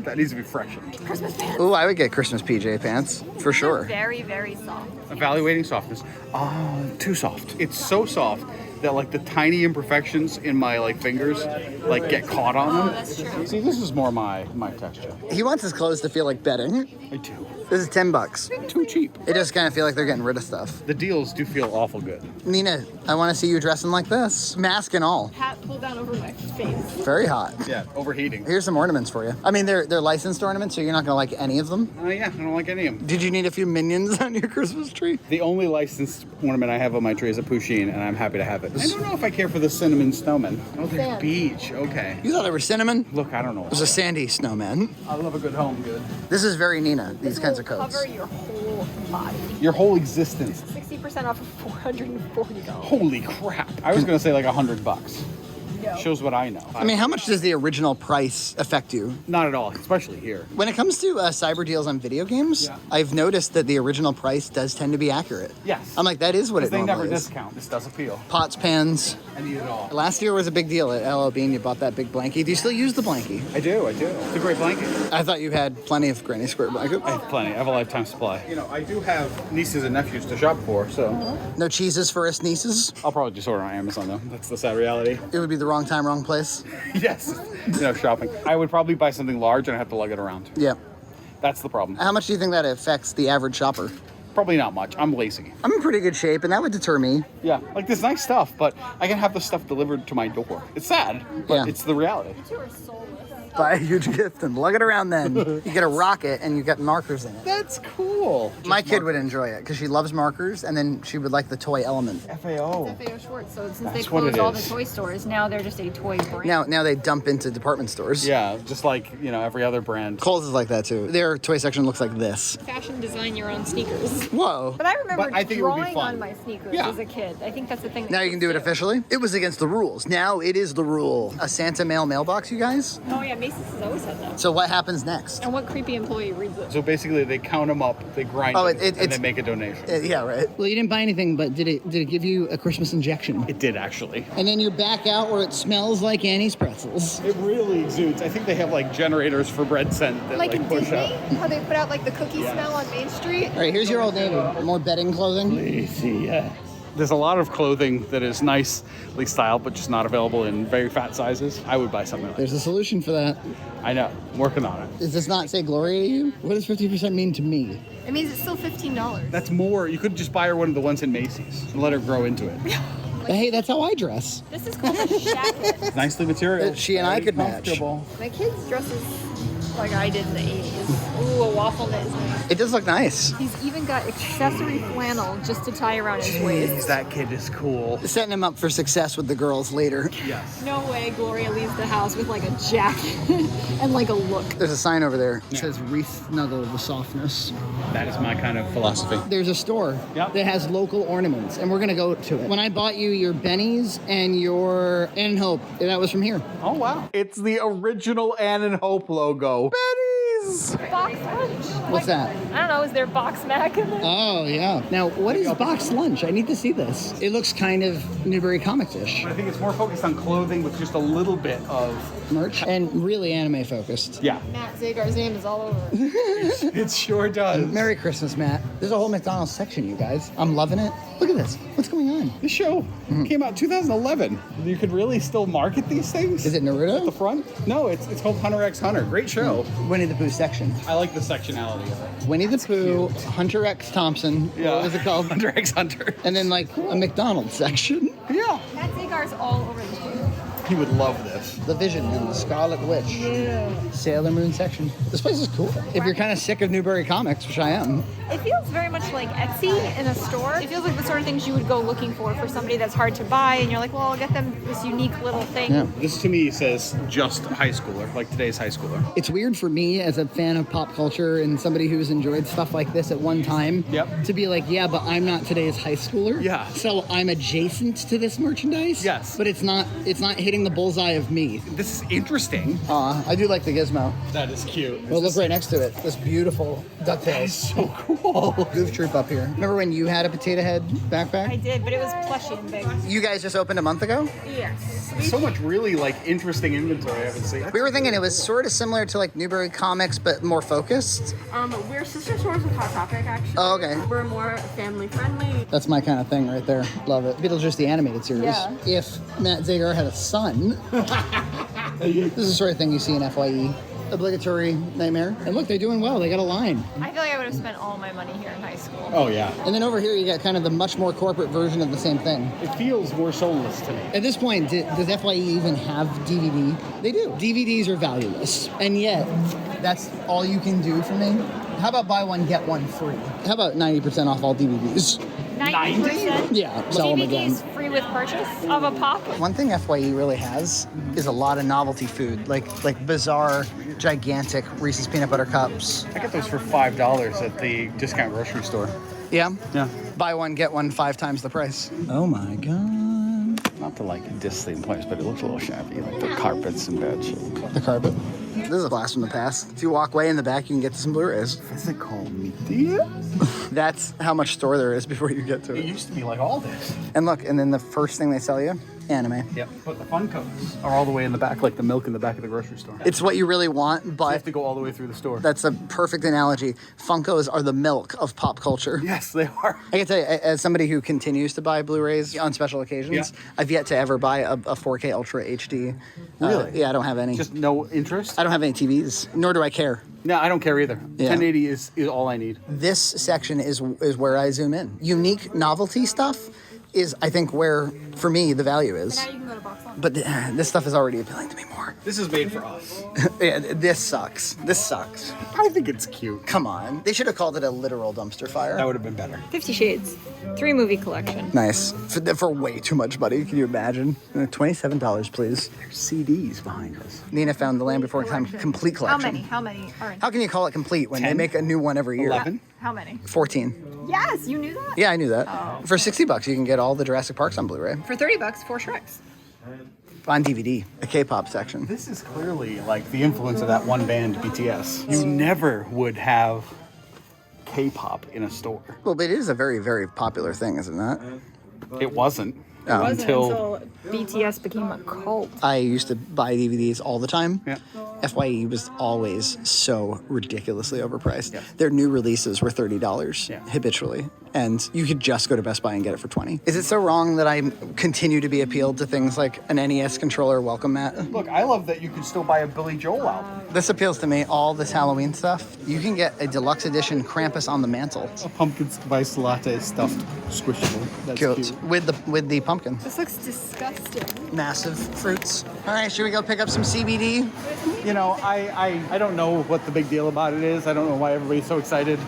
that needs to be freshened. Christmas pants. Ooh, I would get Christmas PJ pants for sure. Very, very soft. Evaluating softness. Too soft. It's so soft that like the tiny imperfections in my like fingers like get caught on them. That's true. See, this is more my texture. He wants his clothes to feel like bedding. I do. This is $10. Too cheap. It just kind of feel like they're getting rid of stuff. The deals do feel awful good. Nina, I want to see you dressing like this, mask and all. Hat pulled down over my face. Very hot. Yeah, overheating. Here's some ornaments for you. I mean, they're licensed ornaments, so you're not gonna like any of them. Yeah, I don't like any of them. Did you need a few minions on your Christmas tree? The only licensed ornament I have on my tree is a Pusheen, and I'm happy to have it. I don't know if I care for the cinnamon snowman. Oh, they're Sand. beach. Okay. You thought they were cinnamon? Look, I don't know. It was a sandy snowman. I love a good home good. This is very Nina, these kinds of Will coats. cover your whole body. Your whole existence. 60% off of $440. Holy crap. I was going to say like $100. Shows what I know. I mean, how much does the original price affect you? Not at all, especially here. When it comes to cyber deals on video games, I've noticed that the original price does tend to be accurate. Yes. I'm like, that is what it They normally never is. discount. This does appeal. Pots, pans. I need it all. Last year was a big deal at LL Bean. You bought that big blankie. Do you still use the blankie? I do. It's a great blanket. I thought you had plenty of Granny Square blanket. I have plenty. I have a lifetime supply. You know, I do have nieces and nephews to shop for, so. No cheeses for us nieces? I'll probably just order on Amazon, though. That's the sad reality. It would be the wrong time, wrong place. Yes. Shopping. I would probably buy something large and I have to lug it around. Yeah. That's the problem. How much do you think that affects the average shopper? Probably not much. I'm lazy. I'm in pretty good shape, and that would deter me. Yeah, like there's nice stuff, but I can have the stuff delivered to my door. It's sad, but it's the reality. Buy a huge gift and lug it around then. You get a rocket and you get markers in it. That's cool. My kid would enjoy it because she loves markers, and then she would like the toy element. FAO. It's FAO Schwartz. So since That's they what closed it all the is. toy stores, now they're just a toy brand. Now they dump into department stores. Yeah, just like, every other brand. Kohl's is like that too. Their toy section looks like this. Fashion design your own sneakers. Whoa. But I remember I think it would be drawing fun. on my sneakers Yeah. as a kid. I think that's the thing. That Now you can do it officially. It was against the rules. Now it is the rule. A Santa mailbox, you guys. Oh yeah, Macy's has always had that. So what happens next? And what creepy employee reads it? So basically, they count them up, they grind Oh, them, and it's- they make a donation. Yeah, right. Well, you didn't buy anything, but did it give you a Christmas injection? It did, actually. And then you're back out where it smells like Annie's pretzels. It really exudes. I think they have like generators for bread scent that Like in push Disney, out. how they put out like the cookie smell on Main Street. All right, here's your old navy. More bedding clothing. There's a lot of clothing that is nicely styled, but just not available in very fat sizes. I would buy something like that. There's a solution for that. I know. I'm working on it. Does this not say glory to you? What does 50% mean to me? It means it's still $15. That's more. You could just buy her one of the ones in Macy's and let her grow into it. But hey, that's how I dress. This is called a shacket. Nicely material. She and I could match. Comfortable. My kids dresses like I did in the 80s. Ooh, a waffle knit is nice. It does look nice. He's even got accessory flannel just to tie around his waist. Jeez, that kid is cool. Setting him up for success with the girls later. Yes. No way Gloria leaves the house with like a jacket and like a look. There's a sign over there. It says re-snuggle the softness. That is my kind of philosophy. There's a store that has local ornaments, and we're gonna go to it. When I bought you your Bennies and your Ann and Hope, that was from here. Oh, wow. It's the original Ann and Hope logo. Benny's! Box lunch. What's that? I don't know, is there box mac in there? Oh, yeah. Now, what is box lunch? I need to see this. It looks kind of Newberry Comics-ish. I think it's more focused on clothing with just a little bit of merch and really anime focused. Yeah. Matt Zagar's name is all over. It sure does. Merry Christmas, Matt. There's a whole McDonald's section, you guys. I'm loving it. Look at this. What's going on? This show came out 2011. You could really still market these things. Is it Naruto? At the front? No, it's called Hunter x Hunter. Great show. Winnie the Pooh section. I like the sectionality of it. Winnie the Pooh, Hunter X Thompson. Yeah. What was it called? Hunter x Hunter. And then like a McDonald's section. Yeah. Matt Zagar's all over the place. He would love this. The Vision and the Scarlet Witch. Yeah. Sailor Moon section. This place is cool. If you're kind of sick of Newberry Comics, which I am. It feels very much like Etsy in a store. It feels like the sort of things you would go looking for somebody that's hard to buy, and you're like, well, I'll get them this unique little thing. Yeah. This to me says just high schooler, like today's high schooler. It's weird for me as a fan of pop culture and somebody who's enjoyed stuff like this at one time to be like, yeah, but I'm not today's high schooler. Yeah. So I'm adjacent to this merchandise. Yes. But it's not hitting the bullseye of me. This is interesting. I do like the gizmo. That is cute. Well, look right next to it. This beautiful DuckTales. So cool. Goof Troop up here. Remember when you had a Potato Head backpack? I did, but it was plushy and big. You guys just opened a month ago? Yes. So much really like interesting inventory I haven't seen. We were thinking it was sort of similar to like Newberry Comics, but more focused. We're sister stores with Hot Topic, actually. Oh, okay. We're more family friendly. That's my kind of thing right there. Love it. Beetlejuice the animated series. Yeah. If Matt Zagar had a son, this is the sort of thing you see in FYE. Obligatory Nightmare. And look, they're doing well. They got a line. I feel like I would have spent all my money here in high school. Oh, yeah. And then over here, you got kind of the much more corporate version of the same thing. It feels more soulless to me. At this point, does FYE even have DVD? They do. DVDs are valueless. And yet, that's all you can do for me. How about buy one, get one free? How about 90% off all DVDs? 90%? Yeah, sell them again. DVDs free with purchase of a pop. One thing FYE really has is a lot of novelty food, like bizarre, gigantic Reese's peanut butter cups. I got those for $5 at the discount grocery store. Yeah? Yeah. Buy one, get one 5 times the price. Oh my God. Not to like diss the place, but it looks a little shabby. Like the carpet's in bad shape. The carpet. This is a blast from the past. If you walk way in the back, you can get to some Blu-rays. Physical media? That's how much store there is before you get to it. It used to be like all this. And look, and then the first thing they sell you, anime. Yep. But the Funkos are all the way in the back, like the milk in the back of the grocery store. It's what you really want, but So you have to go all the way through the store. That's a perfect analogy. Funkos are the milk of pop culture. Yes, they are. I can tell you, as somebody who continues to buy Blu-rays on special occasions, I've yet to ever buy a 4K Ultra HD. Really? Yeah, I don't have any. Just no interest? I don't have any TVs, nor do I care. No, I don't care either. Yeah. 1080 is all I need. This section is where I zoom in. Unique novelty stuff is, I think, where, for me, the value is. Now you can go to Box Lunch. But this stuff is already appealing to me more. This is made for us. Yeah, this sucks. This sucks. I think it's cute. Come on. They should have called it a literal dumpster fire. That would have been better. 50 Shades. 3-movie collection. Nice. For way too much money. Can you imagine? $27, please. There's CDs behind us. Nina found The Land Before Time complete collection. How many are in? How can you call it complete when 10? they make a new one every year? 11? How many? 14. Yes, you knew that? Yeah, I knew that. Oh. For $60, you can get all the Jurassic Parks on Blu-ray. For $30, 4 Shreks. On DVD, the K-pop section. This is clearly like the influence of that one band, BTS. You never would have K-pop in a store. Well, but it is a very, very popular thing, is it not? It wasn't. It wasn't until BTS became a cult. I used to buy DVDs all the time. Yeah. FYE was always so ridiculously overpriced. Yeah. Their new releases were $30 habitually, and you could just go to Best Buy and get it for $20. Is it so wrong that I continue to be appealed to things like an NES controller welcome mat? Look, I love that you can still buy a Billy Joel album. This appeals to me, all this Halloween stuff. You can get a deluxe edition Krampus on the mantle. A pumpkin spice latte stuffed squishable. That's cute. With the pumpkin. This looks disgusting. Massive fruits. All right, should we go pick up some CBD? You know, I don't know what the big deal about it is. I don't know why everybody's so excited.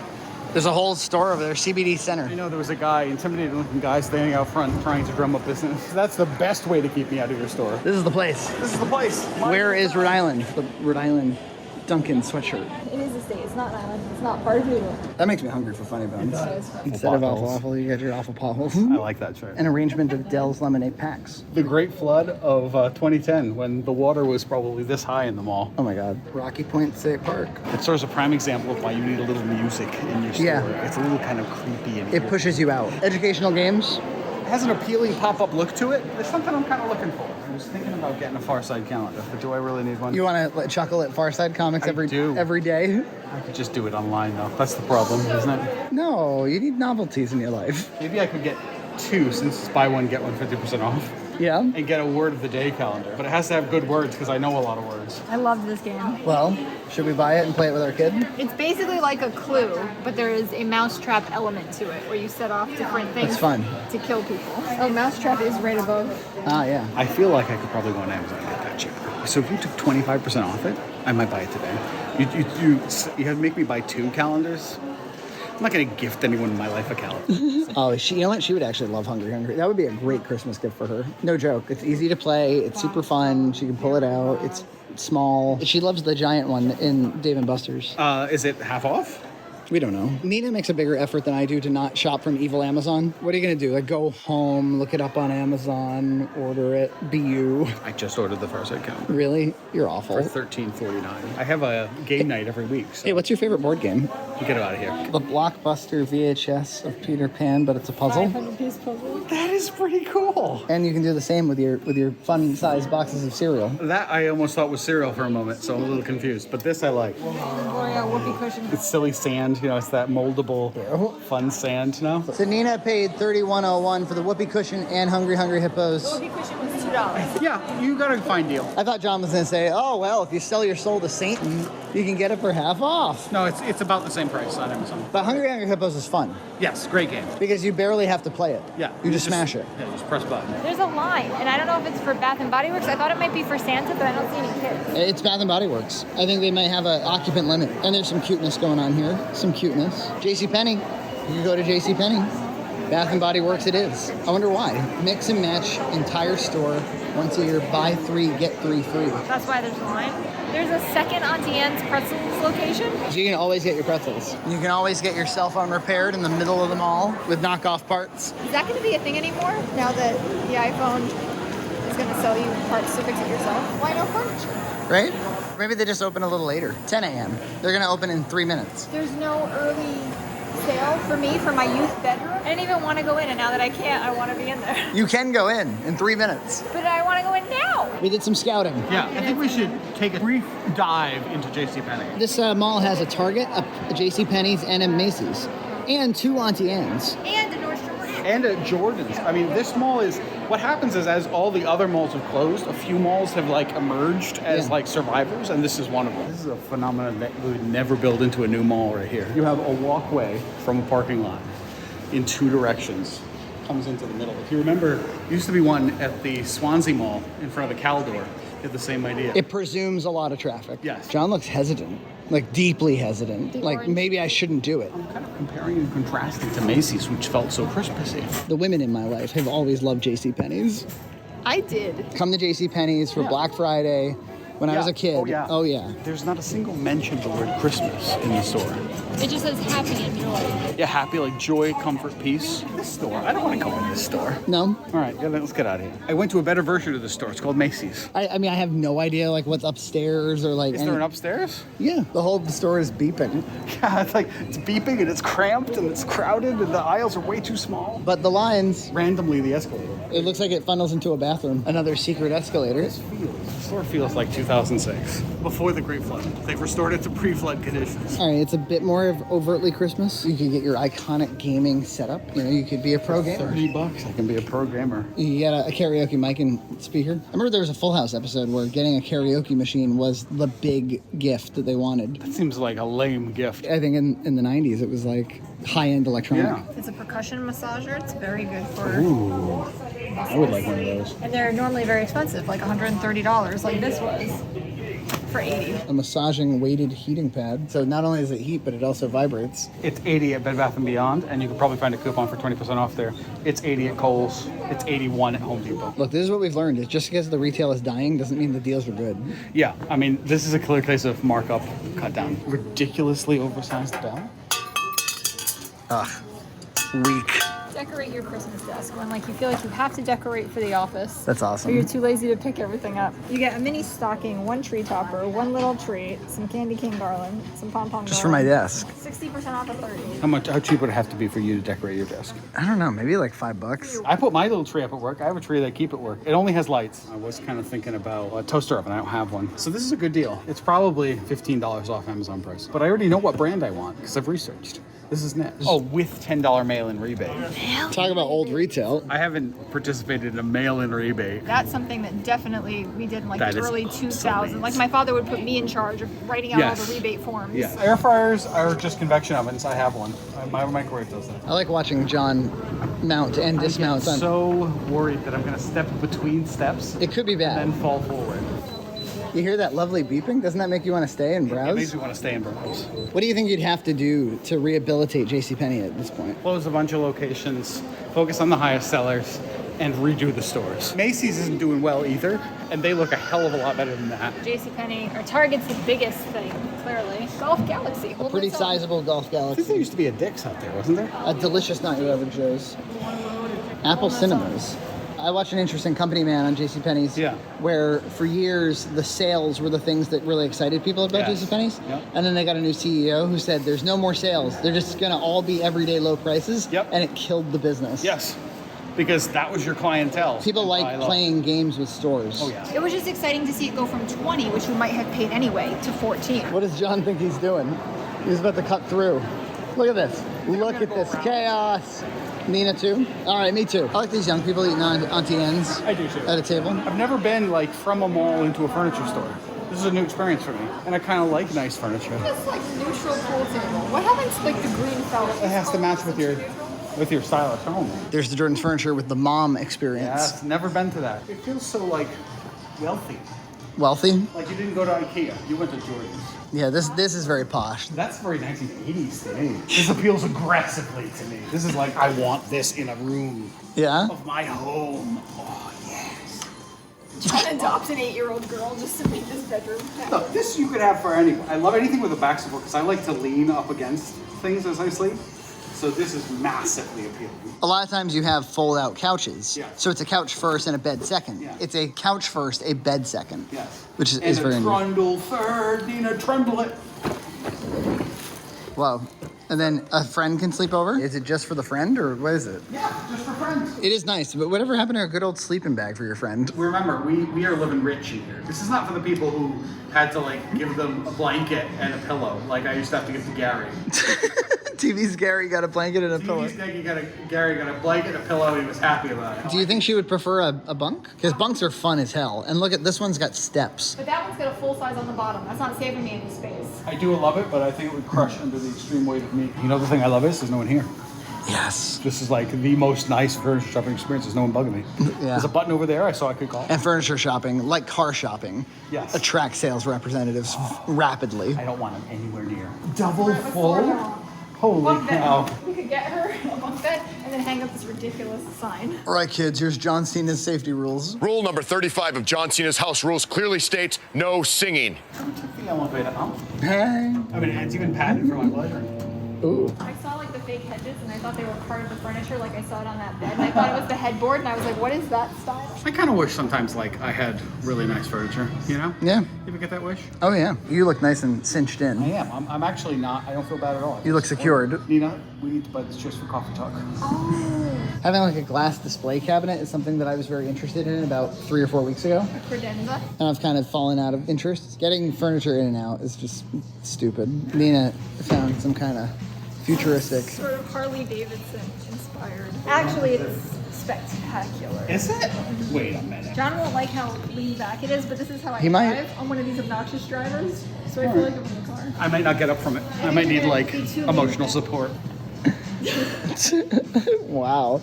There's a whole store over there, CBD Center. You know, there was a guy, intimidating looking guy, standing out front trying to drum up business. That's the best way to keep me out of your store. This is the place. This is the place. Where is Rhode Island? The Rhode Island Duncan sweatshirt. It is a state. It's not an island. It's not part of New York. That makes me hungry for funny bones. Instead of awful waffle, you get your awful potholes. I like that shirt. An arrangement of Dell's lemonade packs. The great flood of 2010 when the water was probably this high in the mall. Oh my God. Rocky Point State Park. It serves a prime example of why you need a little music in your store. Yeah. It's a little kind of creepy in It here. pushes you out. Educational games. It has an appealing pop-up look to it. There's something I'm kind of looking for. I was thinking about getting a Far Side calendar, but do I really need one? You want to chuckle at Far Side Comics every day? I could just do it online though. That's the problem, isn't it? No, you need novelties in your life. Maybe I could get 2 since it's buy one, get one 50% off. Yeah. And get a word of the day calendar. But it has to have good words because I know a lot of words. I love this game. Well, should we buy it and play it with our kid? It's basically like a Clue, but there is a mousetrap element to it where you set off different things That's fun. to kill people. Oh, mousetrap is right above. Ah, yeah. I feel like I could probably go on Amazon and get that cheaper. So if you took 25% off it, I might buy it today. You have to make me buy 2 calendars. I'm not going to gift anyone in my life a calendar. Oh, you know what? She would actually love Hungry Hungry. That would be a great Christmas gift for her. No joke. It's easy to play. It's super fun. She can pull it out. It's small. She loves the giant one in Dave & Buster's. Is it half off? We don't know. Nina makes a bigger effort than I do to not shop from evil Amazon. What are you going to do? Like go home, look it up on Amazon, order it, be you. I just ordered the Far Side calendar. Really? You're awful. For $13.49. I have a game night every week. So Hey, what's your favorite board game? you get it out of here. The Blockbuster VHS of Peter Pan, but it's a puzzle. 500-piece puzzle. That is pretty cool. And you can do the same with your fun-sized boxes of cereal. That I almost thought was cereal for a moment, so I'm a little confused. But this I like. L'Oreal whoopee cushion. It's silly sand, you know, it's that moldable, fun sand now. So Nina paid $31.01 for the whoopee cushion and Hungry Hungry Hippos. The whoopee cushion was $2. Yeah, you got a fine deal. I thought John was going to say, oh, well, if you sell your soul to Satan, you can get it for half off. No, it's about the same price on Amazon. But Hungry Hungry Hippos is fun. Yes, great game. Because you barely have to play it. Yeah. You just smash it. Yeah, just press button. There's a line, and I don't know if it's for Bath & Body Works. I thought it might be for Santa, but I don't see any kids. It's Bath & Body Works. I think they might have an occupant limit. And there's some cuteness going on here. Some cuteness. JCPenney. You can go to JCPenney. Bath & Body Works it is. I wonder why. Mix and match entire store. Once a year, buy 3, get 3 free. That's why there's a line. There's a second Auntie Anne's Pretzels location. So you can always get your pretzels. You can always get your cell phone repaired in the middle of the mall with knockoff parts. Is that going to be a thing anymore now that the iPhone sell you parts to fix it yourself. Why no furniture? Right? Maybe they just open a little later. 10 a.m. They're gonna open in 3 minutes. There's no early sale for me for my youth bedroom. I didn't even want to go in, and now that I can't, I want to be in there. You can go in 3 minutes. But I want to go in now. We did some scouting. Yeah, I think we should take a brief dive into JCPenney. This mall has a Target, a JCPenney's, and a Macy's. And 2 Auntie Anne's. And a Nordstrom Rack. And at Jordan's. I mean, this mall is, what happens is as all the other malls have closed, a few malls have like emerged as like survivors, and this is one of them. This is a phenomenon that we would never build into a new mall right here. You have a walkway from a parking lot in 2 directions. Comes into the middle. If you remember, there used to be one at the Swansea Mall in front of the Caldor. You have the same idea. It presumes a lot of traffic. Yes. John looks hesitant, like deeply hesitant. Like maybe I shouldn't do it. I'm kind of comparing and contrasting to Macy's, which felt so Christmassy. The women in my life have always loved JCPenney's. I did. Come to JCPenney's for Black Friday when I was a kid. Oh yeah. Oh yeah. There's not a single mention of the word Christmas in the store. It just says happy and joy. Yeah, happy, like joy, comfort, peace. This store, I don't want to go in this store. No? All right, let's get out of here. I went to a better version of the store. It's called Macy's. I mean, I have no idea like what's upstairs or like. Is there an upstairs? Yeah, the whole store is beeping. Yeah, it's beeping and it's cramped and it's crowded and the aisles are way too small. But the lines. Randomly, the escalator. It looks like it funnels into a bathroom. Another secret escalator. The store feels like 2006, before the Great Flood. They've restored it to pre-flood conditions. All right, it's a bit more of overtly Christmas. You could get your iconic gaming setup. You know, you could be a pro gamer. $30, I can be a pro gamer. You get a karaoke mic and speaker. I remember there was a Full House episode where getting a karaoke machine was the big gift that they wanted. That seems like a lame gift. I think in the 90s it was like high-end electronic. Yeah. It's a percussion massager. It's very good for. Ooh, I would like one of those. And they're normally very expensive, like $130, like this was, for $80. A massaging weighted heating pad. So not only does it heat, but it also vibrates. It's $80 at Bed Bath & Beyond, and you can probably find a coupon for 20% off there. It's $80 at Kohl's. It's $81 at Home Depot. Look, this is what we've learned. Is just because the retail is dying doesn't mean the deals were good. Yeah, I mean, this is a clear case of markup cut down. Ridiculously oversized bell. Ugh, weak. Decorate your Christmas desk when like you feel like you have to decorate for the office. That's awesome. Or you're too lazy to pick everything up. You get a mini stocking, 1 tree topper, 1 little tree, some candy cane garland, some pom-pom Just for my desk. 60% off of 30. How cheap would it have to be for you to decorate your desk? I don't know, maybe like $5. I put my little tree up at work. I have a tree that I keep at work. It only has lights. I was kind of thinking about a toaster oven. I don't have one. So this is a good deal. It's probably $15 off Amazon price. But I already know what brand I want because I've researched. This is next. Oh, with $10 mail-in rebate. Talk about old retail. I haven't participated in a mail-in rebate. That's something that definitely we did in like That the is early 2000s. Like my father would put me in charge of writing out all the rebate forms. Yeah. Air fryers are just convection ovens. I have one. My microwave does that. I like watching John mount and dismount. I'm so worried that I'm going to step between steps. It could be bad. And then fall forward. You hear that lovely beeping? Doesn't that make you want to stay and browse? It makes me want to stay and browse. What do you think you'd have to do to rehabilitate JCPenney at this point? Close a bunch of locations, focus on the highest sellers, and redo the stores. Macy's isn't doing well either, and they look a hell of a lot better than that. JCPenney, or Target's the biggest thing, clearly. Golf Galaxy. A pretty sizable Golf I Galaxy. think there used to be a Dick's out there, wasn't there? A delicious Not Your Average Joe's. Apple Cinemas. I watched an interesting Company Man on JCPenney's where for years the sales were the things that really excited people about JCPenney's. Yep. And then they got a new CEO who said there's no more sales. They're just going to all be everyday low prices. Yep. And it killed the business. Yes, because that was your clientele. People like playing games with stores. Oh, yeah. It was just exciting to see it go from 20, which we might have paid anyway, to 14. What does John think he's doing? He's about to cut through. Look at this. Look at this chaos. Nina too? All right, me too. I like these young people eating Auntie Anne's. I do too. At a table. I've never been like from a mall into a furniture store. This is a new experience for me, and I kind of like nice furniture. Just like neutral pool table. What happens to like the green felt? It has to match with your stylish home. There's the Jordan's furniture with the mom experience. Yeah, never been to that. It feels so like wealthy. Wealthy? Like you didn't go to IKEA, you went to Jordan's. Yeah, this is very posh. That's very 1980s to me. This appeals aggressively to me. This is like, I want this in a room of my home. Oh, yes. John adopts an 8-year-old girl just to make this bedroom. No, this you could have for anyone. I love anything with a back support because I like to lean up against things as I sleep. So this is massively appealing. A lot of times you have fold-out couches. Yeah. So it's a couch first and a bed second. Yeah. It's a couch first, a bed second. Yes. Which is very And a neat. trundle third, Nina, trundle it. Wow. And then a friend can sleep over? Is it just for the friend, or what is it? Yeah, just for friends. It is nice, but whatever happened to a good old sleeping bag for your friend? Remember, we are living rich in here. This is not for the people who had to like give them a blanket and a pillow, like I used to have to give to Gary. TV's Gary got a blanket and a pillow. Gary got a blanket, a pillow, he was happy about it. Do you think she would prefer a bunk? Because bunks are fun as hell. And look at this one's got steps. But that one's got a full size on the bottom. That's not saving me any space. I do love it, but I think it would crush under the extreme weight of me. You know the thing I love is there's no one here. Yes. This is like the most nice furniture shopping experience. There's no one bugging me. Yeah. There's a button over there I saw I could call. And furniture shopping, like car shopping, Yes. attracts sales representatives rapidly. I don't want them anywhere near. Double full? Holy Bunk bed. cow. We could get her a bunk bed and then hang up this ridiculous sign. All right, kids, here's John Cena's safety rules. Rule number 35 of John Cena's house rules clearly states no singing. Don't take the elevator out. Hey. I mean, it's even padded for my pleasure. Ooh. I saw like the fake hedges and I thought they were part of the furniture, like I saw it on that bed. And I thought it was the headboard and I was like, what is that style? I kind of wish sometimes like I had really nice furniture, you know? Yeah. You ever get that wish? Oh, yeah. You look nice and cinched in. I am. I'm actually not. I don't feel bad at all. You look secured. Nina, we need to buy this just for coffee talk. Having like a glass display cabinet is something that I was very interested in about 3 or 4 weeks ago. A credenza. And I've kind of fallen out of interest. Getting furniture in and out is just stupid. Nina found some kind of futuristic. Sort of Harley Davidson inspired. Actually, it's spectacular. Is it? Wait a minute. John won't like how lean back it is, but this is how I He might. drive on one of these obnoxious drivers. So I feel like I'm in the car. I might not get up from it. I might need like emotional support. Wow.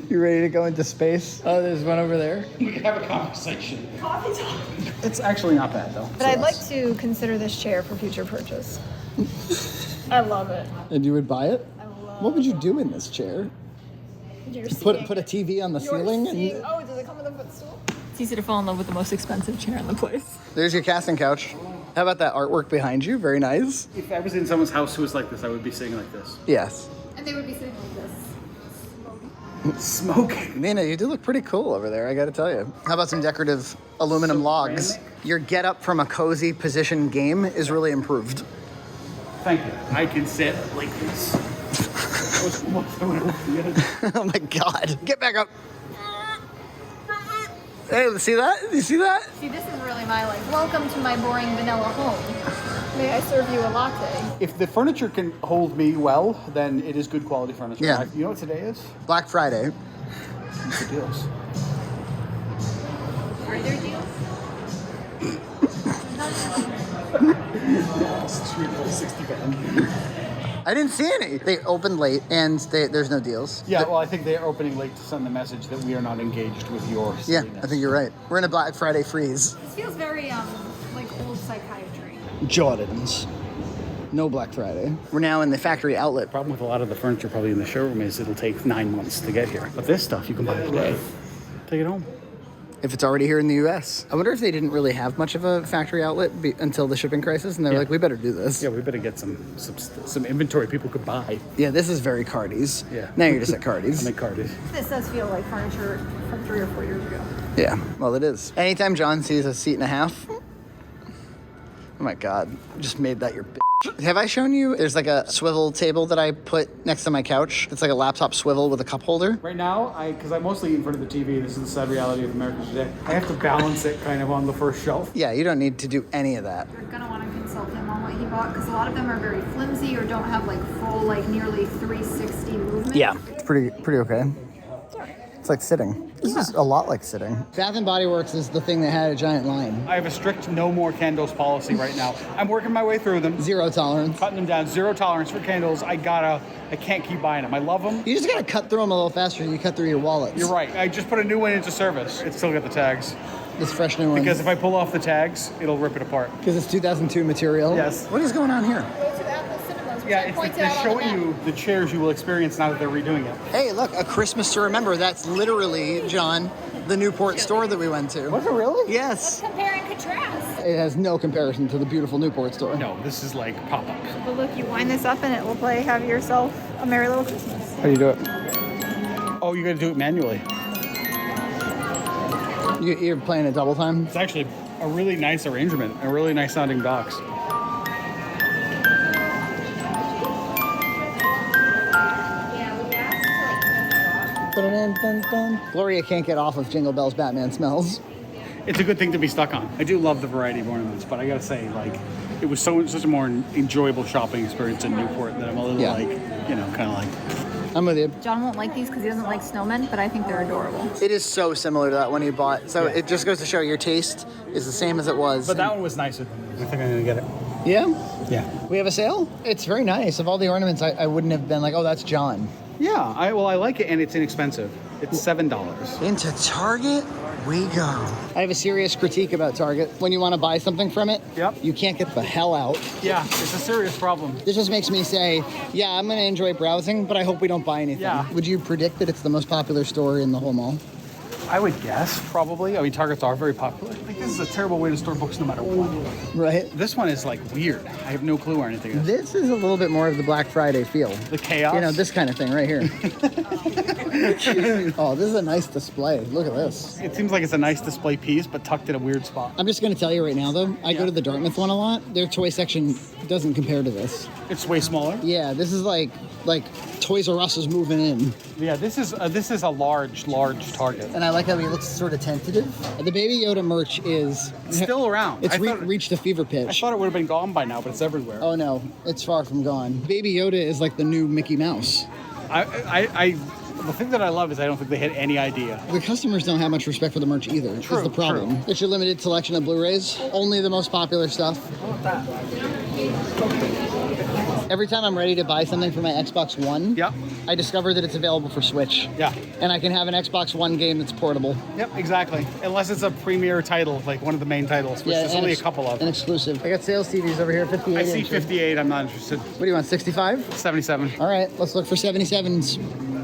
You ready to go into space? Oh, there's one over there. We can have a conversation. Coffee talk. It's actually not bad though. But I'd like to consider this chair for future purchase. I love it. And you would buy it? What would you do in this chair? You're Put a TV on the ceiling? And Oh, does it come with a footstool? It's easy to fall in love with the most expensive chair in the place. there's your casting couch. How about that artwork behind you? Very nice. If I was in someone's house who was like this, I would be sitting like this. Yes. And they would be sitting like this. Smoking. Nina, you do look pretty cool over there, I gotta tell you. How about some decorative aluminum logs? Your get up from a cozy position game is really improved. Thank you. I can sit like this. What's going on? Oh my God. Get back up. Hey, see that? You see that? See, this is really my like, welcome to my boring vanilla home. May I serve you a latte? If the furniture can hold me well, then it is good quality furniture. Yeah. You know what today is? Black Friday. What's the deals? Are there deals? I didn't see any. They opened late and there's no deals. Yeah, well, I think they're opening late to send the message that we are not engaged with your Yeah, silliness. I think you're right. We're in a Black Friday freeze. This feels very like old psychiatry. Jordans. No Black Friday. We're now in the factory outlet. Problem with a lot of the furniture probably in the showroom is it'll take 9 months to get here. But this stuff you can buy today. Take it home. If it's already here in the U.S. I wonder if they didn't really have much of a factory outlet until the shipping crisis, and they were like, we better do this. Yeah, we better get some inventory people could buy. Yeah, this is very Cardi's. Yeah. Now you're just at Cardi's. I'm at Cardi's. This does feel like furniture from 3 or 4 years ago. Yeah, well, it is. Anytime John sees a seat and a half, oh my God, just made that your bitch. Have I shown you? There's like a swivel table that I put next to my couch. It's like a laptop swivel with a cup holder. Right now, because I mostly eat in front of the TV, this is the sad reality of America today, I have to balance it kind of on the first shelf. Yeah, you don't need to do any of that. You're gonna want to consult him on what he bought because a lot of them are very flimsy or don't have like full, like nearly 360 movement. Yeah, it's pretty okay. It's like sitting. This is a lot like sitting. Bath & Body Works is the thing that had a giant line. I have a strict no more candles policy right now. I'm working my way through them. Zero tolerance. Cutting them down. Zero tolerance for candles. I can't keep buying them. I love them. You just gotta cut through them a little faster than you cut through your wallets. You're right. I just put a new one into service. It's still got the tags. This fresh new one. Because if I pull off the tags, it'll rip it apart. Because it's 2002 material? Yes. What is going on here? Yeah, they're showing you the chairs you will experience now that they're redoing it. Hey, look, a Christmas to remember. That's literally, John, the Newport store that we went to. Was it really? Yes. Compare and contrast. It has no comparison to the beautiful Newport store. No, this is like pop-up. But look, you wind this up and it will play Have Yourself a Merry Little Christmas. How do you do it? Oh, you gotta do it manually. You're playing it double time? It's actually a really nice arrangement, a really nice sounding box. Gloria can't get off of Jingle Bells Batman Smells. It's a good thing to be stuck on. I do love the variety of ornaments, but I gotta say, like, it was such a more enjoyable shopping experience in Newport that I'm a little like, you know, kind of like. I'm with you. John won't like these because he doesn't like snowmen, but I think they're adorable. It is so similar to that one you bought. So it just goes to show your taste is the same as it was. But that one was nicer than this. I think I'm gonna get it. Yeah? Yeah. We have a sale? It's very nice. Of all the ornaments, I wouldn't have been like, oh, that's John. Yeah, I like it, and it's inexpensive. It's $7. Into Target we go. I have a serious critique about Target. When you want to buy something from it, you can't get the hell out. Yeah, it's a serious problem. This just makes me say, yeah, I'm going to enjoy browsing, but I hope we don't buy anything. Yeah. Would you predict that it's the most popular store in the whole mall? I would guess, probably. I mean, Targets are very popular. Like, this is a terrible way to store books no matter what. Right. This one is, like, weird. I have no clue where anything is. This is a little bit more of the Black Friday feel. The chaos? You know, this kind of thing right here. Oh, this is a nice display. Look at this. It seems like it's a nice display piece, but tucked in a weird spot. I'm just going to tell you right now, though, I go to the Dartmouth one a lot. Their toy section doesn't compare to this. It's way smaller? Yeah, this is like Toys R Us is moving in. Yeah, this is a large Target. And I like how he looks sort of tentative. The Baby Yoda merch is still around. It's reached a fever pitch. I thought it would have been gone by now, but it's everywhere. Oh no, it's far from gone. Baby Yoda is like the new Mickey Mouse. The thing that I love is I don't think they had any idea. The customers don't have much respect for the merch either. True, is the problem. It's your limited selection of Blu-rays. Only the most popular stuff. Every time I'm ready to buy something for my Xbox One, I discover that it's available for Switch. Yeah. And I can have an Xbox One game that's portable. Yep, exactly. Unless it's a premier title, like one of the main titles, which there's only a couple of. An exclusive. I got sales TVs over here, 58 I see inches. 58, I'm not interested. What do you want, 65? 77. All right, let's look for 77s.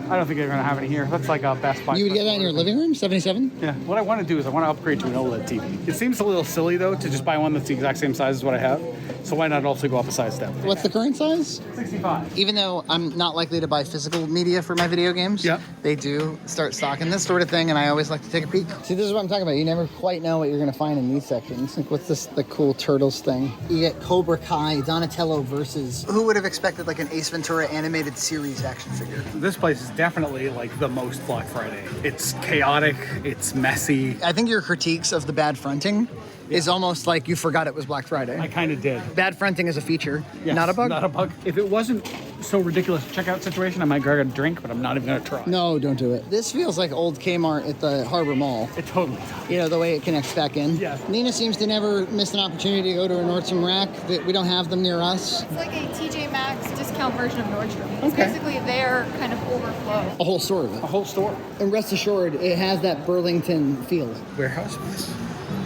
I don't think they're going to have any here. That's like a Best Buy. You would get that in your living room, 77? Yeah. What I want to do is I want to upgrade to an OLED TV. It seems a little silly, though, to just buy one that's the exact same size as what I have. So why not also go up a size step? What's the current size? 65. Even though I'm not likely to buy physical media for my video games, they do start stocking this sort of thing, and I always like to take a peek. See, this is what I'm talking about. You never quite know what you're going to find in these sections. Like, what's this, the cool Turtles thing? You get Cobra Kai, Donatello versus... Who would have expected, like, an Ace Ventura animated series action figure? This place is definitely, like, the most Black Friday. It's chaotic. It's messy. I think your critiques of the bad fronting is almost like you forgot it was Black Friday. I kind of did. Bad fronting is a feature, Yes, not a bug? Not a bug. If it wasn't so ridiculous checkout situation, I might grab a drink, but I'm not even going to try. No, don't do it. This feels like old Kmart at the Harbor Mall. It totally does. You know, the way it connects back in. Yeah. Nina seems to never miss an opportunity to go to a Nordstrom rack. We don't have them near us. It's like a TJ Maxx discount version of Nordstrom. It's basically their kind of overflow. A whole store of it. A whole store. And rest assured, it has that Burlington feel. Warehouse space.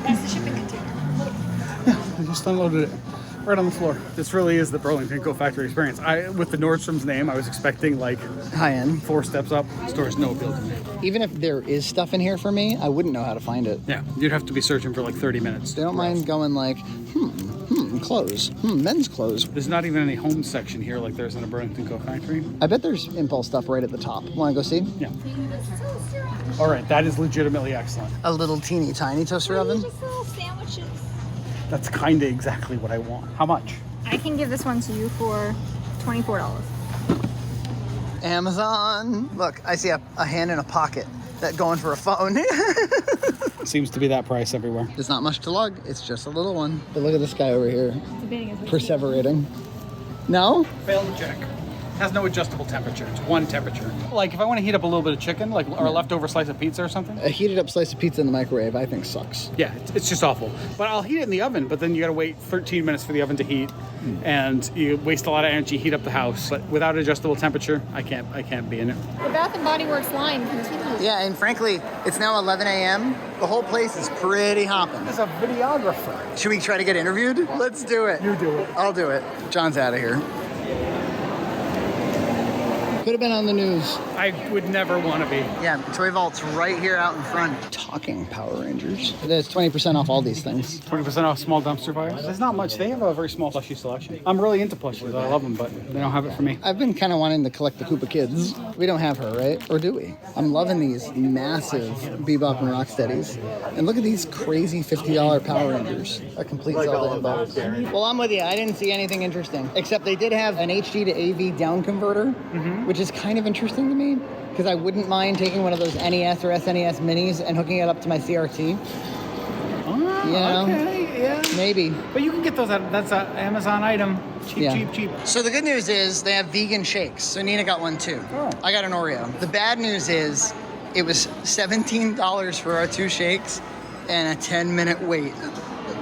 That's the shipping container. I just unloaded it right on the floor. This really is the Burlington Go Factory experience. With the Nordstrom's name, I was expecting like high-end. 4 steps up. The store has no appeal to me. Even if there is stuff in here for me, I wouldn't know how to find it. Yeah, you'd have to be searching for like 30 minutes. They don't mind going like, clothes. Men's clothes. There's not even any home section here like there's in a Burlington Go Factory. I bet there's impulse stuff right at the top. Want to go see? Yeah. All right, that is legitimately excellent. A little teeny tiny toaster oven. Just little sandwiches. That's kind of exactly what I want. How much? I can give this one to you for $24. Amazon. Look, I see a hand in a pocket. That going for a phone. Seems to be that price everywhere. There's not much to lug. It's just a little one. But look at this guy over here. Perseverating. No? Failed to check. Has no adjustable temperature. It's one temperature. Like if I want to heat up a little bit of chicken, like or a leftover slice of pizza or something. A heated up slice of pizza in the microwave, I think sucks. Yeah, it's just awful. But I'll heat it in the oven, but then you gotta wait 13 minutes for the oven to heat, and you waste a lot of energy, heat up the house. But without adjustable temperature, I can't be in it. The Bath & Body Works line continues. Yeah, and frankly, it's now 11 a.m. The whole place is pretty hopping. There's a videographer. Should we try to get interviewed? Let's do it. You do it. I'll do it. John's out of here. Could have been on the news. I would never want to be. Yeah, Toy Vault's right here out in front. Talking Power Rangers. There's 20% off all these things. 20% off small dumpster fires. There's not much. They have a very small plushie selection. I'm really into plushies. I love them, but they don't have it for me. I've been kind of wanting to collect the Koopa Kids. We don't have her, right? Or do we? I'm loving these massive Bebop and Rocksteadies. And look at these crazy $50 Power Rangers. A complete Zelda in box. Well, I'm with you. I didn't see anything interesting. Except they did have an HD to AV down converter, which is kind of interesting to me. Because I wouldn't mind taking one of those NES or SNES minis and hooking it up to my CRT. You know? Okay, yeah. Maybe. But you can get those that's an Amazon item. Cheap. So the good news is they have vegan shakes. So Nina got one too. Oh. I got an Oreo. The bad news is it was $17 for our 2 shakes and a 10-minute wait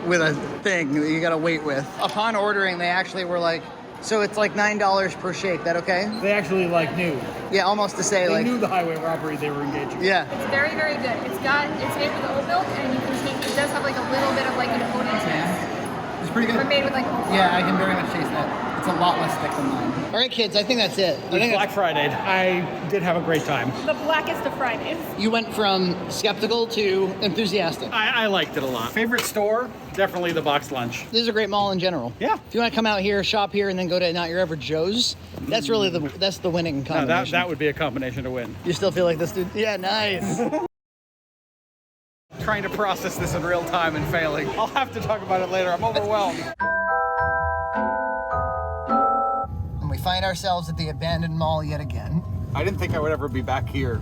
with a thing that you gotta wait with. Upon ordering, they actually were like, so it's like $9 per shake. That okay? They actually knew. Yeah, almost to say they knew the highway robbery they were engaging. Yeah. It's very, very good. It's made with oat milk, and you can taste. It does have like a little bit of like an oaty taste. It's pretty good. But made with like oat milk. Yeah, I can very much taste that. It's a lot less thick than mine. All right, kids, I think that's it. I think Black Friday. I did have a great time. The blackest of Fridays. You went from skeptical to enthusiastic. I liked it a lot. Favorite store? Definitely the box lunch. This is a great mall in general. Yeah. If you want to come out here, shop here, and then go to Not Your Average Joe's, that's really the winning combination. That would be a combination to win. You still feel like this dude? Yeah, nice. Trying to process this in real time and failing. I'll have to talk about it later. I'm overwhelmed. And we find ourselves at the abandoned mall yet again. I didn't think I would ever be back here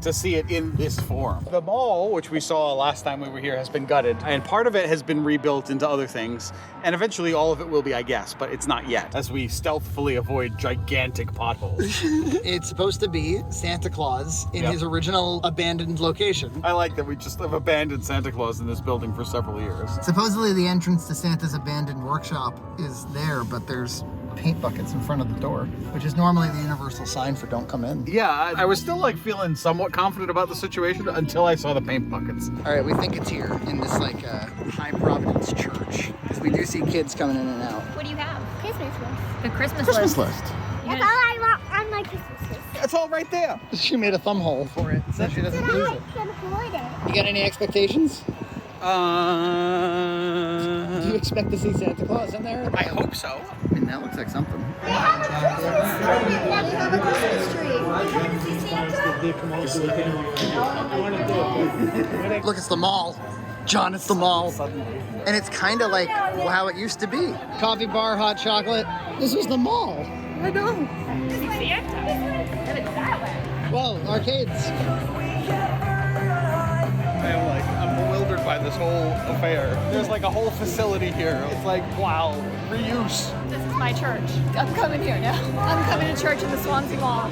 to see it in this form. The mall, which we saw last time we were here, has been gutted, and part of it has been rebuilt into other things, and eventually all of it will be, I guess, but it's not yet, as we stealthily avoid gigantic potholes. It's supposed to be Santa Claus in his original abandoned location. I like that we just have abandoned Santa Claus in this building for several years. Supposedly the entrance to Santa's abandoned workshop is there, but there's paint buckets in front of the door, which is normally the universal sign for don't come in. Yeah, I was still feeling somewhat confident about the situation until I saw the paint buckets. All right, we think it's here in this High Providence church, because we do see kids coming in and out. What do you have? Christmas list. The Christmas Christmas list. list. That's all I want on my Christmas list. It's all right there. She made a thumb hole for it so she doesn't lose it. Can afford it. You got any expectations? Do you expect to see Santa Claus in there? I hope so. I mean, that looks like something. They have a Christmas tree. Look, it's the mall. John, it's the mall. And it's kind of like how it used to be. Coffee bar, hot chocolate. This was the mall. I know. This is Santa. And it's that way. Well, arcades. I'm bewildered by this whole affair. There's a whole facility here. It's wow, reuse. This is my church. I'm coming here now. I'm coming to church in the Swansea Mall.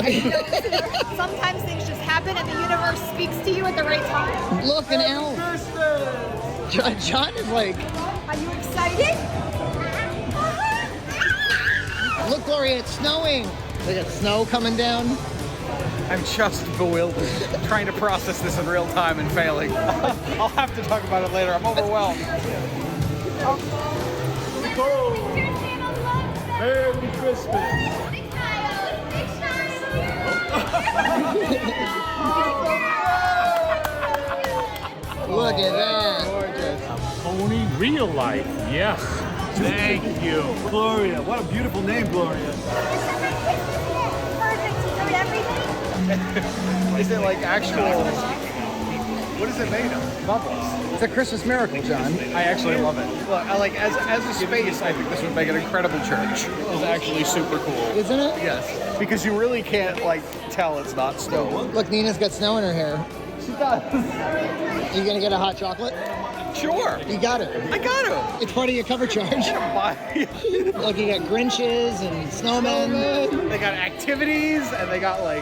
Sometimes things just happen and the universe speaks to you at the right time. Look, an elf. John is Are you excited? Look, Gloria, it's snowing. Look at snow coming down. I'm just bewildered. Trying to process this in real time and failing. I'll have to talk about it later. I'm overwhelmed. Merry Christmas. Look at that. Pony real life, yes. Thank you. Gloria, what a beautiful name, Gloria. Is it actual? What is it made of? Bubbles. It's a Christmas miracle, John. I actually love it. Look, as a space, I think this would make an incredible church. It's actually super cool. Isn't it? Yes. Because you really can't tell it's not snow. Look, Nina's got snow in her hair. She does. You gonna get a hot chocolate? Sure. You got it. I got it. It's part of your cover charge. Look, you got Grinches and snowmen. They got activities and they got a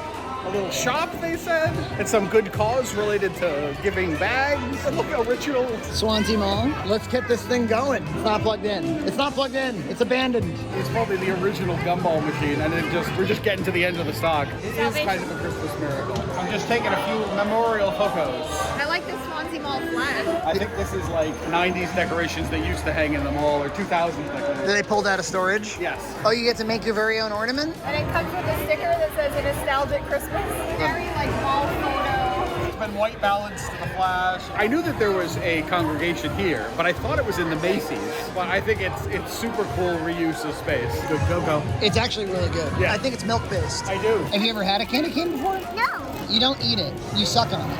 little shop, they said, and some good cause related to giving bags. And look, a ritual. Swansea Mall. Let's get this thing going. It's not plugged in. It's not plugged in. It's abandoned. It's probably the original gumball machine, and we're just getting to the end of the stock. It is kind of a Christmas miracle. I'm just taking a few memorial photos. I like the Swansea Mall flag. I think this is like 90s decorations they used to hang in the mall, or 2000s decorations. They pulled out of storage? Yes. Oh, you get to make your very own ornament? And it comes with a sticker that says a nostalgic Christmas. Very like mall photo. It's been white ballads to the Flash. I knew that there was a congregation here, but I thought it was in the Macy's. But I think it's super cool reuse of space. Good go-go. It's actually really good. Yeah. I think it's milk-based. I do. Have you ever had a candy cane before? No. You don't eat it. You suck on it.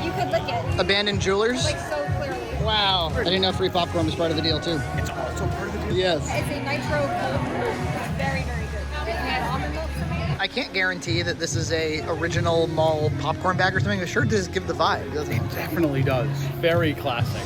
You could lick it. Abandoned Jewelers? Like so clearly. Wow. I didn't know free popcorn was part of the deal, too. It's also part of the deal? Yes. It's a nitro cold brew. It's very, very good. It had almond milk for me. I can't guarantee that this is a original mall popcorn bag or something. It sure does give the vibe, doesn't it? It definitely does. Very classic.